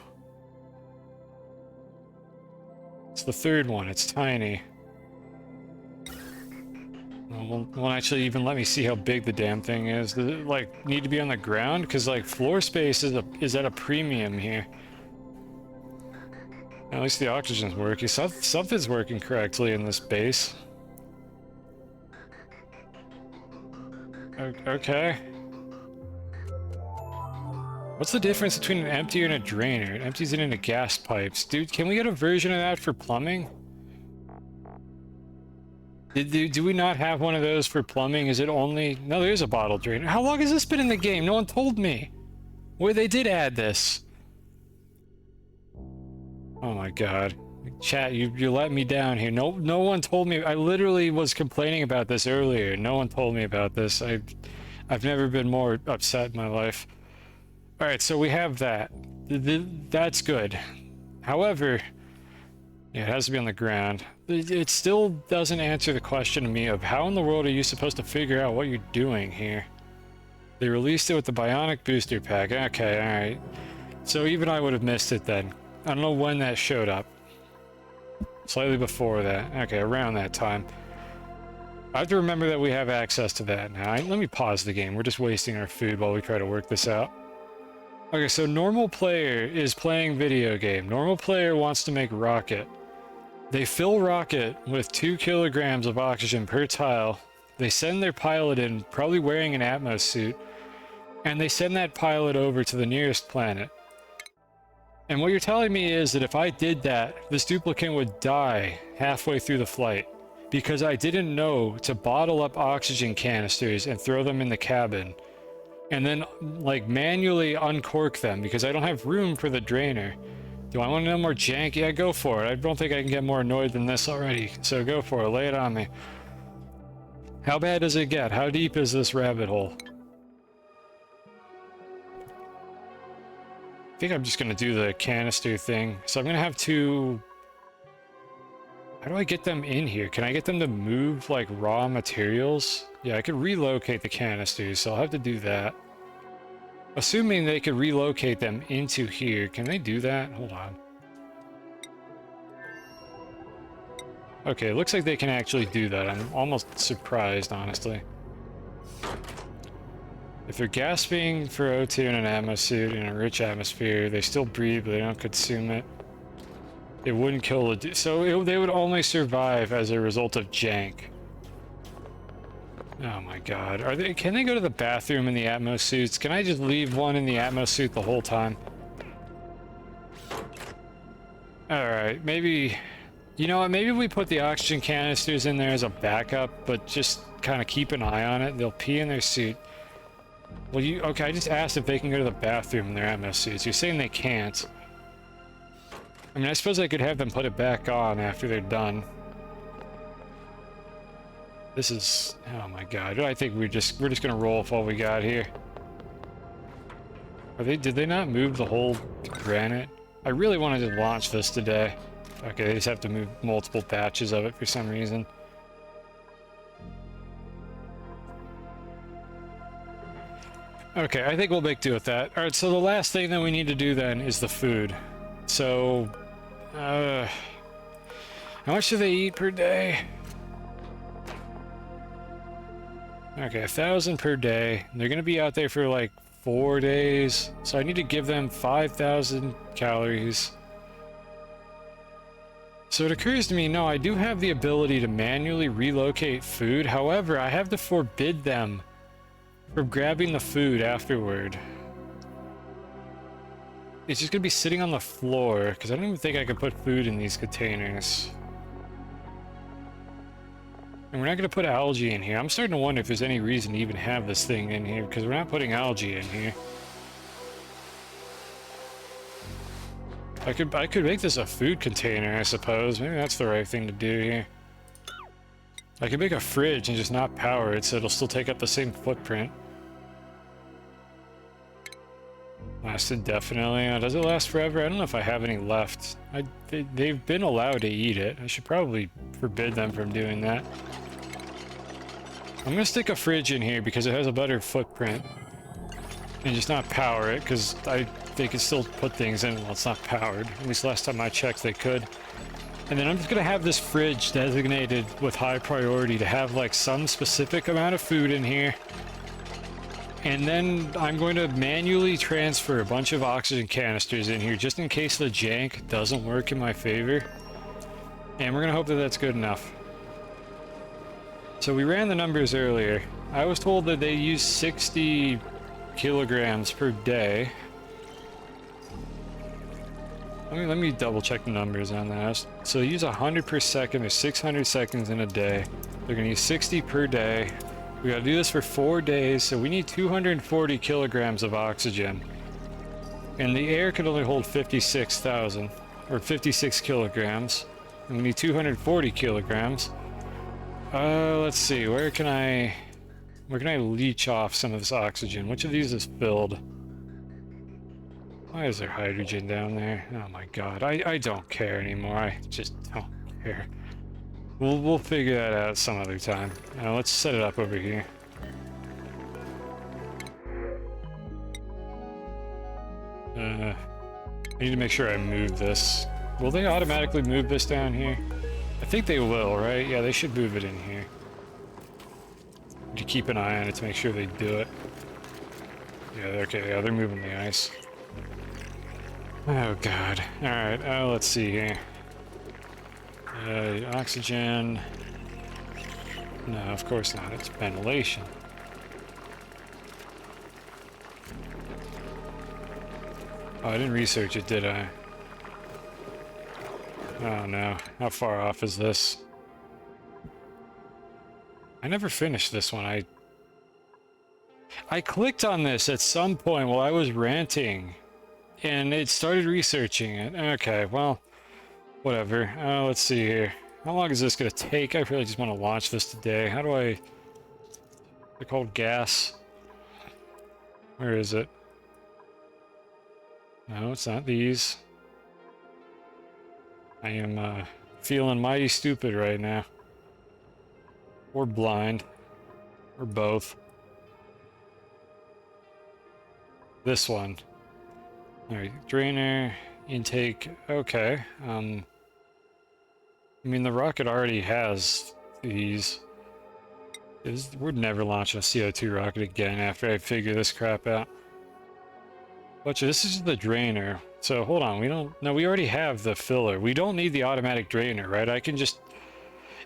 It's the 3rd one, it's tiny. Won't actually even let me see how big the damn thing is. Does it, like, need to be on the ground? Because, like, floor space is at a premium here. At least the oxygen's working. Something's working correctly in this base. Okay. What's the difference between an emptier and a drainer? It empties it into gas pipes. Dude, can we get a version of that for plumbing? Do we not have one of those for plumbing? Is it only... No, there's a bottle drainer. How long has this been in the game? No one told me. Where they did add this. Oh my god. Chat, you let me down here. No one told me. I literally was complaining about this earlier. No one told me about this. I've never been more upset in my life. Alright, so we have that. That's good. However, yeah, it has to be on the ground. It still doesn't answer the question to me of how in the world are you supposed to figure out what you're doing here? They released it with the Bionic Booster Pack. Okay, alright. So even I would have missed it then. I don't know when that showed up. Slightly before that. Okay, around that time. I have to remember that we have access to that now. Let me pause the game. We're just wasting our food while we try to work this out. Okay, so normal player is playing video game. Normal player wants to make rocket. They fill rocket with 2 kilograms of oxygen per tile. They send their pilot in, probably wearing an Atmos suit, and they send that pilot over to the nearest planet. And what you're telling me is that if I did that, this duplicant would die halfway through the flight because I didn't know to bottle up oxygen canisters and throw them in the cabin and then like manually uncork them because I don't have room for the drainer. Do I want to know more jank? Yeah, go for it. I don't think I can get more annoyed than this already. So go for it. Lay it on me. How bad does it get? How deep is this rabbit hole? I think I'm just going to do the canister thing. So I'm going to have to... How do I get them in here? Can I get them to move like raw materials? Yeah, I could relocate the canisters, so I'll have to do that. Assuming they could relocate them into here. Can they do that? Hold on. Okay, it looks like they can actually do that. I'm almost surprised, honestly. If they're gasping for O2 in an atmosphere, in a rich atmosphere, they still breathe, but they don't consume it. It wouldn't kill the... So they would only survive as a result of jank. Oh my god. Are they? Can they go to the bathroom in the Atmos suits? Can I just leave one in the Atmos suit the whole time? Alright, maybe... You know what? Maybe we put the oxygen canisters in there as a backup, but just kind of keep an eye on it. They'll pee in their suit. Well, you... Okay, I just asked if they can go to the bathroom in their Atmos suits. You're saying they can't. I mean, I suppose I could have them put it back on after they're done. This is... Oh my god. I think we're just gonna roll with what we got here. Are they... Did they not move the whole granite? I really wanted to launch this today. Okay, they just have to move multiple batches of it for some reason. Okay, I think we'll make do with that. Alright, so the last thing that we need to do then is the food. So... how much do they eat per day? Okay, 1,000 per day. They're gonna be out there for like 4 days, so I need to give them 5,000 calories. So it occurs to me, no, I do have the ability to manually relocate food. However, I have to forbid them from grabbing the food afterward. It's just gonna be sitting on the floor, because I don't even think I can put food in these containers. And we're not going to put algae in here. I'm starting to wonder if there's any reason to even have this thing in here, because we're not putting algae in here. I could make this a food container, I suppose. Maybe that's the right thing to do here. I could make a fridge and just not power it, so it'll still take up the same footprint. Last indefinitely. Does it last forever? I don't know if I have any left. They've been allowed to eat it. I should probably forbid them from doing that. I'm gonna stick a fridge in here because it has a better footprint. And just not power it, because they can still put things in while it's not powered. At least last time I checked they could. And then I'm just gonna have this fridge designated with high priority to have like some specific amount of food in here. And then I'm going to manually transfer a bunch of oxygen canisters in here just in case the jank doesn't work in my favor. And we're gonna hope that that's good enough. So we ran the numbers earlier. I was told that they use 60 kilograms per day. Let me double check the numbers on that. So they use 100 per second or 600 seconds in a day. They're gonna use 60 per day. We gotta do this for 4 days, so we need 240 kilograms of oxygen. And the air can only hold 56,000, or 56 kilograms. And we need 240 kilograms. Let's see, where can I leach off some of this oxygen? Which of these is filled? Why is there hydrogen down there? Oh my god, I don't care anymore. I just don't care. We'll figure that out some other time. Let's set it up over here. I need to make sure I move this. Will they automatically move this down here? I think they will, right? Yeah, they should move it in here. To keep an eye on it to make sure they do it. Yeah, okay, yeah, they're moving the ice. Oh god. Alright, let's see here. Oxygen. No, of course not. It's ventilation. Oh, I didn't research it, did I? Oh no. How far off is this? I never finished this one. I clicked on this at some point while I was ranting, and it started researching it. Okay, well, whatever. Let's see here. How long is this going to take? I really just want to launch this today. How do I... They're called gas. Where is it? No, it's not these. I am feeling mighty stupid right now. Or blind. Or both. This one. Alright, drainer, intake, okay. I mean, the rocket already has these. We're never launching a CO2 rocket again after I figure this crap out. But this is the drainer. So hold on, we already have the filler. We don't need the automatic drainer, right? I can just...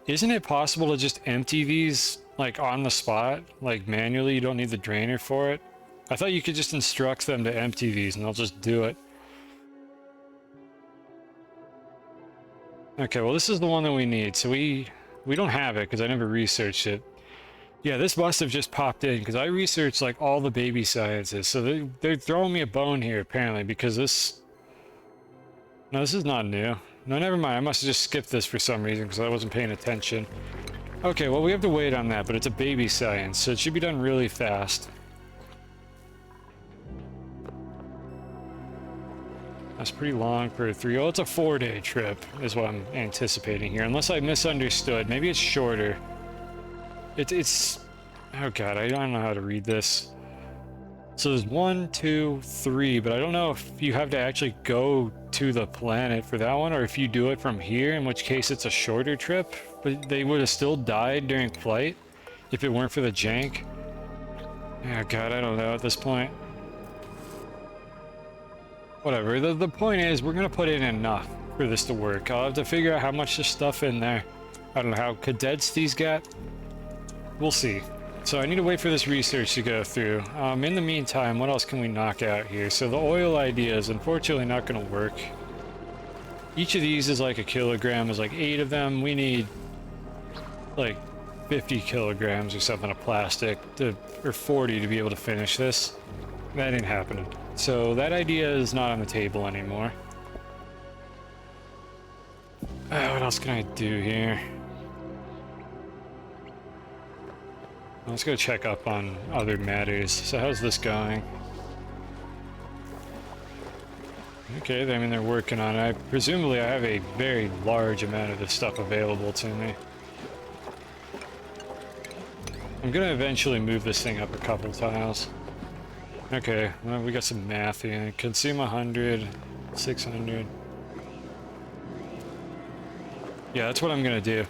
Isn't it possible to just empty these, like, on the spot? Like, manually? You don't need the drainer for it? I thought you could just instruct them to empty these and they'll just do it. Okay, well this is the one that we need. So we don't have it because I never researched it. Yeah, this must have just popped in because I researched like all the baby sciences. So they're throwing me a bone here apparently because this... No, this is not new. No, never mind. I must have just skipped this for some reason because I wasn't paying attention. Okay, well we have to wait on that, but it's a baby science, so it should be done really fast. That's pretty long for a 3. Oh, it's a 4-day trip, is what I'm anticipating here. Unless I misunderstood. Maybe it's shorter. It's... Oh god, I don't know how to read this. So there's 1, 2, 3, but I don't know if you have to actually go to the planet for that one, or if you do it from here, in which case it's a shorter trip. But they would have still died during flight if it weren't for the jank. Oh god, I don't know at this point. Whatever, the point is, we're gonna put in enough for this to work. I'll have to figure out how much there's stuff in there. I don't know how cadets these got. We'll see. So I need to wait for this research to go through. In the meantime, what else can we knock out here? So the oil idea is unfortunately not gonna work. Each of these is like a kilogram, there's like 8 of them. We need like 50 kilograms or something of plastic, or 40 to be able to finish this. That ain't happening. So that idea is not on the table anymore. What else can I do here? Let's go check up on other matters. So how's this going? Okay, I mean they're working on it. Presumably I have a very large amount of this stuff available to me. I'm gonna eventually move this thing up a couple tiles. Okay, well, we got some math here. Consume 100, 600. Yeah, that's what I'm gonna do.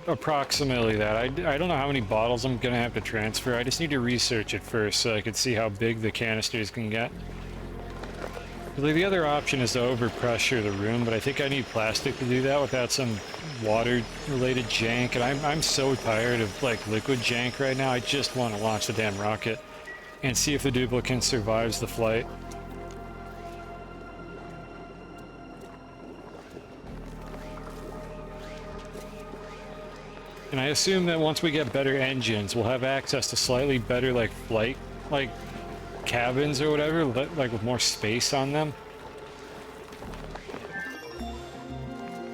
Approximately that. I don't know how many bottles I'm gonna have to transfer. I just need to research it first so I can see how big the canisters can get. The other option is to overpressure the room, but I think I need plastic to do that without some water-related jank. And I'm so tired of like liquid jank right now. I just want to launch the damn rocket and see if the duplicate survives the flight. And I assume that once we get better engines, we'll have access to slightly better like flight, like cabins or whatever, like with more space on them.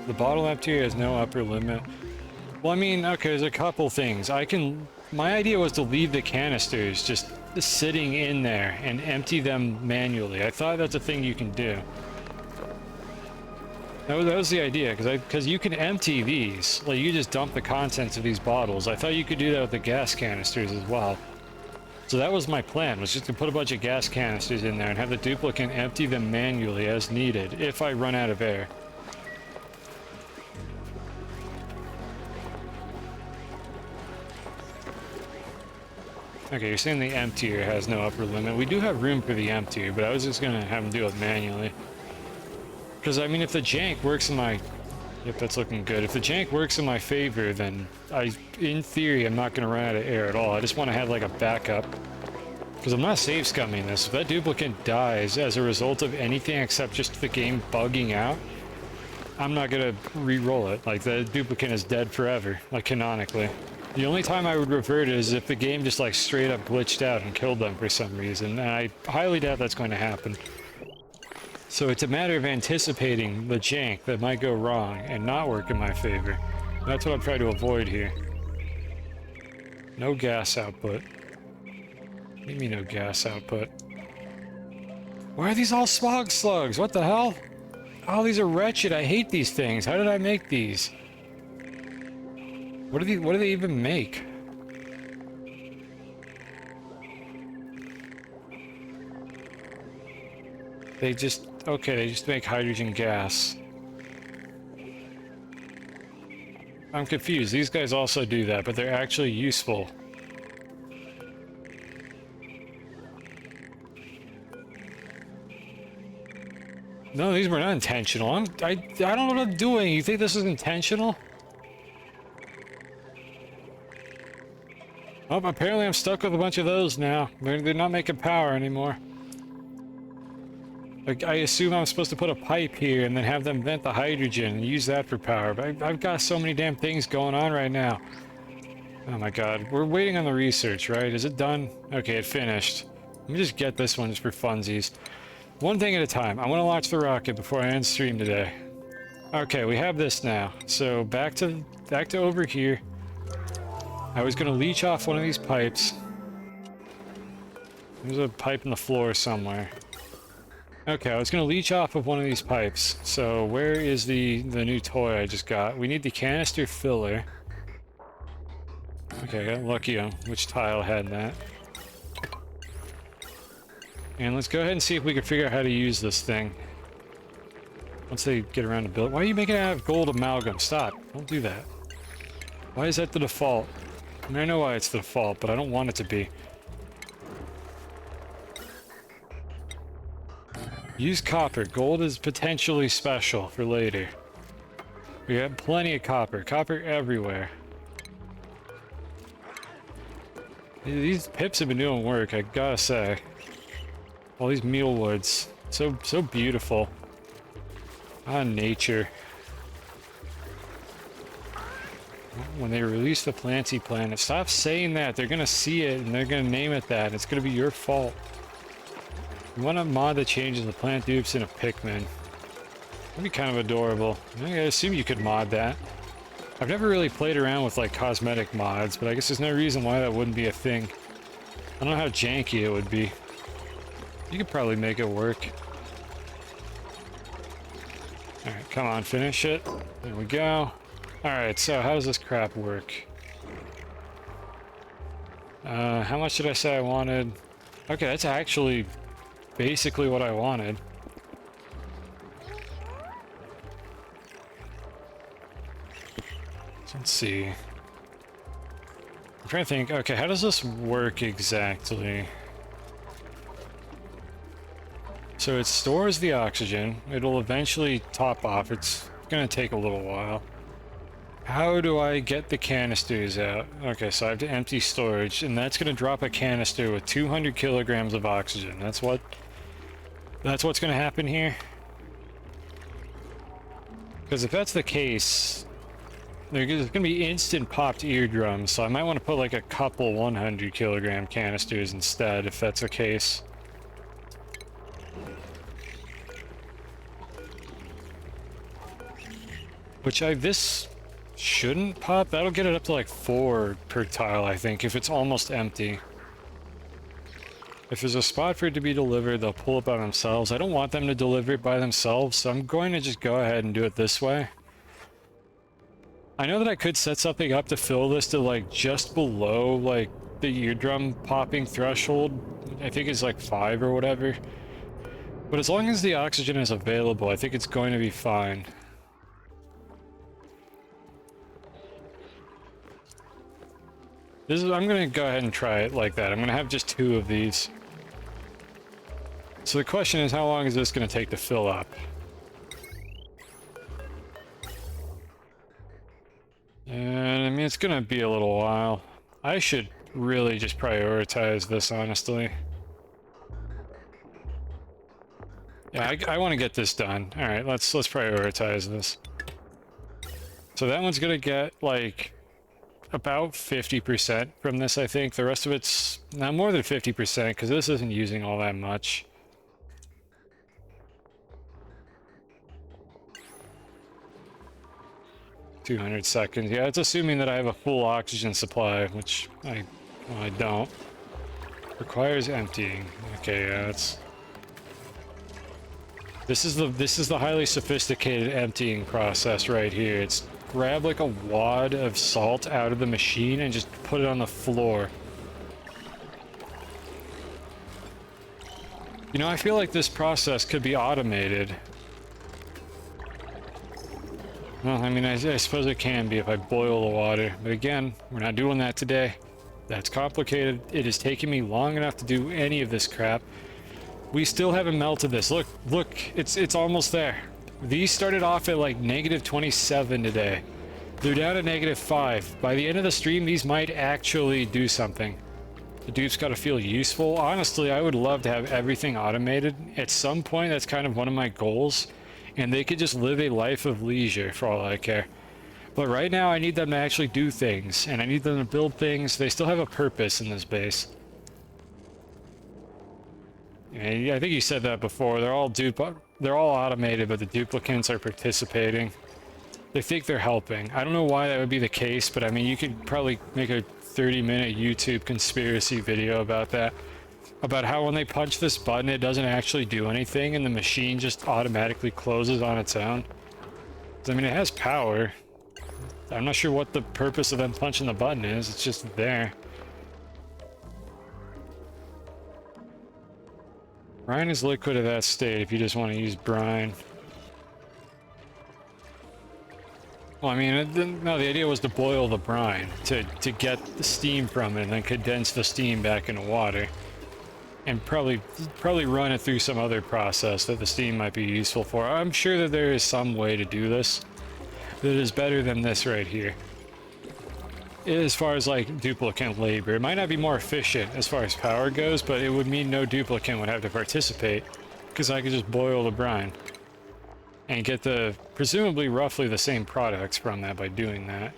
The bottle empty has no upper limit. Well, I mean, okay, there's a couple things. My idea was to leave the canisters just sitting in there and empty them manually. I thought that's a thing you can do. That was the idea, because you can empty these. Like, you just dump the contents of these bottles. I thought you could do that with the gas canisters as well. So that was my plan, was just to put a bunch of gas canisters in there and have the duplicate empty them manually as needed, if I run out of air. Okay, you're saying the emptier has no upper limit. We do have room for the emptier, but I was just gonna have them do it manually. Because, I mean, if the jank works in my... Yep, that's looking good. If the jank works in my favor, then in theory, I'm not gonna run out of air at all. I just want to have, like, a backup. Because I'm not save scumming this. If that duplicate dies as a result of anything except just the game bugging out, I'm not gonna re-roll it. Like, the duplicate is dead forever, like, canonically. The only time I would revert is if the game just like straight up glitched out and killed them for some reason, and I highly doubt that's going to happen. So it's a matter of anticipating the jank that might go wrong and not work in my favor. That's what I'm trying to avoid here. No gas output. What do you mean no gas output? Why are these all smog slugs? What the hell? Oh, these are wretched. I hate these things. How did I make these? What do they even make? They just, okay, they just make hydrogen gas. I'm confused. These guys also do that, but they're actually useful. No, these were not intentional. I don't know what I'm doing. You think this is intentional? Oh, apparently I'm stuck with a bunch of those now. They're not making power anymore. Like, I assume I'm supposed to put a pipe here and then have them vent the hydrogen and use that for power, but I've got so many damn things going on right now. Oh my god, we're waiting on the research, right? Is it done? Okay, it finished. Let me just get this one just for funsies. One thing at a time. I want to launch the rocket before I end stream today. Okay, we have this now. So back to over here. I was going to leech off one of these pipes. There's a pipe in the floor somewhere. Okay, I was going to leech off of one of these pipes. So where is the new toy I just got? We need the canister filler. Okay, I got lucky on which tile had that. And let's go ahead and see if we can figure out how to use this thing. Once they get around to build. Why are you making it out of gold amalgam? Stop. Don't do that. Why is that the default? I mean, I know why it's the default, but I don't want it to be. Use copper. Gold is potentially special for later. We have plenty of copper. Copper everywhere. These pips have been doing work, I gotta say. All these mealwoods. So beautiful. Ah, nature. When they release the Planty Planet, stop saying that. They're gonna see it and they're gonna name it that. It's gonna be your fault. You want to mod the changes the plant dupes in a Pikmin. That'd be kind of adorable. I assume you could mod that. I've never really played around with like cosmetic mods, but I guess there's no reason why that wouldn't be a thing. I don't know how janky it would be. You could probably make it work. Alright, come on, finish it. There we go. Alright, so how does this crap work? How much did I say I wanted? Okay, that's actually basically what I wanted. Let's see. I'm trying to think, okay, how does this work exactly? So it stores the oxygen. It'll eventually top off. It's gonna take a little while. How do I get the canisters out? Okay, so I have to empty storage, and that's gonna drop a canister with 200 kilograms of oxygen. That's what's gonna happen here? Because if that's the case, there's gonna be instant popped eardrums, so I might want to put like a couple 100 kilogram canisters instead, if that's the case. Which this shouldn't pop. That'll get it up to like 4 per tile, I think, if it's almost empty. If there's a spot for it to be delivered, they'll pull it by themselves. I don't want them to deliver it by themselves, so I'm going to just go ahead and do it this way. I know that I could set something up to fill this to like just below like the eardrum popping threshold. I think it's like 5 or whatever. But as long as the oxygen is available, I think it's going to be fine. I'm gonna go ahead and try it like that. I'm gonna have just 2 of these. So the question is, how long is this gonna take to fill up? And I mean, it's gonna be a little while. I should really just prioritize this, honestly. Yeah, I want to get this done. All right, let's prioritize this. So that one's gonna get like about 50% from this, I think. The rest of it's not more than 50% because this isn't using all that much. $200. Yeah, it's assuming that I have a full oxygen supply, which well, I don't. Requires emptying. Okay, yeah, that's. This is the highly sophisticated emptying process right here. It's grab like a wad of salt out of the machine and just put it on the floor. You know, I feel like this process could be automated. Well, I mean, I suppose it can be if I boil the water, but again, we're not doing that today. That's complicated. It has taken me long enough to do any of this crap. We still haven't melted this. Look, it's almost there. These started off at like -27 today. They're down to -5. By the end of the stream, these might actually do something. The dupe's got to feel useful. Honestly, I would love to have everything automated. At some point, that's kind of one of my goals. And they could just live a life of leisure for all I care. But right now I need them to actually do things, and I need them to build things. They still have a purpose in this base. Yeah, I think you said that before. They're all automated, but the duplicants are participating. They think they're helping. I don't know why that would be the case, but I mean, you could probably make a 30-minute YouTube conspiracy video about that. About how when they punch this button, it doesn't actually do anything, and the machine just automatically closes on its own. I mean, it has power. I'm not sure what the purpose of them punching the button is. It's just there. Brine is liquid at that state if you just want to use brine. Well, I mean, no, the idea was to boil the brine, to get the steam from it, and then condense the steam back into water. And probably run it through some other process that the steam might be useful for. I'm sure that there is some way to do this that is better than this right here. As far as like duplicant labor, it might not be more efficient as far as power goes, but it would mean no duplicant would have to participate because I could just boil the brine and get the presumably roughly the same products from that by doing that.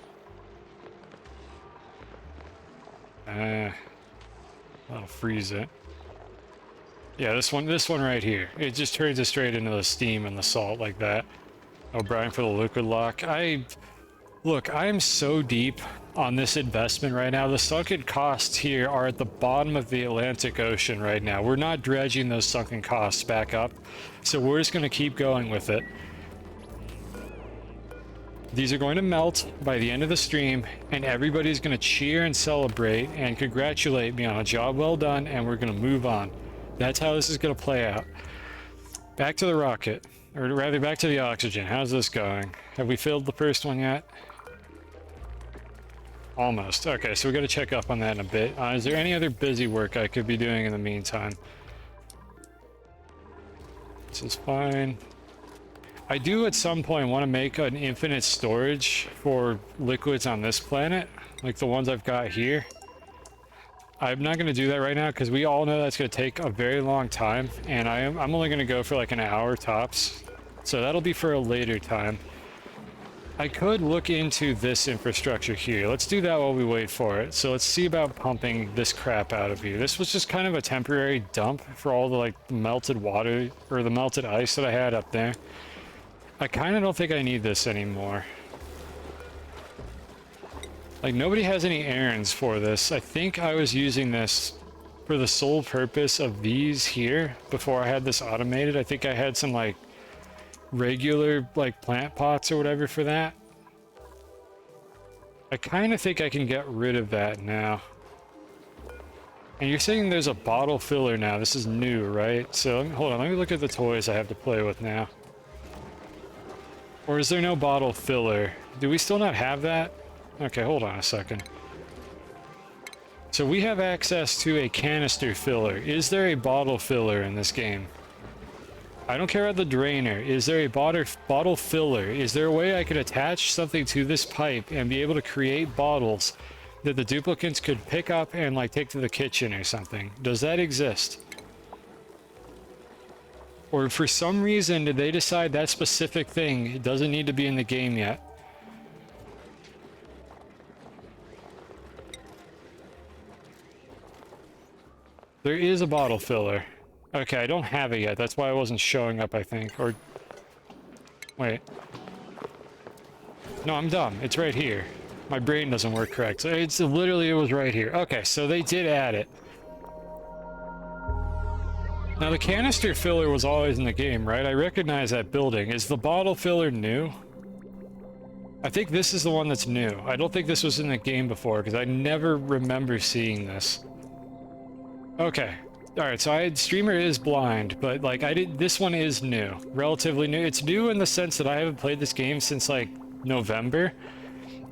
I'll freeze it. Yeah, this one right here. It just turns it straight into the steam and the salt like that. Oh, brine for the liquid lock. Look, I am so deep on this investment right now. The sunken costs here are at the bottom of the Atlantic Ocean right now. We're not dredging those sunken costs back up, so we're just going to keep going with it. These are going to melt by the end of the stream, and everybody's going to cheer and celebrate and congratulate me on a job well done, and we're going to move on. That's how this is going to play out. Back to the rocket, or rather back to the oxygen. How's this going? Have we filled the first one yet? Almost. Okay, so we got to check up on that in a bit. Is there any other busy work I could be doing in the meantime? This is fine. I do at some point want to make an infinite storage for liquids on this planet, like the ones I've got here. I'm not going to do that right now because we all know that's going to take a very long time, and I'm only going to go for like an hour tops. So that'll be for a later time. I could look into this infrastructure here. Let's do that while we wait for it. So let's see about pumping this crap out of here. This was just kind of a temporary dump for all the like melted water or the melted ice that I had up there. I kind of don't think I need this anymore. Like, nobody has any errands for this. I think I was using this for the sole purpose of these here before I had this automated. I think I had some, like, regular, like, plant pots or whatever for that. I kind of think I can get rid of that now. And you're saying there's a bottle filler now. This is new, right? So, hold on. Let me look at the toys I have to play with now. Or is there no bottle filler? Do we still not have that? Okay, hold on a second. So we have access to a canister filler. Is there a bottle filler in this game? I don't care about the drainer. Is there a bottle filler? Is there a way I could attach something to this pipe and be able to create bottles that the duplicants could pick up and like take to the kitchen or something? Does that exist? Or for some reason did they decide that specific thing doesn't need to be in the game yet? There is a bottle filler. Okay, I don't have it yet. That's why it wasn't showing up, I think. Or... wait. No, I'm dumb. It's right here. My brain doesn't work correct. So it's literally, it was right here. Okay, so they did add it. Now, the canister filler was always in the game, right? I recognize that building. Is the bottle filler new? I think this is the one that's new. I don't think this was in the game before, because I never remember seeing this. Okay. Alright, so streamer is blind, but like this one is new. Relatively new. It's new in the sense that I haven't played this game since like November.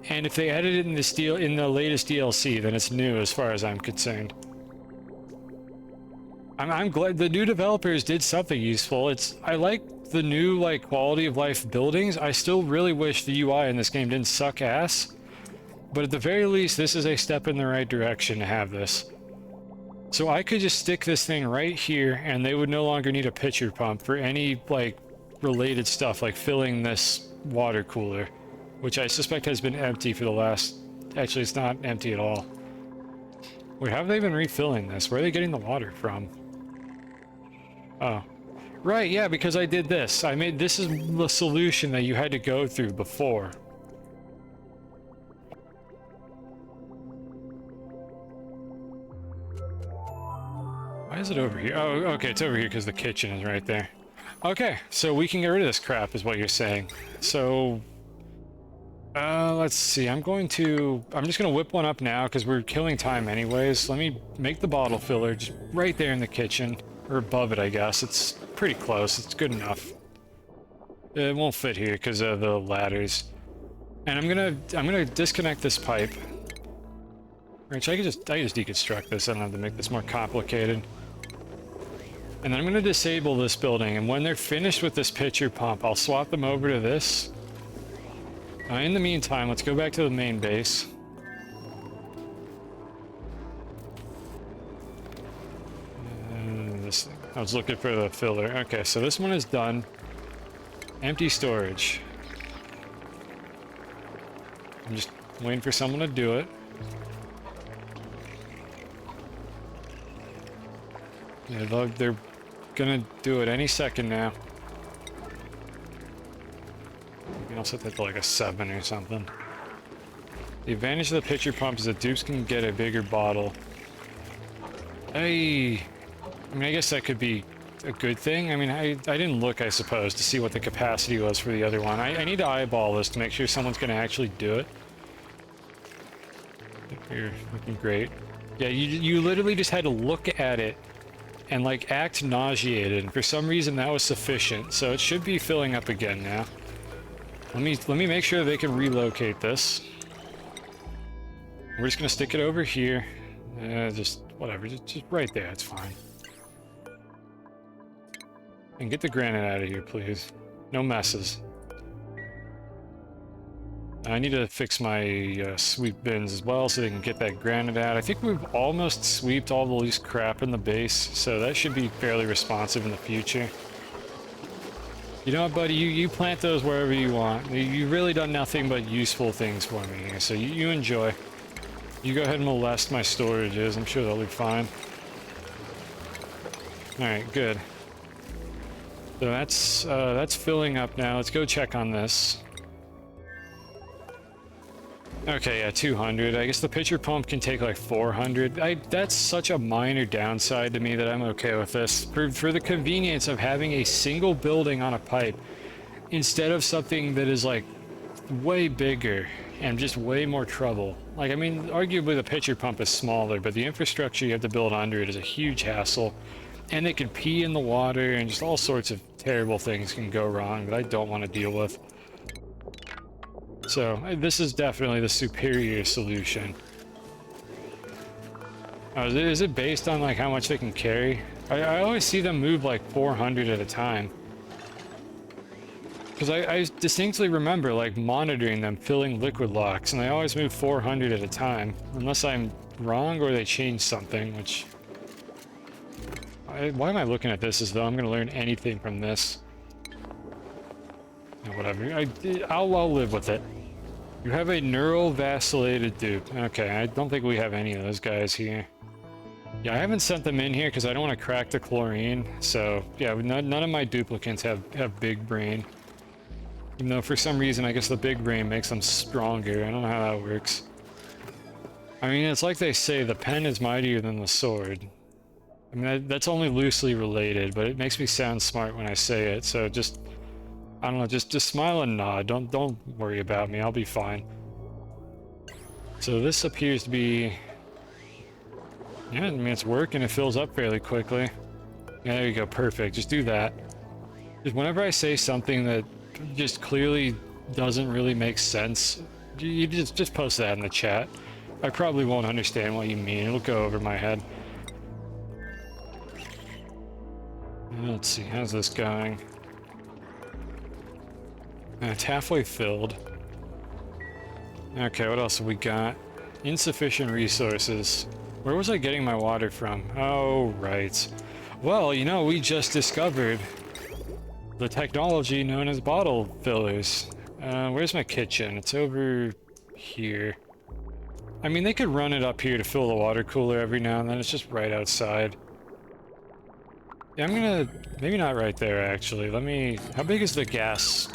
And if they added it in this deal in the latest DLC, then it's new as far as I'm concerned. I'm glad the new developers did something useful. I like the new like quality of life buildings. I still really wish the UI in this game didn't suck ass. But at the very least, this is a step in the right direction to have this. So I could just stick this thing right here and they would no longer need a pitcher pump for any like related stuff like filling this water cooler, which I suspect has been empty for the last... actually it's not empty at all. Wait, how have they been refilling this? Where are they getting the water from? Oh. Right, yeah, because I did this. This is the solution that you had to go through before. Why is it over here? Oh, okay, it's over here because the kitchen is right there. Okay, so we can get rid of this crap, is what you're saying. So... let's see, I'm just gonna whip one up now because we're killing time anyways. Let me make the bottle filler just right there in the kitchen. Or above it, I guess. It's pretty close. It's good enough. It won't fit here because of the ladders. And I'm gonna disconnect this pipe. Which I can just deconstruct this. I don't have to make this more complicated. And then I'm gonna disable this building. And when they're finished with this pitcher pump, I'll swap them over to this. In the meantime, let's go back to the main base. I was looking for the filler. Okay, so this one is done. Empty storage. I'm just waiting for someone to do it. Yeah, they're gonna do it any second now. I'll set that to like a 7 or something. The advantage of the pitcher pump is that dupes can get a bigger bottle. Hey! I mean, I guess that could be a good thing. I mean, I didn't look, I suppose, to see what the capacity was for the other one. I need to eyeball this to make sure someone's going to actually do it. You're looking great. Yeah, you literally just had to look at it and, like, act nauseated. And for some reason, that was sufficient. So it should be filling up again now. Let me make sure they can relocate this. We're just going to stick it over here. Just whatever, just right there, it's fine. And get the granite out of here, please. No messes. I need to fix my sweep bins as well so they can get that granite out. I think we've almost sweeped all the loose crap in the base, so that should be fairly responsive in the future. You know what, buddy? You plant those wherever you want. You've really done nothing but useful things for me here, so you enjoy. You go ahead and molest my storages. I'm sure they'll be fine. Alright, good. So that's filling up now. Let's go check on this. Okay, yeah, 200. I guess the pitcher pump can take like 400. That's such a minor downside to me that I'm okay with this. For the convenience of having a single building on a pipe instead of something that is like way bigger and just way more trouble. Like, I mean, arguably the pitcher pump is smaller, but the infrastructure you have to build under it is a huge hassle. And it can pee in the water and just all sorts of terrible things can go wrong that I don't want to deal with. So, this is definitely the superior solution. Oh, is it based on like how much they can carry? I always see them move like 400 at a time. Because I distinctly remember like monitoring them filling liquid locks, and they always move 400 at a time. Unless I'm wrong or they changed something, which... why am I looking at this as though I'm going to learn anything from this? Whatever. I'll live with it. You have a neural vacillated dupe. Okay, I don't think we have any of those guys here. Yeah, I haven't sent them in here because I don't want to crack the chlorine. So, yeah, none of my duplicants have big brain. Even though for some reason, I guess the big brain makes them stronger. I don't know how that works. I mean, it's like they say, the pen is mightier than the sword. I mean, that's only loosely related, but it makes me sound smart when I say it. So just, I don't know, just smile and nod. Don't worry about me. I'll be fine. So this appears to be... yeah, I mean, it's working. It fills up fairly quickly. Yeah, there you go. Perfect. Just do that. Just whenever I say something that just clearly doesn't really make sense, you just post that in the chat. I probably won't understand what you mean. It'll go over my head. Let's see, how's this going? It's halfway filled. Okay, what else have we got? Insufficient resources. Where was I getting my water from? Oh, right. Well, you know, we just discovered the technology known as bottle fillers. Where's my kitchen? It's over here. I mean, they could run it up here to fill the water cooler every now and then. It's just right outside. Yeah, I'm gonna... maybe not right there, actually. Let me... how big is the gas...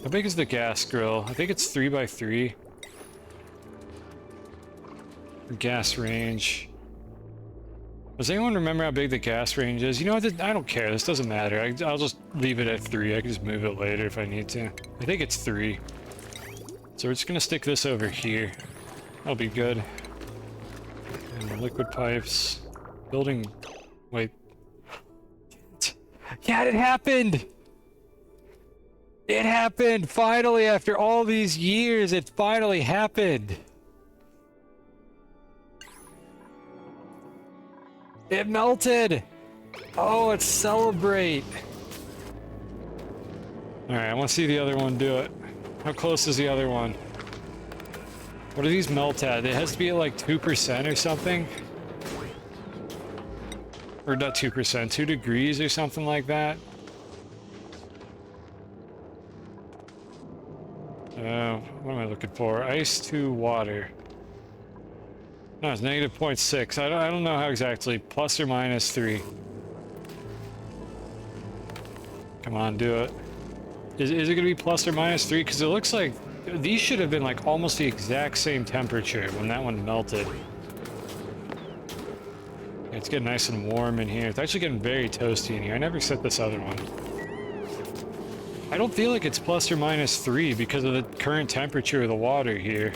how big is the gas grill? I think it's 3x3. Gas range. Does anyone remember how big the gas range is? You know what? I don't care. This doesn't matter. I'll just leave it at 3. I can just move it later if I need to. I think it's 3. So we're just gonna stick this over here. That'll be good. And liquid pipes. Building... wait. Yeah, it happened! It happened! Finally, after all these years, it finally happened! It melted! Oh, let's celebrate! Alright, I want to see the other one do it. How close is the other one? What do these melt at? It has to be at like 2% or something? Or not 2%, 2 degrees or something like that? What am I looking for? Ice to water. No, it's negative 0.6. I don't know how exactly. Plus or minus 3. Come on, do it. Is it going to be plus or minus 3? Because it looks like these should have been like almost the exact same temperature when that one melted. It's getting nice and warm in here. It's actually getting very toasty in here. I never set this other one. I don't feel like it's plus or minus 3 because of the current temperature of the water here.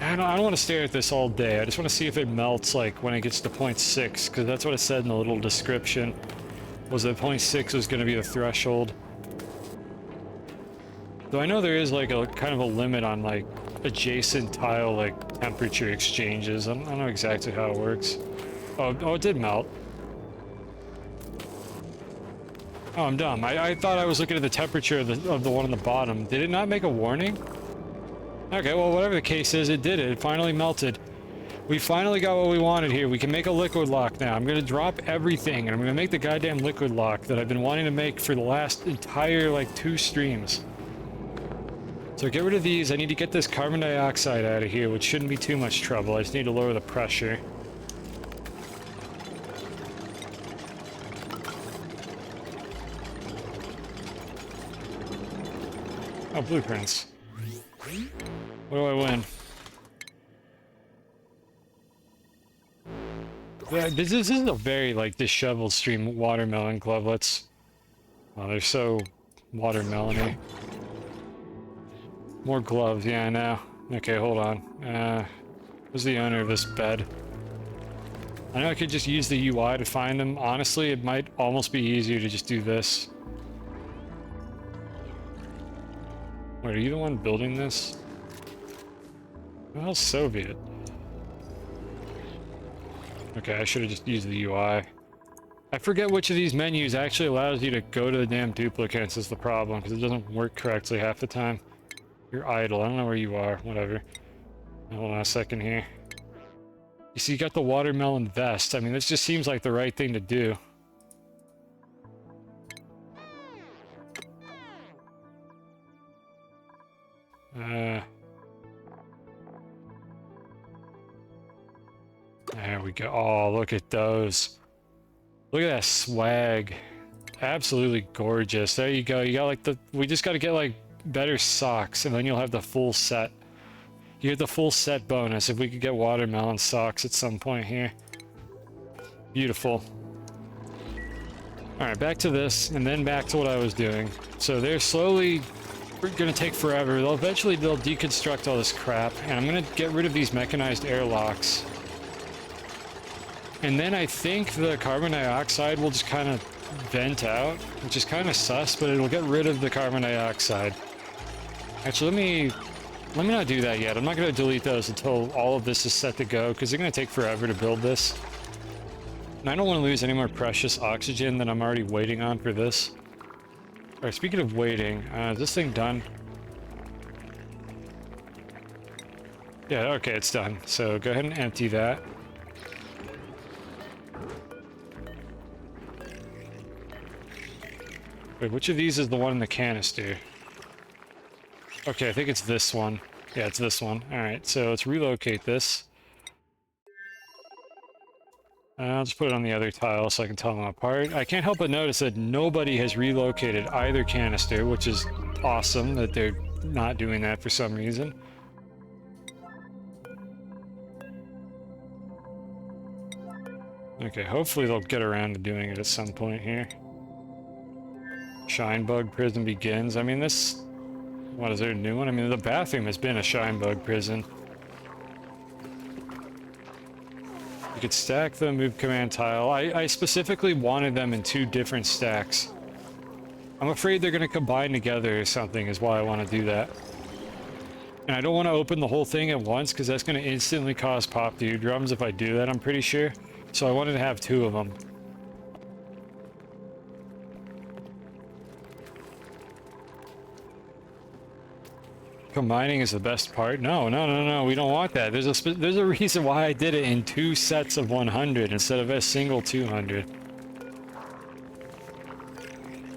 I don't want to stare at this all day. I just want to see if it melts like when it gets to 0.6, because that's what it said in the little description. Was that 0.6 was going to be the threshold. Though I know there is like a kind of a limit on like adjacent tile like temperature exchanges. I don't know exactly how it works. Oh, it did melt. Oh, I'm dumb. I thought I was looking at the temperature of the one on the bottom. Did it not make a warning? Okay, well, whatever the case is, it did it. It finally melted. We finally got what we wanted here. We can make a liquid lock now. I'm going to drop everything, and I'm going to make the goddamn liquid lock that I've been wanting to make for the last entire, like, 2 streams. So get rid of these. I need to get this carbon dioxide out of here, which shouldn't be too much trouble. I just need to lower the pressure. Oh, blueprints. What do I win? Yeah, this is a very, like, disheveled stream. Watermelon glovelets. Oh, they're so watermelon-y. More gloves, yeah, I know. Okay, hold on. Who's the owner of this bed? I know I could just use the UI to find them. Honestly, it might almost be easier to just do this. Wait, are you the one building this? Well, Soviet. Okay, I should have just used the UI. I forget which of these menus actually allows you to go to the damn duplicates is the problem, because it doesn't work correctly half the time. You're idle. I don't know where you are. Whatever. Hold on a second here. You see, you got the watermelon vest. I mean, this just seems like the right thing to do. There we go. Oh, look at those. Look at that swag. Absolutely gorgeous. There you go. You got like the... We just got to get like better socks, and then you'll have the full set. You get the full set bonus if we could get watermelon socks at some point here. Beautiful. Alright, back to this, and then back to what I was doing. So they're slowly gonna take forever. They'll deconstruct all this crap, and I'm gonna get rid of these mechanized airlocks. And then I think the carbon dioxide will just kind of vent out, which is kind of sus, but it'll get rid of the carbon dioxide. Actually, let me not do that yet. I'm not going to delete those until all of this is set to go, because they're going to take forever to build this. And I don't want to lose any more precious oxygen than I'm already waiting on for this. Alright, speaking of waiting, is this thing done? Yeah, okay, it's done. So go ahead and empty that. Wait, which of these is the one in the canister? Okay, I think it's this one. Yeah, it's this one. Alright, so let's relocate this. I'll just put it on the other tile so I can tell them apart. I can't help but notice that nobody has relocated either canister, which is awesome that they're not doing that for some reason. Okay, hopefully they'll get around to doing it at some point here. Shinebug prison begins. I mean, this... What, is there a new one? I mean, the bathroom has been a Shinebug prison. You could stack the move command tile. I specifically wanted them in 2 different stacks. I'm afraid they're going to combine together or something is why I want to do that. And I don't want to open the whole thing at once because that's going to instantly cause pop dewdrums if I do that, I'm pretty sure. So I wanted to have 2 of them. Combining is the best part. No, we don't want that. There's a reason why I did it in 2 sets of 100 instead of a single 200.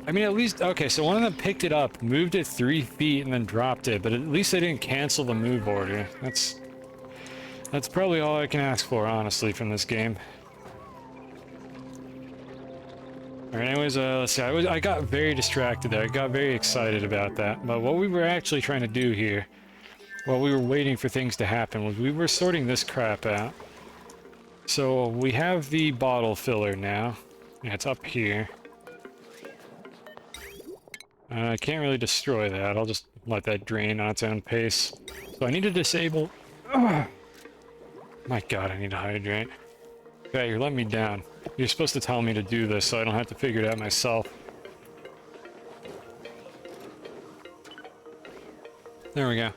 I mean, at least... Okay, so one of them picked it up, moved it 3 feet, and then dropped it, but at least they didn't cancel the move order. That's probably all I can ask for, honestly, from this game. Alright, anyways, let's see. I got very distracted there. I got very excited about that. But what we were actually trying to do here, while we were waiting for things to happen, was we were sorting this crap out. So we have the bottle filler now. Yeah, it's up here. I can't really destroy that. I'll just let that drain on its own pace. So I need to disable... Ugh. My god, I need to hydrate. Okay, you're letting me down. You're supposed to tell me to do this so I don't have to figure it out myself. There we go.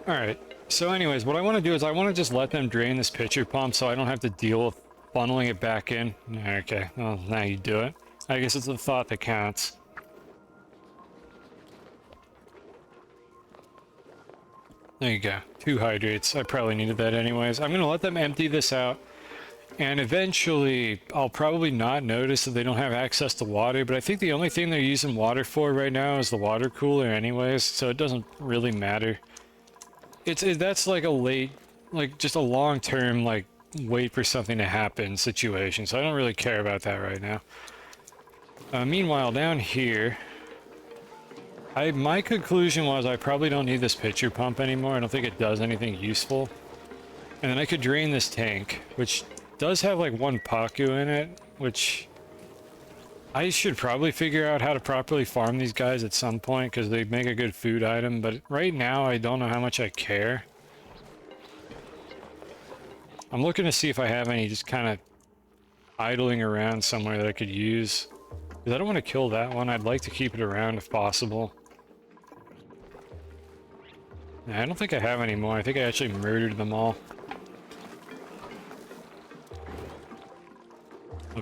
Alright, so anyways, what I want to do is I want to just let them drain this pitcher pump so I don't have to deal with funneling it back in. Okay, well, now you do it. I guess it's the thought that counts. There you go. 2 hydrates. I probably needed that anyways. I'm going to let them empty this out. And eventually, I'll probably not notice that they don't have access to water, but I think the only thing they're using water for right now is the water cooler anyways, so it doesn't really matter. That's like a late, like just a long-term, like, wait for something to happen situation, so I don't really care about that right now. Meanwhile, down here, my conclusion was I probably don't need this pitcher pump anymore. I don't think it does anything useful. And then I could drain this tank, which does have like 1 Paku in it, which I should probably figure out how to properly farm these guys at some point because they make a good food item, but right now I don't know how much I care. I'm looking to see if I have any just kind of idling around somewhere that I could use. Because I don't want to kill that one. I'd like to keep it around if possible. Yeah, I don't think I have any more. I think I actually murdered them all.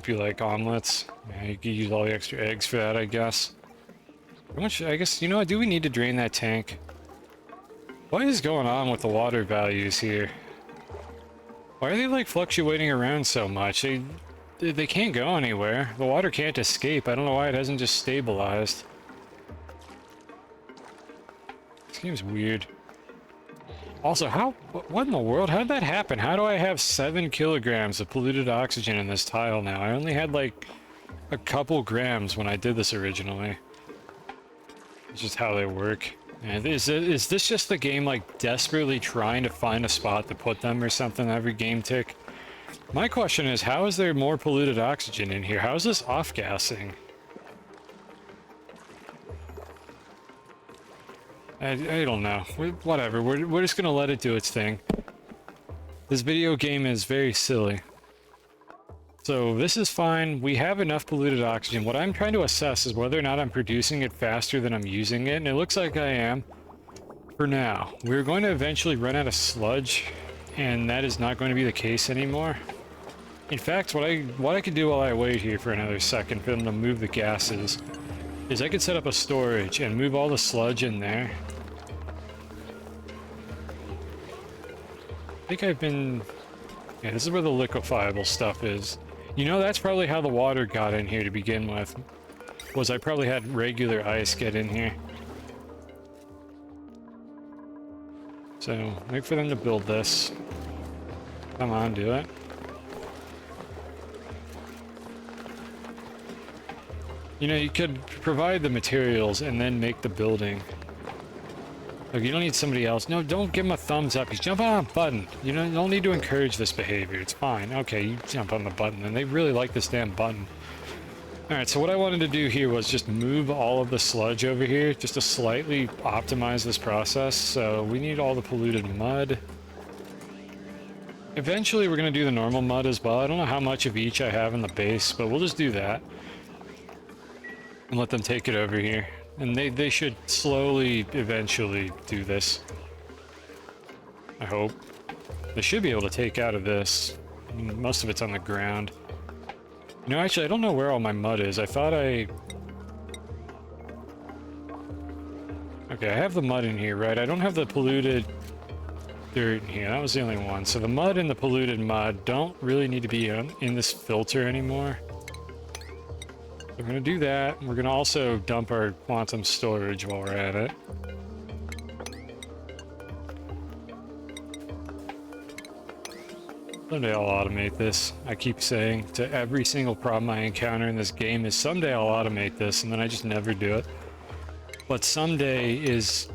hope you like omelets. Yeah, you could use all the extra eggs for that, I guess. How much, I guess, you know what, do we need to drain that tank? What is going on with the water values here? Why are they like fluctuating around so much? They can't go anywhere. The water can't escape. I don't know why it hasn't just stabilized. Seems weird. Also, what in the world? How did that happen? How do I have 7 kilograms of polluted oxygen in this tile now? I only had like a couple grams when I did this originally. It's just how they work. And is this just the game like desperately trying to find a spot to put them or something every game tick? My question is, how is there more polluted oxygen in here? How is this off-gassing? I don't know. Whatever. We're just gonna let it do its thing. This video game is very silly. So this is fine. We have enough polluted oxygen. What I'm trying to assess is whether or not I'm producing it faster than I'm using it, and it looks like I am. For now. We're going to eventually run out of sludge, and that is not going to be the case anymore. In fact, what I could do while I wait here for another second for them to move the gases is I could set up a storage and move all the sludge in there. I think I've been... Yeah, this is where the liquefiable stuff is. You know, that's probably how the water got in here to begin with. Was I probably had regular ice get in here. So, wait for them to build this. Come on, do it. You know, you could provide the materials and then make the building. Like, you don't need somebody else. No, don't give him a thumbs up. He's jumping on a button. You know, you don't need to encourage this behavior. It's fine. Okay, you jump on the button, and they really like this damn button. Alright, so what I wanted to do here was just move all of the sludge over here, just to slightly optimize this process. So we need all the polluted mud. Eventually, we're going to do the normal mud as well. I don't know how much of each I have in the base, but we'll just do that. And let them take it over here. And they should slowly, eventually do this. I hope. They should be able to take out of this. I mean, most of it's on the ground. You know, actually, I don't know where all my mud is. I thought I... Okay, I have the mud in here, right? I don't have the polluted dirt in here. That was the only one. So the mud and the polluted mud don't really need to be in this filter anymore. We're going to do that. We're going to also dump our quantum storage while we're at it. Someday I'll automate this. I keep saying to every single problem I encounter in this game is someday I'll automate this, and then I just never do it. But someday is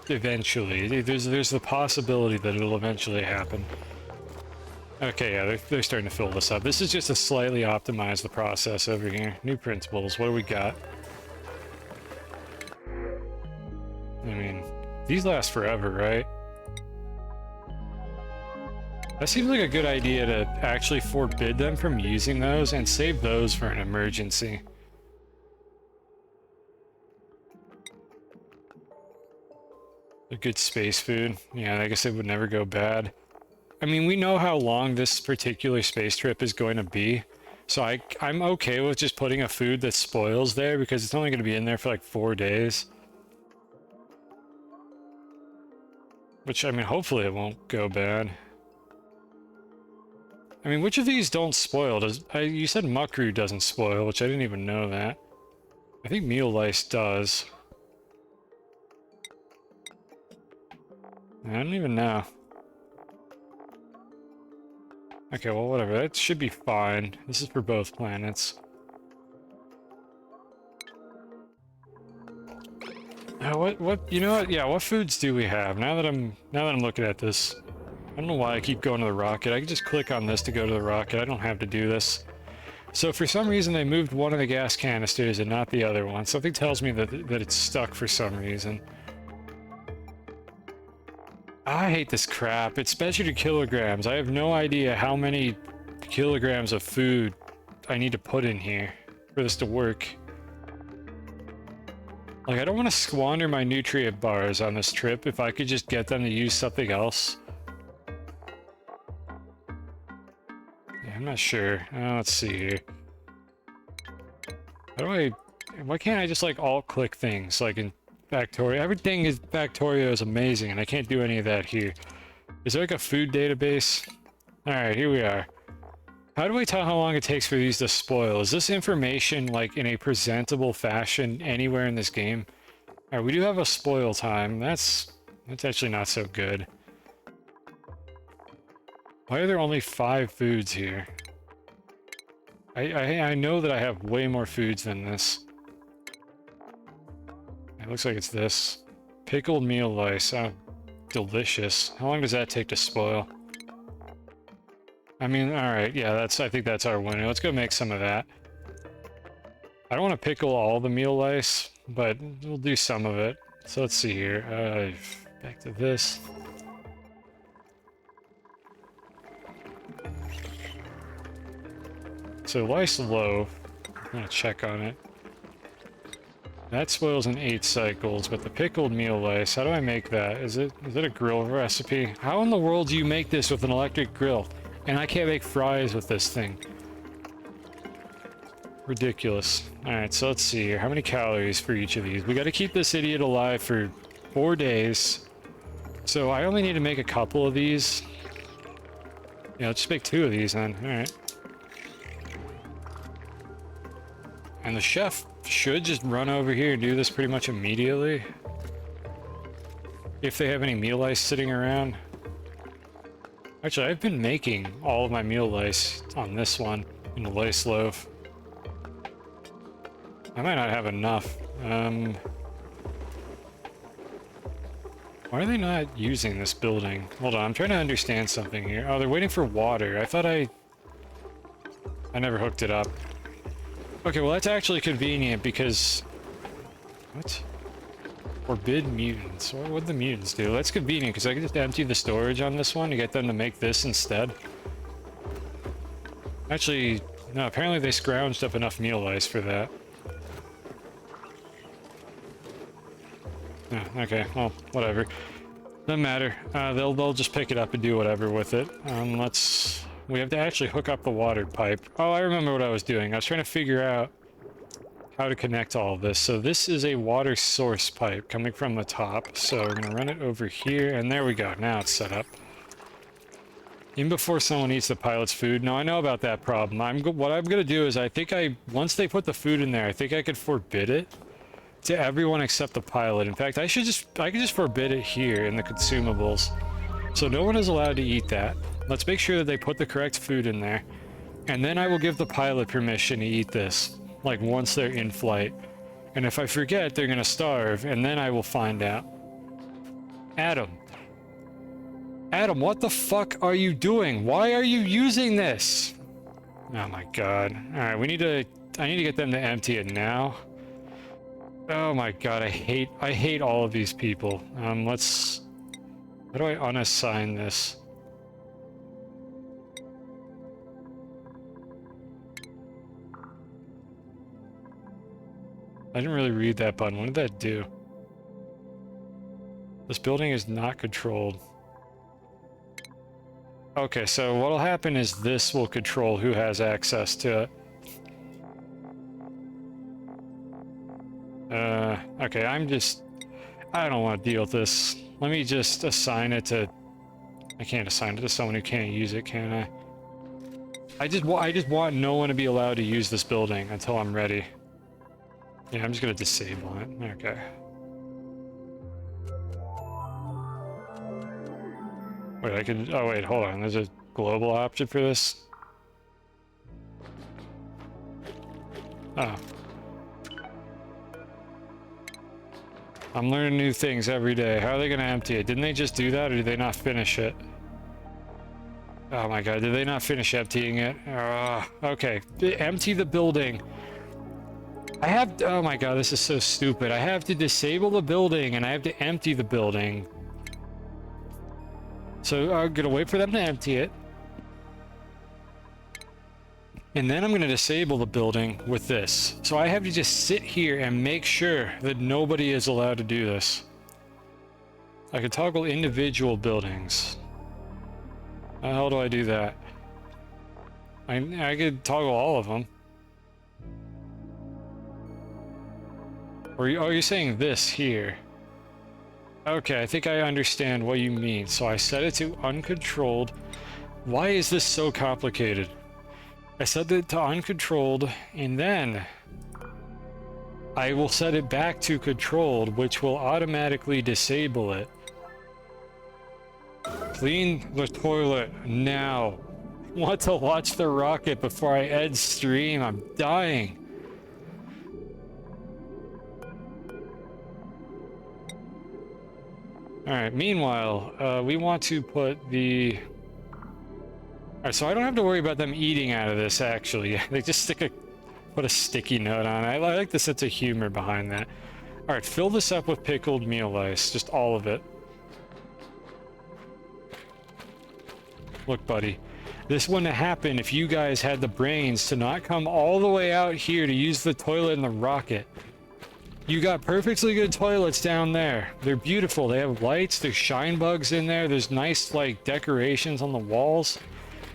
eventually. There's the possibility that it'll eventually happen. Okay, yeah, they're starting to fill this up. This is just to slightly optimize the process over here. New principles, what do we got? I mean, these last forever, right? That seems like a good idea to actually forbid them from using those and save those for an emergency. A good space food. Yeah, I guess it would never go bad. I mean, we know how long this particular space trip is going to be, so I'm okay with just putting a food that spoils there because it's only going to be in there for like 4 days. Which, I mean, hopefully it won't go bad. I mean, which of these don't spoil? You said muckroot doesn't spoil, which I didn't even know that. I think meal lice does. I don't even know. Okay, well, whatever. That should be fine. This is for both planets. You know what? Yeah, what foods do we have? Now that I'm looking at this, I don't know why I keep going to the rocket. I can just click on this to go to the rocket. I don't have to do this. So for some reason, they moved one of the gas canisters and not the other one. Something tells me that it's stuck for some reason. I hate this crap. It's measured in kilograms. I have no idea how many kilograms of food I need to put in here for this to work. Like, I don't want to squander my nutrient bars on this trip if I could just get them to use something else. Yeah, I'm not sure. Let's see here. How do I... Why can't I just, like, alt-click things, like in Factorio? Everything is... Factorio is amazing, and I can't do any of that here. Is there, like, a food database? Alright, here we are. How do I tell how long it takes for these to spoil? Is this information, like, in a presentable fashion anywhere in this game? Alright, we do have a spoil time. That's actually not so good. Why are there only 5 foods here? I know that I have way more foods than this. It looks like it's this. Pickled meal lice. Oh, delicious. How long does that take to spoil? I mean, alright, yeah, I think that's our winner. Let's go make some of that. I don't want to pickle all the meal lice, but we'll do some of it. So let's see here. Back to this. So lice loaf. I'm gonna check on it. That spoils in 8 cycles, but the pickled meal lice, how do I make that? Is it a grill recipe? How in the world do you make this with an electric grill? And I can't make fries with this thing. Ridiculous. Alright, so let's see here. How many calories for each of these? We gotta keep this idiot alive for 4 days. So I only need to make a couple of these. Yeah, let's just make 2 of these then. Alright. And the chef should just run over here and do this pretty much immediately. If they have any meal lice sitting around. Actually, I've been making all of my meal lice on this one in the lice loaf. I might not have enough. Why are they not using this building? Hold on, I'm trying to understand something here. Oh, they're waiting for water. I thought I never hooked it up. Okay, well that's actually convenient because... What? Forbid mutants. What would the mutants do? That's convenient because I can just empty the storage on this one to get them to make this instead. Actually, no, apparently they scrounged up enough meal lice for that. Oh, okay, well, whatever. Doesn't matter. They'll just pick it up and do whatever with it. We have to actually hook up the water pipe. Oh, I remember what I was doing. I was trying to figure out how to connect all of this. So this is a water source pipe coming from the top. So we're gonna run it over here, and there we go. Now it's set up. Even before someone eats the pilot's food. No, I know about that problem. What I'm gonna do is once they put the food in there, I think I could forbid it to everyone except the pilot. In fact, I could just forbid it here in the consumables. So no one is allowed to eat that. Let's make sure that they put the correct food in there. And then I will give the pilot permission to eat this, like once they're in flight. And if I forget, they're gonna starve, and then I will find out. Adam. Adam, what the fuck are you doing? Why are you using this? Oh my god. Alright, I need to get them to empty it now. Oh my god, I hate all of these people. How do I unassign this? I didn't really read that button. What did that do? This building is not controlled. Okay, so what'll happen is this will control who has access to it. Okay, I don't want to deal with this. Let me just assign it to... I can't assign it to someone who can't use it, can I? I just want no one to be allowed to use this building until I'm ready. Yeah, I'm just gonna disable it. Okay. Wait, oh wait, hold on. There's a global option for this? Oh. I'm learning new things every day. How are they gonna empty it? Didn't they just do that, or did they not finish it? Oh my god, did they not finish emptying it? Okay, empty the building. Oh my god, this is so stupid. I have to disable the building, and I have to empty the building. So I'm gonna wait for them to empty it. And then I'm gonna disable the building with this. So I have to just sit here and make sure that nobody is allowed to do this. I can toggle individual buildings. How do I do that? I could toggle all of them. Or are you saying this here? Okay, I think I understand what you mean. So I set it to uncontrolled. Why is this so complicated? I set it to uncontrolled, and then I will set it back to controlled, which will automatically disable it. Clean the toilet now. Want to watch the rocket before I end stream? I'm dying. Alright, meanwhile, we want to put the... Alright, so I don't have to worry about them eating out of this, actually. They just put a sticky note on it. I like the sense of humor behind that. Alright, fill this up with pickled meal ice. Just all of it. Look, buddy. This wouldn't have happened if you guys had the brains to not come all the way out here to use the toilet in the rocket. You got perfectly good toilets down there. They're beautiful. They have lights, there's shine bugs in there, there's nice, like, decorations on the walls.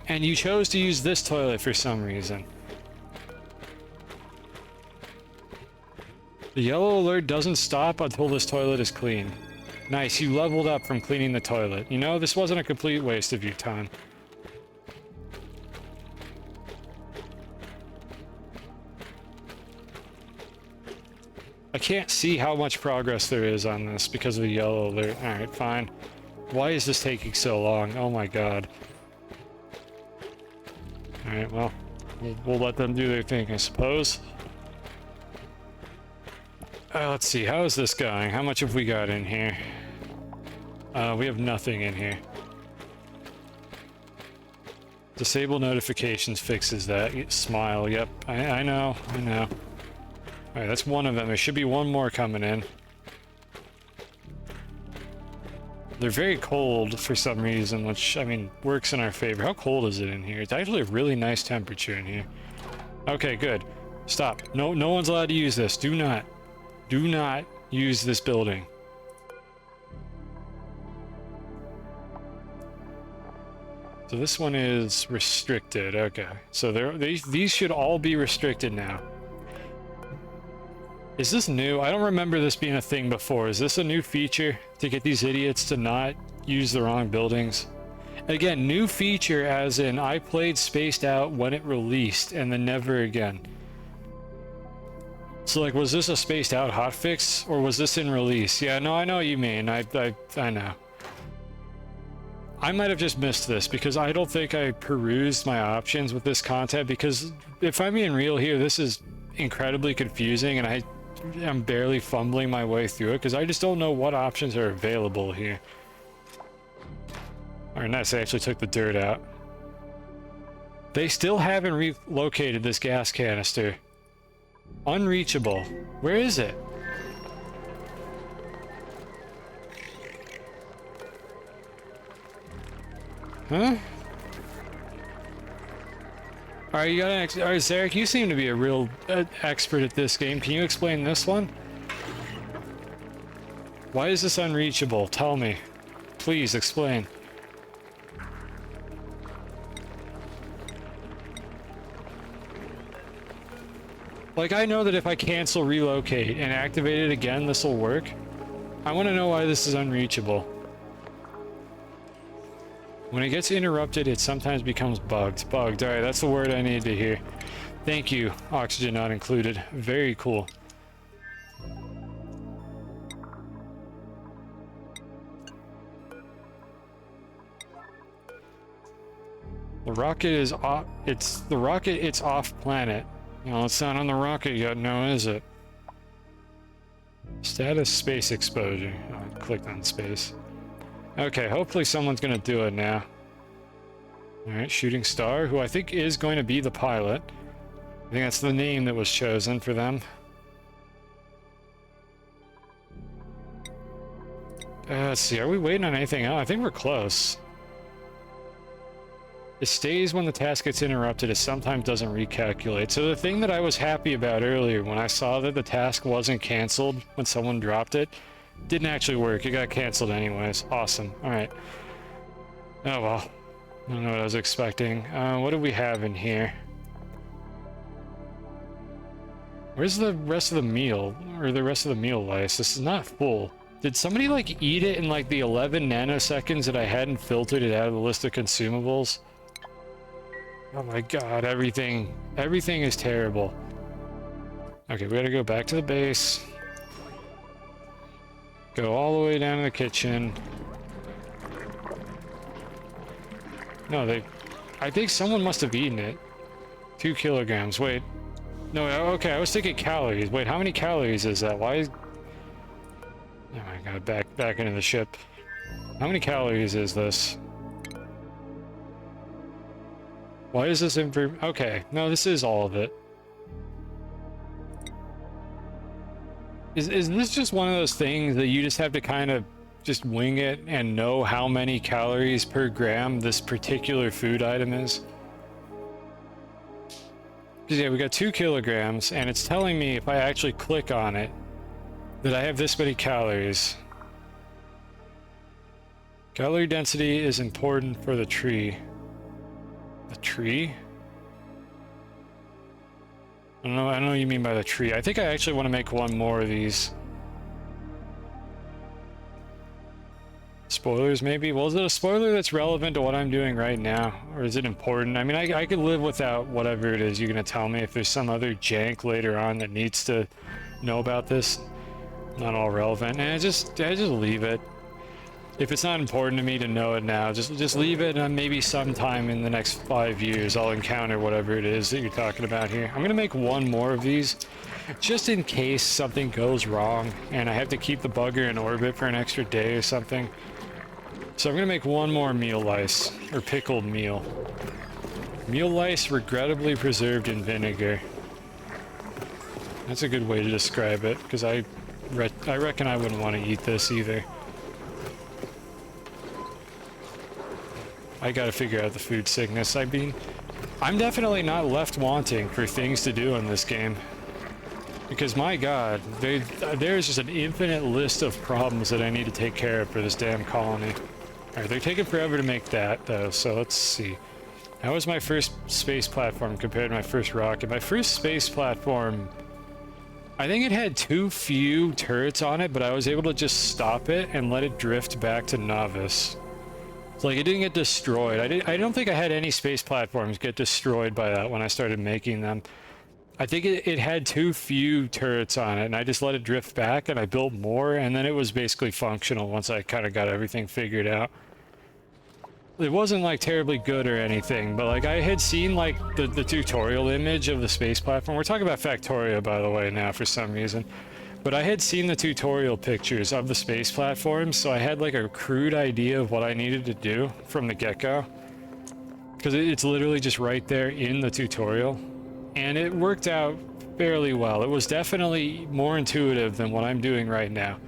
And you chose to use this toilet for some reason. The yellow alert doesn't stop until this toilet is clean. Nice, you leveled up from cleaning the toilet. You know, this wasn't a complete waste of your time. I can't see how much progress there is on this because of the yellow alert. Alright, fine. Why is this taking so long? Oh my god. Alright, well, we'll let them do their thing, I suppose. Let's see, how is this going? How much have we got in here? We have nothing in here. Disable notifications fixes that. Smile, yep. I know. Alright, that's one of them. There should be one more coming in. They're very cold for some reason, which, I mean, works in our favor. How cold is it in here? It's actually a really nice temperature in here. Okay, good. Stop. No one's allowed to use this. Do not use this building. So this one is restricted. Okay. So these should all be restricted now. Is this new? I don't remember this being a thing before. Is this a new feature to get these idiots to not use the wrong buildings? Again, new feature as in I played Spaced Out when it released and then never again. So like, was this a Spaced Out hotfix or was this in release? Yeah, no, I know what you mean. I know. I might have just missed this because I don't think I perused my options with this content, because if I'm being real here, this is incredibly confusing and I'm barely fumbling my way through it because I just don't know what options are available here. Alright, nice, I actually took the dirt out. They still haven't relocated this gas canister. Unreachable. Where is it? Huh? Alright, you got an Alright, Zarek, you seem to be a real expert at this game. Can you explain this one? Why is this unreachable? Tell me. Please, explain. Like, I know that if I cancel relocate and activate it again, this will work. I want to know why this is unreachable. When it gets interrupted, it sometimes becomes bugged. Bugged, alright, that's the word I need to hear. Thank you, oxygen not included. Very cool. The rocket is off, it's off planet. Well, it's not on the rocket yet, no, is it? Status space exposure. Oh, I clicked on space. Okay, hopefully someone's gonna do it now. Alright, Shooting Star, who I think is going to be the pilot. I think that's the name that was chosen for them. Let's see, are we waiting on anything else? I think we're close. It stays when the task gets interrupted. It sometimes doesn't recalculate. So the thing that I was happy about earlier when I saw that the task wasn't canceled when someone dropped it, didn't actually work. It got canceled anyways. Awesome. Alright. Oh well. I don't know what I was expecting. What do we have in here? Where's the rest of the meal? Or the rest of the meal lice? This is not full. Did somebody like eat it in like the 11 nanoseconds that I hadn't filtered it out of the list of consumables? Oh my god, everything is terrible. Okay, we gotta go back to the base. Go all the way down to the kitchen. No, I think someone must have eaten it. 2 kilograms, wait. No, okay, I was thinking calories. Wait, how many calories is that? Why is... Oh my god, back into the ship. How many calories is this? Why is this okay, no, this is all of it. Is this just one of those things that you just have to kind of just wing it and know how many calories per gram this particular food item is? Because yeah, we got 2 kilograms, and it's telling me if I actually click on it that I have this many calories. Calorie density is important for the tree. The tree? I don't know what you mean by the tree. I think I actually want to make one more of these. Spoilers, maybe? Well, is it a spoiler that's relevant to what I'm doing right now? Or is it important? I mean, I could live without whatever it is you're going to tell me. If there's some other jank later on that needs to know about this, not all relevant. And I just leave it. If it's not important to me to know it now, just leave it, and maybe sometime in the next 5 years I'll encounter whatever it is that you're talking about here. I'm gonna make one more of these, just in case something goes wrong and I have to keep the bugger in orbit for an extra day or something. So I'm gonna make one more meal lice, or pickled meal. Meal lice regrettably preserved in vinegar. That's a good way to describe it, because I reckon I wouldn't want to eat this either. I gotta figure out the food sickness. I mean, I'm definitely not left wanting for things to do in this game. Because my god, there's just an infinite list of problems that I need to take care of for this damn colony. Alright, they're taking forever to make that, though, so let's see. How was my first space platform compared to my first rocket? My first space platform, I think it had too few turrets on it, but I was able to just stop it and let it drift back to Novice. Like, it didn't get destroyed. I don't think I had any space platforms get destroyed by that when I started making them. I think it had too few turrets on it, and I just let it drift back, and I built more, and then it was basically functional once I kind of got everything figured out. It wasn't, like, terribly good or anything, but, like, I had seen, like, the tutorial image of the space platform. We're talking about Factorio, by the way, now, for some reason. But I had seen the tutorial pictures of the space platforms, so I had like a crude idea of what I needed to do from the get-go. Because it's literally just right there in the tutorial. And it worked out fairly well. It was definitely more intuitive than what I'm doing right now.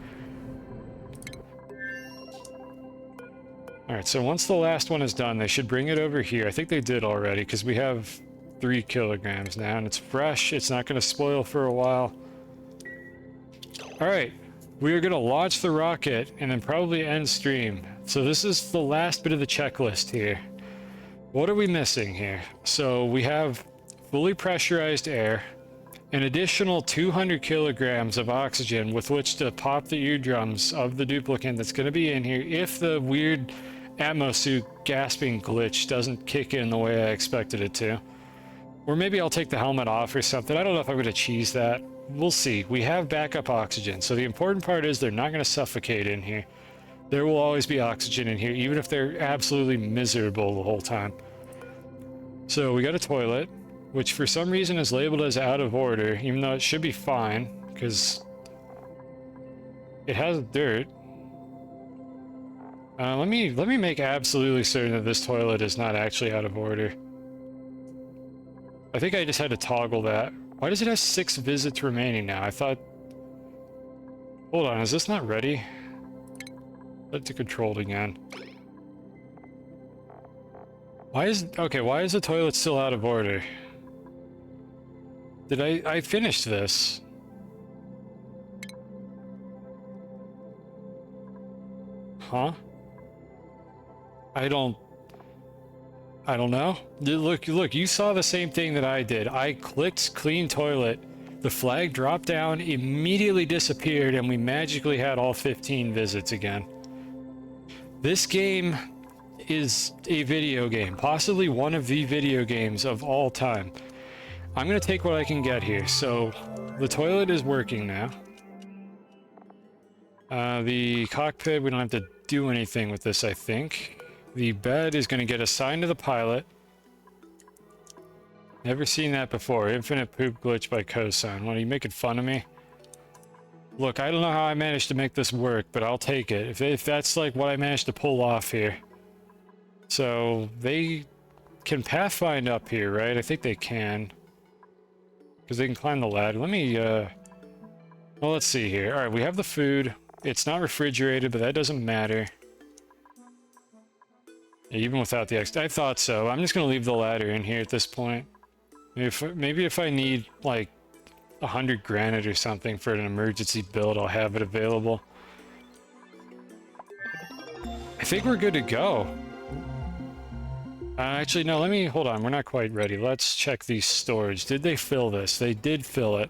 Alright, so once the last one is done, they should bring it over here. I think they did already, because we have 3 kilograms now, and it's fresh. It's not going to spoil for a while. Alright, we are going to launch the rocket and then probably end stream. So this is the last bit of the checklist here. What are we missing here? So we have fully pressurized air, an additional 200 kilograms of oxygen with which to pop the eardrums of the duplicant that's going to be in here if the weird atmosuit gasping glitch doesn't kick in the way I expected it to. Or maybe I'll take the helmet off or something. I don't know if I'm going to cheese that. We'll see. We have backup oxygen, so the important part is they're not going to suffocate in here. There will always be oxygen in here, even if they're absolutely miserable the whole time. So we got a toilet, which for some reason is labeled as out of order, even though it should be fine, because it has dirt. Let me make absolutely certain that this toilet is not actually out of order. I think I just had to toggle that. Why does it have 6 visits remaining now? I thought... Hold on, is this not ready? Let it controlled again. Why is... Okay, why is the toilet still out of order? Did I finished this? Huh? I don't know. Look, you saw the same thing that I did. I clicked clean toilet The flag dropped down, immediately disappeared, and we magically had all 15 visits again. This game is a video game, possibly one of the video games of all time. I'm gonna take what I can get here. So the toilet is working now. The cockpit, we don't have to do anything with this, I think. The bed is gonna get assigned to the pilot. Never seen that before. Infinite poop glitch by Cosine. What, are you making fun of me? Look, I don't know how I managed to make this work, but I'll take it. If that's like what I managed to pull off here. So, they can pathfind up here, right? I think they can. Because they can climb the ladder. Let me, well, let's see here. Alright, we have the food. It's not refrigerated, but that doesn't matter. Even without the extra. I thought so. I'm just going to leave the ladder in here at this point. Maybe if I need, like, 100 granite or something for an emergency build, I'll have it available. I think we're good to go. Actually, no, hold on, we're not quite ready. Let's check the storage. Did they fill this? They did fill it.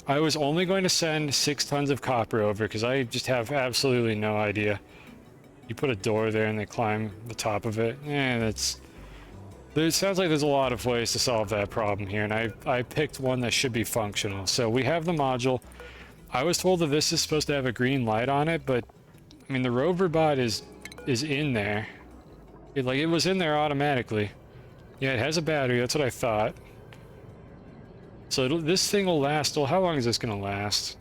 I was only going to send 6 tons of copper over because I just have absolutely no idea. You put a door there and they climb the top of it. It sounds like there's a lot of ways to solve that problem here, and I picked one that should be functional. So we have the module. I was told that this is supposed to have a green light on it, but I mean the rover bot is in there. It was in there automatically. Yeah, it has a battery. That's what I thought. So this thing will last. Well, how long is this gonna last?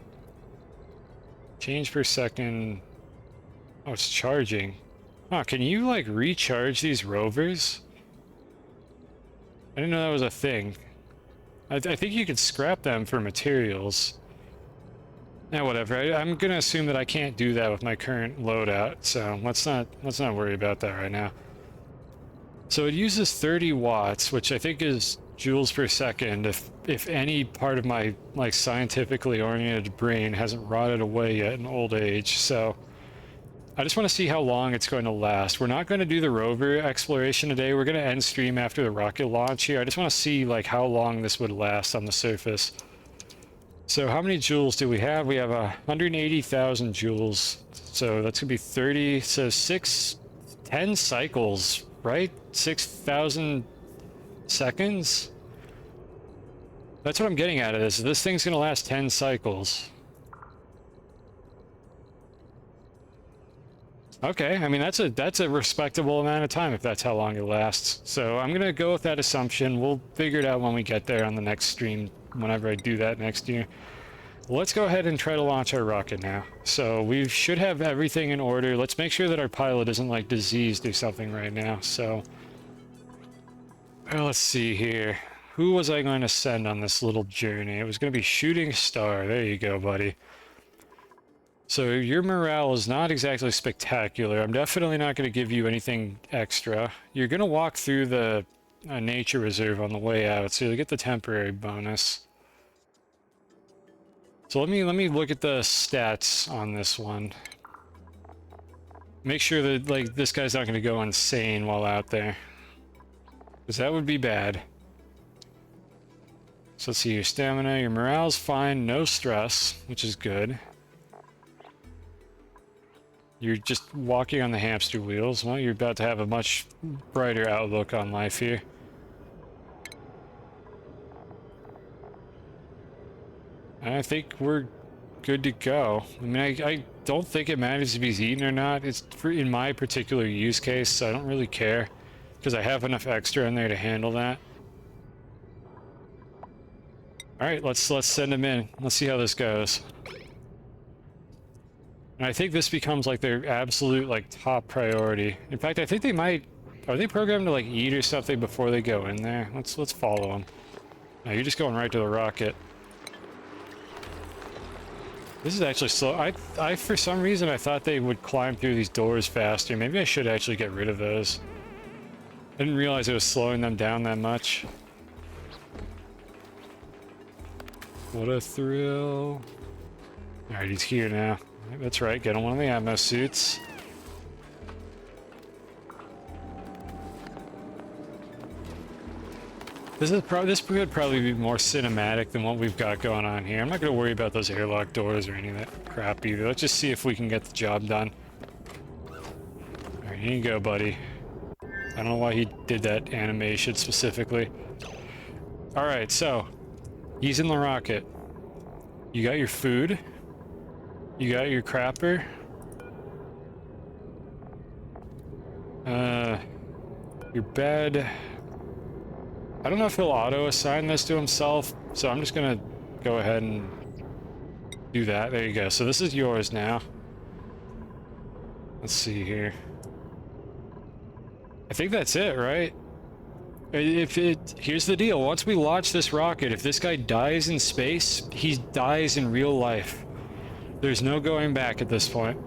Change per second. Oh, it's charging. Oh, can you like recharge these rovers? I didn't know that was a thing. I think you could scrap them for materials. Yeah, whatever. I'm gonna assume that I can't do that with my current loadout, so let's not worry about that right now. So it uses 30 watts, which I think is joules per second. If any part of my like scientifically oriented brain hasn't rotted away yet in old age, so. I just want to see how long it's going to last. We're not going to do the rover exploration today. We're going to end stream after the rocket launch here. I just want to see like how long this would last on the surface. So how many joules do we have? We have 180,000 joules. So that's going to be 30, so 10 cycles, right? 6,000 seconds? That's what I'm getting out of this. This thing's going to last 10 cycles. Okay, I mean that's a respectable amount of time if that's how long it lasts. So I'm gonna go with that assumption. We'll figure it out when we get there on the next stream, whenever I do that next year. Let's go ahead and try to launch our rocket now. So we should have everything in order. Let's make sure that our pilot isn't like diseased or something right now. So let's see here. Who was I going to send on this little journey? It was going to be Shooting Star. There you go, buddy. So your morale is not exactly spectacular. I'm definitely not going to give you anything extra. You're going to walk through the nature reserve on the way out, so you'll get the temporary bonus. So let me look at the stats on this one. Make sure that like this guy's not going to go insane while out there, because that would be bad. So let's see, your stamina, your morale's fine, no stress, which is good. You're just walking on the hamster wheels. Well, you're about to have a much brighter outlook on life here. I think we're good to go. I mean, I don't think it matters if he's eaten or not. It's in my particular use case, so I don't really care, because I have enough extra in there to handle that. All right, let's send him in. Let's see how this goes. And I think this becomes like their absolute like top priority. In fact, I think they might. Are they programmed to like eat or something before they go in there? Let's follow them. No, you're just going right to the rocket. This is actually slow. I for some reason I thought they would climb through these doors faster. Maybe I should actually get rid of those. I didn't realize it was slowing them down that much. What a thrill. Alright, he's here now. That's right, get on one of the ammo suits. This could probably be more cinematic than what we've got going on here. I'm not gonna worry about those airlock doors or any of that crap either. Let's just see if we can get the job done. Alright, here you go, buddy. I don't know why he did that animation specifically. Alright, so he's in the rocket. You got your food. You got your crapper. Your bed. I don't know if he'll auto-assign this to himself, so I'm just gonna go ahead and do that. There you go. So this is yours now. Let's see here. I think that's it, right? Here's the deal. Once we launch this rocket, if this guy dies in space, he dies in real life. There's no going back at this point.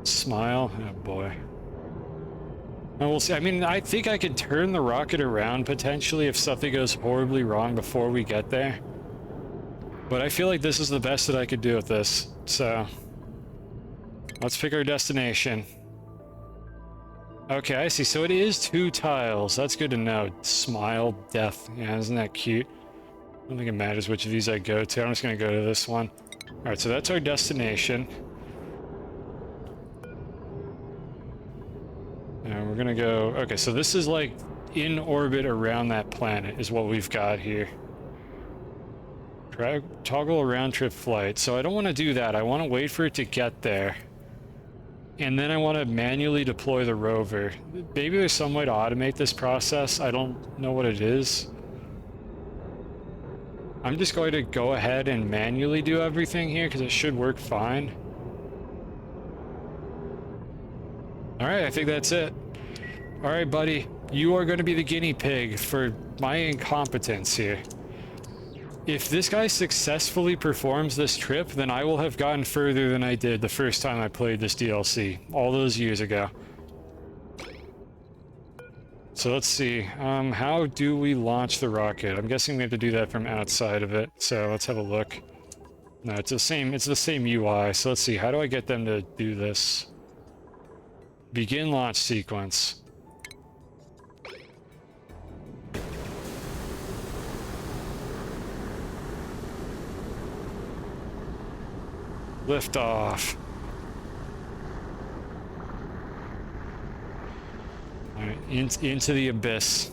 Smile. Oh boy. And we'll see. I mean, I think I could turn the rocket around potentially if something goes horribly wrong before we get there. But I feel like this is the best that I could do with this. So let's pick our destination. Okay, I see. So it is 2 tiles. That's good to know. Smile, death. Yeah, isn't that cute? I don't think it matters which of these I go to. I'm just going to go to this one. Alright, so that's our destination. And we're gonna go... Okay, so this is like in orbit around that planet is what we've got here. Toggle a round-trip flight. So I don't want to do that. I want to wait for it to get there. And then I want to manually deploy the rover. Maybe there's some way to automate this process. I don't know what it is. I'm just going to go ahead and manually do everything here because it should work fine. Alright, I think that's it. Alright, buddy. You are going to be the guinea pig for my incompetence here. If this guy successfully performs this trip, then I will have gotten further than I did the first time I played this DLC, all those years ago. So let's see. How do we launch the rocket? I'm guessing we have to do that from outside of it, so let's have a look. No, it's the same UI, so let's see. How do I get them to do this? Begin launch sequence. Lift off. Alright, into the abyss.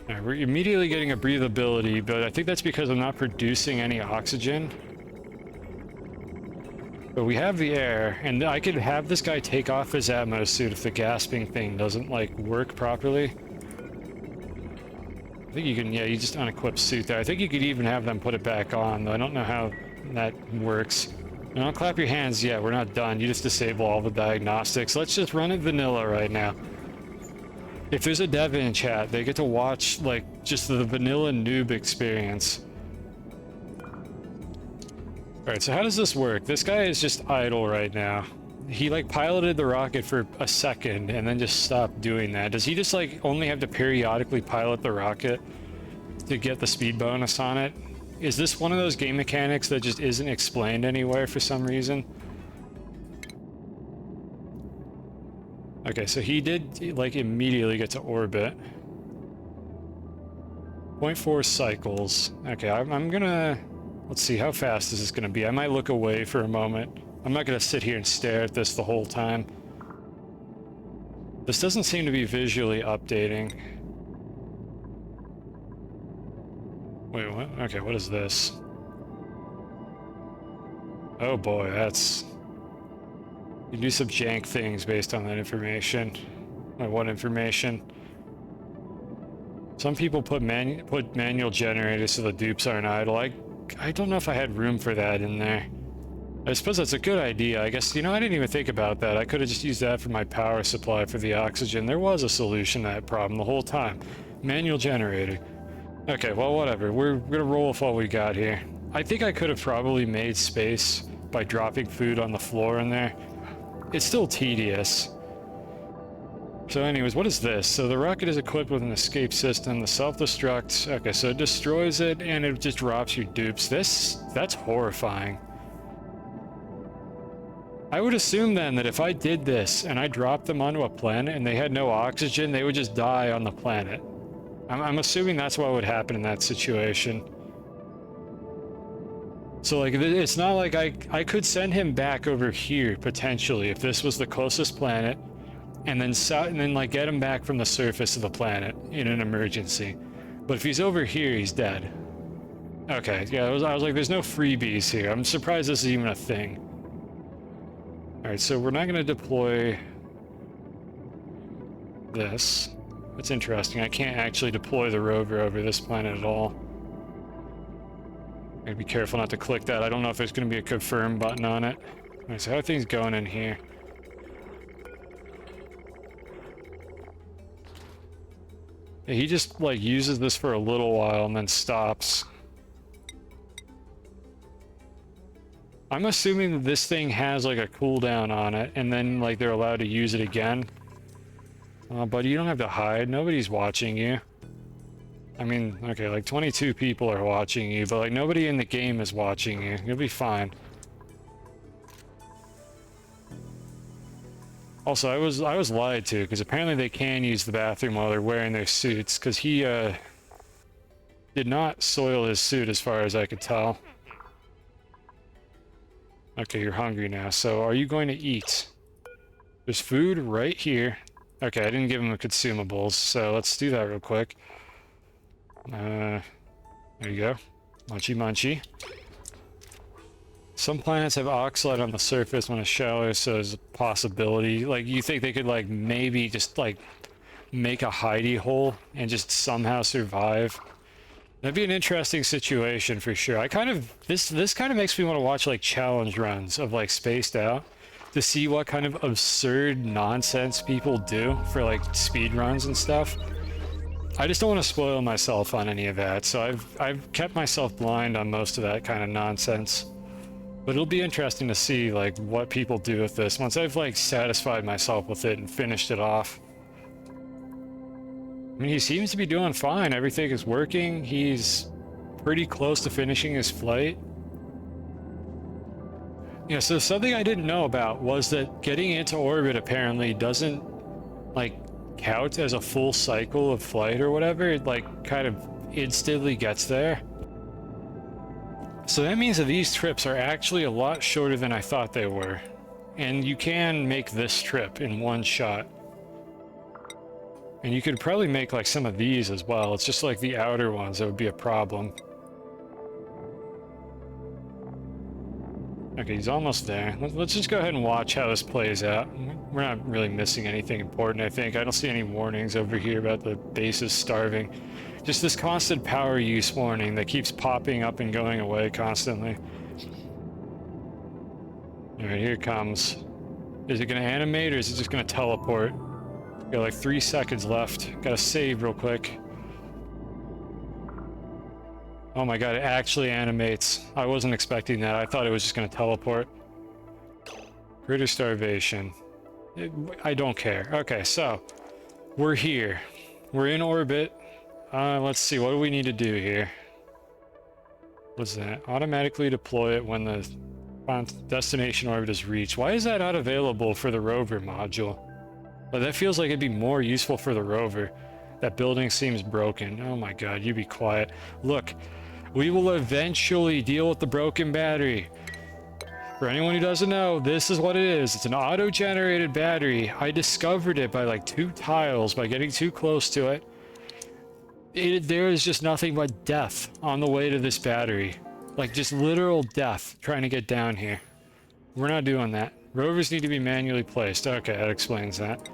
Alright, we're immediately getting a breathability, but I think that's because I'm not producing any oxygen. But we have the air, and I could have this guy take off his Atmos suit if the gasping thing doesn't, like, work properly. I think you can, yeah, you just unequip suit there. I think you could even have them put it back on, though I don't know how that works. And don't clap your hands yet, we're not done. You just disable all the diagnostics. Let's just run it vanilla right now. If there's a dev in chat, they get to watch, like, just the vanilla noob experience. Alright, so how does this work? This guy is just idle right now. He, like, piloted the rocket for a second and then just stopped doing that. Does he just, like, only have to periodically pilot the rocket to get the speed bonus on it? Is this one of those game mechanics that just isn't explained anywhere for some reason? Okay, so he did, like, immediately get to orbit. 0.4 cycles. Okay, I'm gonna... Let's see, how fast is this gonna be? I might look away for a moment. I'm not gonna sit here and stare at this the whole time. This doesn't seem to be visually updating. Wait, what? Okay, what is this? Oh boy, that's... You can do some jank things based on that information. What information? Some people put manual generators so the dupes aren't idle. I don't know if I had room for that in there. I suppose that's a good idea. I guess, you know, I didn't even think about that. I could have just used that for my power supply for the oxygen. There was a solution to that problem the whole time. Manual generator. Okay, well, whatever. We're gonna roll with what we got here. I think I could have probably made space by dropping food on the floor in there. It's still tedious. So anyways, what is this? So the rocket is equipped with an escape system, the self-destruct. Okay, so it destroys it and it just drops you dupes. That's horrifying. I would assume then that if I did this and I dropped them onto a planet and they had no oxygen, they would just die on the planet. I'm assuming that's what would happen in that situation. So like, it's not like I could send him back over here potentially if this was the closest planet, and then like get him back from the surface of the planet in an emergency. But if he's over here, he's dead. Okay, yeah, I was like, there's no freebies here. I'm surprised this is even a thing. Alright, so we're not going to deploy this. That's interesting. I can't actually deploy the rover over this planet at all. I gotta be careful not to click that. I don't know if there's going to be a confirm button on it. Alright, so how are things going in here? Yeah, he just, like, uses this for a little while and then stops. I'm assuming that this thing has, like, a cooldown on it, and then, like, they're allowed to use it again. Buddy, you don't have to hide. Nobody's watching you. I mean, okay, like, 22 people are watching you, but, like, nobody in the game is watching you. You'll be fine. Also, I was lied to, because apparently they can use the bathroom while they're wearing their suits, because he, did not soil his suit as far as I could tell. Okay, you're hungry now, so are you going to eat? There's food right here. Okay, I didn't give him the consumables, so let's do that real quick. There you go. Munchy munchy. Some planets have oxalate on the surface when it's shallow, so there's a possibility. Like, you think they could, like, maybe just, like, make a hidey hole and just somehow survive? That'd be an interesting situation for sure. I kind of, this kind of makes me want to watch, like, challenge runs of, like, Spaced Out to see what kind of absurd nonsense people do for, like, speed runs and stuff. I just don't want to spoil myself on any of that, so I've kept myself blind on most of that kind of nonsense. But it'll be interesting to see, like, what people do with this once I've, like, satisfied myself with it and finished it off. I mean, he seems to be doing fine. Everything is working. He's pretty close to finishing his flight. Yeah, so something I didn't know about was that getting into orbit apparently doesn't, like, count as a full cycle of flight or whatever. It, like, kind of instantly gets there. So that means that these trips are actually a lot shorter than I thought they were. And you can make this trip in one shot. And you could probably make, like, some of these as well. It's just, like, the outer ones that would be a problem. Okay, he's almost there. Let's just go ahead and watch how this plays out. We're not really missing anything important, I think. I don't see any warnings over here about the bases starving. Just this constant power use warning that keeps popping up and going away constantly. Alright, here it comes. Is it going to animate or is it just going to teleport? Got like 3 seconds left. Gotta save real quick. Oh my god, it actually animates. I wasn't expecting that. I thought it was just going to teleport. Critter starvation. I don't care. Okay, so we're here. We're in orbit. Let's see. What do we need to do here? What's that? Automatically deploy it when the destination orbit is reached. Why is that not available for the rover module? But that feels like it'd be more useful for the rover. That building seems broken. Oh my god, you be quiet. Look, we will eventually deal with the broken battery. For anyone who doesn't know, this is what it is. It's an auto-generated battery. I discovered it by like 2 tiles, by getting too close to it. There is just nothing but death on the way to this battery. Like, just literal death trying to get down here. We're not doing that. Rovers need to be manually placed. Okay, that explains that.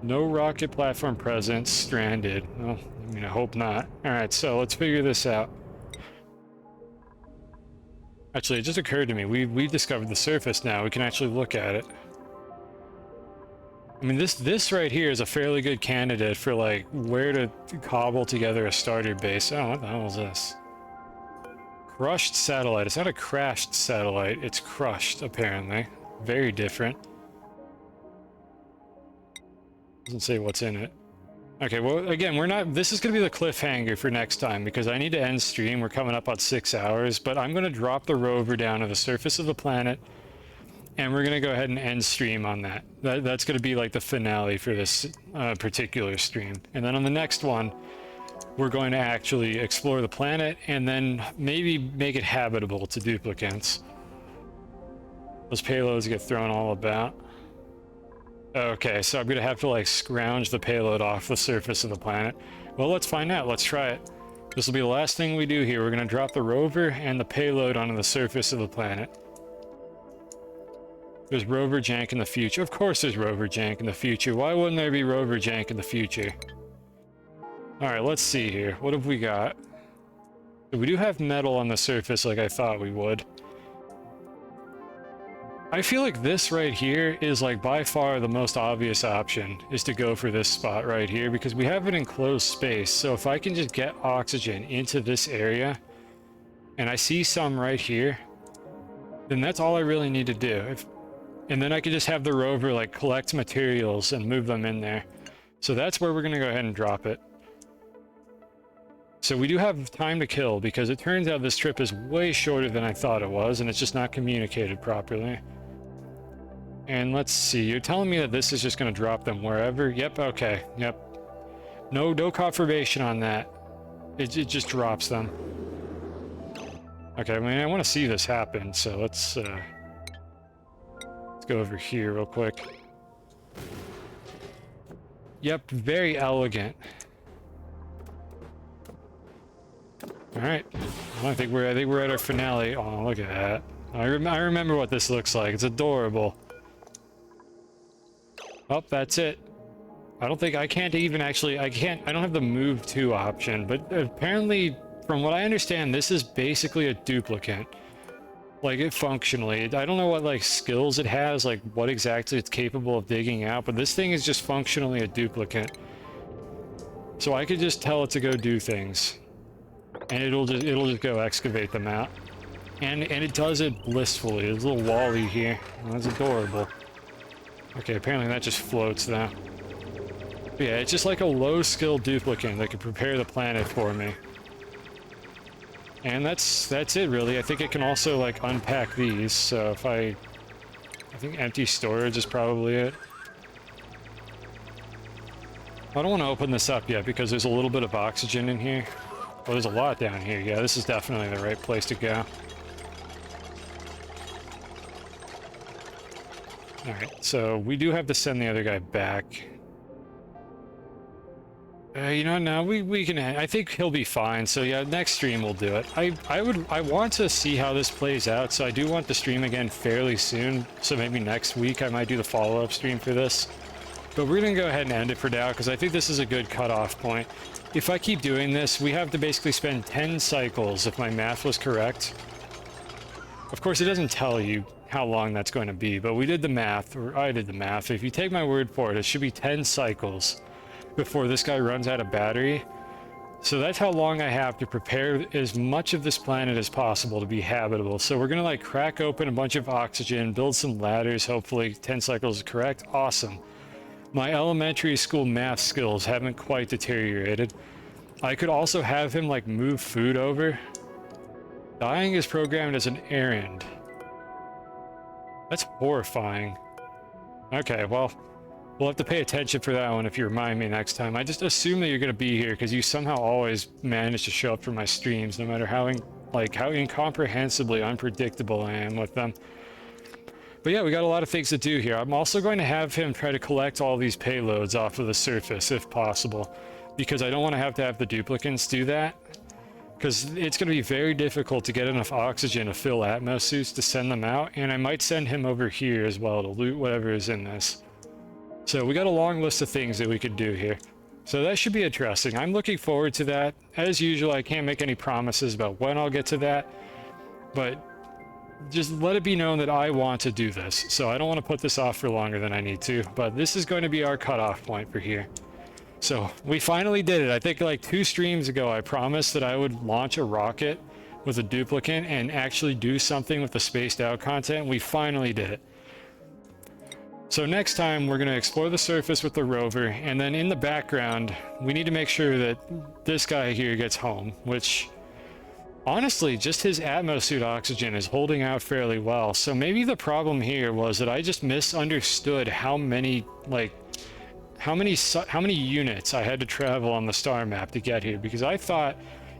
No rocket platform present. Stranded. Well, I mean, I hope not. Alright, so let's figure this out. Actually, it just occurred to me. We discovered the surface now. We can actually look at it. I mean, this right here is a fairly good candidate for, like, where to cobble together a starter base. Oh, what the hell is this? Crushed satellite. It's not a crashed satellite. It's crushed, apparently. Very different. Doesn't say what's in it. Okay, well, again, we're not... This is going to be the cliffhanger for next time, because I need to end stream. We're coming up on 6 hours, but I'm going to drop the rover down to the surface of the planet, and we're going to go ahead and end stream on that. That's going to be like the finale for this particular stream. And then on the next one, we're going to actually explore the planet, and then maybe make it habitable to duplicants. Those payloads get thrown all about. Okay, so I'm gonna have to like scrounge the payload off the surface of the planet. Well, let's find out. Let's try it. This will be the last thing we do here. We're gonna drop the rover and the payload onto the surface of the planet. There's rover jank in the future. Of course there's rover jank in the future. Why wouldn't there be rover jank in the future? Alright, let's see here. What have we got? We do have metal on the surface like I thought we would. I feel like this right here is like by far the most obvious option, is to go for this spot right here, because we have an enclosed space. So if I can just get oxygen into this area, and I see some right here, then that's all I really need to do. And then I can just have the rover like collect materials and move them in there. So that's where we're gonna go ahead and drop it. So we do have time to kill, because it turns out this trip is way shorter than I thought it was, and it's just not communicated properly. And let's see, you're telling me that this is just going to drop them wherever? Yep, okay, yep. No confirmation on that. It just drops them. Okay, I mean, I want to see this happen, so let's go over here real quick. Yep, very elegant. Alright, well, I think we're at our finale. Oh, look at that. I remember what this looks like. It's adorable. Oh, that's it. I don't think I can't even actually, I don't have the move to option, but apparently, from what I understand, this is basically a duplicate. Like, it functionally, I don't know what, like, skills it has, like, what exactly it's capable of digging out, but this thing is just functionally a duplicate. So I could just tell it to go do things, and it'll just go excavate them out. And it does it blissfully. There's a little Wally here. Oh, that's adorable. Okay, apparently that just floats now. But yeah, it's just like a low-skill duplicate that can prepare the planet for me. And that's it, really. I think it can also, like, unpack these, so if I think empty storage is probably it. I don't want to open this up yet, because there's a little bit of oxygen in here. Well, there's a lot down here. Yeah, this is definitely the right place to go. Alright, so we do have to send the other guy back. You know, no, we can... I think he'll be fine, so yeah, next stream we'll do it. I want to see how this plays out, so I do want to stream again fairly soon, so maybe next week I might do the follow-up stream for this. But we're gonna go ahead and end it for now, because I think this is a good cutoff point. If I keep doing this, we have to basically spend 10 cycles, if my math was correct. Of course, it doesn't tell you how long that's going to be, but we did the math, or I did the math. If you take my word for it, it should be 10 cycles before this guy runs out of battery. So that's how long I have to prepare as much of this planet as possible to be habitable. So we're gonna like crack open a bunch of oxygen, build some ladders, hopefully 10 cycles is correct. Awesome. My elementary school math skills haven't quite deteriorated. I could also have him like move food over. Dying is programmed as an errand. That's horrifying. Okay, well, we'll have to pay attention for that one if you remind me next time. I just assume that you're going to be here because you somehow always manage to show up for my streams, no matter how incomprehensibly unpredictable I am with them. But yeah, we got a lot of things to do here. I'm also going to have him try to collect all these payloads off of the surface if possible, because I don't want to have the duplicants do that. Because it's going to be very difficult to get enough oxygen to fill Atmos suits to send them out, and I might send him over here as well to loot whatever is in this. So we got a long list of things that we could do here. So that should be interesting. I'm looking forward to that. As usual, I can't make any promises about when I'll get to that, but just let it be known that I want to do this. So I don't want to put this off for longer than I need to, but this is going to be our cutoff point for here. So we finally did it. I think like 2 streams ago, I promised that I would launch a rocket with a duplicate and actually do something with the spaced out content. We finally did it. So next time we're going to explore the surface with the rover, and then in the background we need to make sure that this guy here gets home, which honestly just his atmosuit oxygen is holding out fairly well. So maybe the problem here was that I just misunderstood how many units I had to travel on the star map to get here, because I thought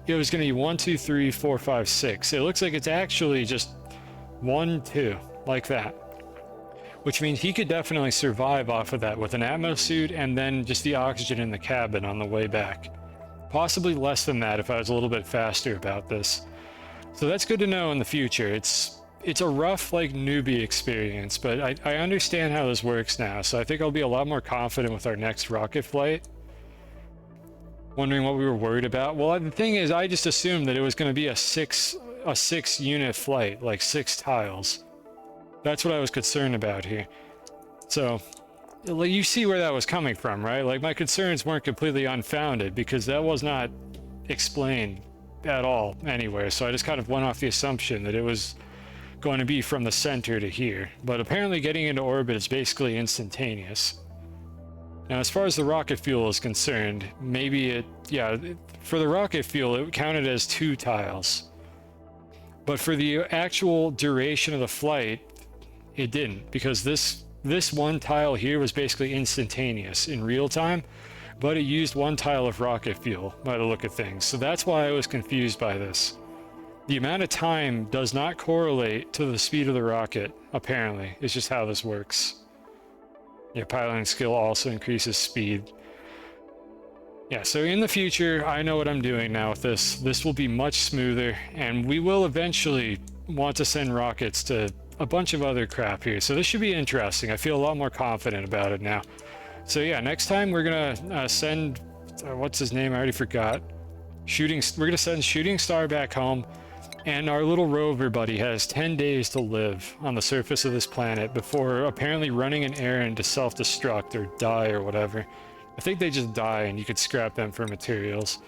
it was going to be 1 2 3 4 5 6. It looks like it's actually just 1 2 like that, which means he could definitely survive off of that with an atmosuit and then just the oxygen in the cabin on the way back. Possibly less than that if I was a little bit faster about this. So that's good to know in the future. It's a rough, like, newbie experience, but I understand how this works now, so I think I'll be a lot more confident with our next rocket flight. Wondering what we were worried about? Well, the thing is, I just assumed that it was going to be a six unit flight, like 6 tiles. That's what I was concerned about here. So, you see where that was coming from, right? Like, my concerns weren't completely unfounded, because that was not explained at all anywhere, so I just kind of went off the assumption that it was going to be from the center to here. But apparently getting into orbit is basically instantaneous. Now, as far as the rocket fuel is concerned, maybe for the rocket fuel, it counted as 2 tiles. But for the actual duration of the flight, it didn't, because this one tile here was basically instantaneous in real time, but it used 1 tile of rocket fuel by the look of things. So that's why I was confused by this. The amount of time does not correlate to the speed of the rocket, apparently. It's just how this works. Yeah, piloting skill also increases speed. Yeah, so in the future, I know what I'm doing now with this. This will be much smoother, and we will eventually want to send rockets to a bunch of other crap here. So this should be interesting. I feel a lot more confident about it now. So yeah, next time we're gonna send, what's his name? I already forgot. We're gonna send Shooting Star back home, and our little rover buddy has 10 days to live on the surface of this planet before apparently running an errand to self-destruct or die or whatever. I think they just die and you could scrap them for materials.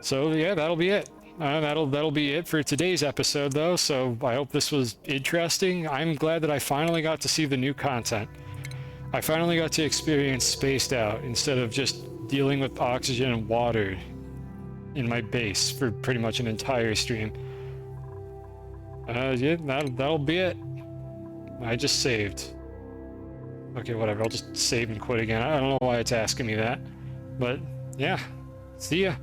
So yeah, that'll be it. That'll be it for today's episode though, so I hope this was interesting. I'm glad that I finally got to see the new content. I finally got to experience Spaced Out instead of just dealing with oxygen and water in my base for pretty much an entire stream. Yeah, that'll be it. I just saved. Okay, whatever, I'll just save and quit again. I don't know why it's asking me that. But, yeah. See ya.